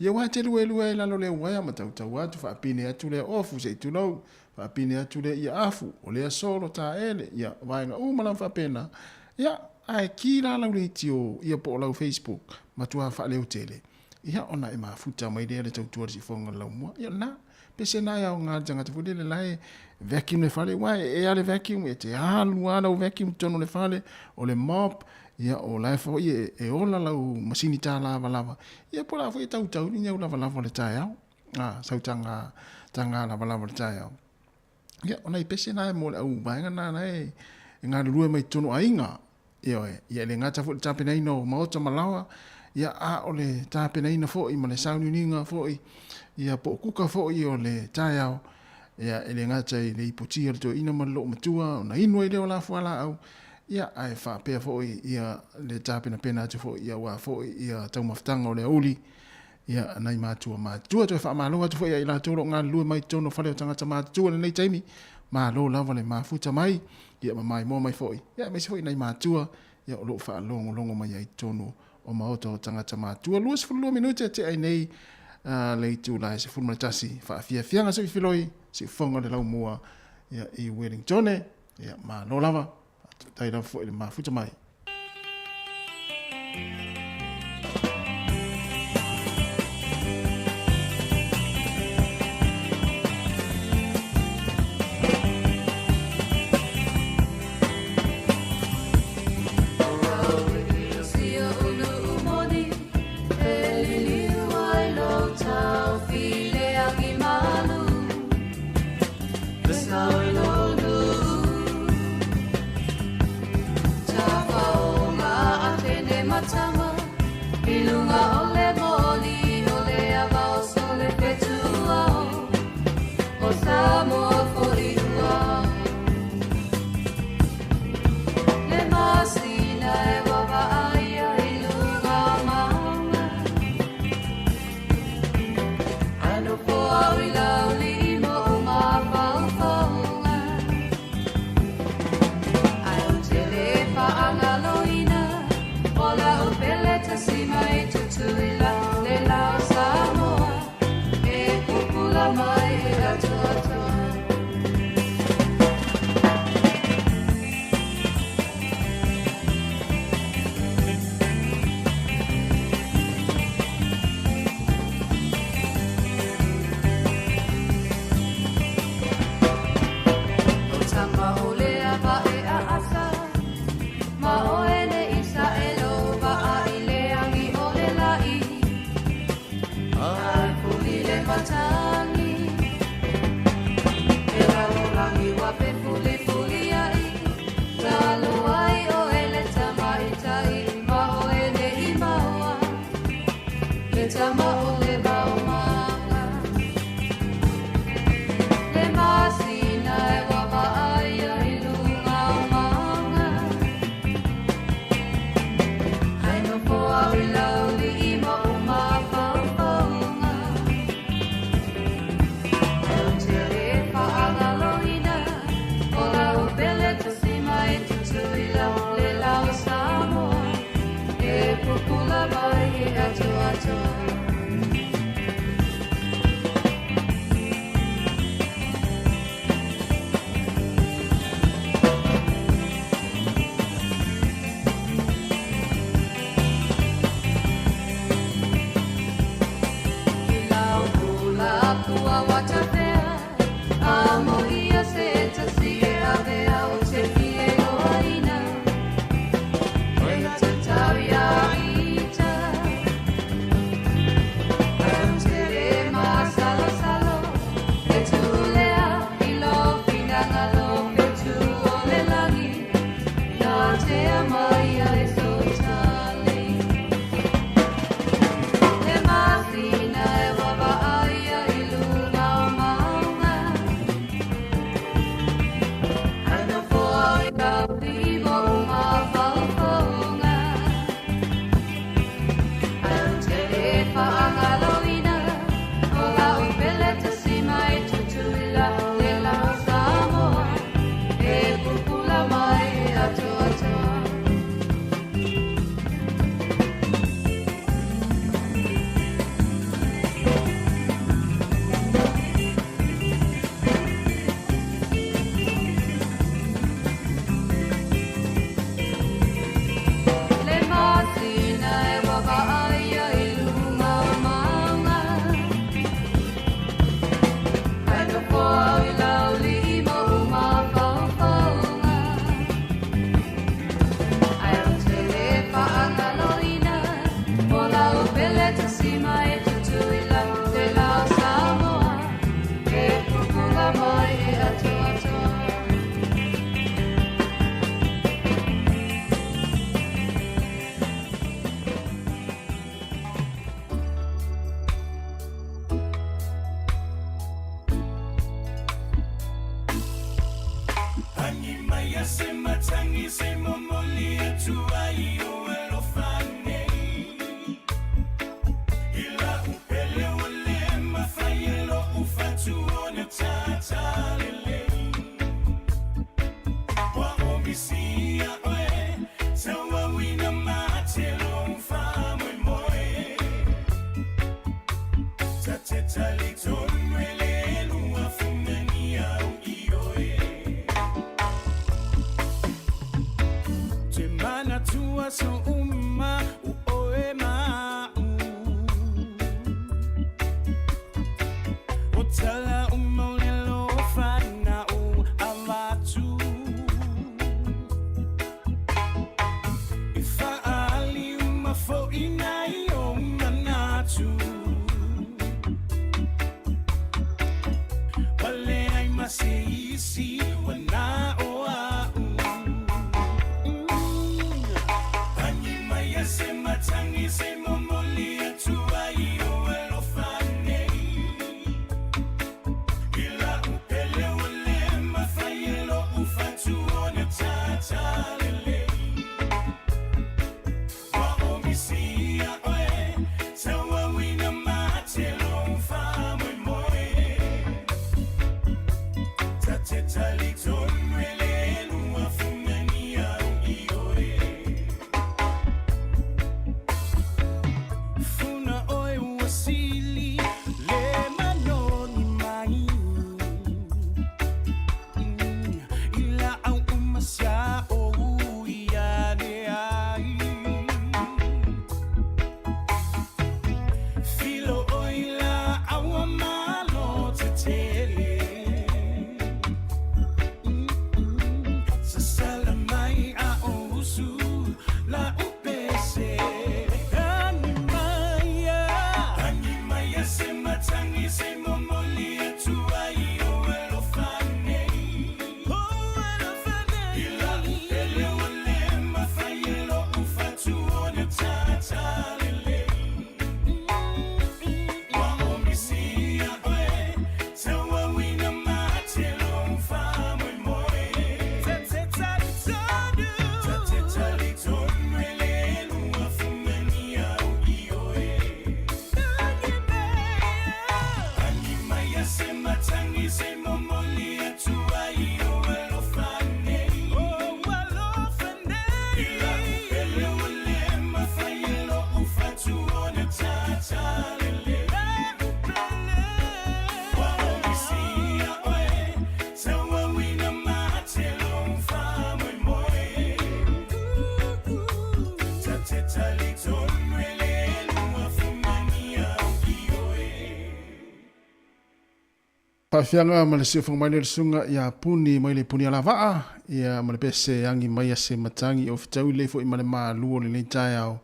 [SPEAKER 1] Yo wa te lue la lo le wa ma tau tau atu fa pine atu le ofu se tu no fa pine atu le ia afu o le solo ta ele ia vai nga mala fa pena. Ya ai kila la le tio ia po la Facebook ma tu fa le tele. Ia ona e ma futa mai le tau tu si fonga la mo. Ya na pese na ya nga janga te fodi le lai vacuum le fale wa e ale vacuum e te alu ana o vacuum tono le fale o le mop. Ia o lai fo e ola lau masini tā lava. Ia po la fo e tau ni au lava le tai au. Sau tanga lava le tai au. Ia ona i pese na e mo le au vaenga na e ngā lua mai tono ainga. Ia le ngata fo le tāpena ino maota malawa. Ia o le tāpena ina fo i ma le sauni ninga fo i. Ia po kuka fo i o le tai au. Ia le ngata i le ipotia le to ina ma lo matua. Na inua i leo la fuala au. Ia ai fa pe fo ia le tapena pena te fo ia wa fo ia tau maftanga o le uli ia nai matua to fa malo to fo ia la toro nga lu mai tono fa le tanga matua le nei taimi ma lo lava le mafuta mai ia mai mo mai fo ia me fo nai matua ia lo fa longo mai ai tono o maoto tanga matua luas fu lo minuta te ai nei le tu la se fu matasi fa fia nga se filoi se fonga de la mua ia i Wellington ia ma lo lava tai la fo le mafuta mai. Pa'afiaga ma le sio mai le sunga ia puni mai le puni ala vaa ia ma le pese angi mai se matangi o fitau le fo i ma le malu o le tai au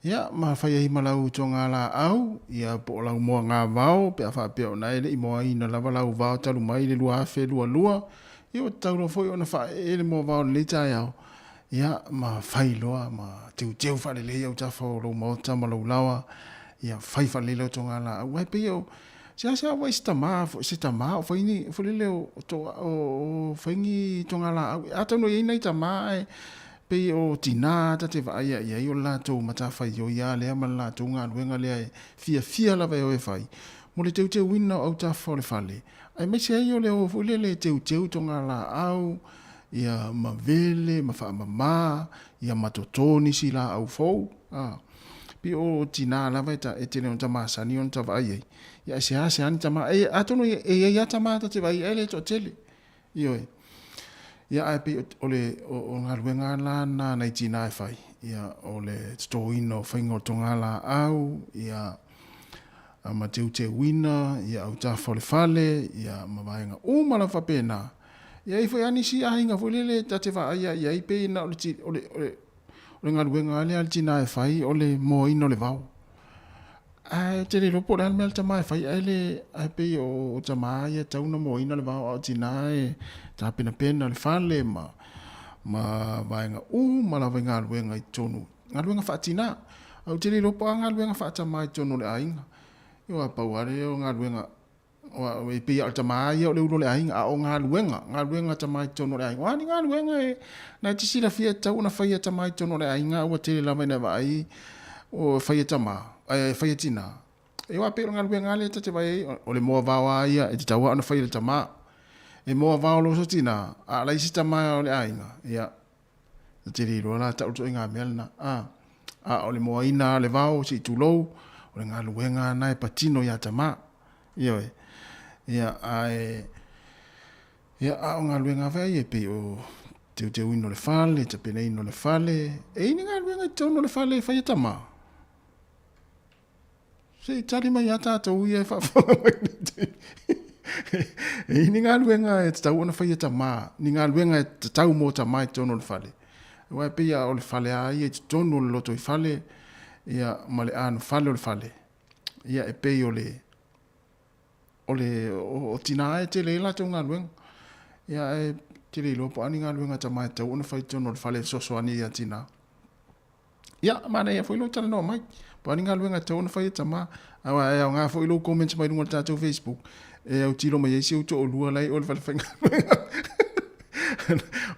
[SPEAKER 1] ia ma fai ai malau tonga la au ia po la mo nga vao pe fa pe ona ile i mo ai na lava lau vao talu mai le lua fe lua ia tau lo fo ona fa ele mo vao le tai au ia ma fai loa ma teu fa le ia ta fo lo mo ta ma lo lawa ia fai fa le lo tonga la au pe yo sia wa istama o faini fo le to o faini tonga la au ata no ina itama pe o tina ta te va ia o la to mata fai yo ia le ma la to nga wenga le fia la vai o fai mo le te wina o ta fo le fale ai me se yo le o fo le te tonga la au ia ma vele ma fa ma ia ma totoni si la au fo pe o tina la vai ta etene on ta masani on ta vai ia se an tama atono ia tama ta te vai ele to tele io ia ai pe ole o ngaruenga la na 1995 ia ole stoino faingo tongala au ia ama te wina ia au ta fale ia mavainga o mala fa pena ia i foi ani si ainga volele ta te vai ia i pe na ole ngaruenga le al 1995 ole mo ino le vau ai te le lopo dan mel tama fai ele ai pe o tama ia tau na mo ina le va o tina e ta pena le fale ma vainga ma la venga luenga i tonu nga luenga fa tina au te le lopo nga luenga fa tama i tonu le ainga yo apa wale o nga luenga o e pe o tama ia o le ulo le ainga o nga luenga tama i tonu le ainga wani nga luenga e na te sila fia tau na fai tama i tonu le ainga o te le la vena vai o fai tama fai tina e wa pe ngal benga le te vai o le mo va ia e te tawa na fai le tama e mo va lo so tina a la isi tama o le ainga ia te ri lo la ta o inga melna o le mo ina le va o si tu lo o le ngal benga na e patino ya tama ia ai ia o ngal benga vai e pe o te wino le fale te pena ino le fale e ni ngal benga te no le fale fai tama se tari mai ata to ia fa e ni nga luenga e tau ona fai tama ni nga luenga e tau mo tama tono le fale wa pe ya o le fale ai e tono lo to fale ia male an fale o le fale ia e pe o tina e te le la to nga luenga ia e te le lo po ani nga luenga tama tau ona fai tono le fale so ani ia tina ia mana ia foi lo tala no mai pani nga luenga te ona fai tama awa e nga foi lo comments mai lunga tato Facebook e au tiro mai ese to lua lai o fai nga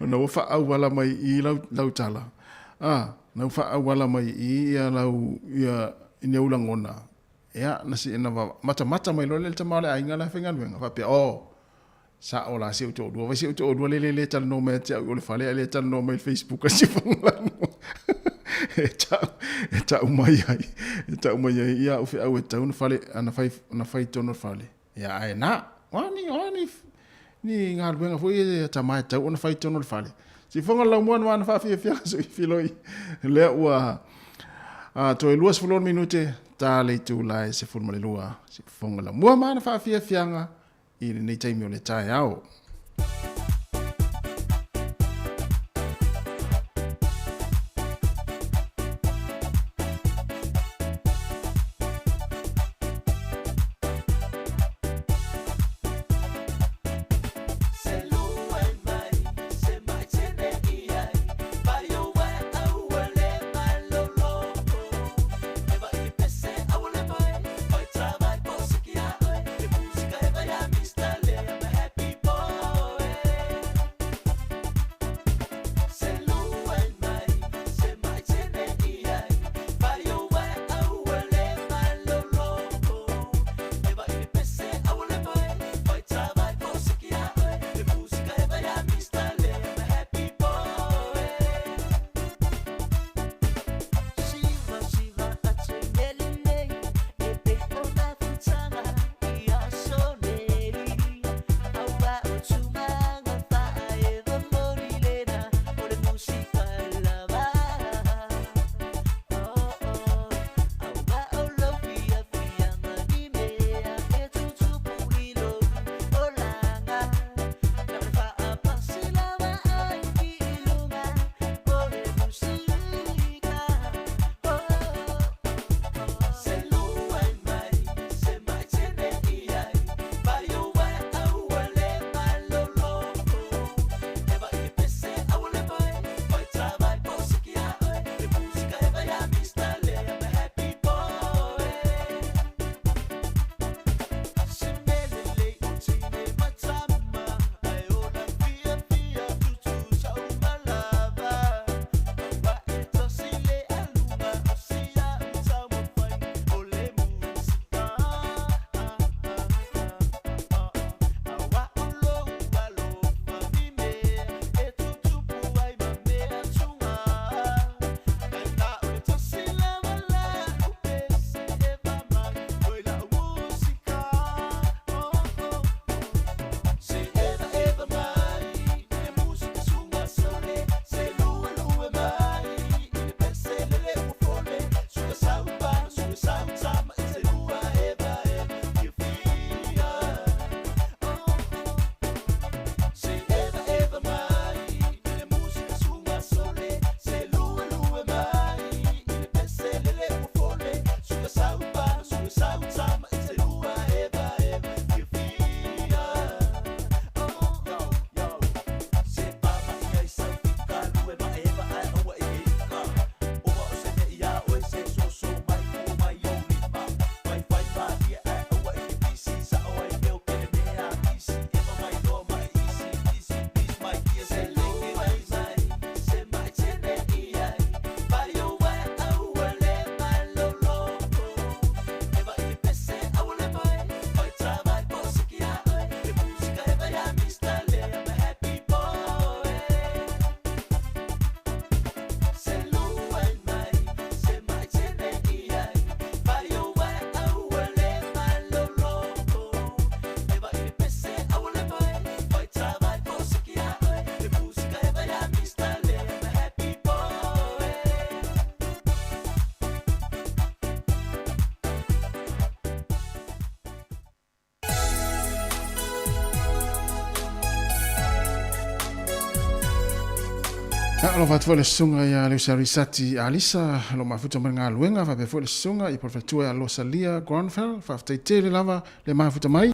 [SPEAKER 1] ona o fa au wala mai i lau tala na fa au wala mai i ia lau ia ine ulangona ia na si na mata mai lo le tama le ainga la fai nga luenga fa pe sa ola se to lua vai se to lua le tala no mai te o le fale le tala no mai Facebook si fanga ta umai ia o fe au tau na fale ana fai tono fale ia ai na wani ni nga luenga foi ta mai tau na fai tono fale si fonga la mo na fa fia so filoi le ua to e luas fulon minute ta le tu lai se fun male lua si fonga la mo na fa fia fianga i nei taimi o le tai au
[SPEAKER 16] Boy.
[SPEAKER 1] Lo fat fo le sunga ya le sarisati alisa lo mafuta manga luenga fa be fo le sunga I porfatua ya lo salia Granfell fa te lava le mafuta mai.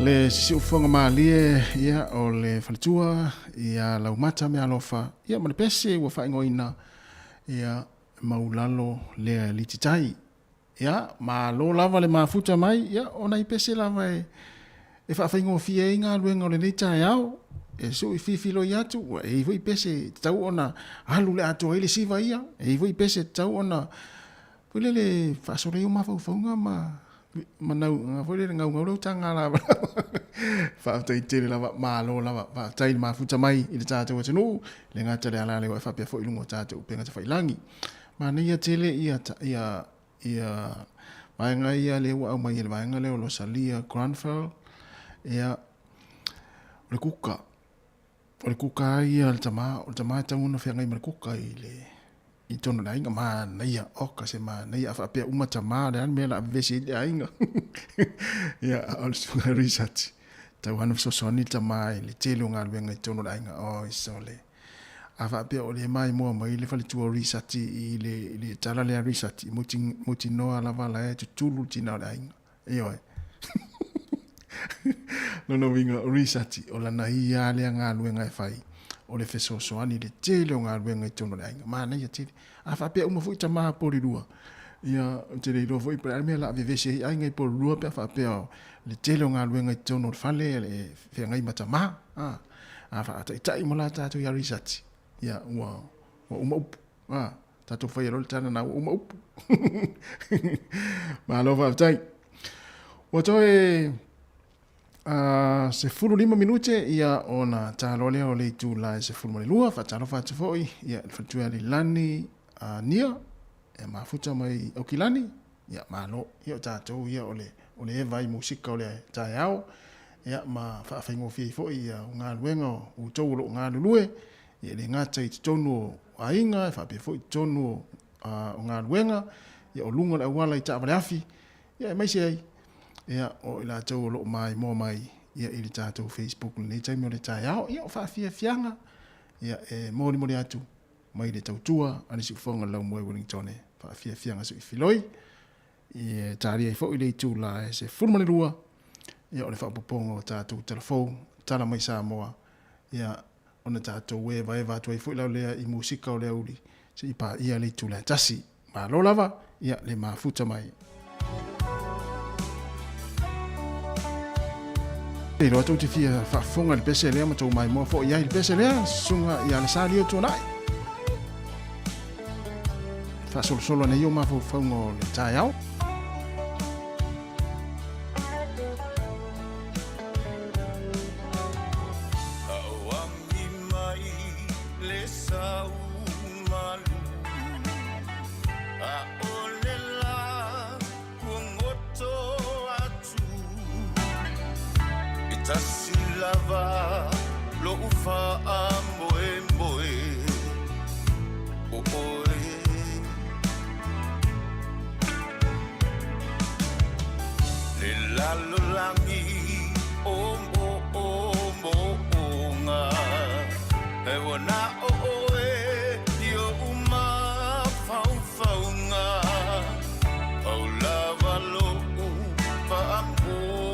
[SPEAKER 1] Le sisi ufonga malie ia o le falitua ia lau mata me alofa ia ma le pese ua whaingoina ia maulalo le lititai ia ma lo lava le mafuta mai ia ona I pese lava e whaingo fia inga luenga o le leitai au e so I fifilo I atu ua e voi pese tau ona alu le ato ele siva ia e voi pese tau ona pule le whaasore uma faufaunga manau nga foi le ngau ngau tanga la fa tai tele la ma lo la fa tai ma futa mai I le tata wa tenu le ngata le ala le wa fa pe foi lungo tata u penga te fai langi ma nei tele ia mai nga ia le wa mai le mai nga le lo salia Granville ia le kuka ia le tama tau no fenga I le kuka I le I tono la inga ma naia oka se ma naia fa pe uma tama le an me la vesi le inga ya also research tau hanu so soni tama le telo nga le tono la inga o isole ava pe o le mai mo mai le fali tu research I le tala le research muti no ala vala e tulu tina la inga yo no winga research o la na ia le nga le fai o le feso soani le tele o ngā ruenga I tono le ainga. Mana ia tele. A whapea uma fui tamaa pori rua. Ia tele I roa fui pre armea la vevese I ainga I pori rua pia whapea le tele o ngā ruenga I tono le fale le whenga I matamaa. A whaata I tai mo la tātou ia research. Ia ua uma upu. Tātou whai aro le tāna na uma upu. Ma lo whaptai. Ua toi se 15 minute ia ona talo le o le tu la se 15 fa talo fa te foi ia fa tu ali lani nia e ma futa mai o kilani ia ma lo ia tato ia ole vai musika ole taiao ia ma fa faingo fi foi ia nga luenga o tolo nga lue ia le ngata I tonu ainga fa pe foi tonu nga luenga ia o lunga le wala I ta vale afi ia mai sei ia o ila tau lo mai mo mai ia I le tātou Facebook le tai mo le tai ao ia o whaafia fianga ia e mori atu mai le tautua ani si ufonga lau moe Wellington whaafia fianga su I filoi ia tāria I fo I le tu la e se fulmane rua ia o le whaapopongo tātou telefou tala mai Samoa ia ona tātou eva tu ai fo I lau lea I musika o lea uli se I pa ia le tu la tasi ma lo lava ia le mafuta mai e lo tu te fia fa fonga le pese le ma tu mai mo fo ia le pese le sunga ia le sali tu nai fa solo ne yo ma fo fongo le taiao
[SPEAKER 17] Tasilava lo ufa amboe oe le lalo langi ombo nga e wana oe yo uma fau nga au lava lo ufa amboe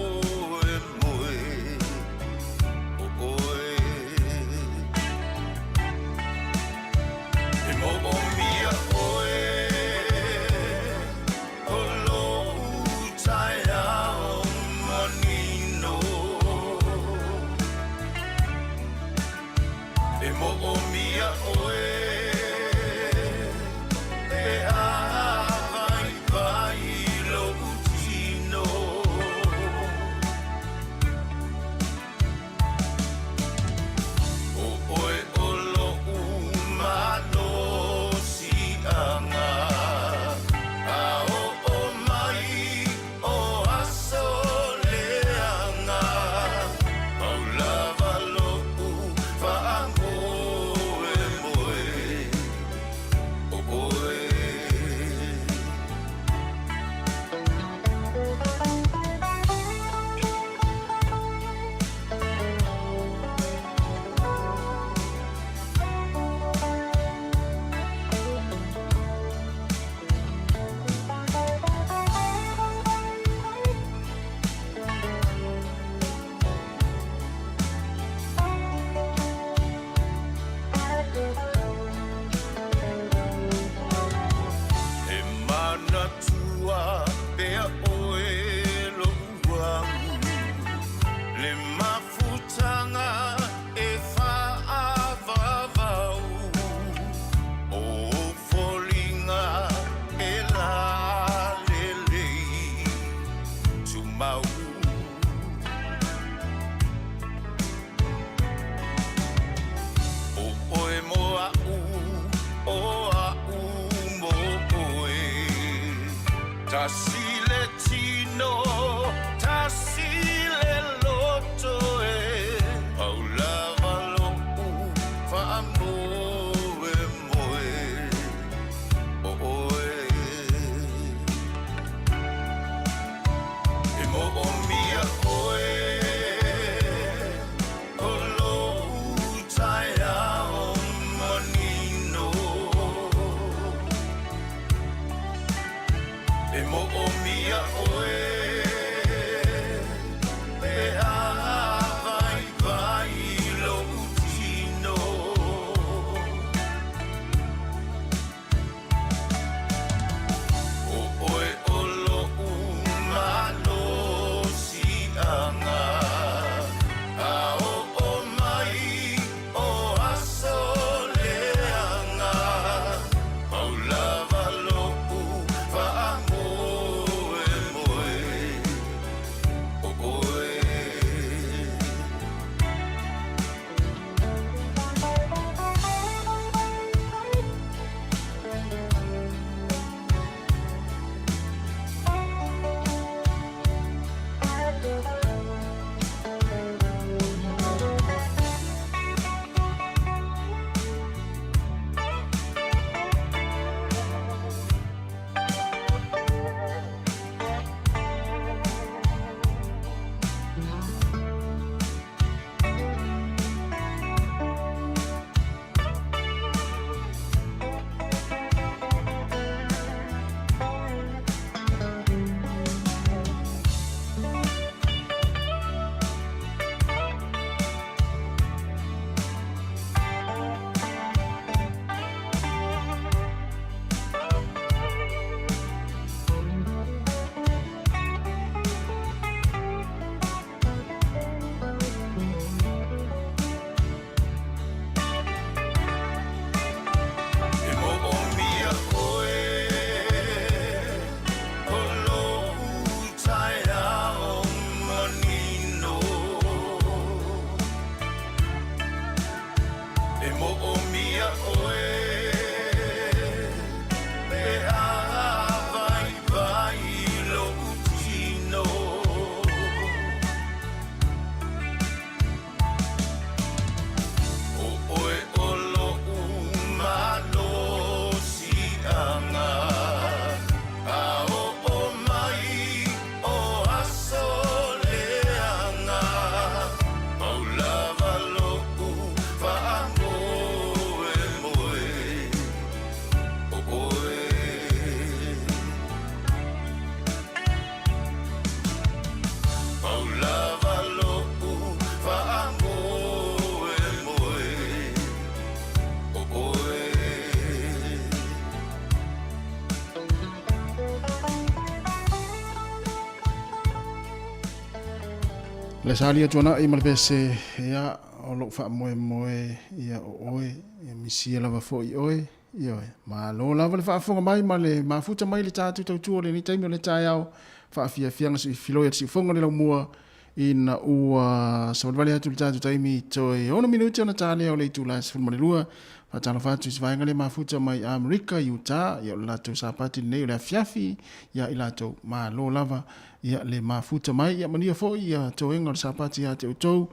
[SPEAKER 1] Le sali tuana I malpese ia o lo fa moe ia oe ia misia lava fo I oe ia oe ma lo lava le fa fonga mai ma le mafuta mai le tatu tau le ni taimi o le tai au fa fia si filo ia si fonga le mua ina ua sa vale atu le tatu taimi toi ona minuti ona tale o le tu la se mo le lua fa tala fatu si vainga le mafuta mai Amerika Utah ia la tu sapati nei le fiafi ia ilato ma lo lava ia le mafuta mai ia mania fo ia toenga le sapati ia te utou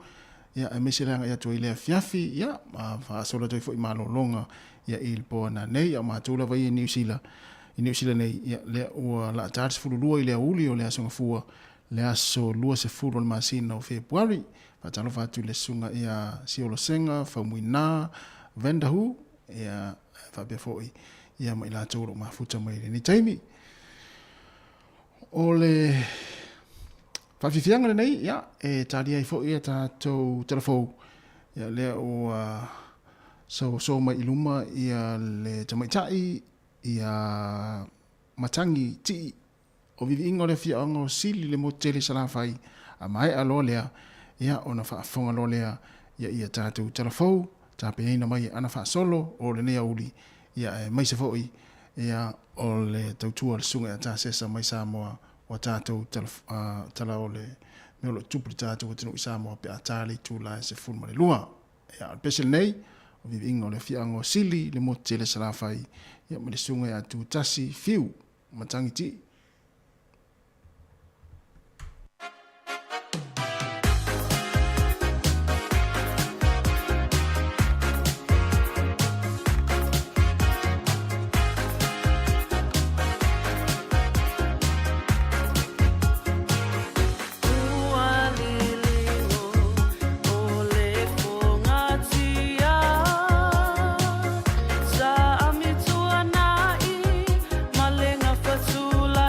[SPEAKER 1] ia e mesilanga ia to ile fiafi ia ma fa sola toi fo I malolonga ia il pona nei ia ma tula vai New Zealand nei ia le ua la tarts fululua ile uli o le asonga fua le aso lua se fulu le masina o February fa talo fatu le sunga ia siolo senga fa muina vendahu ia fa be foi ia mai la toro mafuta mai ni taimi ole fa fianga nei ia e talia fo ia ta to telefo ia le o so mai iluma ia le tamaitai ia matangi ti o vivi ingo le fia ongo sili le motele sala fai a mai alo lea ia ona fa fonga lo lea ia tatu telefo ta pe ina mai ana fa solo o le nea uli ia mai se foi ia o le tautua le sunga ta sesa mai Samoa o tatu tala o le me lo tupu tatu o tinu Samoa pe atali tu la se ful male lua ia special nei o vivi ingo le fia ongo sili le motele sala fai ia me le sunga ia tu tasi fiu matangi ti
[SPEAKER 6] Sa amitua nai malenga fatula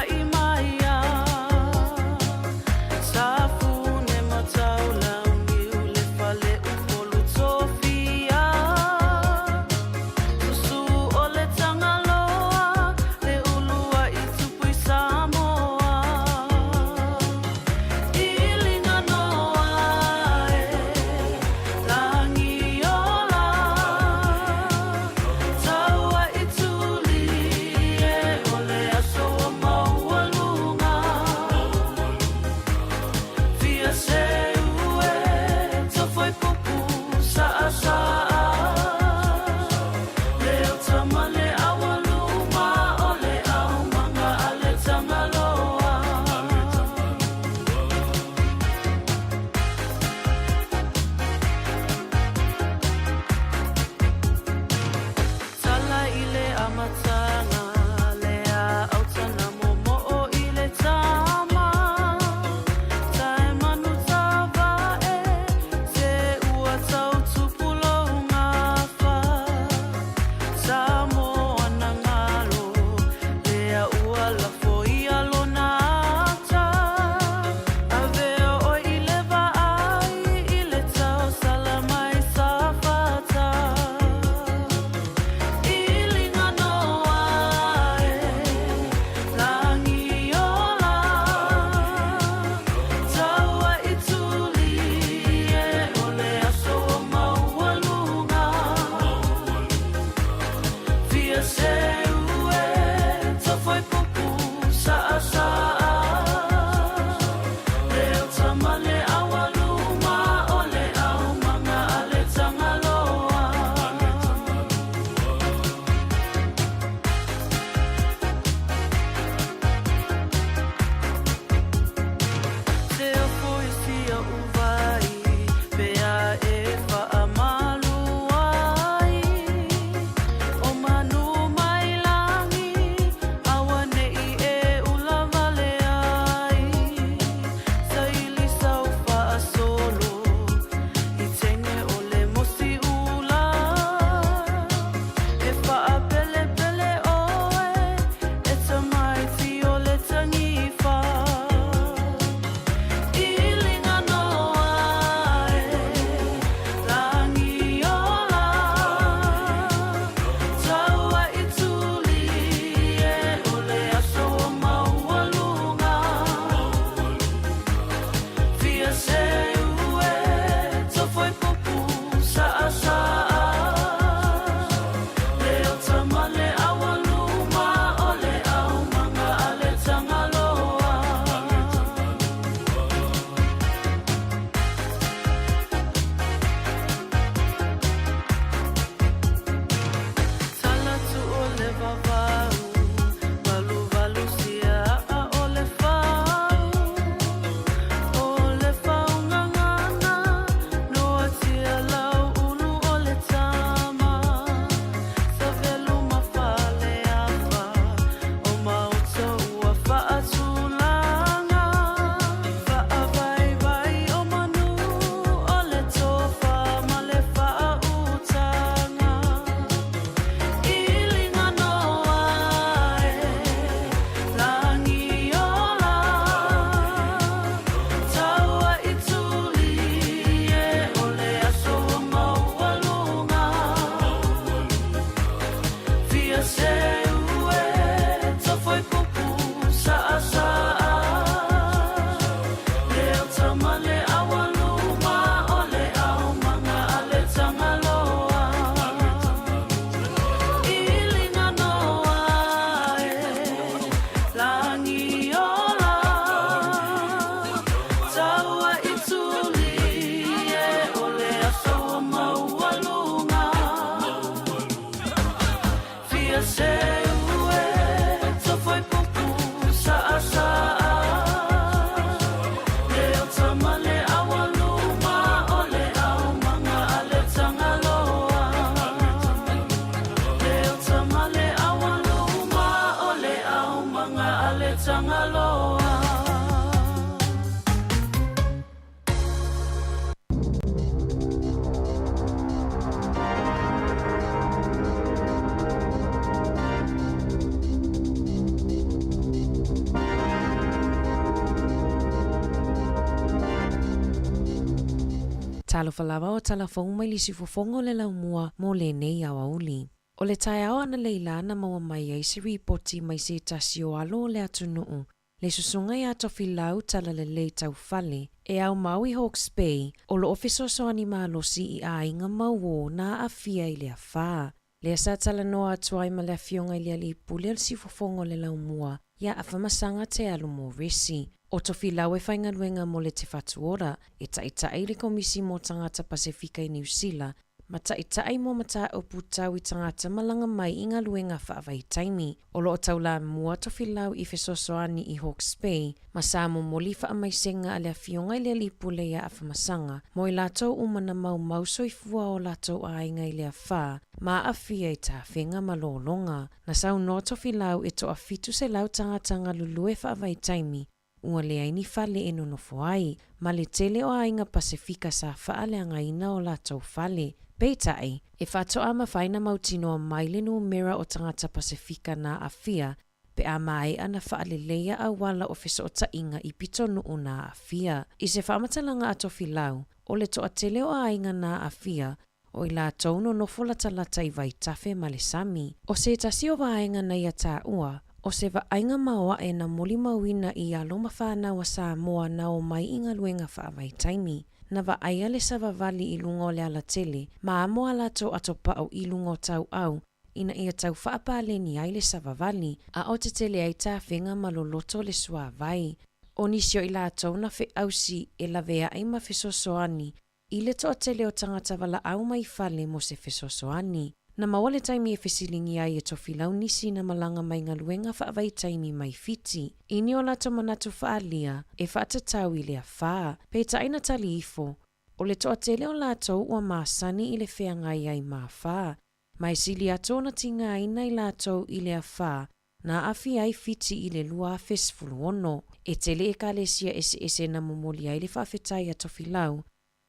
[SPEAKER 18] talo falawa o talafong mai lisi fofongo le lau mua mo le nei au auli. O le tai ao ana leila na maua mai ai se ripoti mai se tasi o alo le atunuu. Le susunga ia tofi lau tala le lei tau fale. E au Maui Hawke's Bay o lo ofiso soani malosi I a inga mau na a fia I le awha. Le asa tala noa atuai ma le afionga I le ali pule al si fofongo le lau mua. Ia afamasanga te alu mo resi. O tofi lau e whainga luenga mo le te fatuora. E taitai le komisi mo tangata Pasifika I New Zealand. Ma taitai mo mata o putau I tangata malanga mai inga luenga whaavai taimi. O lo o taula mua tofi lau I fesosoani I Hawke's Bay. Ma sa mo moli wha mai senga ale afionga I le lipule ia afamasanga. Mo I lato umana mau soifua o lato a inga I le awha. Ma afia I ta whenga malolonga. Na sau no tofi lau e to a fitu se lau tanga lulue whaavai taimi. Ua le aini fale e nono foai. Ma le tele o a inga Pasifika sa whaale anga ina o lato fale. Peitai, e whatoa ma whaina mautinoa mai le numera o tangata Pasifika na awhia, pe a mai ana whaaleleia a wala o fiso o tainga I pitonu o na awhia. I se whamatalanga atofi lau, o le toa tele o ainga na awhia, o I la tauno no fola talata I vai tafe ma le sami. O se tasi o vaenga na ia tā ua, o se vaenga maoa e na moli mawina I aloma whanau a Samoa na o mai inga luenga whaavai taimi. Na va aia le savavali I lungo le ala tele, ma amo ala to atopa o I lungo tau au, ina ia tau whaapale ni ai le savavali, a o te tele ai tā whenga maloloto le sua vai. O nisio I la tau na whe ausi e la vea ai ma fesosoani, I le to tele o tangata wala au mai fale mo se fesosoani. Na mawale taimi e fesilingi ai e tofi lau nisi na malanga mai ngaluenga whaavai taimi mai fiti. Ini o lato manatu whaalia e whaatatau I le a whaa. Peita aina tali ifo. O le toa tele o lato ua maasani I le wheangai ai maa whaa. Mai sili ato na tinga aina I lato I le a whaa. Na afi ai fiti I le lua fesfulu ono. E tele e kalesia ese na mumoli ai le whaafetai a tofi lau.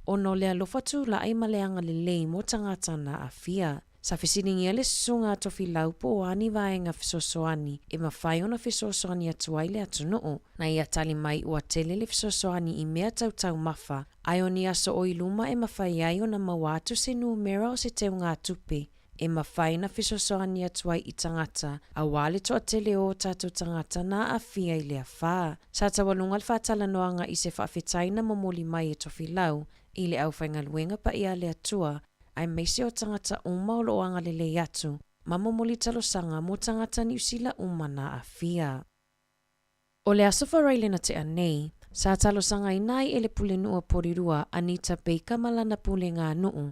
[SPEAKER 18] Ono le alofatu la ai maleanga le lei mo tangata na afia. Sa fesilingi ale sunga tofi lau po ani vaenga fesosoani e mawhai ona fesosoani atuai le atunuu. Na ia tali mai ua tele le fesosoani I mea tau mafa. Ai oni aso o iluma e mawhai ai ona mawatu se numera o se teo ngā tupe. E mawhai na fesosoani atuai I tangata. A wale toa tele o tātou tangata na awhia I le a whaa. Sa tawalunga le whaatala noanga I se whaafetai na mamoli mai e tofi lau. I le au whainga luenga pa ia le atua. Ai meise o tangata uma o loo anga lele atu, mamomoli talosanga mo tangata New Zealand uma na awhia. O le asofa raile na te anei, sa talosanga inai ele pule nua porirua Anita Baker malana pule ngā nuu.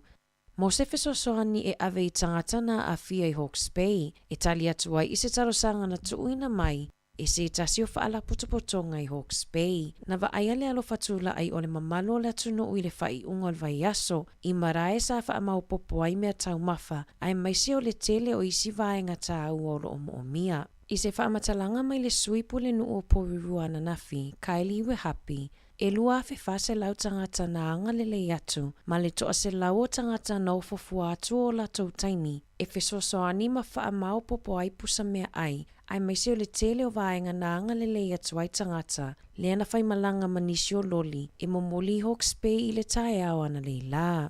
[SPEAKER 18] Mo se fesosoani e ave I tangata na awhia I Hawke's Bay, e tali atuai I se talosanga na tuuina mai, e se tasi o whaala putopotonga I Hawke's Bay. Na va aia le alo fatula ai o le mamalo le atunu I le whai ungol vai aso, I marae sa wha amau popo ai mea tau mafa, ai maise o le tele o isi vaenga tā ua o lo o mia. I se wha amatalanga mai le suipu le nuu o porirua na nafi, Kylie we happy, e lua fe fase lau tangata na anga lele atu, ma le toa se lau o tangata na ofofua atu o latou taimi, e fesosoani ma wha amau popo ai pusa mea ai, ai maise o le tele o vaenga na anga lele atu ai tangata, le ana whai malanga manisi o loli, e momoli Hawke's Bay I le tae au ana le la.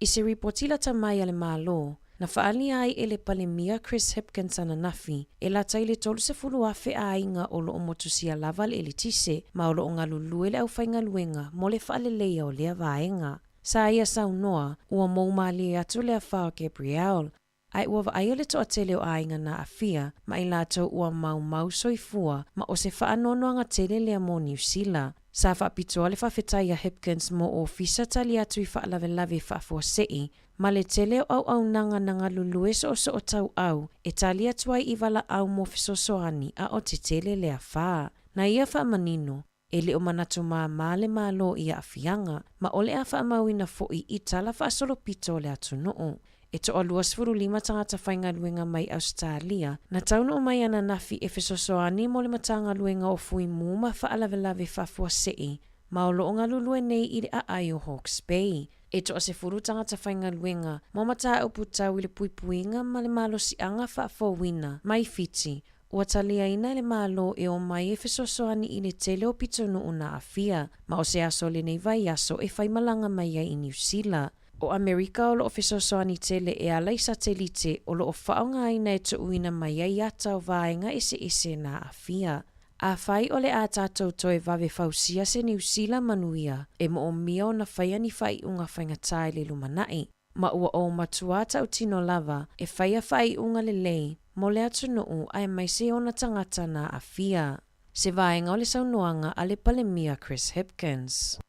[SPEAKER 18] I se ripotila tamai ale malo, na whaali ai ele palemia Chris Hipkins ana nafi, e la taile tolu se fulu afe a inga o lo o motusia laval ele tise, ma o lo o ngalulue le au whainga luenga, mo le whaale leia o lea vaenga. Sa ia sau noa, ua mouma le atu lea whao Gabrielle, ai ua wa ai o le toa tele o ainga na awhia, ma I lato ua mau soifua, ma o se whaanonoanga tele lea mo New Zealand. Sa whaapitoa le whawhetai a Hipkins mo o fisa tali atu I whaalave whaafuasei, ma le tele o au nanga lulue so o tau au, e tali atuai I wala au mo fisosoani a o te tele lea whaa. Na ia whaamanino, e le o manatu maa le malo ia awhianga, ma ole a whaamauina fo'i I tala whaasolo pito le atunuu. E to o luas furu lima tangata whainga luenga mai Australia, na taunu o mai ana nafi e fesosoani mo le matanga luenga o fui muma whaalave whafuasei, ma o loo ngalulue nei I le ai o Hawke's Bay. E to o se furu tangata whainga luenga, mo mataa uputau I le puipuinga ma le malo si anga whaafowina, mai fiti, ua talia ina le malo e o mai e fesoasoani i le tele o pitonuu na afia, ma o se aso le nei vai aso e whaimalanga mai ai i New Zealand. O Amerika o loo fesoasoani tele e alai satelite o loo whaonga ina e tuuina mai ai ata o vaenga ese na afia. A whai o le a tātou toe vave fausia se New Zealand manuia e mo o mia o na whaia ni whai unga whaingatai le lumanai. Ma ua o matuata o tino lava e whaia whai unga le lei mo le atunuu ai mai se ona tangata na afia. Se vaenga o le saunoanga a le palemia Chris Hipkins.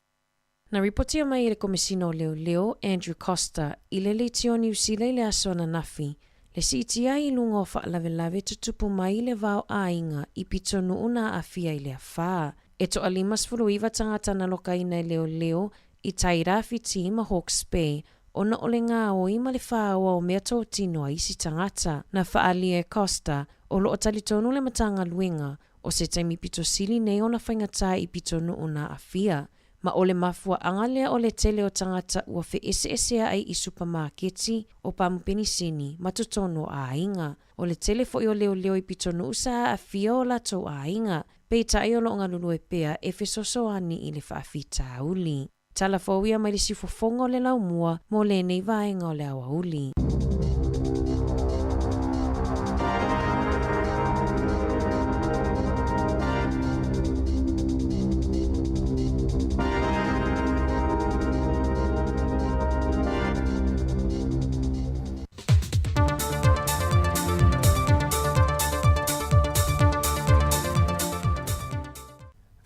[SPEAKER 18] Na ripotia mai le komisino leo Andrew Costa i le tio New Zealand le asona nafi. Le sitia i lunga o whaalawelawe tutupu mai le vau ainga i pitonuu na afia i le awha. E to alimas fuluiva tangata na loka ina leo i tairafi ti ma Hawke's Bay ona o le ngā oi ma le whāua o mea tō tino a isi tangata na whaalia Costa o lo o talitonu le matanga luenga o se taimi pito sili nei ona whaingata i pitonuu na afia. Ma o le mafua angalea o le tele o tangata ua fe ese ai i supermarketi o pamupenisini ma tutono a inga. O le tele fo i o leo i pitonuu sa afia o lato a inga. Peita i o lo ngalulu e pea e fe sosoani i le whaafita uli. Tala fōwia mai le sifofonga o le laumua mo le nei vaenga o le awa uli.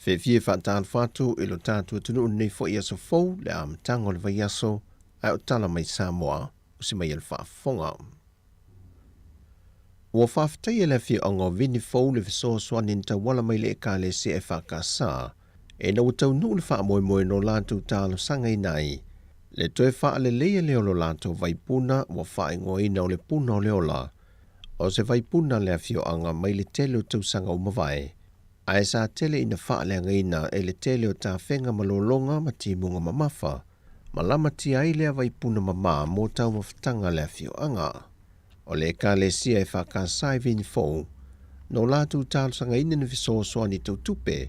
[SPEAKER 7] Fefie whaatāl whātu i lo tātua tunu nei fo i aso fau le amtango le vai aso ai o tala mai Samoa o si mai al whaafonga. Ua whaafitai e le fi ongo vini fau le visoa swanin ta wala mai le eka le CFA e na utau nu le wha moe no lātu tālo sangai nai le toe wha le leia leo lo lātu vaipuna ua wha ingoina o le puna o leola o se vaipuna le fi anga mai le tele o tau sanga o mawai. Ai sa tele ina wha le ngaina e le tele o tā whenga malolonga ma timunga mamafa, ma lama ti ai lea vaipuna mama mō tau mawhitanga lea fio anga. O le ka le sia e whakasai vini fōu, no lātu tālusanga ina ni visoa soani tau tupe,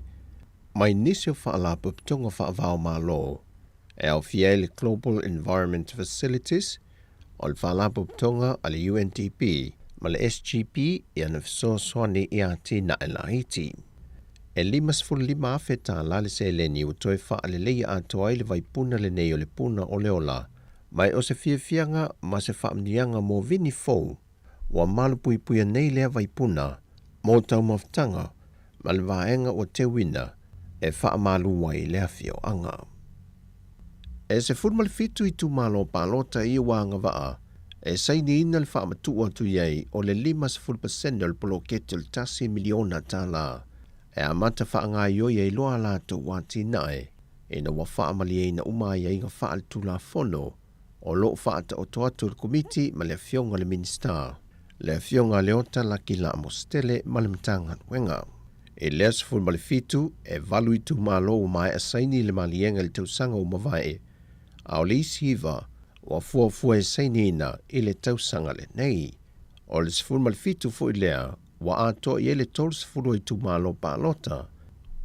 [SPEAKER 7] mai nisi o whaalapa pitonga whaavao mā lo. E au fia le Global Environment Facilities, o le whaalapa pitonga a le UNDP, ma le SGP i ana visoa soani i ati na e lahiti. E limas fulima afeta la le se leni u toe wha ale leia atoa i le vaipuna le nei o le puna o leola, mai o se fiafianga ma se whaamnianga mō vini fōu, wa malu puipuia nei lea vaipuna, mō tau mawhtanga, ma le vaenga o te wina, e whaamalu wai lea fio anga. E se fulma le fitu i tu malo palota i wanga waa, e saini ina le whaamatua tu iei o le 5% o le polokete le tasi miliona tala, e amata whaanga i oi e loa lato wati nae, e na whaamali e na umai e inga whaal tula fono, o loo whaata o toatu le komiti ma le fionga le minista. Le fionga leota laki la mostele ma le mtanga wenga. E lea sifun ma le fitu, e valu i tu malo umai a saini le malienga le tausanga umawai, a o le isi hiva, wa fua e saini ina i le tausanga le nei. O le sifun ma le fitu fu i lea, wa ato i ele tol sifuru i tu malo palota,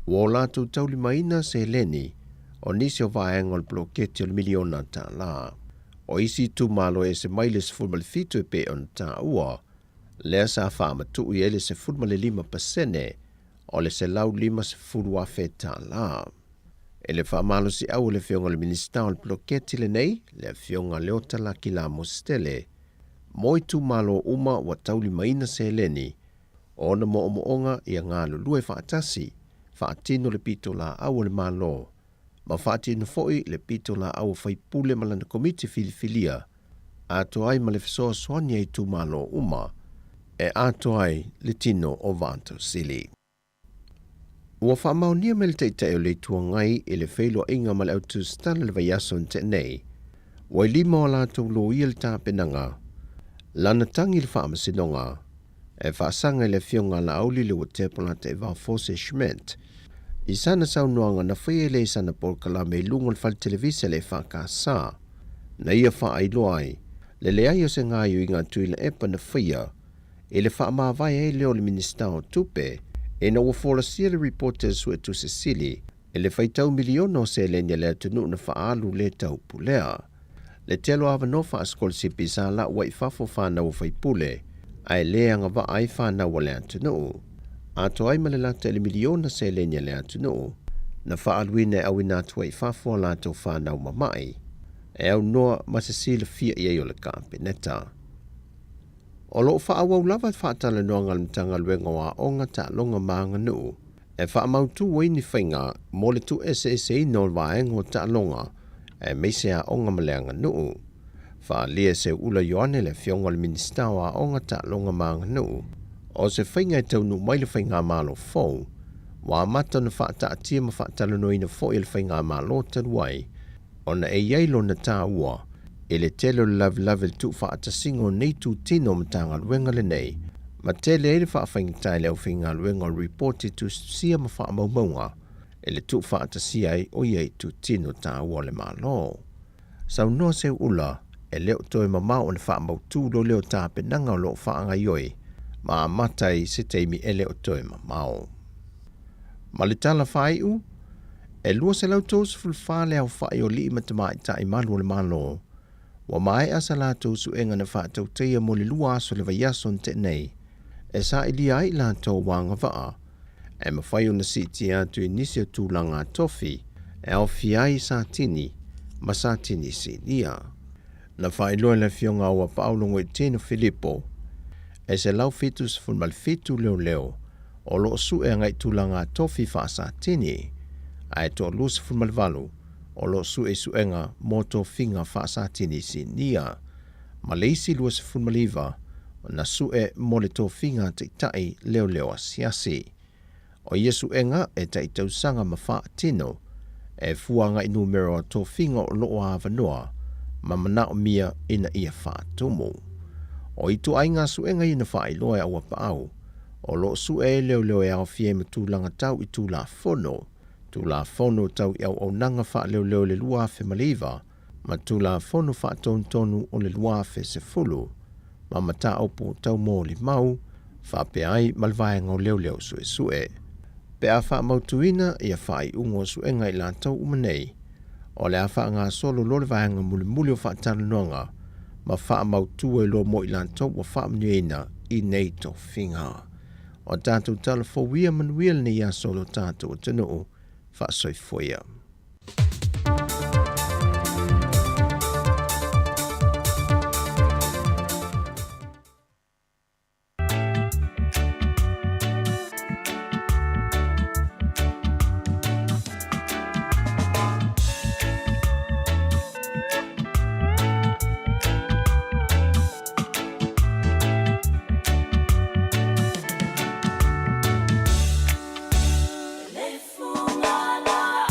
[SPEAKER 7] wa o latu tauli maina se leni, o nisi o vaenga o le bloketi o le miliona ta la. O isi tu malo e se maile sifuru ma le fitu e pe on ta ua, lea sa whaama tu i ele sifuru ma le 5%, o le se lau 5 sifuru a fe ta la. E le whaamalo si au le fionga le minista o le bloketi le nei, le fionga leota la ki la mostele, moi tu malo uma wa tauli maina se leni, ona mo omoonga i a ngā lulue whaatasi, whaatino le pito la au le malo, ma whaatino foi le pito la au whaipule malana komiti filifilia, ato ai ma le fisoa soania i tu malo uma, e ato ai le tino o vanto sili. Ua whaamaunia me le teitei o le tuangai i le whailo inga ma le autu stana le vaiaso n te nei, wai 5 o lato lo ia le tāpenanga, lana tangi le whaamasinonga, e whaasanga le fionga la auli le watepola te eva Fose Schmidt. I sana saunoanga na whaia le sana polkala me lunga le whal televisa le whakasa. Na ia wha ailoai, le ai o se ngāiu i ngā tuila epa na whaia, e le whaamawai e leo le minista o tupe, e na ua folasia le reporters sue tu Sicily, e le whaitau miliono se lenia le atunu na whaalu le tau pulea. Le telo awanofa askolsi pisa la ua i fafo whana u whaipule, ai lea nga wa ai whana wa le atunu. Ato ai malelata le miliona se lenia le atunu, na whaaluine au inatu i fafo la tau whana u mamai, e au noa masasila fia i eo le kapeneta. O loo whaawau lava whaatala noa ngalimtanga luenga wa onga ta longa maanga nuu, e whaamautu waini whainga mo le tu SSA no vaengo ta longa, e meisea onga maleanga nuu. Whaalia se ula yoane le fionga le minista wa onga ta longa maanga nuu, o se whainga e tau nu mai le whainga malo fau, wa mata na whaata atia ma whaatala no ina fo il whainga malo taruai, o na e yailo na ta ua, e le telo level tu whaata singo nei tu tino matanga luenga le nei, ma tele e le whaafangtai leo whinga luenga reporti tu sia ma wha maumaunga, e le tu whaata siai o iei tu tino ta ua le malo. Sau noa se ula, e leo toi mamau o le wha mautu lo leo ta penanga o lo whaanga ioi, ma matai se teimi e leo toi mamau. Ma le tala whaiu, e lua se lau tos fulfale au whai o li matamai ta i malu le malo, wa mai asa la tosu enga na whaatau teia mo le lua aso le vaiason te nei, e sa ili ai la tau wanga waa, e mawhai o na siti atu inisio tūlanga tofi, e au fiai sa tini, ma sa tini si lia. Na whai loa le fionga wa Paulongo e tino Filippo, e se lau fitus funmal fitu leo leo, o lo su e ngai tūlanga tofi wha sa tini, a e to lus funmal valu, o lo su e suenga moto finga whaasa tini si nia. Ma leisi lua se funmaliva, na su e mole to finga te tai leo leo asiasi. O Yesu enga e tai tausanga ma wha tino, e fuanga i numero to finga o loo avanoa, ma mana o mia ina ia wha tumu. O itu ainga su enga ina wha iloa awa paau, o lo su e leo leo e au fie ma tūlanga tau i tūla fono, tu la fono tau iau au nanga wha leo leo le lua fe maliva, ma tu la fono wha tonu o le lua fe se fulu, ma mata aupu tau mō li mau, wha pe ai malvai ngau leo leo sue sue. Pe a wha mautuina ia wha i ungo sue ngai la tau umanei, o le a wha ngā solo lole vaenga muli muli o wha tala nonga, ma wha mautua i lo mo i la tau wa wha mnuina i nei to finga. O tātou tala fōwia manuia ni ia solo tātou o tanu fa soifoia.
[SPEAKER 16] Lefu ngala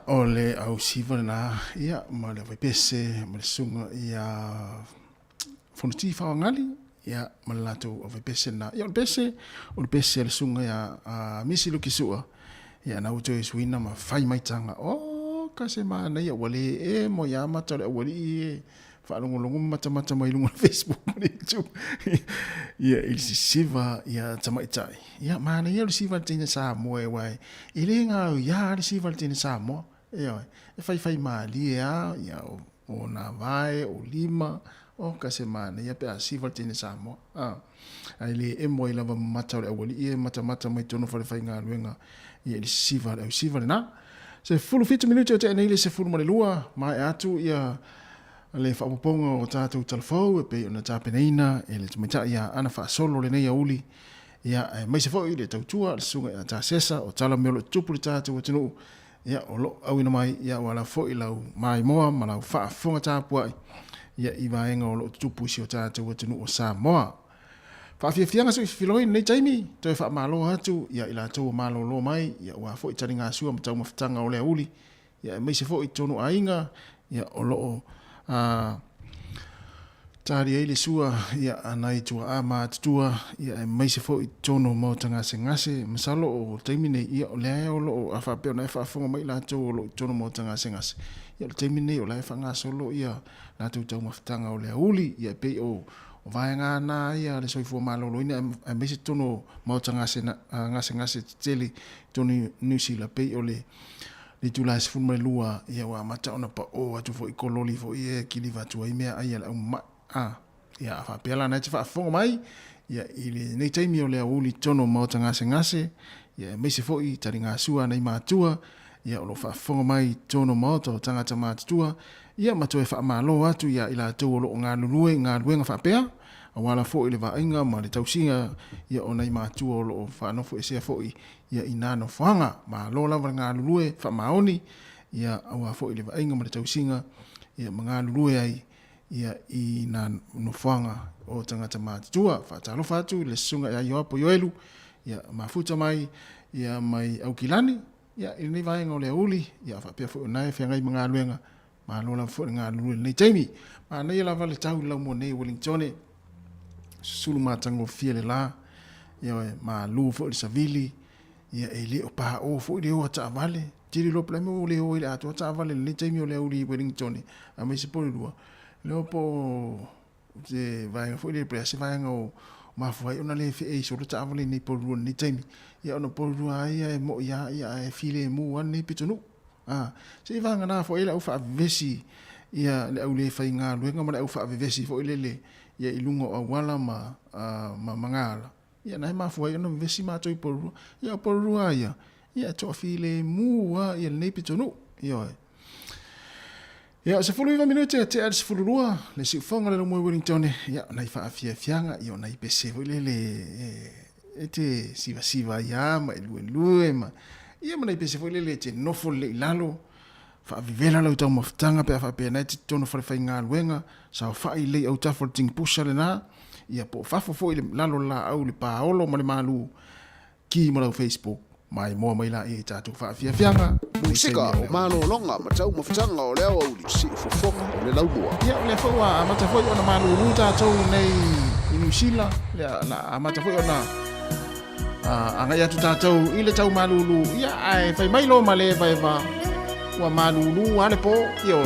[SPEAKER 1] ole au siva na ia ma le pese ma le sunga ia fonti fa ngali ia ma lato o pese na ia o pese le sunga ia misi lu kisua ia na uto suina ma fai mai tanga o ka se ma na ia wale e mo ia mata le wale e fa longo mata mai lunga Facebook ni tu ia il si siva ia tama itai ia ma na ia le siva tine sa mo e wai ile nga ia le siva tine sa mo ia e fai ma li ia o na vai o lima o ka se ma na ia pe siva tine sa mo ai le e mo ila mata le wale e mata mai tono fa fai nga luenga ia le siva na se fulu fitu minuti o te nei le se fulu male lua mai atu ia le fa poponga o tātou talafou e pe ona tapeneina e le tumata ia ana fa solo le nei uli ia mai se foi le tautua le sunga ia ta sesa o tala melo tupu le tātou tunu ia o lo au ina mai ia wala foi lau mai moa ma lau fa fonga tāpua ia i vaenga o lo tupu si o tātou tunu o Samoa fa fianga so filoi nei taimi toi fa malo atu ia ila tau malo lo mai ia wa foi taringa sua mtau maftanga o le uli ia mai se foi tonu ainga ia o lo tari ele sua ia anai tua ama tua ia mai se foi tono mo tanga se ngase masalo o taimine ia o le o lo afa pe na fa fonga mai la to lo tono mo tanga se ngase ia o taimine o la fa ngaso lo ia la tu tau maftanga o le uli ia pe o vaenga na ia le soi fo malo lo ina mai se tono mo tanga se ngase tele toni nusi la pe o le tula se fun mai lua ia wa mata ona pa o atu fo ikololi fo ia kiliva tu ai mea ai ala ma ia fa pela na te fa fonga mai ia ile nei taimi o le uli tono mo tanga se ngase ia me se fo i taringa sua nei matua ia o fa fonga mai tono mo to tanga tama tua ia ma to fa malo atu ia ila to lo nga lue nga fa pea wala fo ile va inga ma le tausinga ia o nei matua lo fa no fo se fo ia inano fanga ma lo la nga lue fa maoni ia awa fo ile va inga ma le tausinga ia manga lue ai ia ina no fanga o tangata matua fa talo fatu le sunga ia yo apo yoelu ia mafuta mai ia mai au kilani ia ini vai ngole uli ia fa pe fo nai fe ngai manga luenga ma lo la fo nga lue nei taimi ma nei la vale tau la mo nei Wellington sulu matango fiele la ia ma lu fo savili ia ele o pa o fo ile o ta vale tiri lo plamo le o ile ato ta vale le taimi o le uli Wellington a me se po lua le po se vai fo ile presi vai ngo ma fo ai ona le fe e so ta vale ni po lua ni taimi ia ona po lua ia mo ia e file mu an ni pitunu se va ngana fo ile o fa vesi ia le uli fa nga luenga ma le o fa vesi fo ile le ia ilungo a wala ma mangala ia nai ma foi no vesi ma toi por ia por rua ia to file mua ia nei pitonu ia se fulu 20 minuti te al se fulu rua le si fonga le mo Wellington ia nai fa fianga ia nai pese le ete siva ia ma lue ma ia ma nai pese le te no fo le lalo fa vivela lo tau maftanga pe fa pe na te tono fa fa nga luenga sa fa i le au ta for ting pusha le na ia po fa fo ile lalo la au le paolo ma le malu ki mo Facebook mai mo mai la e ta tu fa fianga
[SPEAKER 19] musika o malo longa ma tau maftanga o le au li si fo le lau mo
[SPEAKER 1] ia le fo wa ma ta fo ona malu ruta tau nei inusila le la ma ta fo ona anga ya tu ta tau ile tau malu ia ai fa mai lo male va wa malulu ale po yo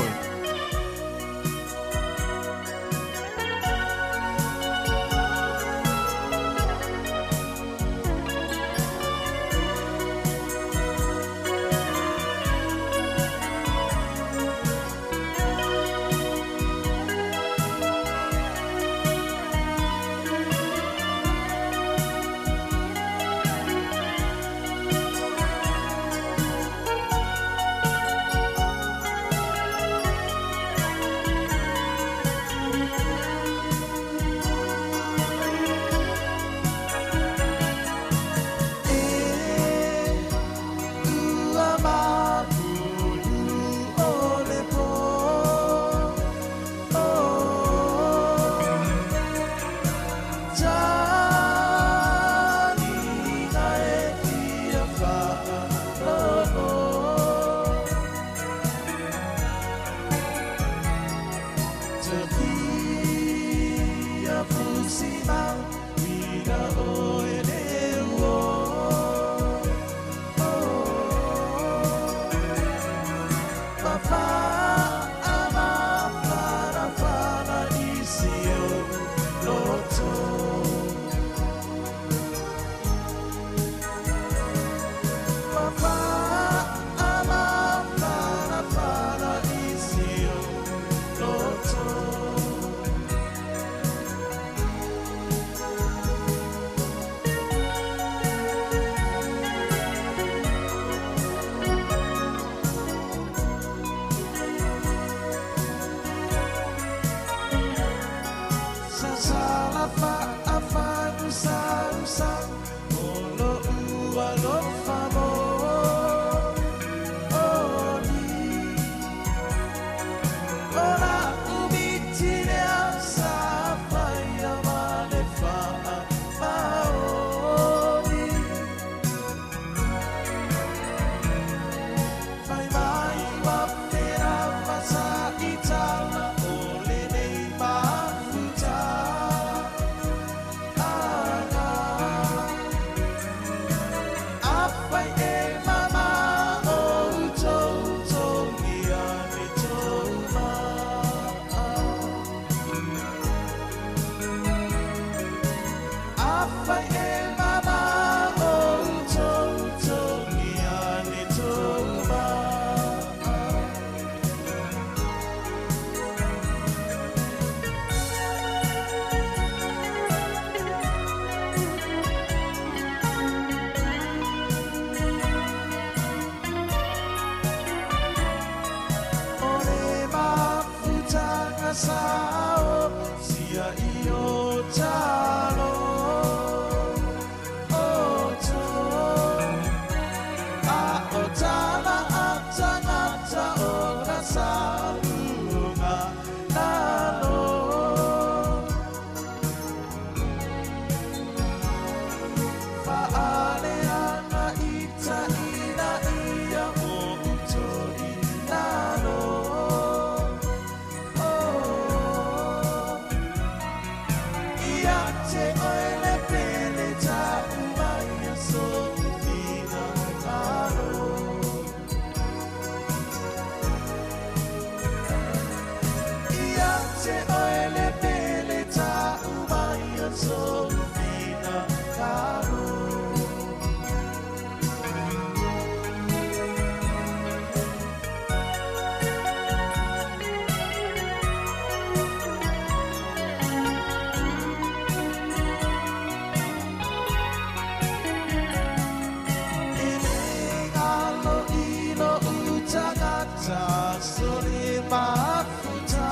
[SPEAKER 17] mafuta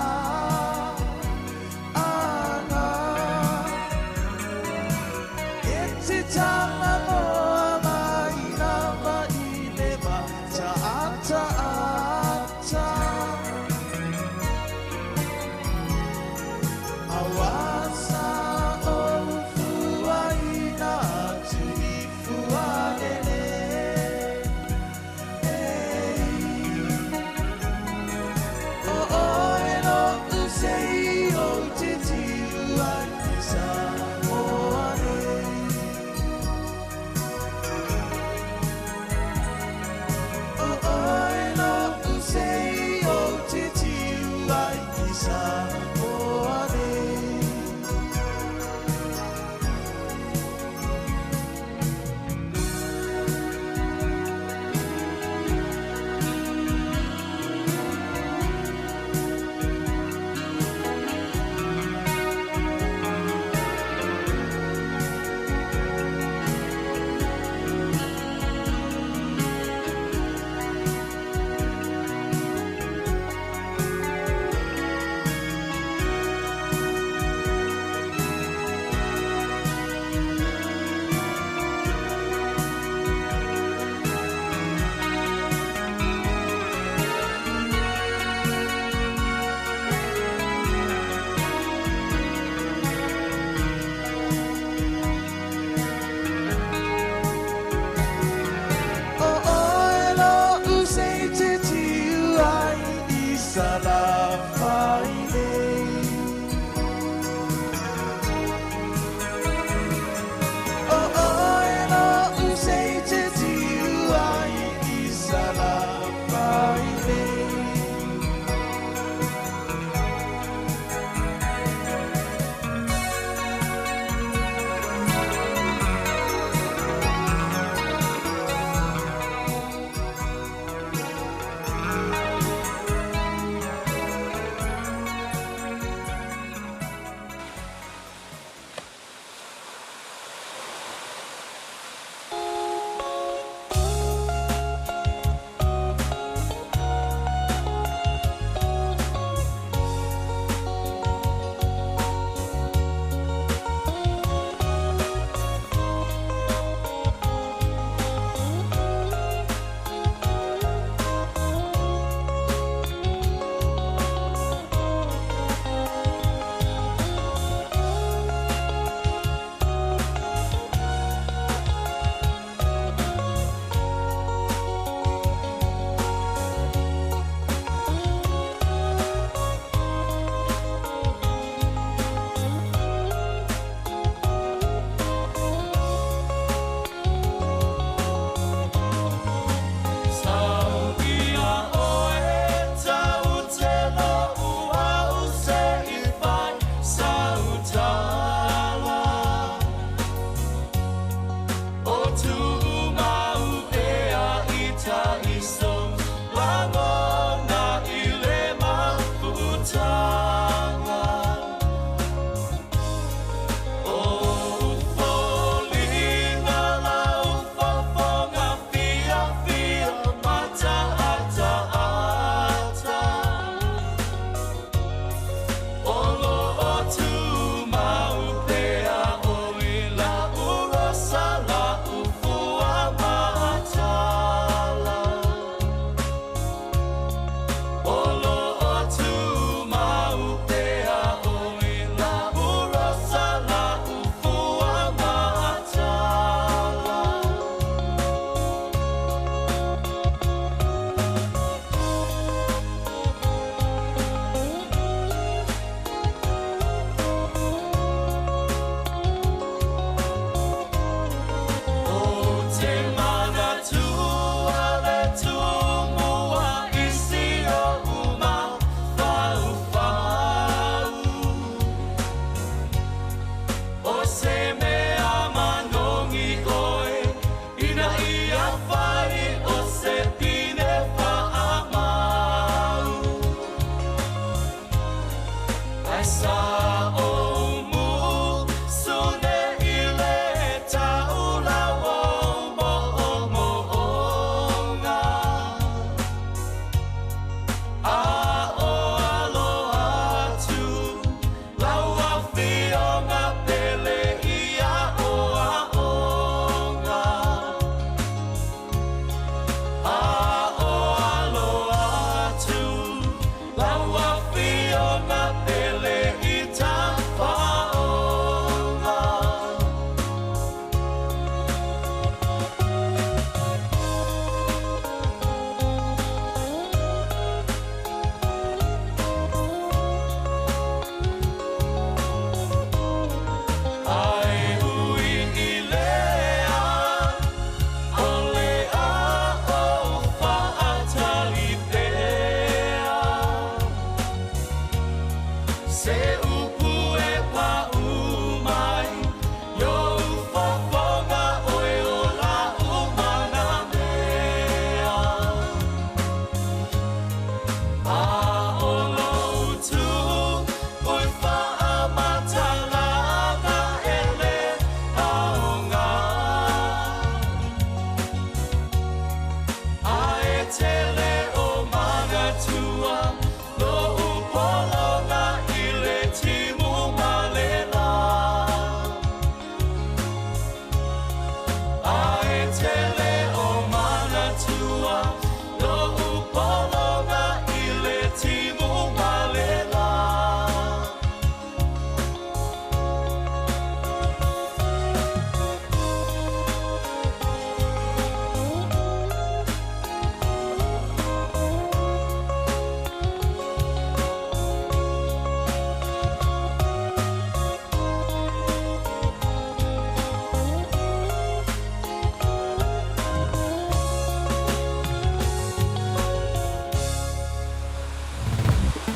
[SPEAKER 17] ana etitanga moa maina maine mataata ata awasa ofuaina tuifuanele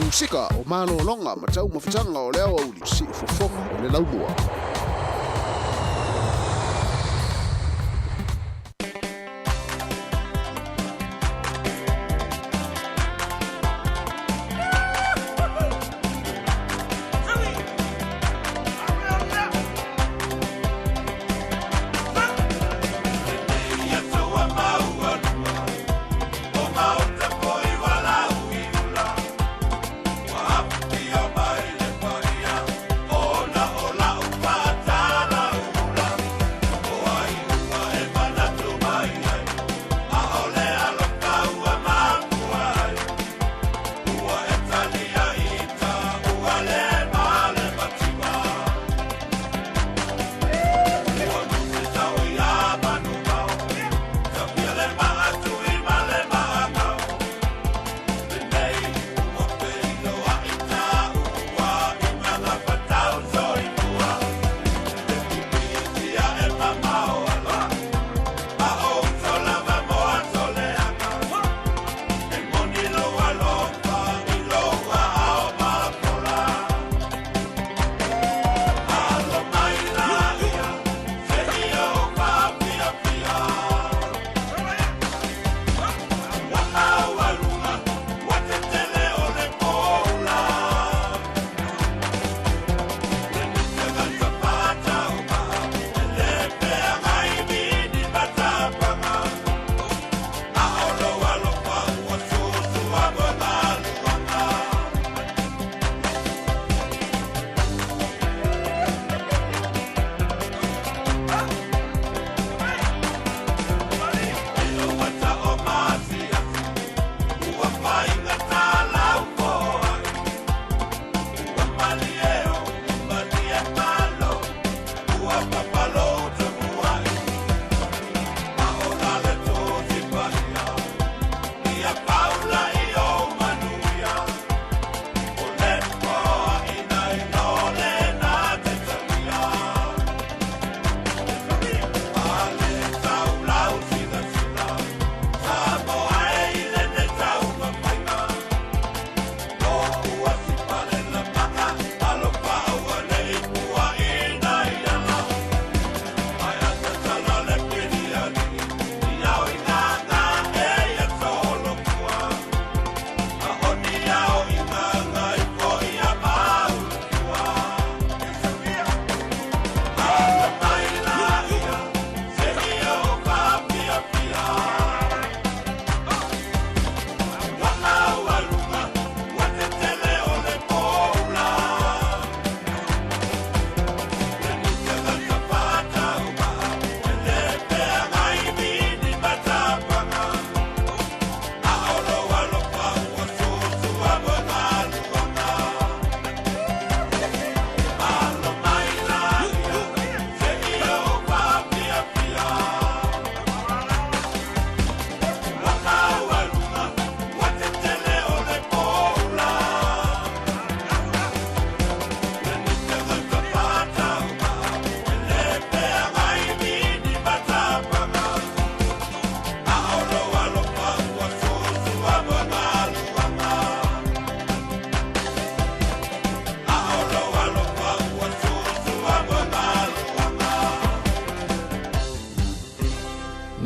[SPEAKER 19] musika o malolonga ma tau mawhitanga o leo au li si ufofonga o le laumua.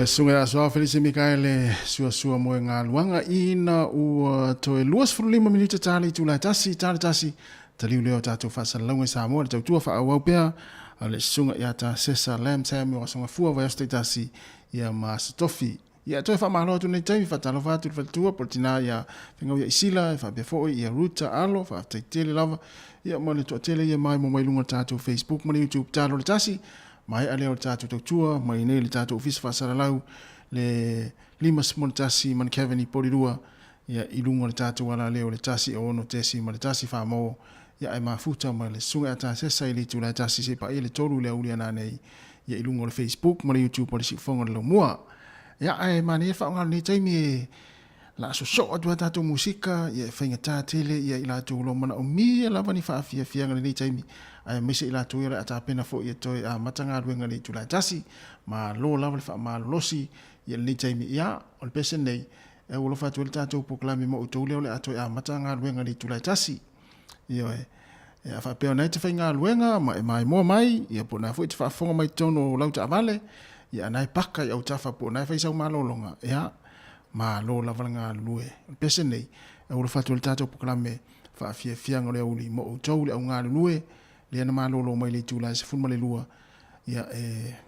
[SPEAKER 1] Le sunga so Felice Mikaele sua mo nga luanga ina u to luas fu 5 minuta tali tu la tasi tali leo tatu fa salonga Samoa tu tu fa au pea le sunga ya ta sesa lam sam o songa fu va sta tasi ya mas tofi ya to fa malo tu nei tai fa talo fa tu fa tu portina ya finga ya isila fa be fo ya ruta alo fa te tele lava ya mo le to tele ya mai mo mai lunga tatu Facebook mo YouTube talo le tasi mai ale o tatu tua mai nei le tatu office fa salalau le lima smontasi man Kevin Polirua ya ilunga le tatu wala leo le tasi o no tesi ma le tasi fa mo ya e mafuta ma le sunga ta se sai le tula tasi se pa ile tolu le ulia na nei ya ilunga le Facebook ma le YouTube po le sifonga le mua ya e mani fa ngal ni taimi la so atu tatu musika ya fainga ta tele ya ila tu lo mana o mi la vani fa fia fia ngal ni taimi ai mese ila tu ira ata pena fo ye toi a matanga ruenga le tula tasi ma lo la fa ma losi ye ni taimi ya o pese nei e ulo fatu le tatou poklami mo utou le ato ya matanga luenga le tulai tasi io e fa pe ona te fainga luenga mai mo mai ia pona foi te fa fonga mai tono lauta vale ia nai paka ia utafa po nai faisa malolonga ia ma lo la valanga lue pese nei e ulo fatu le tatou poklami fa fia ngole uli mo utou le unga lue le na malolo mai le tulai se fun le lua ia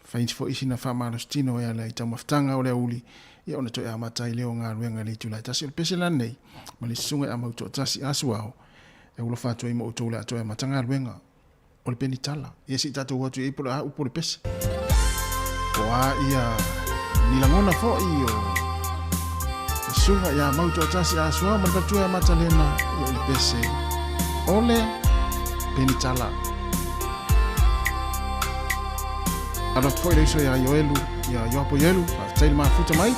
[SPEAKER 1] fain fo isina fa malostino ia le tamaftanga ole uli ia ona toi amata i leo ngā ruenga le tulai tasi pese la nei ma le sunga a mauto tasi asuao e ulo fatu i mo utole atoe amata ngā ruenga o le penitala ia si tatou watu i pura upo le pese o a ia nilangona fo i o sunga ia mauto tasi asuao ma le fatu e amata lena i o le pese o le penitala ala foi le so ia yoelu ia yoapo yelu tai mafuta mai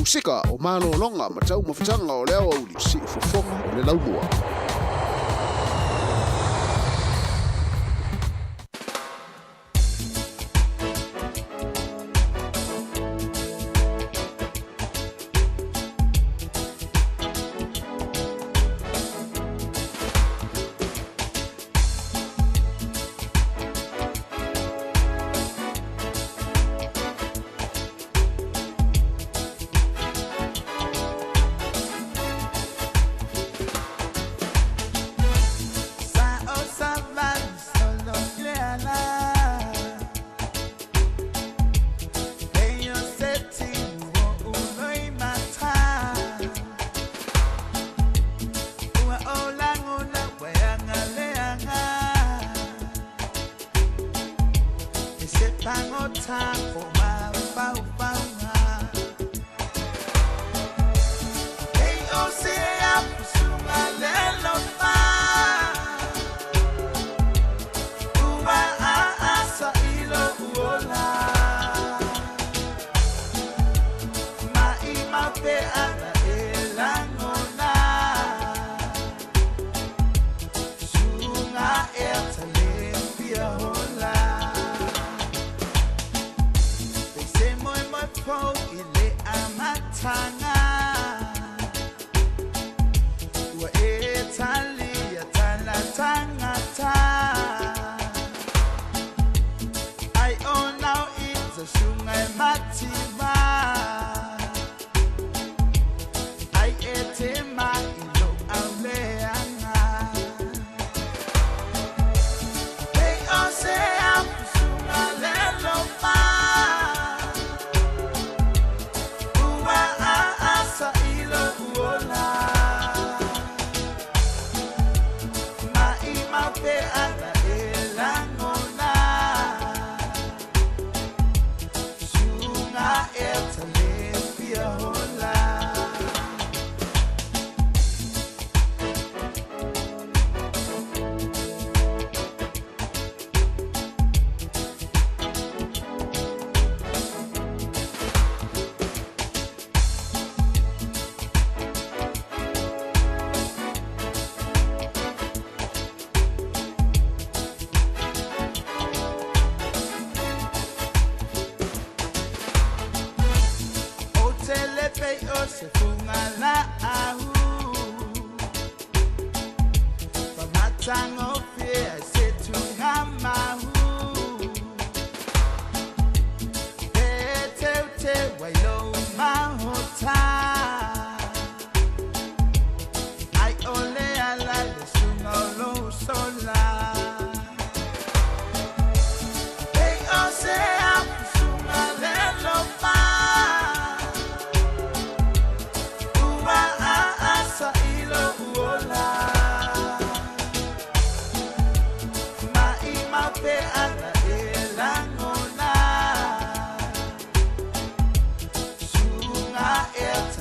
[SPEAKER 19] musika o malolonga ma tau mawhitanga o leo au li si ufofonga o le laumua.
[SPEAKER 16] It's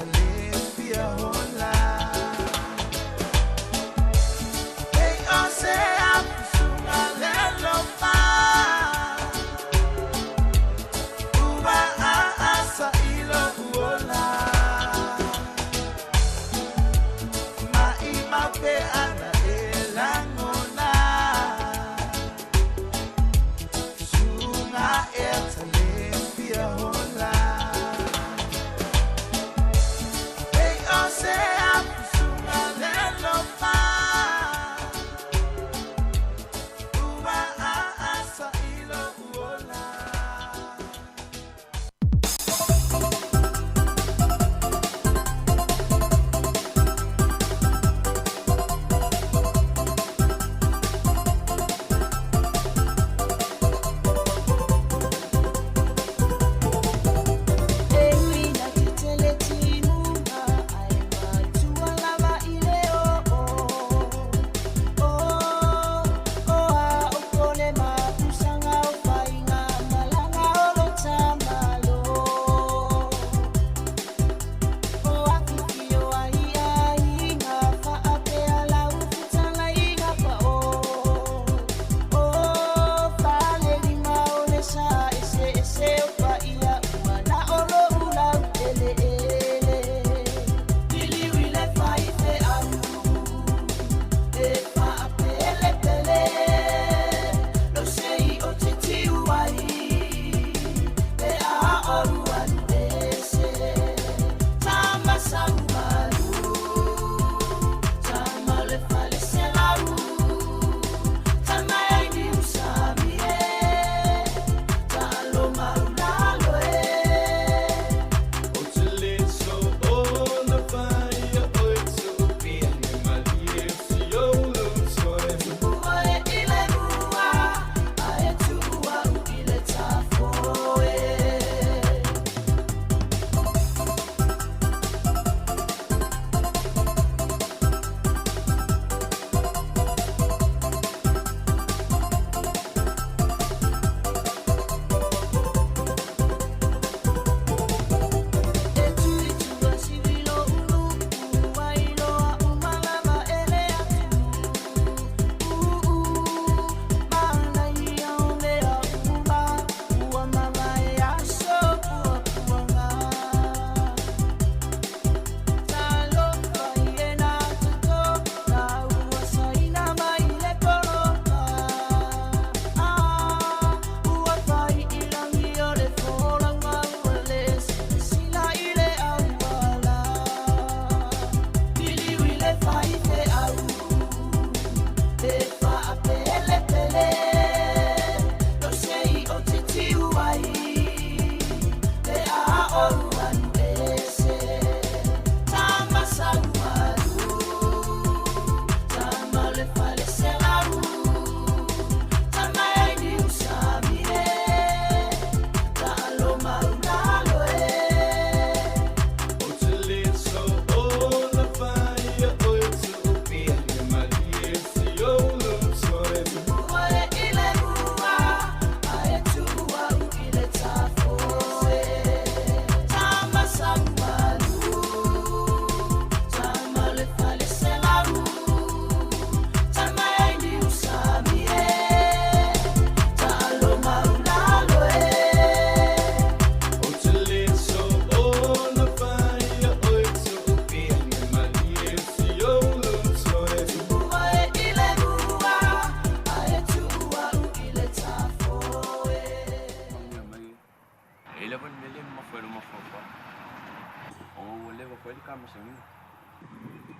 [SPEAKER 20] foi le kamasangi.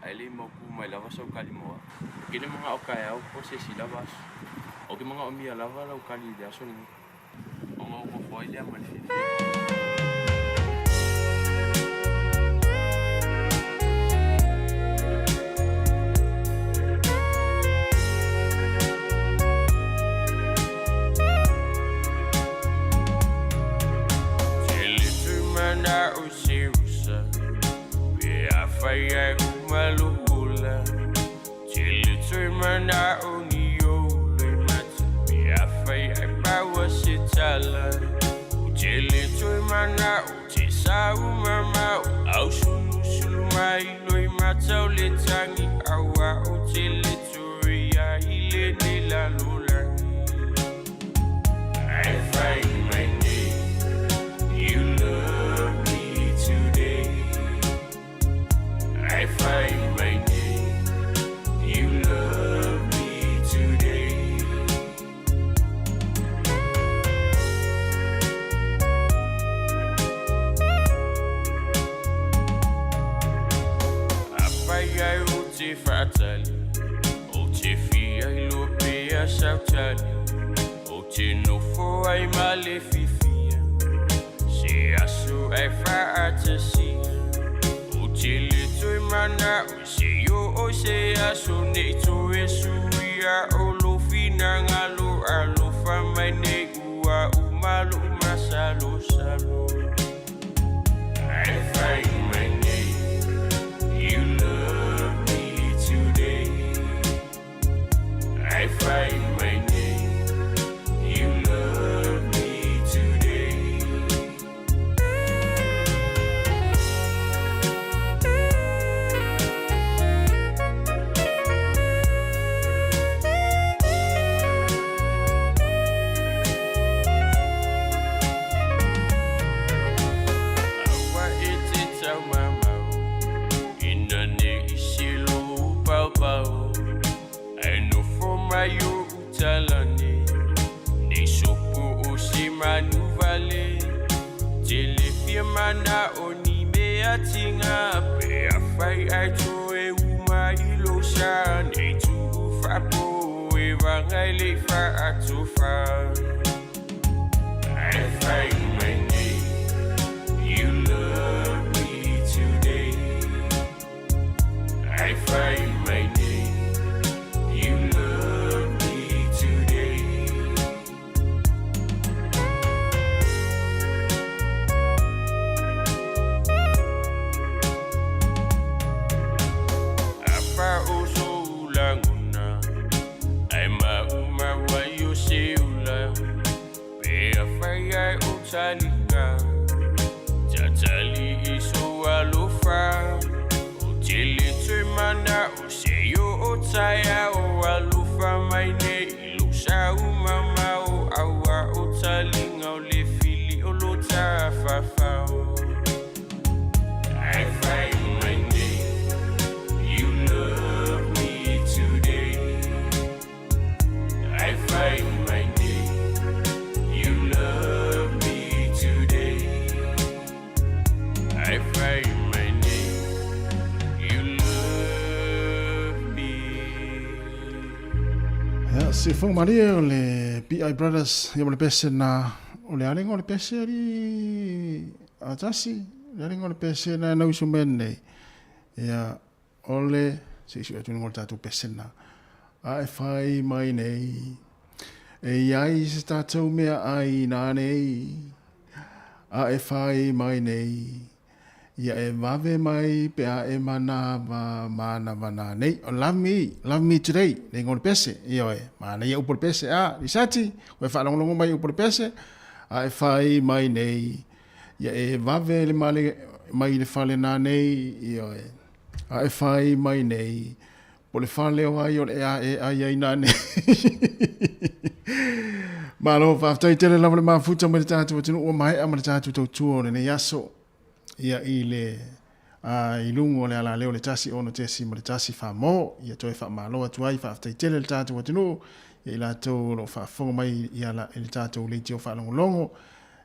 [SPEAKER 20] Ai le mau ku mai lava sau kali moa. Ke le mga o kai au po se si lava. O ke mga o mia lava lau kali de aso ni. O ngo foi le amani.
[SPEAKER 21] Na usiusa Bea faya umalula Chili tuimana unio Limata Bea faya bawa sitala Chili tuimana utisa umama Au sulu sulu mai Loi mata uletangi Awa utili turia Ile nila lula I find my name You love me today. I find my name. You love me today. Apaya uti fatali, uti fia ilopea sautali, uti nufo ai malefifia. Se asu ai faatasi Utili tui mana se yo o se asu ne to esu ia olo fina ngalo alo fa mai ne ua umalu masalo salo I find my name You love me today I find my name You love me today Mayo utalani Ni sopo usimanu vale Telefia mana oni mea tinga Pe afai aito e uma ilo sa Ne tu ufapo e vangai le fa atofa I find my name You love me today I find my name You love me today. Apa uso languna, ay mauma wayo siula. Pea faya utalika, tatali iso alufa. Utili tuimana useyo utaya o alufa maine ilusa umama o awa utalinga o le fili o lota fafao I find my name You love me today I find my name You love me today I find my name You love me
[SPEAKER 1] Ya, si fong Maria o le BI Brothers, ya mo le pese na o le alingo le pese ali atasi, le alingo le pese na na usu mene. Ya, o le si atu ngol tatu pese na. A fai mai nei. E ai se tatu mea ai na nei. A fai mai nei. Ia e vave mai pe a e mana mana nei. Love me today. Nei ngol pese. Ia e mana ia upor pese. Risati. We fa longo mai upor pese. A e fai mai nei. Ia e vave le male mai le fale na nei. Ia e. A e fai mai nei. Po le fale o ai o le ai na nei. Malo fa tai tele lava le mafuta mai tatu o tinu o mai a mai tatu tau tuo le yaso. Ia ile i lungo le ala leo le tasi ono tesi mo le tasi fa mo ia toe fa malo atu ai fa tai tele le tatu o tinu ia ila to lo fa fonga mai ia la le tatu le tio fa longo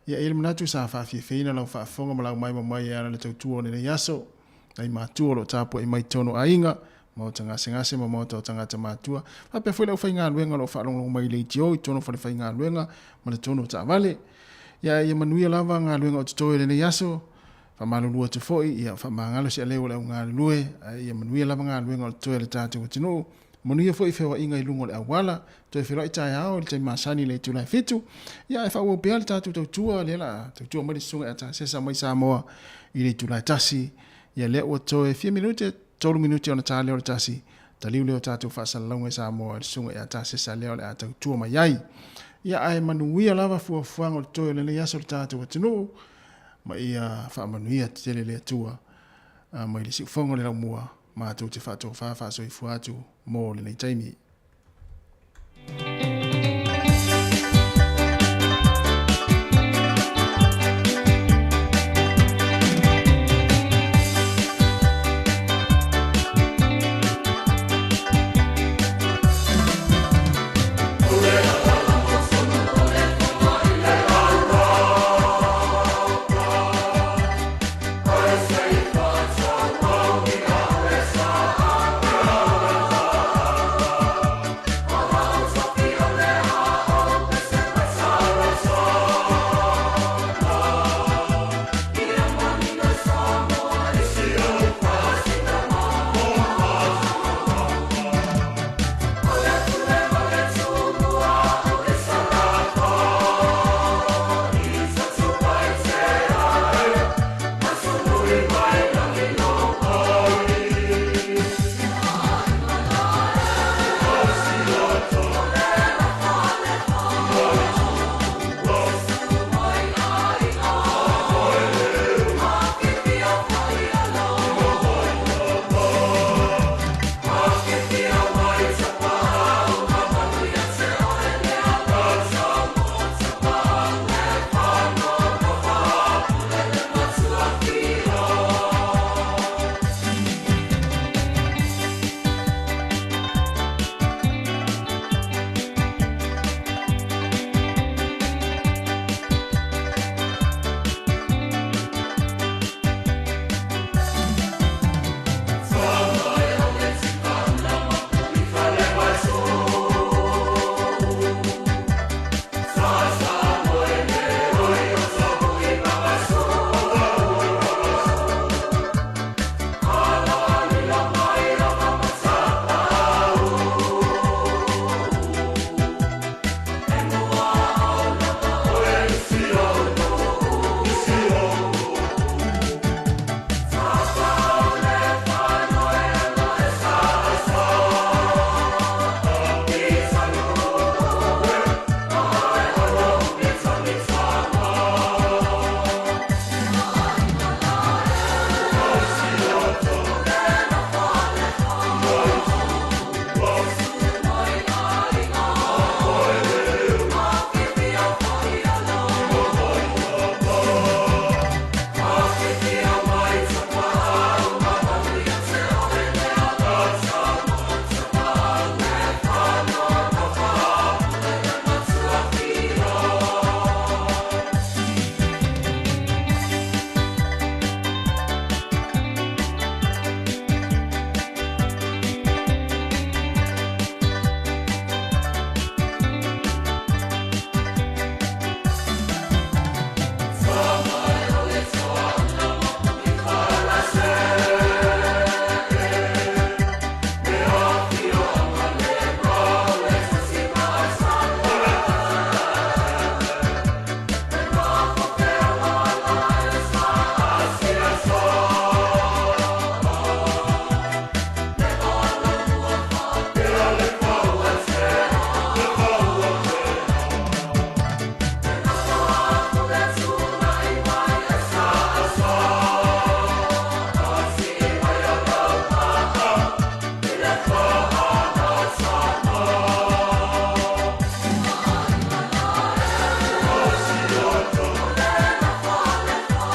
[SPEAKER 1] ia ile manatu sa fa fi feina lo fa fonga mala mai mai ia le tau tuo le yaso ai matua lo tapo i mai tono ainga mo tanga sengase mo moto tanga matua fa pe foi le fainga luenga lo fa long mai le tio i tono fa le fainga luenga mo le tono ta vale ya manuia lava nga luenga o to le yaso fa malu lua te foi ya fa mangalo se le o nga lue ya manuia lava nga luenga o to le tatu o tino manuia foi fe wa inga i lungo le awala to fe roi tai ao le tai masani le tu la fitu ya fa wo pe le tatu to tua le la to tua mai sunga ata se sa mai Samoa i le tu la tasi ya le o to e 4 minute 3 minute ona tale o tasi taliu le o tatu fa salonga Samoa sunga ata se sa le o ata tua mai ai ya ai manuia lava fu fuanga o to le ya so tatu o tino mai ia fa manuia tele le tua mai le si fongo le la mua ma tu te fa so i fuatu mo le nei taimi